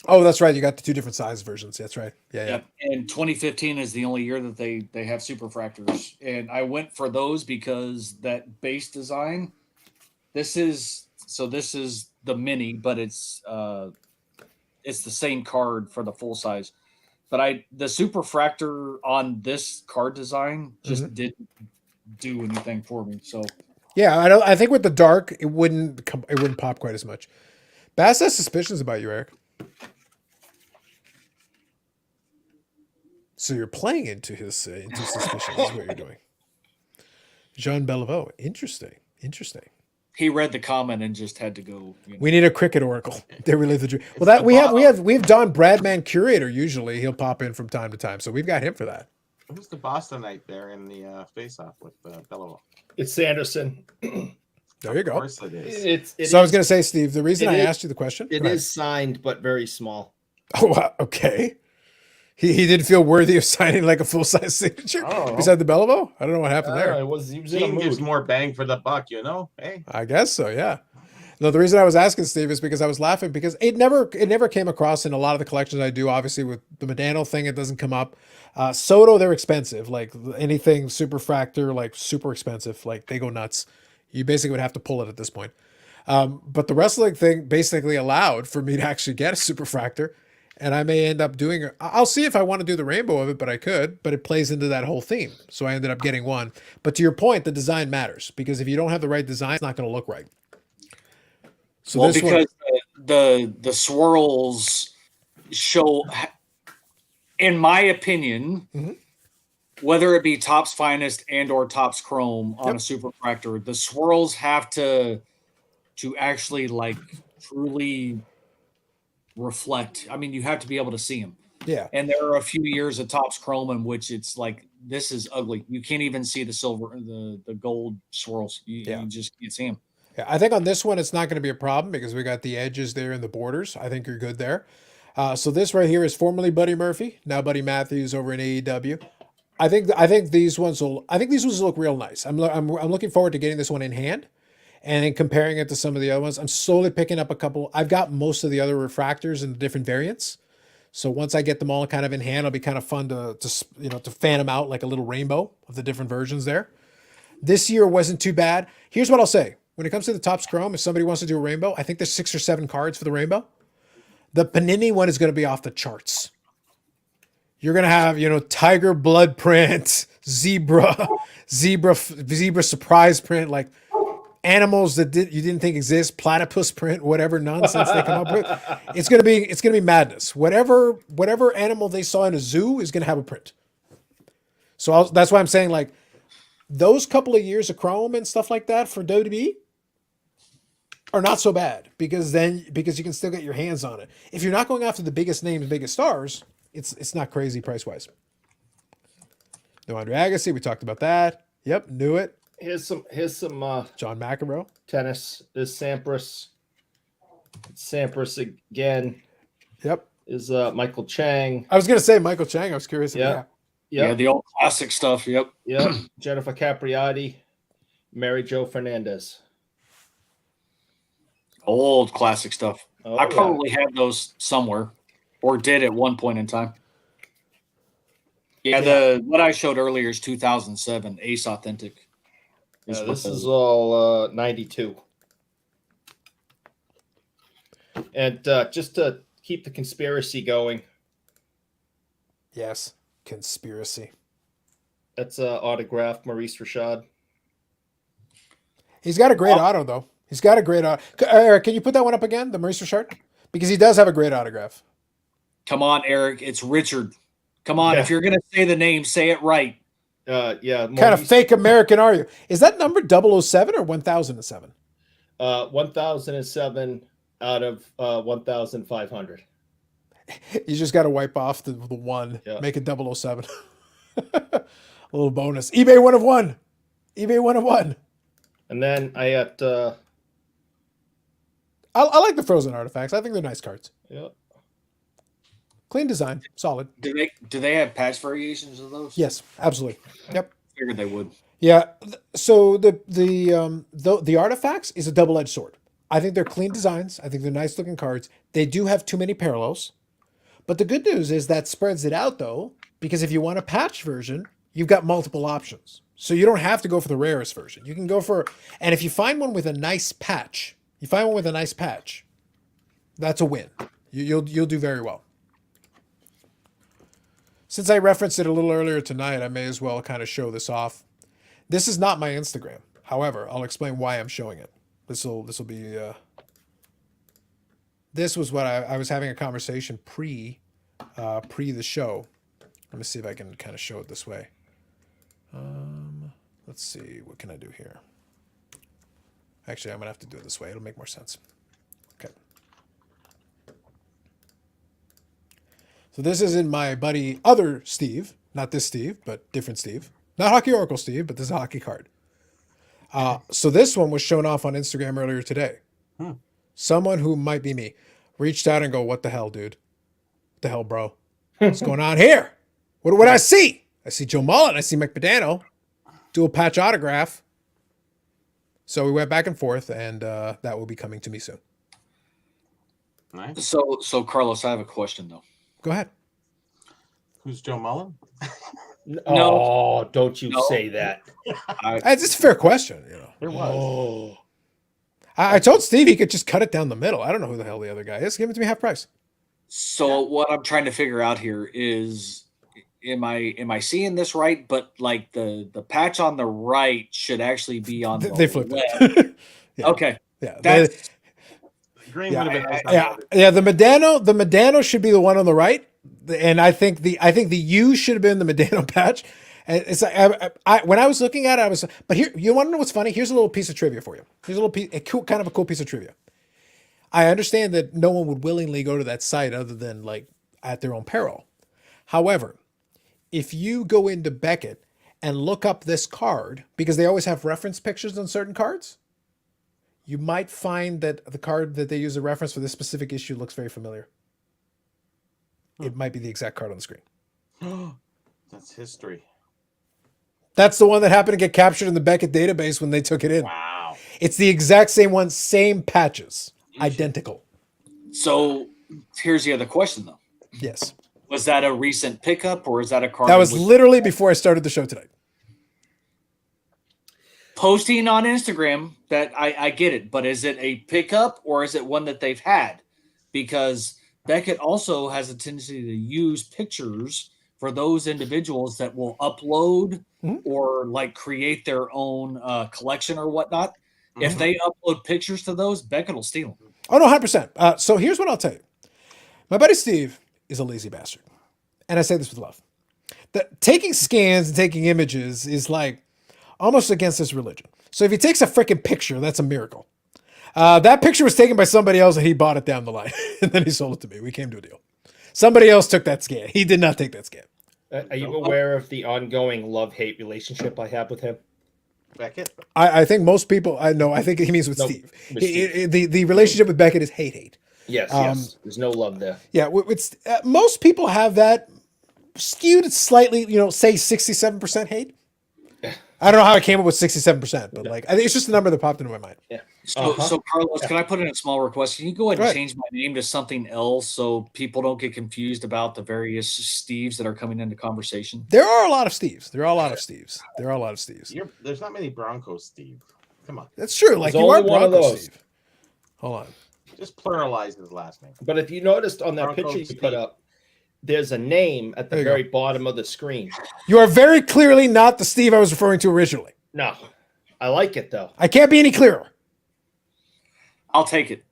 Oh, that's right. You got the two different size versions. That's right. Yeah, yeah. Yep. And 2015 is the only year that they have superfractors, and I went for those because that base design. This is the mini, but it's the same card for the full size. But the superfractor on this card design just didn't do anything for me. So Yeah, I think with the dark, it wouldn't pop quite as much. Bass has suspicions about you, Eric. So you're playing into his suspicions is what you're doing. Jean Beliveau. Interesting. he read the comment and just had to go. We need a cricket oracle. They relive the dream. Well, that we have Don Bradman Curator. Usually he'll pop in from time to time, so we've got him for that. Who's the Bostonite there in the face-off with Bellow? It's Sanderson. There you Of go. course it is. So I was going to say, Steve, the reason it I is- asked you the question. It Go ahead. is signed, but very small. Oh, wow, okay. He didn't feel worthy of signing like a full size signature Oh. beside the Bellavo. I don't know what happened there. He was in a Team gives mood. more bang for the buck, you know? Hey, I guess so, yeah. No, the reason I was asking Steve is because I was laughing because it never came across in a lot of the collections I do. Obviously, with the Medano thing, it doesn't come up. Soto, they're expensive. Like anything superfractor, like super expensive. Like they go nuts. You basically would have to pull it at this point. But the wrestling thing basically allowed for me to actually get a superfractor, and I may end up doing. I'll see if I want to do the rainbow of it, but I could. But it plays into that whole theme, so I ended up getting one. But to your point, the design matters because if you don't have the right design, it's not going to look right. So Well, this because one, the swirls show, in my opinion, Mhm. whether it be Topps Finest and or Topps Chrome on Yep. a superfractor, the swirls have to actually like truly reflect. I mean, you have to be able to see them. yeah. And there are a few years of Topps Chrome in which it's like this is ugly. You can't even see the silver, the gold swirls. Yeah. You just can't see them. Yeah, I think on this one it's not going to be a problem because we got the edges there and the borders. I think you're good there. So this right here is formerly Buddy Murphy, now Buddy Matthews over in AEW. I think these ones will look real nice. I'm looking forward to getting this one in hand and then comparing it to some of the other ones. I'm slowly picking up a couple. I've got most of the other refractors in the different variants. So once I get them all kind of in hand, it'll be kind of fun to fan them out like a little rainbow of the different versions there. This year wasn't too bad. Here's what I'll say. When it comes to the Topps Chrome, if somebody wants to do a rainbow, I think there's 6 or 7 cards for the rainbow. The Panini one is going to be off the charts. You're going to have, tiger blood print, zebra surprise print, like animals that you didn't think exist, platypus print, whatever nonsense they come up with. It's going to be madness. Whatever animal they saw in a zoo is going to have a print. So that's why I'm saying like those couple of years of Chrome and stuff like that for WWE are not so bad because you can still get your hands on it. If you're not going after the biggest names, biggest stars, it's not crazy price wise. No Andre Agassi, we talked about that. Yep, knew it. Here's some John McEnroe. tennis. Is Sampras. Sampras again. Yep. Is Michael Chang. I was gonna say Michael Chang. I was curious. Yeah. Yeah, Yep. the old classic stuff. Yep. Yep. Jennifer Capriati. Mary Jo Fernandez. Old classic stuff. Oh, I yeah. probably have those somewhere, or did at one point in time. Yeah, the what I showed earlier is 2007 Ace Authentic. This is all 92. And just to keep the conspiracy going, Yes. Conspiracy. that's autographed Maurice Rashad. He's got a great auto though. He's got a great auto. Eric, can you put that one up again, the Maurice Richard? Because he does have a great autograph. Come on, Eric. It's Richard. Come on, Yeah. if you're gonna say the name, say it right. Yeah. What kind of Maurice, fake American are you? Is that number 007 or 1007? 1007 out of 1500. You just got to wipe off the one, Yeah. make it 007. A little bonus. eBay 1 of 1. eBay 1 of 1. And then I got I like the frozen artifacts. I think they're nice cards. yeah. Clean design, solid. Do they have patch variations of those? Yes, absolutely. Yep. Figured they would. Yeah. So the artifacts is a double-edged sword. I think they're clean designs. I think they're nice looking cards. They do have too many parallels. But the good news is that spreads it out though, because if you want a patch version, you've got multiple options. So you don't have to go for the rarest version. You can go for, and if you find one with a nice patch, that's a win. You'll do very well. Since I referenced it a little earlier tonight, I may as well kind of show this off. This is not my Instagram. However, I'll explain why I'm showing it. This will be. This was what I was having a conversation pre the show. Let me see if I can kind of show it this way. Let's see, what can I do here? Actually, I'm gonna have to do it this way. It'll make more sense. Okay. So this is in my buddy other Steve, not this Steve, but different Steve. Not Hockey Oracle Steve, but this is a hockey card. So this one was shown off on Instagram earlier today. Someone who might be me reached out and go, "What the hell, dude? What the hell, bro? What's going on here? What I see? I see Joe Mullen. I see McBadano. Dual patch autograph." So we went back and forth, and that will be coming to me soon. Nice. So Carlos, I have a question though. Go ahead. Who's Joe Mullen? Oh, don't you No. say that. It's a fair question. You know, It was. Oh. I told Steve he could just cut it down the middle. I don't know who the hell the other guy is. Give it to me half price. So what I'm trying to figure out here is, am I seeing this right? But like the patch on the right should actually be on the They flipped left. it. Yeah. Okay, Yeah, that's Green Yeah, would have been nice. yeah. The Medano should be the one on the right, and I think the U should have been the Medano patch. And it's like when I was looking at it, but here, you want to know what's funny? Here's a little piece of trivia for you. Here's a little piece, kind of a cool piece of trivia. I understand that no one would willingly go to that site other than like at their own peril. However, if you go into Beckett and look up this card, because they always have reference pictures on certain cards, you might find that the card that they use as a reference for this specific issue looks very familiar. It might be the exact card on the screen. That's history. That's the one that happened to get captured in the Beckett database when they took it in. Wow. It's the exact same one, same patches, identical. so. Here's the other question though. Yes. Was that a recent pickup or is that a card That was literally before I started the show tonight. posting on Instagram? That I get it, but is it a pickup or is it one that they've had? Because Beckett also has a tendency to use pictures for those individuals that will upload or like create their own collection or whatnot. If they upload pictures to those, Beckett will steal them. Oh, no, 100%. So here's what I'll tell you. My buddy Steve is a lazy bastard. And I say this with love. That taking scans and taking images is like almost against his religion. So if he takes a freaking picture, that's a miracle. That picture was taken by somebody else and he bought it down the line. And then he sold it to me. We came to a deal. Somebody else took that scan. He did not take that scan. Are you aware of the ongoing love-hate relationship I have with him? Beckett? I think most people, I think he means with Nope, Steve. with Steve. The relationship with Beckett is hate. Yes, yes. There's no love there. Yeah, it's most people have that skewed slightly, say 67% hate. I don't know how I came up with 67%, but like I think it's just the number that popped into my mind. Yeah. So Carlos, can I put in a small request? Can you go ahead Go and ahead. change my name to something else so people don't get confused about the various Steves that are coming into conversation? There are a lot of Steves. There's not many Broncos, Steve. Come on. That's true. Like There's you are only one of Broncos, those. Steve. Hold on. Just pluralize his last name. But if you noticed on that Bronco picture you Steve. put up, there's a name at the There you very bottom of the screen. You are very clearly not the Steve I was referring to originally. No, I like it though. I can't be any clearer. I'll take it.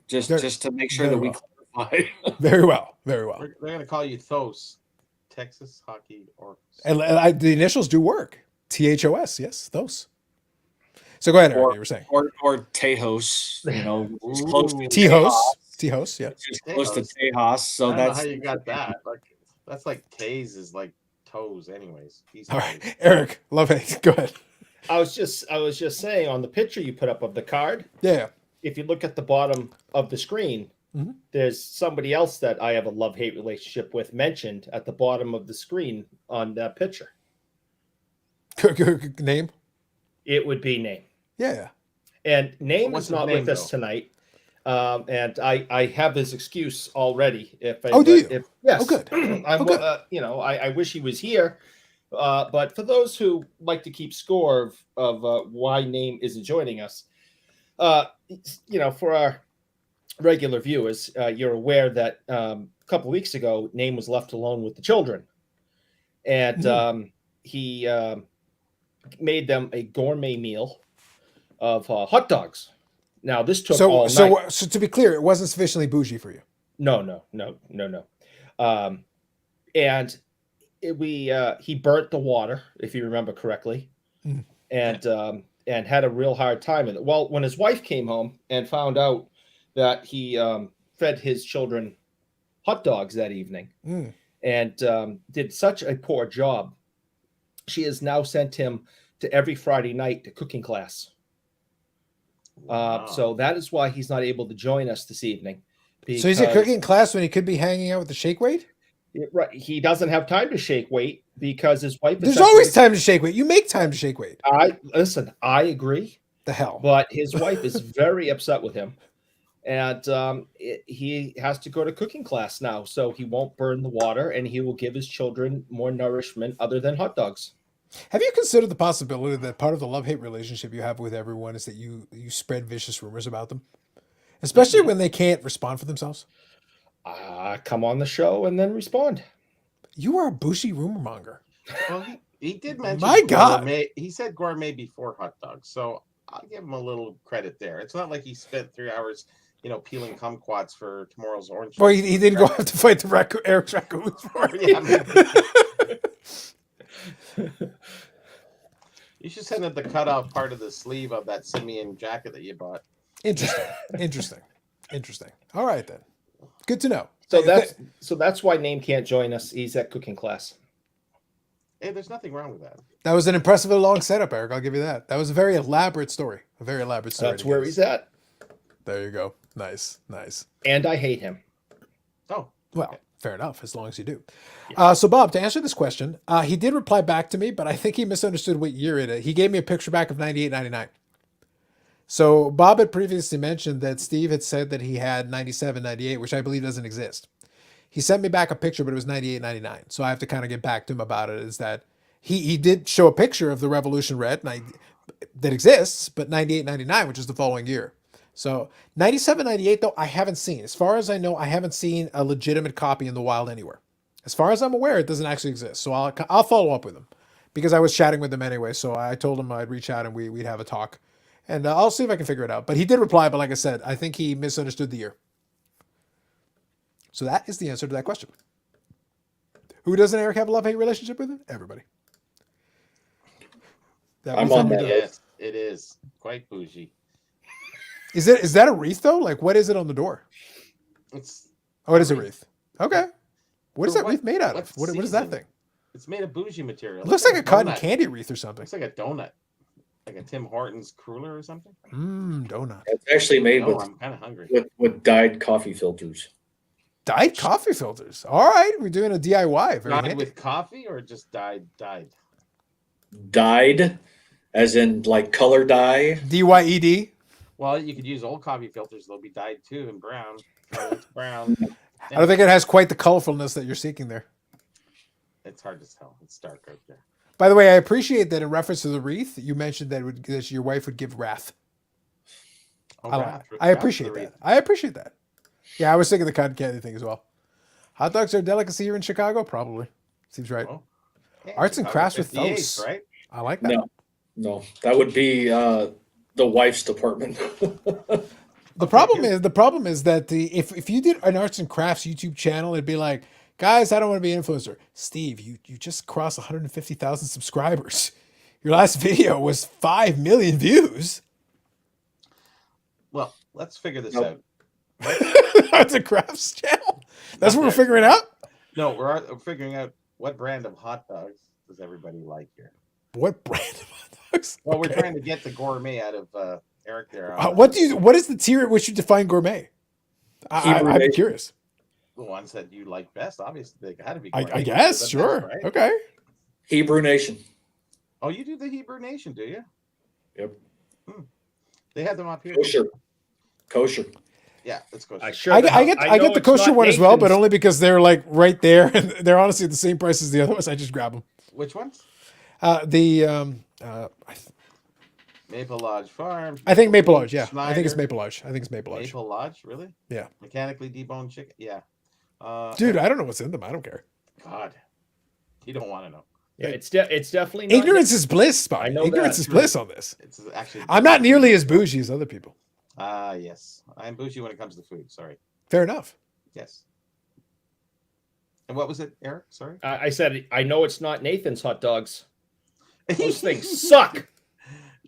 Just Very- to make sure very that we well. clarify. Very well. Very well. They're going to call you Thos Texas Hockey or And the initials do work. THOS, yes, those. So go ahead, Eric. You were saying or Tejas, it's close to Ooh. Tejas, yeah. It's close to Tejas. Tejas, so I don't know how that's you got that. Like that's like Taze is like toes, anyways. He's All right, Eric, love it. Go ahead. I was just saying on the picture you put up of the card. Yeah. If you look at the bottom of the screen, Mhm. there's somebody else that I have a love-hate relationship with mentioned at the bottom of the screen on that picture. Name? It would be Name. Yeah. And Name What's is his not name, with us though? tonight. And I have his excuse already. Oh, do you? Yes. Oh, good. I'm, Oh, good. I wish he was here. But for those who like to keep score of why Name isn't joining us, for our regular viewers, you're aware that a couple of weeks ago, Name was left alone with the children. And he made them a gourmet meal of hot dogs. Now, this took all night. So to be clear, it wasn't sufficiently bougie for you. No. And he burnt the water, if you remember correctly, Mm. and had a real hard time with it. Well, when his wife came home and found out that he fed his children hot dogs that evening Mm. and did such a poor job, she has now sent him to every Friday night to cooking class. Wow. So that is why he's not able to join us this evening. So he's at cooking class when he could be hanging out with the shake weight? Right, he doesn't have time to shake weight because his wife. There's always time to shake weight. You make time to shake weight. I agree. The hell. But his wife is very upset with him, and he has to go to cooking class now, so he won't burn the water, and he will give his children more nourishment other than hot dogs. Have you considered the possibility that part of the love-hate relationship you have with everyone is that you spread vicious rumors about them, especially when they can't respond for themselves? Come on the show and then respond. You are a bushy rumor monger. Well, he did mention My God. gourmet. He said gourmet before hot dogs, so I'll give him a little credit there. It's not like he spent 3 hours, peeling kumquats for tomorrow's orange. Well, he didn't go have to fight the Eric's raccoons for it. Yeah, you should send him the cutoff part of the sleeve of that simian jacket that you bought. Interesting. All right then. Good to know. So that's why Name can't join us. He's at cooking class. Hey, there's nothing wrong with that. That was an impressively long setup, Eric. I'll give you that. That was a very elaborate story. That's where he's at. There you go. Nice. And I hate him. Oh, Well, fair enough, as long as you do. So, Bob, to answer this question, he did reply back to me, but I think he misunderstood what year it is. He gave me a picture back of 98, 99. So, Bob had previously mentioned that Steve had said that he had 97, 98, which I believe doesn't exist. He sent me back a picture, but it was 98, 99. So, I have to kind of get back to him about it, is that he did show a picture of the Revolution Red that exists, but 98, 99, which is the following year. So 97, 98, though, I haven't seen. As far as I know, I haven't seen a legitimate copy in the wild anywhere. As far as I'm aware, it doesn't actually exist. So I'll follow up with him because I was chatting with him anyway. So I told him I'd reach out and we'd have a talk. And I'll see if I can figure it out. But he did reply, but like I said, I think he misunderstood the year. So that is the answer to that question. Who doesn't Eric have a love-hate relationship with? Everybody. I'm on that. yes, it is quite bougie. Is that a wreath though? Like, what is it on the door? It's Oh, it is a wreath. Okay. What is For that wreath made out of? what What is that season? thing? It's made of bougie material. It looks like a cotton donut. candy wreath or something. Looks like a donut, like a Tim Hortons cruller or something. Donut. It's actually made No, with, I'm kind of hungry. with dyed coffee filters. Dyed coffee filters. All right, we're doing a DIY. Very Dyed handy. with coffee or just dyed? Dyed, as in like color dye. DYED. Well, you could use old coffee filters; they'll be dyed too in brown. Oh, it's brown. I don't think it has quite the colorfulness that you're seeking there. It's hard to tell. It's dark right there. By the way, I appreciate that in reference to the wreath, you mentioned that your wife would give wrath. Oh, I appreciate that. I appreciate that. Yeah, I was thinking the cotton candy thing as well. Hot dogs are a delicacy here in Chicago? Probably. Seems right. Oh. Yeah, Arts and Chicago crafts with 58, those. right? I like that. No, that would be the wife's department. The problem is that if you did an arts and crafts YouTube channel, it'd be like Guys, I don't want to be an influencer. Steve, you just crossed 150,000 subscribers. Your last video was 5 million views. Well, let's figure this Nope. out. That's a crafts channel. That's what we're Okay. figuring out. No, we're figuring out what brand of hot dogs does everybody like here. What brand of hot dogs? Well, we're Okay. trying to get the gourmet out of Eric there. What is the tier at which you define gourmet? Hebrew I'm nation. curious. The ones that you like best? Obviously, they got to be. I gourmet. guess, They're the sure. best, right? Okay. Hebrew Nation. Oh, you do the Hebrew Nation, do you? Yep. They have them up here. Kosher. Yeah, let's go. I sure. I the hell- get I know the it's kosher not one as well, but Nathan's. only because they're like right there and they're honestly the same price as the other ones. I just grab them. Which ones? Maple Lodge Farm. I think Maple Lodge. Yeah, I think it's Schneider. Maple Lodge. I think it's Maple Lodge. Maple Lodge, really? Yeah. Mechanically deboned chicken. Yeah. Dude, I don't know what's in them. I don't care. God, you don't want to know. Yeah, it's definitely not Ignorance is bliss, Bobby. I know Ignorance that. is bliss on this. It's actually. I'm not nearly as bougie as other people. Yes, I'm bougie when it comes to food. Sorry. Fair enough. Yes. And what was it, Eric? Sorry. I said I know it's not Nathan's hot dogs. Those things suck.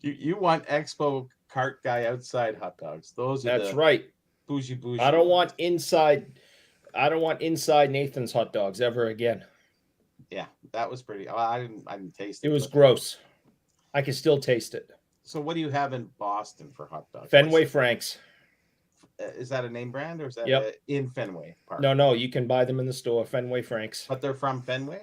You want Expo cart guy outside hot dogs? Those are That's the right. bougie. I don't want inside. I don't want inside Nathan's hot dogs ever again. Yeah, that was pretty. I didn't taste it. It was but- gross. I can still taste it. So what do you have in Boston for hot dogs? Fenway Franks. Is that a name brand or is that Yep. in Fenway Park? No, you can buy them in the store. Fenway Franks. But they're from Fenway.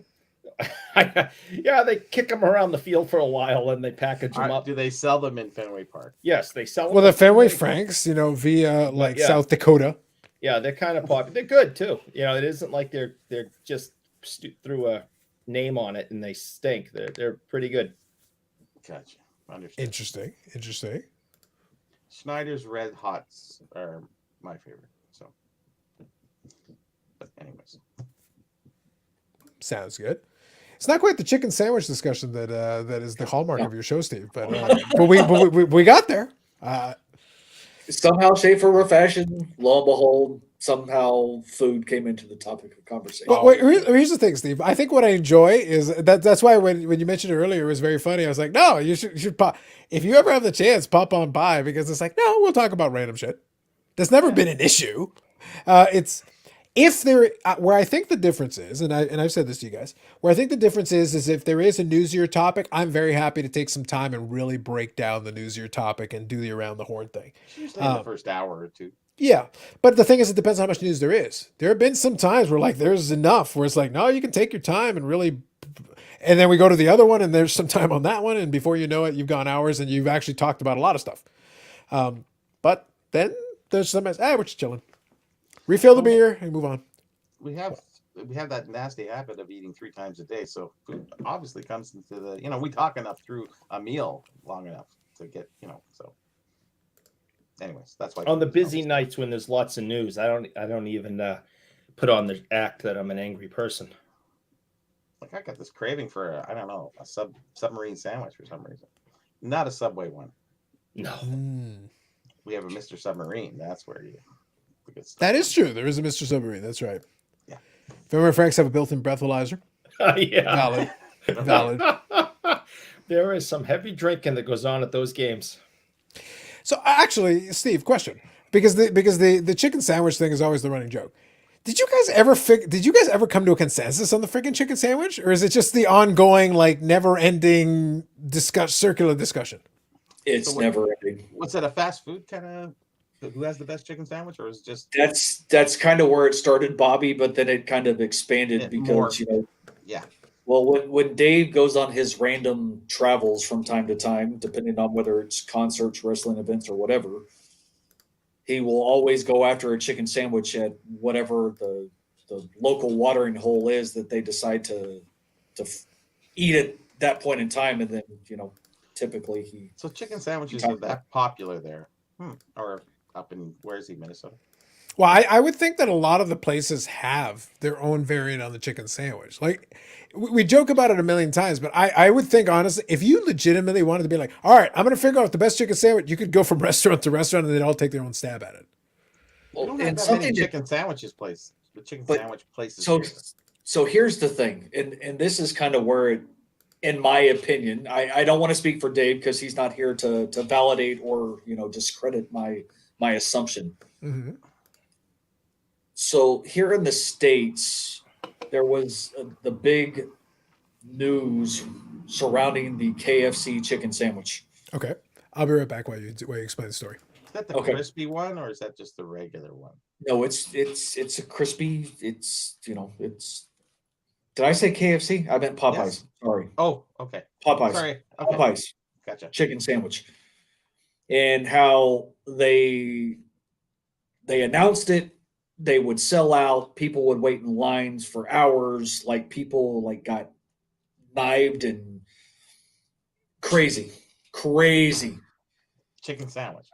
Yeah, they kick them around the field for a while and they package them up. Do they sell them in Fenway Park? Yes, they sell them. Well, the at Fenway Franks, via like Yeah. South Dakota. Yeah, they're kind of popular. They're good too. It isn't like they're just threw a name on it and they stink. They're pretty good. Gotcha. Understood. Interesting. Schneider's Red Hots are my favorite. So, but anyways, Sounds good. It's not quite the chicken sandwich discussion that is the hallmark of your show, Steve, but we got there. Somehow, shape, or fashion, lo and behold, somehow food came into the topic of conversation. Well, here's the thing, Steve. I think what I enjoy is that's why when you mentioned it earlier, it was very funny. I was like, no, you should pop. If you ever have the chance, pop on by because it's like, no, we'll talk about random shit. That's never been an issue. It's if there where I think the difference is, and I've said this to you guys, where I think the difference is if there is a newsier topic, I'm very happy to take some time and really break down the newsier topic and do the around the horn thing. usually in the first hour or two. Yeah, but the thing is, it depends on how much news there is. There have been some times where like there's enough where it's like, no, you can take your time and really, and then we go to the other one and there's some time on that one, and before you know it, you've gone hours and you've actually talked about a lot of stuff. But then there's some, we're just chilling, refill the beer and move on. We have that nasty habit of eating 3 times a day, so food obviously comes into the. We talk enough through a meal long enough to get so. Anyways, that's why On the busy nights when there's lots of news, I don't even put on the act that I'm an angry person. Like I got this craving for a submarine sandwich for some reason. Not a Subway one. No. We have a Mr. Submarine. That's where you. That is true. There is a Mr. Submarine. That's right. Yeah. Fenway Franks have a built-in breathalyzer. Yeah. Valid. There is some heavy drinking that goes on at those games. So actually, Steve, question, because the chicken sandwich thing is always the running joke. Did you guys ever come to a consensus on the freaking chicken sandwich, or is it just the ongoing, like, never-ending circular discussion? It's never ending. What's that? A fast food kind of? Who has the best chicken sandwich, or is it just? That's kind of where it started, Bobby, but then it kind of expanded because Yeah. Well, when Dave goes on his random travels from time to time, depending on whether it's concerts, wrestling events, or whatever, he will always go after a chicken sandwich at whatever the local watering hole is that they decide to eat at that point in time. And then, typically he. So chicken sandwiches are that popular there, or up in where is he, Minnesota? Well, I would think that a lot of the places have their own variant on the chicken sandwich. Like, we joke about it a million times, but I would think, honestly, if you legitimately wanted to be like, all right, I'm going to figure out the best chicken sandwich, you could go from restaurant to restaurant and they'd all take their own stab at it. You don't have that many chicken sandwiches place The chicken But- sandwich place is So, good. so here's the thing, and this is kind of where it, in my opinion, I don't want to speak for Dave because he's not here to validate or discredit my assumption. Hmm. So here in the States, there was the big news surrounding the KFC chicken sandwich. Okay, I'll be right back while you explain the story. Is that the Okay. crispy one or is that just the regular one? No, it's a crispy. It's. Did I say KFC? I meant Popeyes. Yes. Sorry, Oh, okay. Popeyes. Sorry. Okay. Popeyes Gotcha. chicken sandwich, and how they announced it. They would sell out. People would wait in lines for hours. Like people got knifed and crazy Chicken sandwich.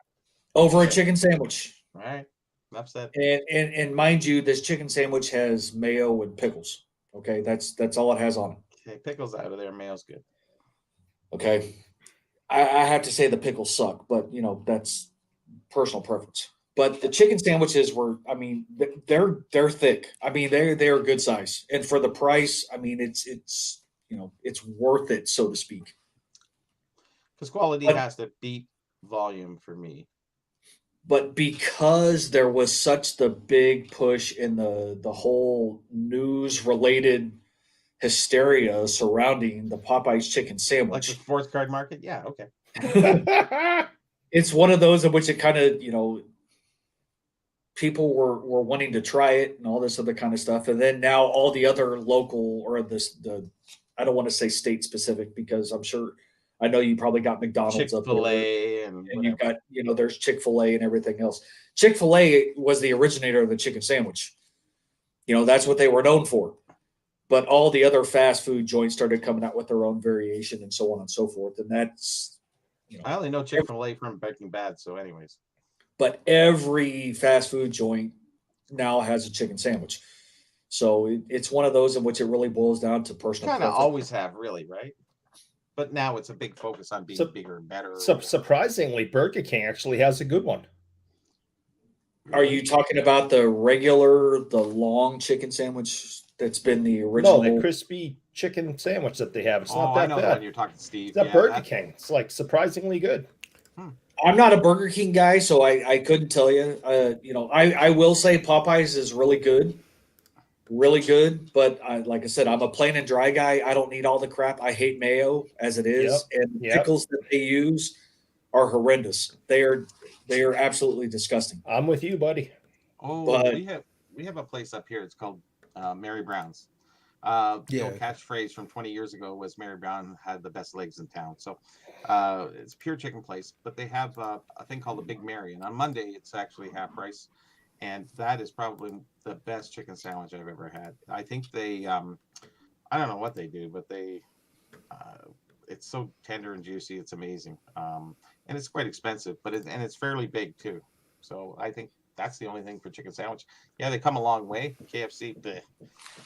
over a chicken sandwich. All right. Enough said. And mind you, this chicken sandwich has mayo and pickles. Okay, that's all it has on it. Okay, pickles out of there. Mayo's good. Okay, I have to say the pickles suck, but that's personal preference. But the chicken sandwiches were, I mean, they're thick. I mean, they are good size, and for the price, I mean, it's it's worth it, so to speak. Because quality But- has to beat volume for me. But because there was such the big push in the whole news related hysteria surrounding the Popeyes chicken Like the sandwich, sports card market. Yeah. Okay. it's one of those in which it kind of people were wanting to try it and all this other kind of stuff, and then now all the other local or the I don't want to say state specific because I know you probably got McDonald's up there. Chick-fil-A and And you've whatever. got, there's Chick-fil-A and everything else. Chick-fil-A was the originator of the chicken sandwich. That's what they were known for. But all the other fast food joints started coming out with their own variation and so on and so forth. And that's, I only know Chick-fil-A from Breaking Bad. So, anyways. but every fast food joint now has a chicken sandwich. So it's one of those in which it really boils down to personal Kind of preference. always have, really, right? But now it's a big focus on being So- bigger and better. Surprisingly, Burger King actually has a good one. Are you talking about the long chicken sandwich that's been the original? No, the crispy chicken sandwich that they have. It's Oh, not I that know the bad. one you're talking, Steve. It's at Yeah, Burger that- King. It's like surprisingly good. I'm not a Burger King guy, so I couldn't tell you. I will say Popeyes is really good. But like I said, I'm a plain and dry guy. I don't need all the crap. I hate mayo as it is, and the Yep. pickles that they use are horrendous. They are absolutely disgusting. I'm with you, buddy. Oh, But- we have a place up here. It's called Mary Brown's. The Yeah. old catchphrase from 20 years ago was Mary Brown had the best legs in town. So it's a pure chicken place, but they have a thing called the Big Mary, and on Monday it's actually half price, and that is probably the best chicken sandwich I've ever had. I think they, I don't know what they do, but it's so tender and juicy. It's amazing, and it's quite expensive, but it's fairly big too. So I think that's the only thing for chicken sandwich. Yeah, they come a long way. KFC, bleh,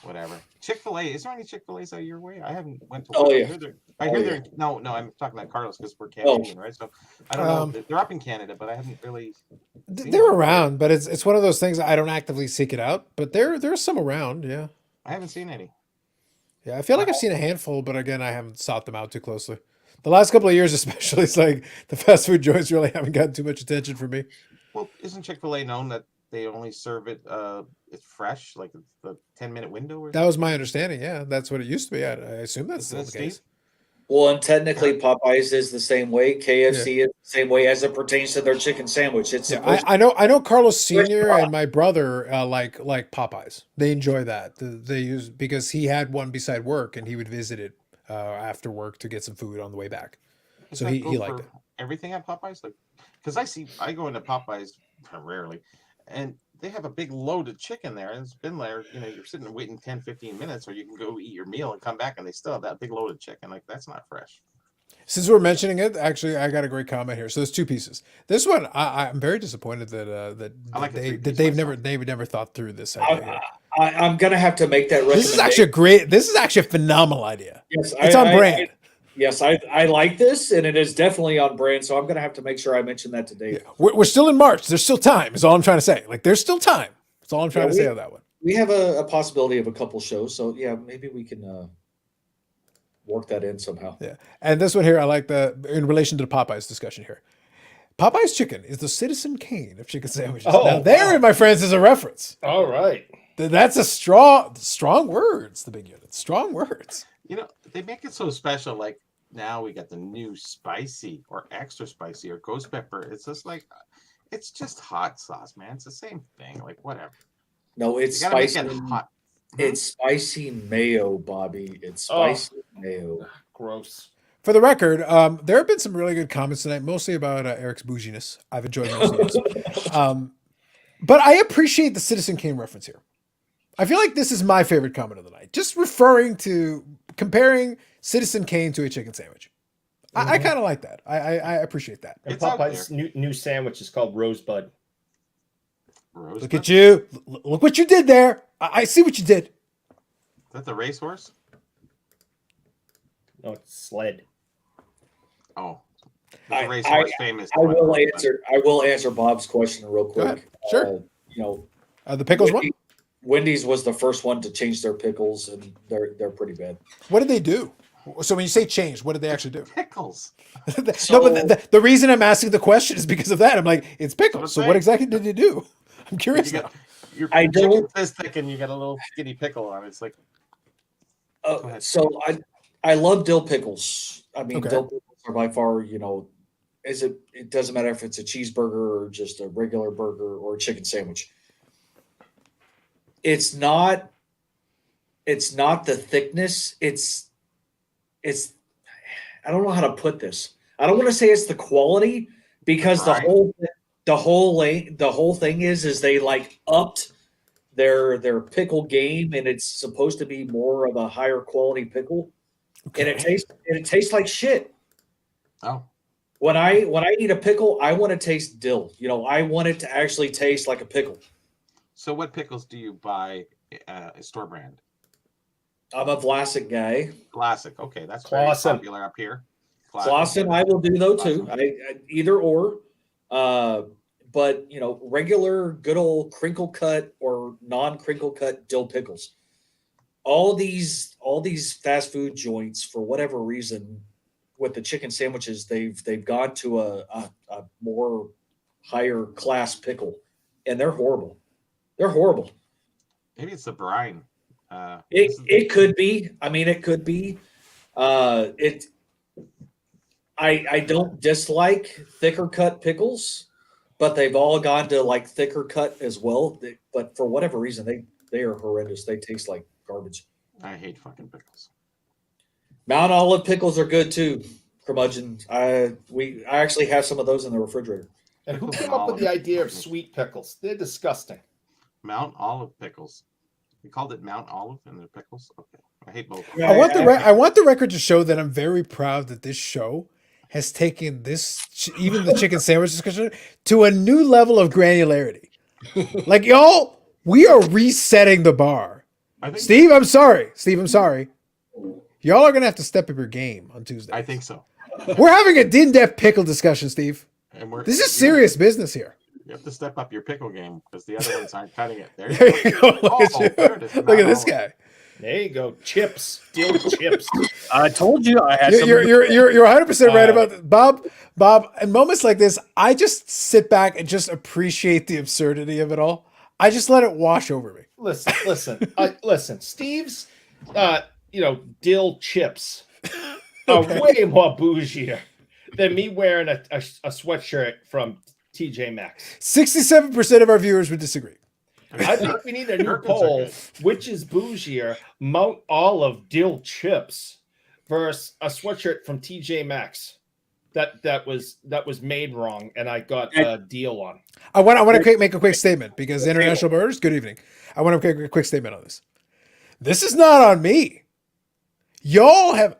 whatever. Chick-fil-A, is there any Chick-fil-A's out your way? I haven't went to Oh, one. yeah. I hear they're no, I'm talking about Carlos because we're Canadian, right? So I don't know. They're up in Canada, but I haven't really. seen They're them. around, but it's one of those things I don't actively seek it out. But there's some around. Yeah, I haven't seen any. yeah. I feel like I've seen a handful, but again, I haven't sought them out too closely. The last couple of years, especially, it's like the fast food joints really haven't gotten too much attention from me. Well, isn't Chick-fil-A known that they only serve it it's fresh, like it's the 10-minute window or That was my understanding. Yeah, that's what it used to be. I assume that's Isn't still it, the case. Steve? Well, and technically Popeyes is the same way. KFC is the same way as it pertains to their chicken sandwich. It's Yeah, supposed I know Carlos Senior try. and my brother like Popeyes. They enjoy that. They use because he had one beside work and he would visit it after work to get some food on the way back. Does So that he go liked for it. everything at Popeyes, like because I go into Popeyes rarely, and they have a big load of chicken there, and it's been there. You're sitting and waiting 10, 15 minutes, or you can go eat your meal and come back, and they still have that big load of chicken. Like that's not fresh. Since we're mentioning it, actually, I got a great comment here. So there's two pieces. This one, I'm very disappointed that I like the they three-piece they've myself. never thought through this idea. here. I'm gonna have to make that recommendation. This is actually a phenomenal idea. Yes, It's on brand. Yes, I like this, and it is definitely on brand. So I'm going to have to make sure I mention that today. Yeah. We're still in March. There's still time. Is all I'm trying to say. Like there's still time. That's all I'm trying to say on that one. we have a possibility of a couple shows, so yeah, maybe we can work that in somehow. Yeah. And this one here, I like in relation to the Popeyes discussion here. Popeyes chicken is the Citizen Kane of chicken sandwiches. Oh, now, therein, my friends, is a reference. All right. That's a strong words, the big unit. Strong words. You know, they make it so special. Like now we got the new spicy or extra spicy or ghost pepper. It's just like, it's just hot sauce, man. It's the same thing. Like whatever. No, it's You gotta make spicy. it hot. It's spicy mayo, Bobby. It's Oh. spicy mayo. Gross. For the record, there have been some really good comments tonight, mostly about Eric's bouginess. I've enjoyed most of those. But I appreciate the Citizen Kane reference here. I feel like this is my favorite comment of the night. Just comparing Citizen Kane to a chicken sandwich. I kind of like that. I appreciate that. And It's out Popeye's new sandwich is called Rosebud. Rosebud? Look at you. Look what you did there. I see what you did. Is that the racehorse? No, it's sled. Oh, I- the racehorse famous. I will answer Bob's question real quick. ahead. Sure. You know, The pickles one? Wendy's was the first one to change their pickles, and they're pretty bad. What did they do? So when you say change, what did they actually do? Pickles. No, but the reason I'm asking the question is because of that. I'm like, it's pickles. So what saying. exactly did they do? I'm curious You now. got, your I chicken's don't- this thick and you got a little skinny pickle on it. It's like, Go ahead. So I love dill pickles. I mean, Okay. dill pickles are by far, it doesn't matter if it's a cheeseburger or just a regular burger or a chicken sandwich. It's not the thickness. It's I don't know how to put this. I don't want to say it's the quality because Right. the whole thing is they like upped their pickle game, and it's supposed to be more of a higher quality pickle. And it tastes like shit. oh, When I eat a pickle, I want to taste dill. I want it to actually taste like a pickle. so what pickles do you buy store brand? I'm a Vlasic guy. Classic. Okay, that's very Clausen. popular up here. Clausen, I will do though too. Clausen. I either or. But regular good old crinkle cut or non-crinkle cut dill pickles. All these fast food joints, for whatever reason, with the chicken sandwiches, they've gone to a more higher class pickle, and they're horrible. They're horrible. Maybe it's the brine. It could be. I mean, it could be. I don't dislike thicker cut pickles, but they've all gone to like thicker cut as well. But for whatever reason, they are horrendous. They taste like garbage. I hate fucking pickles. Mount Olive pickles are good too. Curmudgeon. I actually have some of those in the refrigerator. And who Pickles came and up with the olives. idea of sweet pickles? They're disgusting. Mount Olive pickles. You called it Mount Olive and the pickles? Okay. I hate both. Yeah. I want the record to show that I'm very proud that this show has taken even the chicken sandwich discussion to a new level of granularity. Like, y'all, we are resetting the bar. I think Steve, I'm sorry. Y'all are gonna have to step up your game on Tuesday. I think so. We're having a in-depth pickle discussion, Steve. And This is serious business here. You have to step up your pickle game because the other ones aren't cutting it. There There you you go. Look at Oh, you. there it is. Look at this guy. There you go. Chips. Deal with chips. I told you I had You're 100% right about that. Bob. In moments like this, I just sit back and just appreciate the absurdity of it all. I just let it wash over me. Listen. Steve's, dill chips are way more bougier than me wearing a sweatshirt from TJ Maxx. 67% of our viewers would disagree. I think we need a new Gherkins are poll. good. Which is bougier, Mount Olive dill chips versus a sweatshirt from TJ Maxx that was made wrong and I got a deal on. I want to make a quick statement because international birders. Good evening. I want to make a quick statement on this. This is not on me.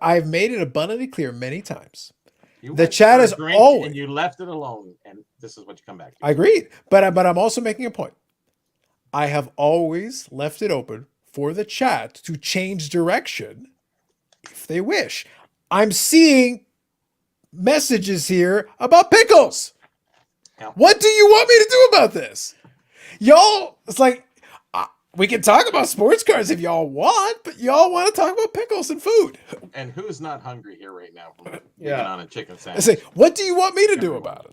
I've made it abundantly clear many times. You The went chat for a is drink always- and you left it alone, and this is what you come back to. I agreed, but I'm also making a point. I have always left it open for the chat to change direction if they wish. I'm seeing messages here about pickles. Yeah. What do you want me to do about this? Y'all, it's like, We can talk about sports cars if y'all want, but y'all want to talk about pickles and food. And who's not hungry here right now? From Yeah. digging on a chicken I sandwich. say, what do you want me to do about it?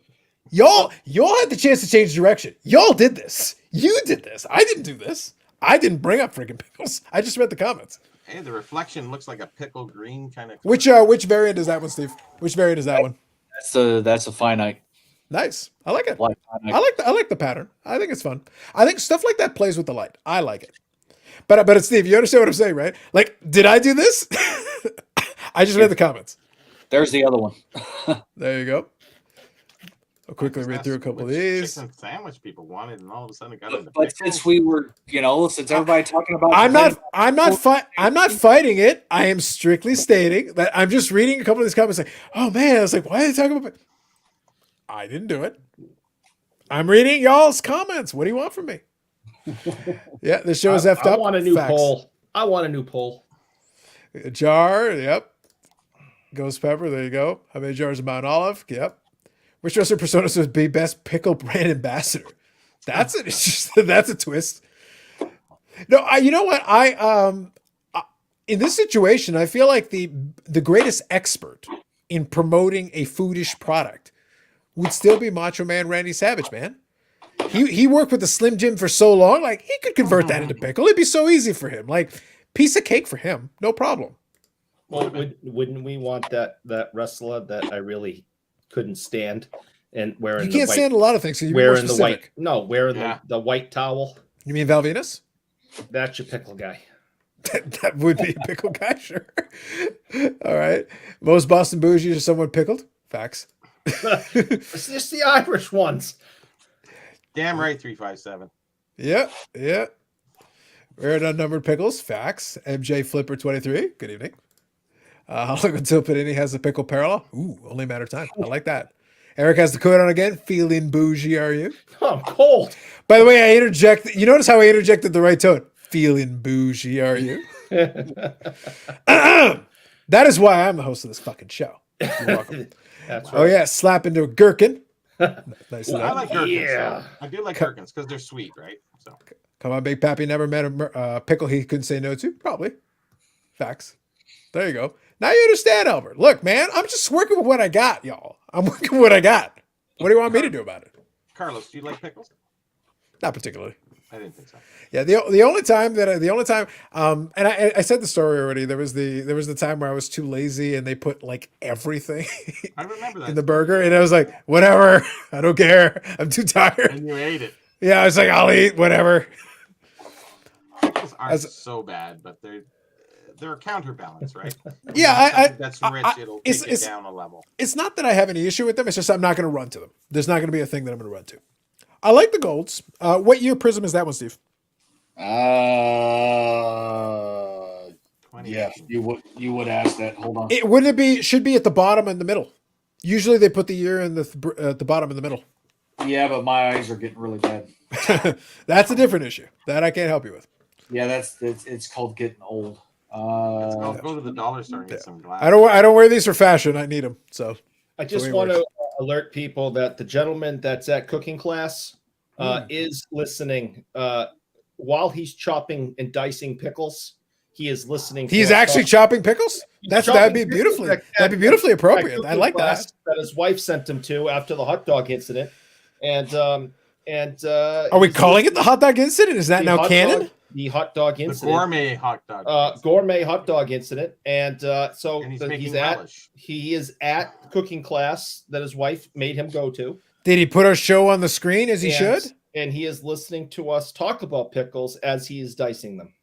Y'all had the chance to change direction. Y'all did this. You did this. I didn't do this. I didn't bring up freaking pickles. I just read the comments. Hey, the reflection looks like a pickle green kind of. Which variant is that one, Steve? Which variant is that one? That's a finite. Nice. I like it. Black finite. I like the pattern. I think it's fun. I think stuff like that plays with the light. I like it. But it's Steve, you understand what I'm saying, right? Like, did I do this? I just read the comments. There's the other one. There you go. I'll quickly read through a couple of these. Chicken sandwich people wanted, and all of a sudden it got into But since we were, since everybody talking about, I'm not fighting it. I am strictly stating that I'm just reading a couple of these comments like, oh man, I was like, why are they talking about? I didn't do it. I'm reading y'all's comments. What do you want from me? Yeah, the show is effed up. I want a new Facts. poll. I want a new poll. A jar, yep. Ghost pepper, there you go. How many jars of Mount Olive? Yep. Which wrestler personas would be best pickle brand ambassador? That's that's a twist. No, you know what? In this situation, I feel like the greatest expert in promoting a foodish product would still be Macho Man Randy Savage, man. He worked with the Slim Jim for so long, like he could convert that into pickle. It'd be so easy for him. Like piece of cake for him, no problem. Well, wouldn't we want that wrestler that I really couldn't stand and wearing You can't stand a lot of things. So wearing the white the white towel? You mean Val Venus? That's your pickle guy. That would be a pickle guy, sure. All right. Most Boston bougies are somewhat pickled. Facts. It's just the Irish ones. Damn right, 357. Yeah. Rare and unnumbered pickles. Facts. MJ Flipper 23. Good evening. How long until Panini has the pickle parallel? Ooh, only a matter of time. I like that. Eric has the quote on again. Feeling bougie, are you? Oh, I'm cold. By the way, I interject. You notice how I interjected the right tone? Feeling bougie, are you? That is why I'm the host of this fucking show. You're welcome. That's right. Oh yeah, slap into a gherkin. Nice. Well, I like gherkins. Yeah. I do like gherkins because they're sweet, right? So Come on, Big Pappy never met a pickle he couldn't say no to. Probably. Facts. There you go. Now you understand, Albert. Look, man, I'm just working with what I got, y'all. I'm working with what I got. What do you want me to do about it? Carlos, do you like pickles? Not particularly. I didn't think so. Yeah, the only time and I said the story already. There was the time where I was too lazy and they put like everything I remember that. in the burger, and I was like, whatever, I don't care. I'm too tired. And you ate it. Yeah, I was like, I'll eat whatever. Pickles aren't As- so bad, but they're a counterbalance, right? Yeah, Something that's rich. It'll take it's- it down a level. It's not that I have any issue with them. It's just I'm not going to run to them. There's not going to be a thing that I'm going to run to. I like the golds. What year Prism is that one, Steve? Yeah, you would ask that. Hold on. Should be at the bottom and the middle. Usually they put the year in at the bottom and the middle. Yeah, but my eyes are getting really bad. That's a different issue. That I can't help you with. Yeah, it's called getting old. I'll go to the dollar store and get some glass. I don't wear these for fashion. I need them. So I just way want worse. to alert people that the gentleman that's at cooking class is listening while he's chopping and dicing pickles. He is listening. He's to us actually talk. chopping pickles. He's That'd chopping be pickles beautifully. at- That'd be beautifully at appropriate. I cooking like class that. his wife sent him to after the hot dog incident, and Are we he's calling it the hot dog incident? Is that the now hot canon? dog- the hot dog The incident. gourmet hot dog. Gourmet hot dog incident, and so and he's the- making at relish. he is at cooking class that his wife made him go to. Did he put our show on the screen as he and, should? and he is listening to us talk about pickles as he is dicing them.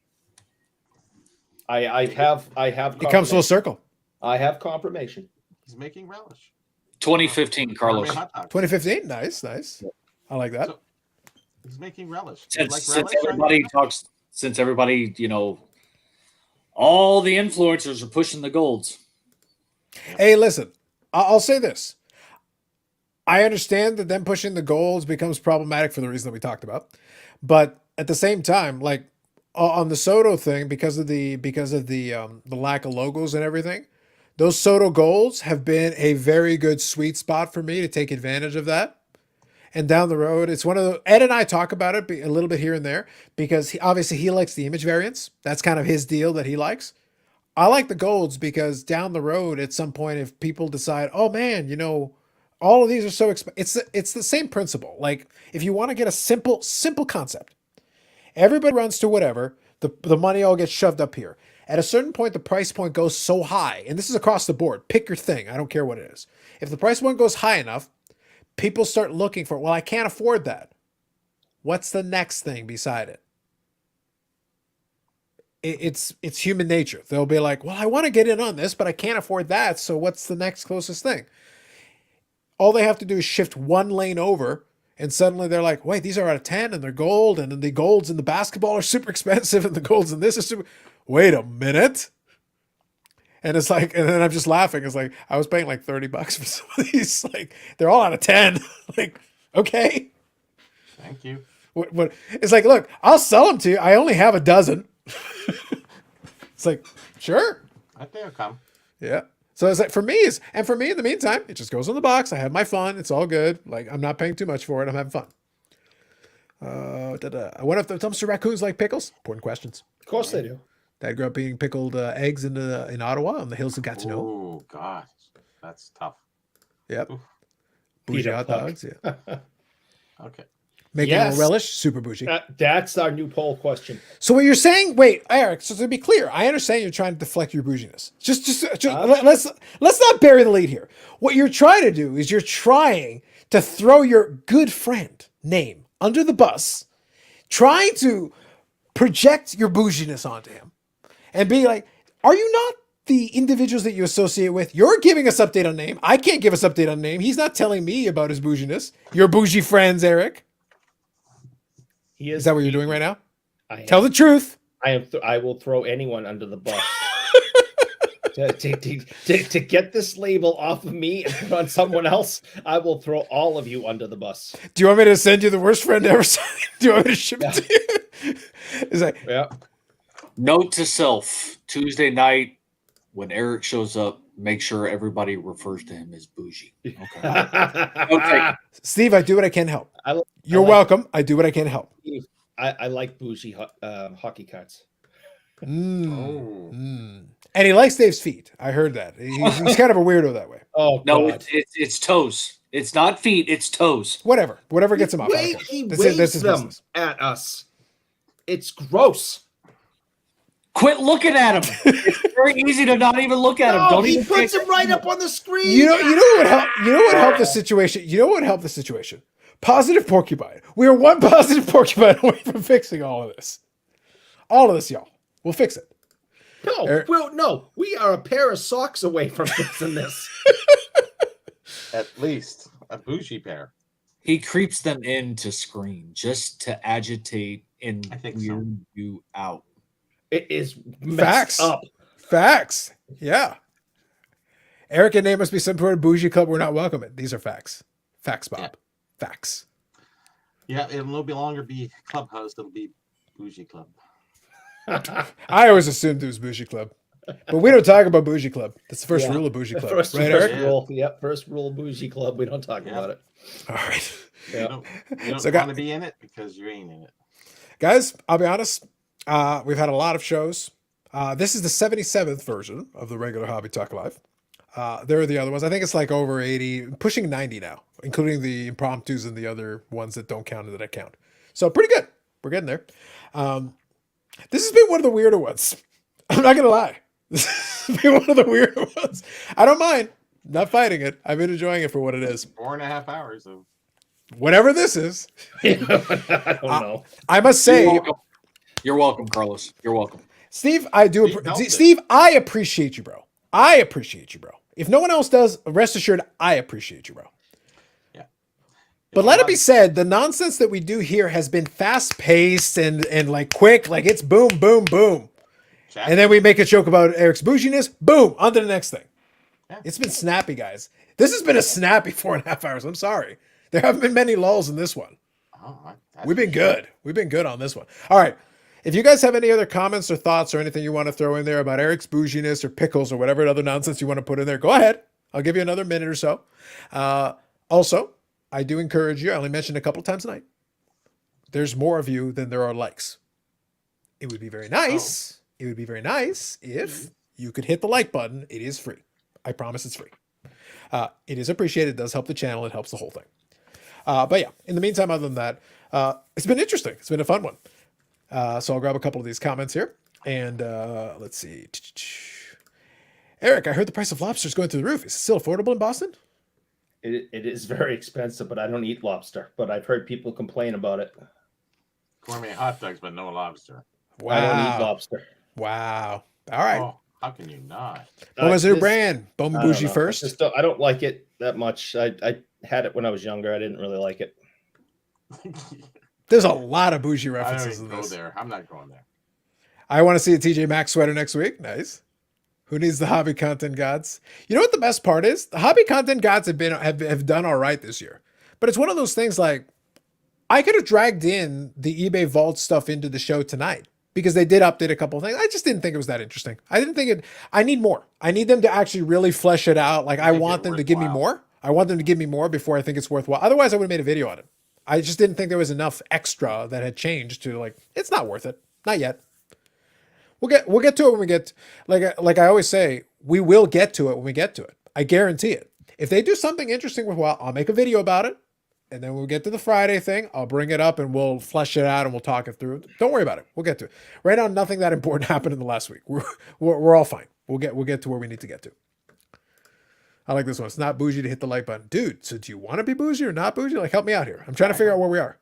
I have It comes full confirmation. circle. I have confirmation. He's making relish. 2015, Carlos. Gourmet hot dogs. 2015. Nice. I like that. So- He's making relish. Do you Since, like since relish on your everybody hot talks, since everybody, all the influencers are pushing the golds. Hey, listen, I'll say this. I understand that them pushing the goals becomes problematic for the reason that we talked about. But at the same time, like on the Soto thing, because of the lack of logos and everything, those Soto golds have been a very good sweet spot for me to take advantage of that. And down the road, it's one of the, Ed and I talk about it a little bit here and there because obviously he likes the image variants. That's kind of his deal that he likes. I like the golds because down the road, at some point, if people decide, oh man, you know, all of these are so expensive, it's the same principle. Like if you want to get a simple concept, everybody runs to whatever, the money all gets shoved up here. At a certain point, the price point goes so high, and this is across the board. Pick your thing. I don't care what it is. If the price point goes high enough, people start looking for, well, I can't afford that. What's the next thing beside it? It's human nature. They'll be like, well, I want to get in on this, but I can't afford that. So what's the next closest thing? All they have to do is shift one lane over, and suddenly they're like, wait, these are out of 10 and they're gold, and then the golds in the basketball are super expensive and the golds in this are super. Wait a minute. And it's like, and then I'm just laughing. It's like, I was paying like $30 for some of these. Like, they're all out of 10. Like, okay. Thank you. What? It's like, look, I'll sell them to you. I only have a dozen. It's like, sure. I think it'll come. Yeah. So it's like, for me in the meantime, it just goes in the box. I have my fun. It's all good. Like, I'm not paying too much for it. I'm having fun. I wonder if the dumpster raccoons like pickles. Important questions. Of course they do. Dad grew up eating pickled eggs in Ottawa on the hills of Gatineau. Oh, gosh. That's tough. Yep. Oof. Bougie Peter hot Puck. dogs. Yeah. Okay. Making Yes. a relish. Super bougie. That's our new poll question. So what you're saying? Wait, Eric. So to be clear, I understand you're trying to deflect your bouginess. Let's not bury the lead here. What you're trying to do is you're trying to throw your good friend name under the bus, trying to project your bouginess onto him, and be like, "Are you not the individuals that you associate with? You're giving us update on name. I can't give us update on name. He's not telling me about his bouginess. Your bougie friends, Eric. He Is that what you're doing right now? I am. Tell the truth." I will throw anyone under the bus to get this label off of me and put on someone else. I will throw all of you under the bus. Do you want me to send you the worst friend ever? Do you want me to ship it to you? It's like, Yeah. Note to self: Tuesday night when Eric shows up, make sure everybody refers to him as bougie. Okay. Okay. Steve, I do what I can to help. I You're like- welcome. I do what I can to help. I like bougie hockey cards. Oh. And he likes Dave's feet. I heard that. He's kind of a weirdo that way. Oh No, God. it's toes. It's not feet. It's toes. Whatever gets him off. I don't care. He That's waves his them business. at us. It's gross. Quit looking at him. It's very easy to not even look at him. No, Don't he even puts pay him right up on the screen. You know what would help? You know what helped the situation? You know what helped the situation? Positive porcupine. We are one positive porcupine away from fixing all of this. All of this, y'all. We'll fix it. No, Eric- no, we are a pair of socks away from fixing this. At least a bougie pair. He creeps them into screen just to agitate and I think so. weird you out. It is messed Facts. up. Facts. Yeah. Eric and Nate must be some sort of bougie club we're not welcome in. These are facts. Facts, Bob. Yeah. Facts. Yeah, it'll no longer be Clubhouse. It'll be Bougie Club. I always assumed it was bougie club. But we don't talk about bougie club. That's the first Yeah. rule of bougie club. First, right, first Eric? rule. Yep, first rule of bougie club. We don't talk Yeah. about it. All right. Yeah. You don't So, want to be in it because you ain't in it. Guys, I'll be honest. We've had a lot of shows. This is the 77th version of the regular Hobby Talk Live. There are the other ones. I think it's like over 80, pushing 90 now, including the impromptus and the other ones that don't count and that I count. So pretty good. We're getting there. This has been one of the weirder ones. I'm not going to lie. This has been one of the weirder ones. I don't mind. Not fighting it. I've been enjoying it for what it is. 4.5 hours of Whatever this is, I don't know. I must say, You're welcome, Carlos. You're welcome. Steve, I do. Steve helped it. Steve, I appreciate you, bro. I appreciate you, bro. If no one else does, rest assured, I appreciate you, bro. Yeah. But let it be said, the nonsense that we do here has been fast paced and like quick, like it's boom, boom, boom. And then we make a joke about Eric's bouginess, boom, on to the next thing. Yeah. It's been snappy, guys. This has been a snappy 4.5 hours. I'm sorry. There haven't been many lulls in this one. We've been good. We've been good on this one. All right. If you guys have any other comments or thoughts or anything you want to throw in there about Eric's bouginess or pickles or whatever other nonsense you want to put in there, go ahead. I'll give you another minute or so. Also, I do encourage you. I only mentioned a couple times tonight. There's more of you than there are likes. It would be very nice. It would be very nice if you could hit the like button. It is free. I promise it's free. It is appreciated. It does help the channel. It helps the whole thing. But yeah, in the meantime, other than that, it's been interesting. It's been a fun one. So I'll grab a couple of these comments here. And let's see. Eric, I heard the price of lobster is going through the roof. Is it still affordable in Boston? It is very expensive, but I don't eat lobster. But I've heard people complain about it. Gourmet hot dogs, but no lobster. Wow. I don't eat lobster. Wow. All right. Oh, how can you not? What was your This- brand? Bone I don't Bougie know. first? I don't like it that much. I had it when I was younger. I didn't really like it. There's a lot of bougie I don't references even in go this. there. I'm not going there. I want to see a TJ Maxx sweater next week. Nice. Who needs the hobby content gods? You know what the best part is? The hobby content gods have done all right this year. But it's one of those things like I could have dragged in the eBay Vault stuff into the show tonight because they did update a couple of things. I just didn't think it was that interesting. I didn't think it. I need more. I need them to actually really flesh it out. Like I Make want it them to give me worthwhile. more. I want them to give me more before I think it's worthwhile. Otherwise, I would have made a video on it. I just didn't think there was enough extra that had changed to like it's not worth it. Not yet. We'll get to it when we get like I always say, we will get to it when we get to it. I guarantee it. If they do something interesting with I'll make a video about it. And then we'll get to the Friday thing. I'll bring it up and we'll flesh it out and we'll talk it through. Don't worry about it. We'll get to it. Right now, nothing that important happened in the last week. We're all fine. We'll get to where we need to get to. I like this one. It's not bougie to hit the like button. Dude, so do you want to be bougie or not bougie? Like, help me out here. I'm trying to figure out where we are.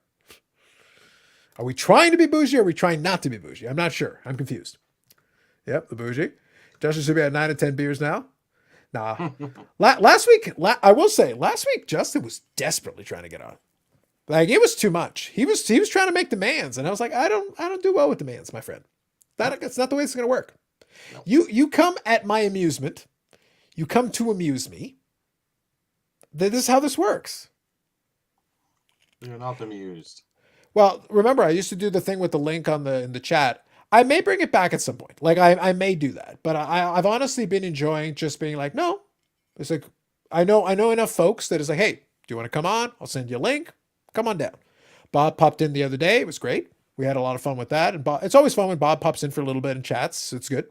Are we trying to be bougie or are we trying not to be bougie? I'm not sure. I'm confused. Yep, the bougie. Justin should be at 9 to 10 beers now. Nah. Last week, I will say, last week, Justin was desperately trying to get on. Like, it was too much. He was trying to make demands. And I was like, I don't do well with demands, my friend. That's not the way it's going to work. No. You come at my amusement. You come to amuse me. This is how this works. You're not amused. Well, remember, I used to do the thing with the link in the chat. I may bring it back at some point. Like I may do that, but I've honestly been enjoying just being like, no, it's like, I know enough folks that is like, hey, do you want to come on? I'll send you a link. Come on down. Bob popped in the other day. It was great. We had a lot of fun with that. And Bob, it's always fun when Bob pops in for a little bit and chats. It's good.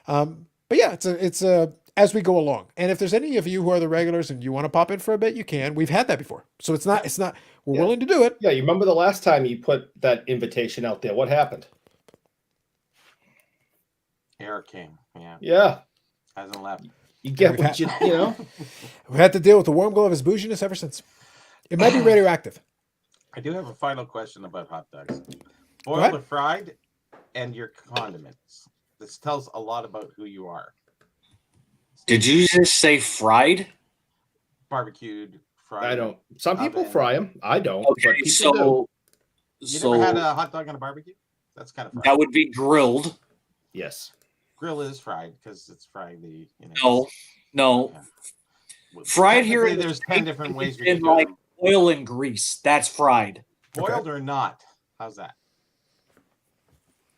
But yeah, it's as we go along. And if there's any of you who are the regulars and you want to pop in for a bit, you can. We've had that before. So it's not, we're Yeah. willing to do it. Yeah, you remember the last time you put that invitation out there? What happened? Eric King. Yeah. Yeah, Hasn't left. you get We've what had- you know. We've had to deal with the warm glow of his bouginess ever since. It might be radioactive. I do have a final question about hot dogs. ahead. Boiled or fried and your condiments. This tells a lot about who you are. Did you just say fried? Barbecued, fried. I don't. Some people Oven. fry them. I don't. but Okay, people do. You so never had a hot dog on a barbecue? That's kind of fried. that would be grilled. Yes. Grill is fried because it's fried. No, Well, fried here technically, in the there's 10 different ways we in can do like them. oil and grease. That's fried. Boiled or not? How's that?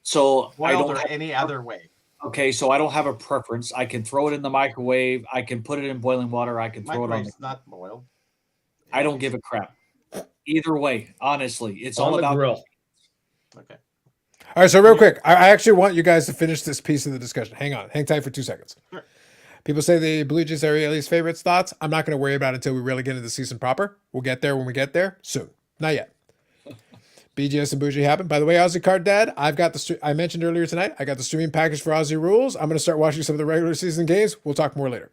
So I Boiled don't. or Have, any other way? okay, so I don't have a preference. I can throw it in the microwave. I can put it in boiling water. I can throw it on. Microwave's not boiled. I don't give a crap. Either way, honestly, it's On all the about grill. Okay. All right, so real quick, I actually want you guys to finish this piece of the discussion. Hang tight for 2 seconds. Sure. People say the Blue Jays are Ailey's favorites. Thoughts? I'm not going to worry about it until we really get into the season proper. We'll get there when we get there. Soon. Not yet. BGS and Bougie happen. By the way, Aussie Card Dad, I've got I mentioned earlier tonight, I got the streaming package for Aussie Rules. I'm going to start watching some of the regular season games. We'll talk more later.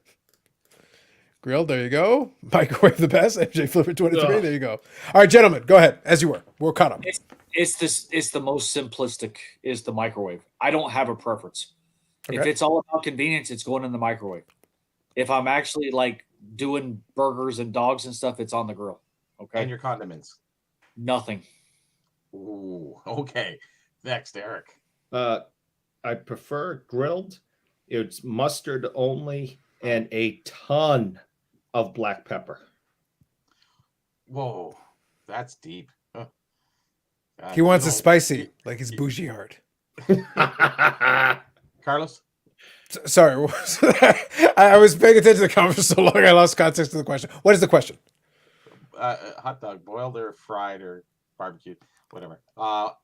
Grilled, there you go. Microwave the best. MJ Flipper 23, Ugh. there you go. All right, gentlemen, go ahead. As you were. We're caught up. It's the most simplistic is the microwave. I don't have a preference. If Okay. it's all about convenience, it's going in the microwave. If I'm actually like doing burgers and dogs and stuff, it's on the grill. Okay. And your condiments. Nothing. Ooh, okay. Next, Eric. I prefer grilled. It's mustard only and a ton of black pepper. Whoa, that's deep. Huh. He wants you it know, spicy, like his bougie heart. Carlos? Sorry. I was paying attention to the conference so long I lost context of the question. What is the question? hot dog, boiled or fried or barbecued, whatever.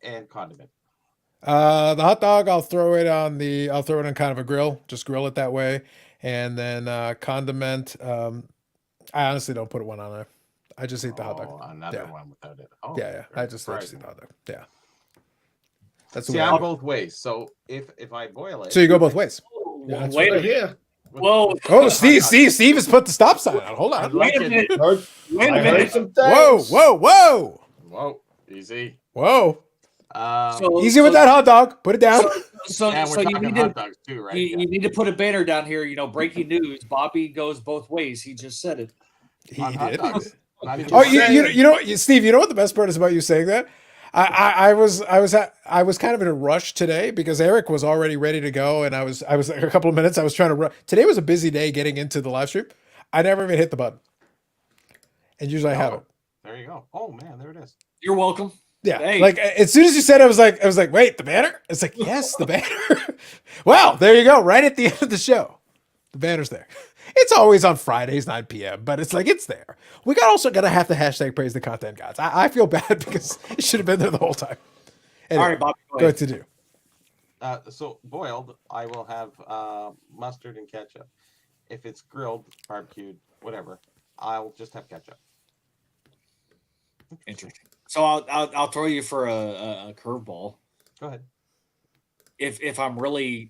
And condiment. The hot dog, I'll throw it on kind of a grill, just grill it that way, and then condiment. I honestly don't put one on there. I just eat the hot dog. Oh, another Yeah. one without it. Oh, Yeah. I very just surprising. eat the hot dog. Yeah. That's the See, way I I'm do it. both ways. So if I boil it, So you go both ways. Yeah, that's Wait a right minute. here. Whoa, Oh, Steve has put the stop sign on. Hold I'd on. like wait a it. minute. Heard- Wait a I heard minute. some Whoa, things. whoa. Whoa, easy. Whoa. Um, Easy with that hot dog. Put it down. So and we're you talking need hot to dogs too, right? you need to put a banner down here. Breaking news: Bobby goes both ways. He just said it. He On hot did. dogs. Not even Oh, saying- you know, Steve. You know what the best part is about you saying that? I was kind of in a rush today because Eric was already ready to go, and I was a couple of minutes. I was trying to run. Today was a busy day getting into the live stream. I never even hit the button, and usually I have it. There you go. Oh man, there it is. You're welcome. Yeah, Hey. like as soon as you said it, I was like, wait, the banner? It's like, yes, the banner. Well, there you go, right at the end of the show. The banner's there. It's always on Fridays, 9 p.m., but it's like, it's there. We also got to have the hashtag praise the content gods. I feel bad because it should have been there the whole time. Anyway, All right, Bobby. Go go ahead. to do. So boiled, I will have mustard and ketchup. If it's grilled, barbecued, whatever, I'll just have ketchup. Interesting. So I'll throw you for a curveball. Go ahead. If I'm really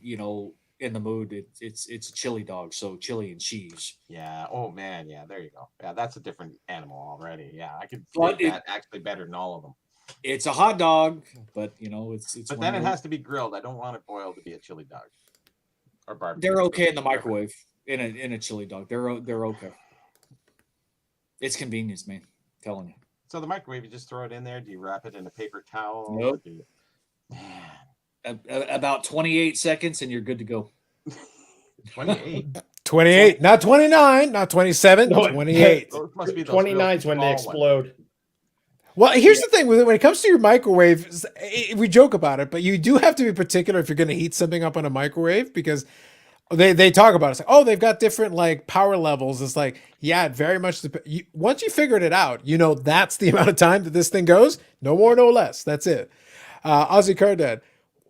in the mood, it's a chili dog. So chili and cheese. Yeah. Oh man. Yeah. There you go. Yeah, that's a different animal already. Yeah, I could But make that actually better than all of them. It's a hot dog, but it's. But one then of it those- has to be grilled. I don't want it boiled to be a chili dog. Or barbecue. They're okay in the microwave in a chili dog. They're okay. It's convenience, man. I'm telling you. So the microwave, you just throw it in there. Do you wrap it in a paper towel? or Nope. do you- Man, About 28 seconds, and you're good to go. 28. 28, not 29, not 27, No, 28. Those must be those 29 is real when they small ones. explode. Well, here's the thing: when it comes to your microwave, we joke about it, but you do have to be particular if you're going to heat something up on a microwave because they talk about it. It's like, oh, they've got different like power levels. It's like, yeah, it very much. Once you figured it out, that's the amount of time that this thing goes. No more, no less. That's it. Ozzy Cardad,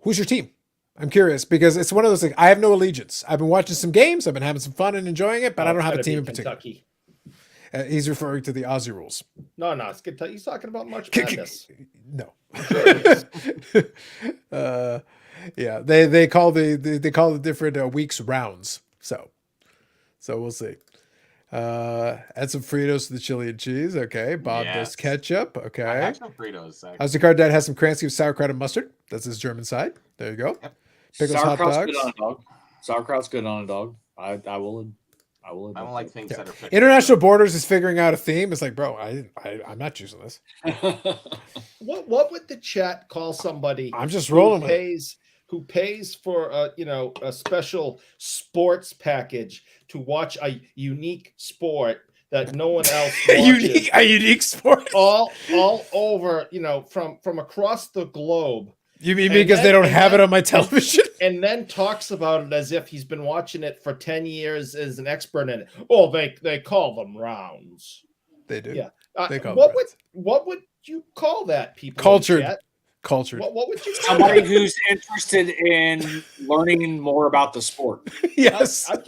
who's your team? I'm curious because it's one of those things. I have no allegiance. I've been watching some games. I've been having some fun and enjoying it, but I don't have a Gotta team be in particular. Kentucky. He's referring to the Aussie rules. No, it's Kentucky. He's talking about March Madness. No. Yeah, they call the different weeks rounds. So we'll see. Add some Fritos to the chili and cheese. Okay. Bob does Yes. ketchup. I Okay. have some Fritos. Actually. Ozzy Cardad has some Kransky with sauerkraut and mustard. That's his German side. There you go. Yep. Pickles, hot Sauerkraut's dogs. good on a dog. Sauerkraut's good on a dog. I will. I don't like things that are picked. International Borders is figuring out a theme. It's like, bro, I'm not choosing this. What would the chat call somebody I'm just rolling who with it. pays for a special sports package to watch a unique sport that no one else watches a unique sport. all over, from across the globe, You mean And because they then- don't and have it then- on my television? and then talks about it as if he's been watching it for 10 years as an expert in it. Oh, they call them rounds. They do. Yeah. They call what them would rounds. what would you call that, people? in Cultured. chat? Cultured. What would you call Somebody that? who's interested in learning more about the sport. Yes. I'm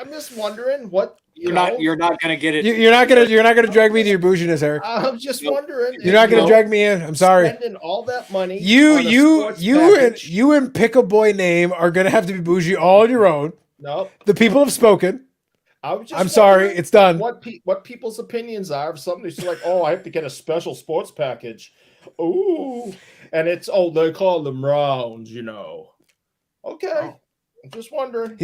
just wondering what You're not going to get it. You're not gonna drag me to your bouginess, Eric. I'm just wondering. You're not gonna No. drag me in. I'm sorry. Spending all that money. You on a sports package. you and Pick a Boy Name are gonna have to be bougie all on your own. No, The people have spoken. I was just. I'm sorry, wondering it's done. What people's opinions are of something who's like, oh, I have to get a special sports package. Ooh, and it's they call them rounds, Okay, Oh. I'm just wondering.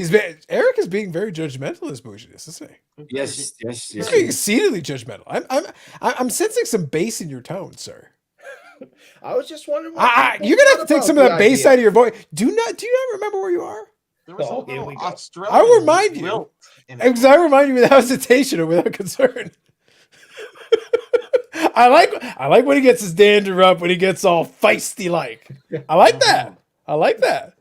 Eric is being very judgmental of his bouginess, isn't he? Yes. He's being exceedingly judgmental. I'm sensing some bass in your tone, sir. I was just wondering. what people You're gonna have to thought take about some of the that bass idea. out of your voice. Do you not remember where you are? There was Oh, a here little we go. Australian I will remind you. lilt in it. Because I remind you without hesitation or without concern. I like when he gets his dander up, when he gets all feisty like. I like that. I like that.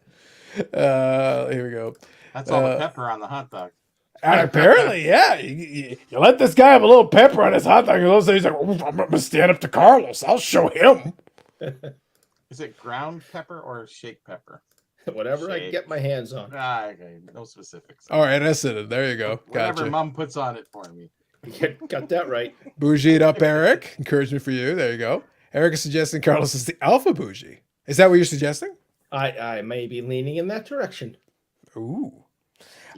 Here we go. That's all the pepper on the hot dog. Apparently, yeah. You let this guy have a little pepper on his hot dog, and all of a sudden he's like, "Oh, I'm going to stand up to Carlos. I'll show him." Is it ground pepper or shake pepper? Whatever I can Shake. get my hands on. Okay, no specifics. All right, that's it. There you go. Whatever Gotcha. Mom puts on it for me. Got that right. Bougied up, Eric. Encouragement for you. There you go. Eric is suggesting Carlos is the alpha bougie. Is that what you're suggesting? I may be leaning in that direction. Ooh.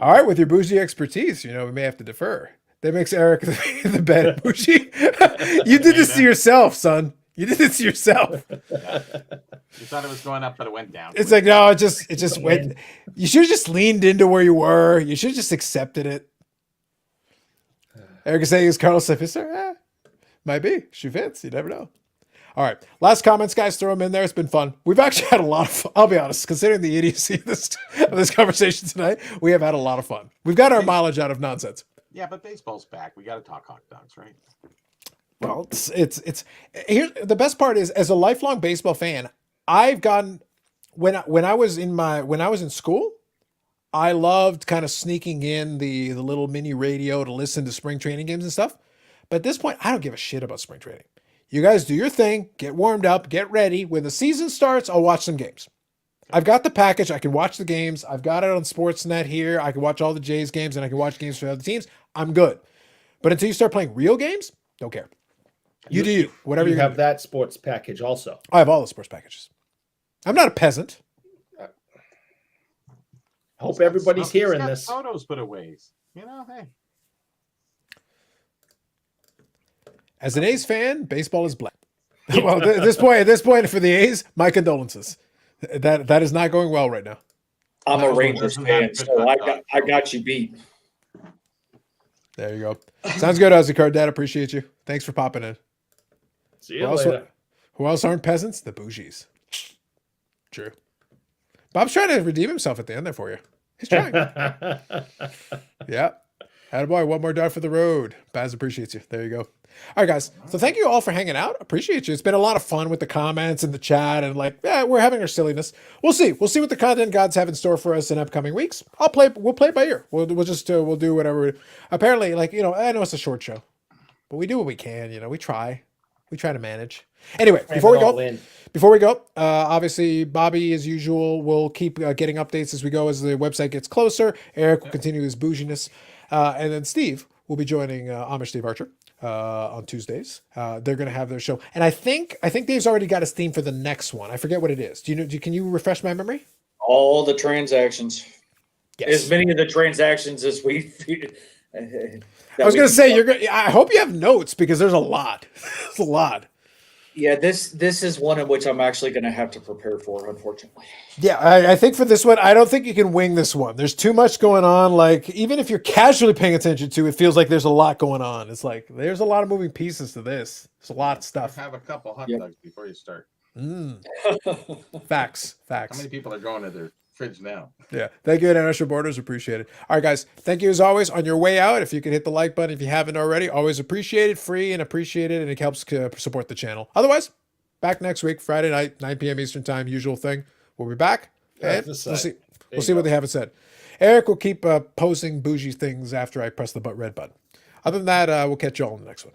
All right, with your bougie expertise, we may have to defer. That makes Eric the bad bougie. You did this to yourself, son. You did this to yourself. You thought it was going up, but it went down. It's like, no, it just went. You should have just leaned into where you were. You should have just accepted it. Eric is saying, is Carlos a pisser? Might be. She fits. You never know. All right. Last comments, guys. Throw them in there. It's been fun. We've actually had a lot of fun. I'll be honest. Considering the idiocy of this conversation tonight, we have had a lot of fun. We've got our mileage out of nonsense. Yeah, but baseball's back. We got to talk hot dogs, right? Well, it's here. The best part is, as a lifelong baseball fan, I've gotten when I was in school, I loved kind of sneaking in the little mini radio to listen to spring training games and stuff. But at this point, I don't give a shit about spring training. You guys do your thing, get warmed up, get ready. When the season starts, I'll watch some games. I've got the package. I can watch the games. I've got it on Sportsnet here. I can watch all the Jays games, and I can watch games for other teams. I'm good. But until you start playing real games, don't care. You do you. Whatever you you have that sports package also. I have all the sports packages. I'm not a peasant. Hope everybody's hearing this. Photos put away. Hey. As an A's fan, baseball is black. Well, at this point for the A's, my condolences. That is not going well right now. I'm a Those Rangers doesn't fan, have good so hot dogs. I got you beat. There you go. Sounds good, Ozzy Card Dad. Appreciate you. Thanks for popping in. See you later. Who else aren't peasants? The bougies. True. Bob's trying to redeem himself at the end there for you. He's trying. Yeah. Attaboy, one more dart for the road. Baz appreciates you. There you go. All right, guys. So thank you all for hanging out. Appreciate you. It's been a lot of fun with the comments and the chat, and we're having our silliness. We'll see. We'll see what the content gods have in store for us in upcoming weeks. We'll play it by ear. We'll do whatever. Apparently, I know it's a short show, but we do what we can. We try. We try to manage. Anyway, before we go, obviously, Bobby, as usual, will keep getting updates as we go, as the website gets closer. Eric will continue his bouginess. And then Steve will be joining Amish Steve Archer on Tuesdays. They're going to have their show. And I think Dave's already got his theme for the next one. I forget what it is. Can you refresh my memory? All the transactions. Yes. As many of the transactions as we. I was going to say, I hope you have notes, because there's a lot. There's a lot. Yeah, this is one in which I'm actually going to have to prepare for, unfortunately. Yeah, I think for this one, I don't think you can wing this one. There's too much going on. Like, even if you're casually paying attention to it, feels like there's a lot going on. It's like, there's a lot of moving pieces to this. There's a lot of stuff. Have a couple hot dogs before you start. Facts. How many people are going to their fridge now? Yeah. Thank you, International Borders. Appreciate it. All right, guys. Thank you as always. On your way out, if you could hit the like button if you haven't already, always appreciate it. Free and appreciated, and it helps support the channel. Otherwise, back next week, Friday night, 9 p.m. Eastern time, usual thing. We'll be back. And we'll see what they haven't said. Eric will keep posting bougie things after I press the red button. Other than that, we'll catch you all in the next one.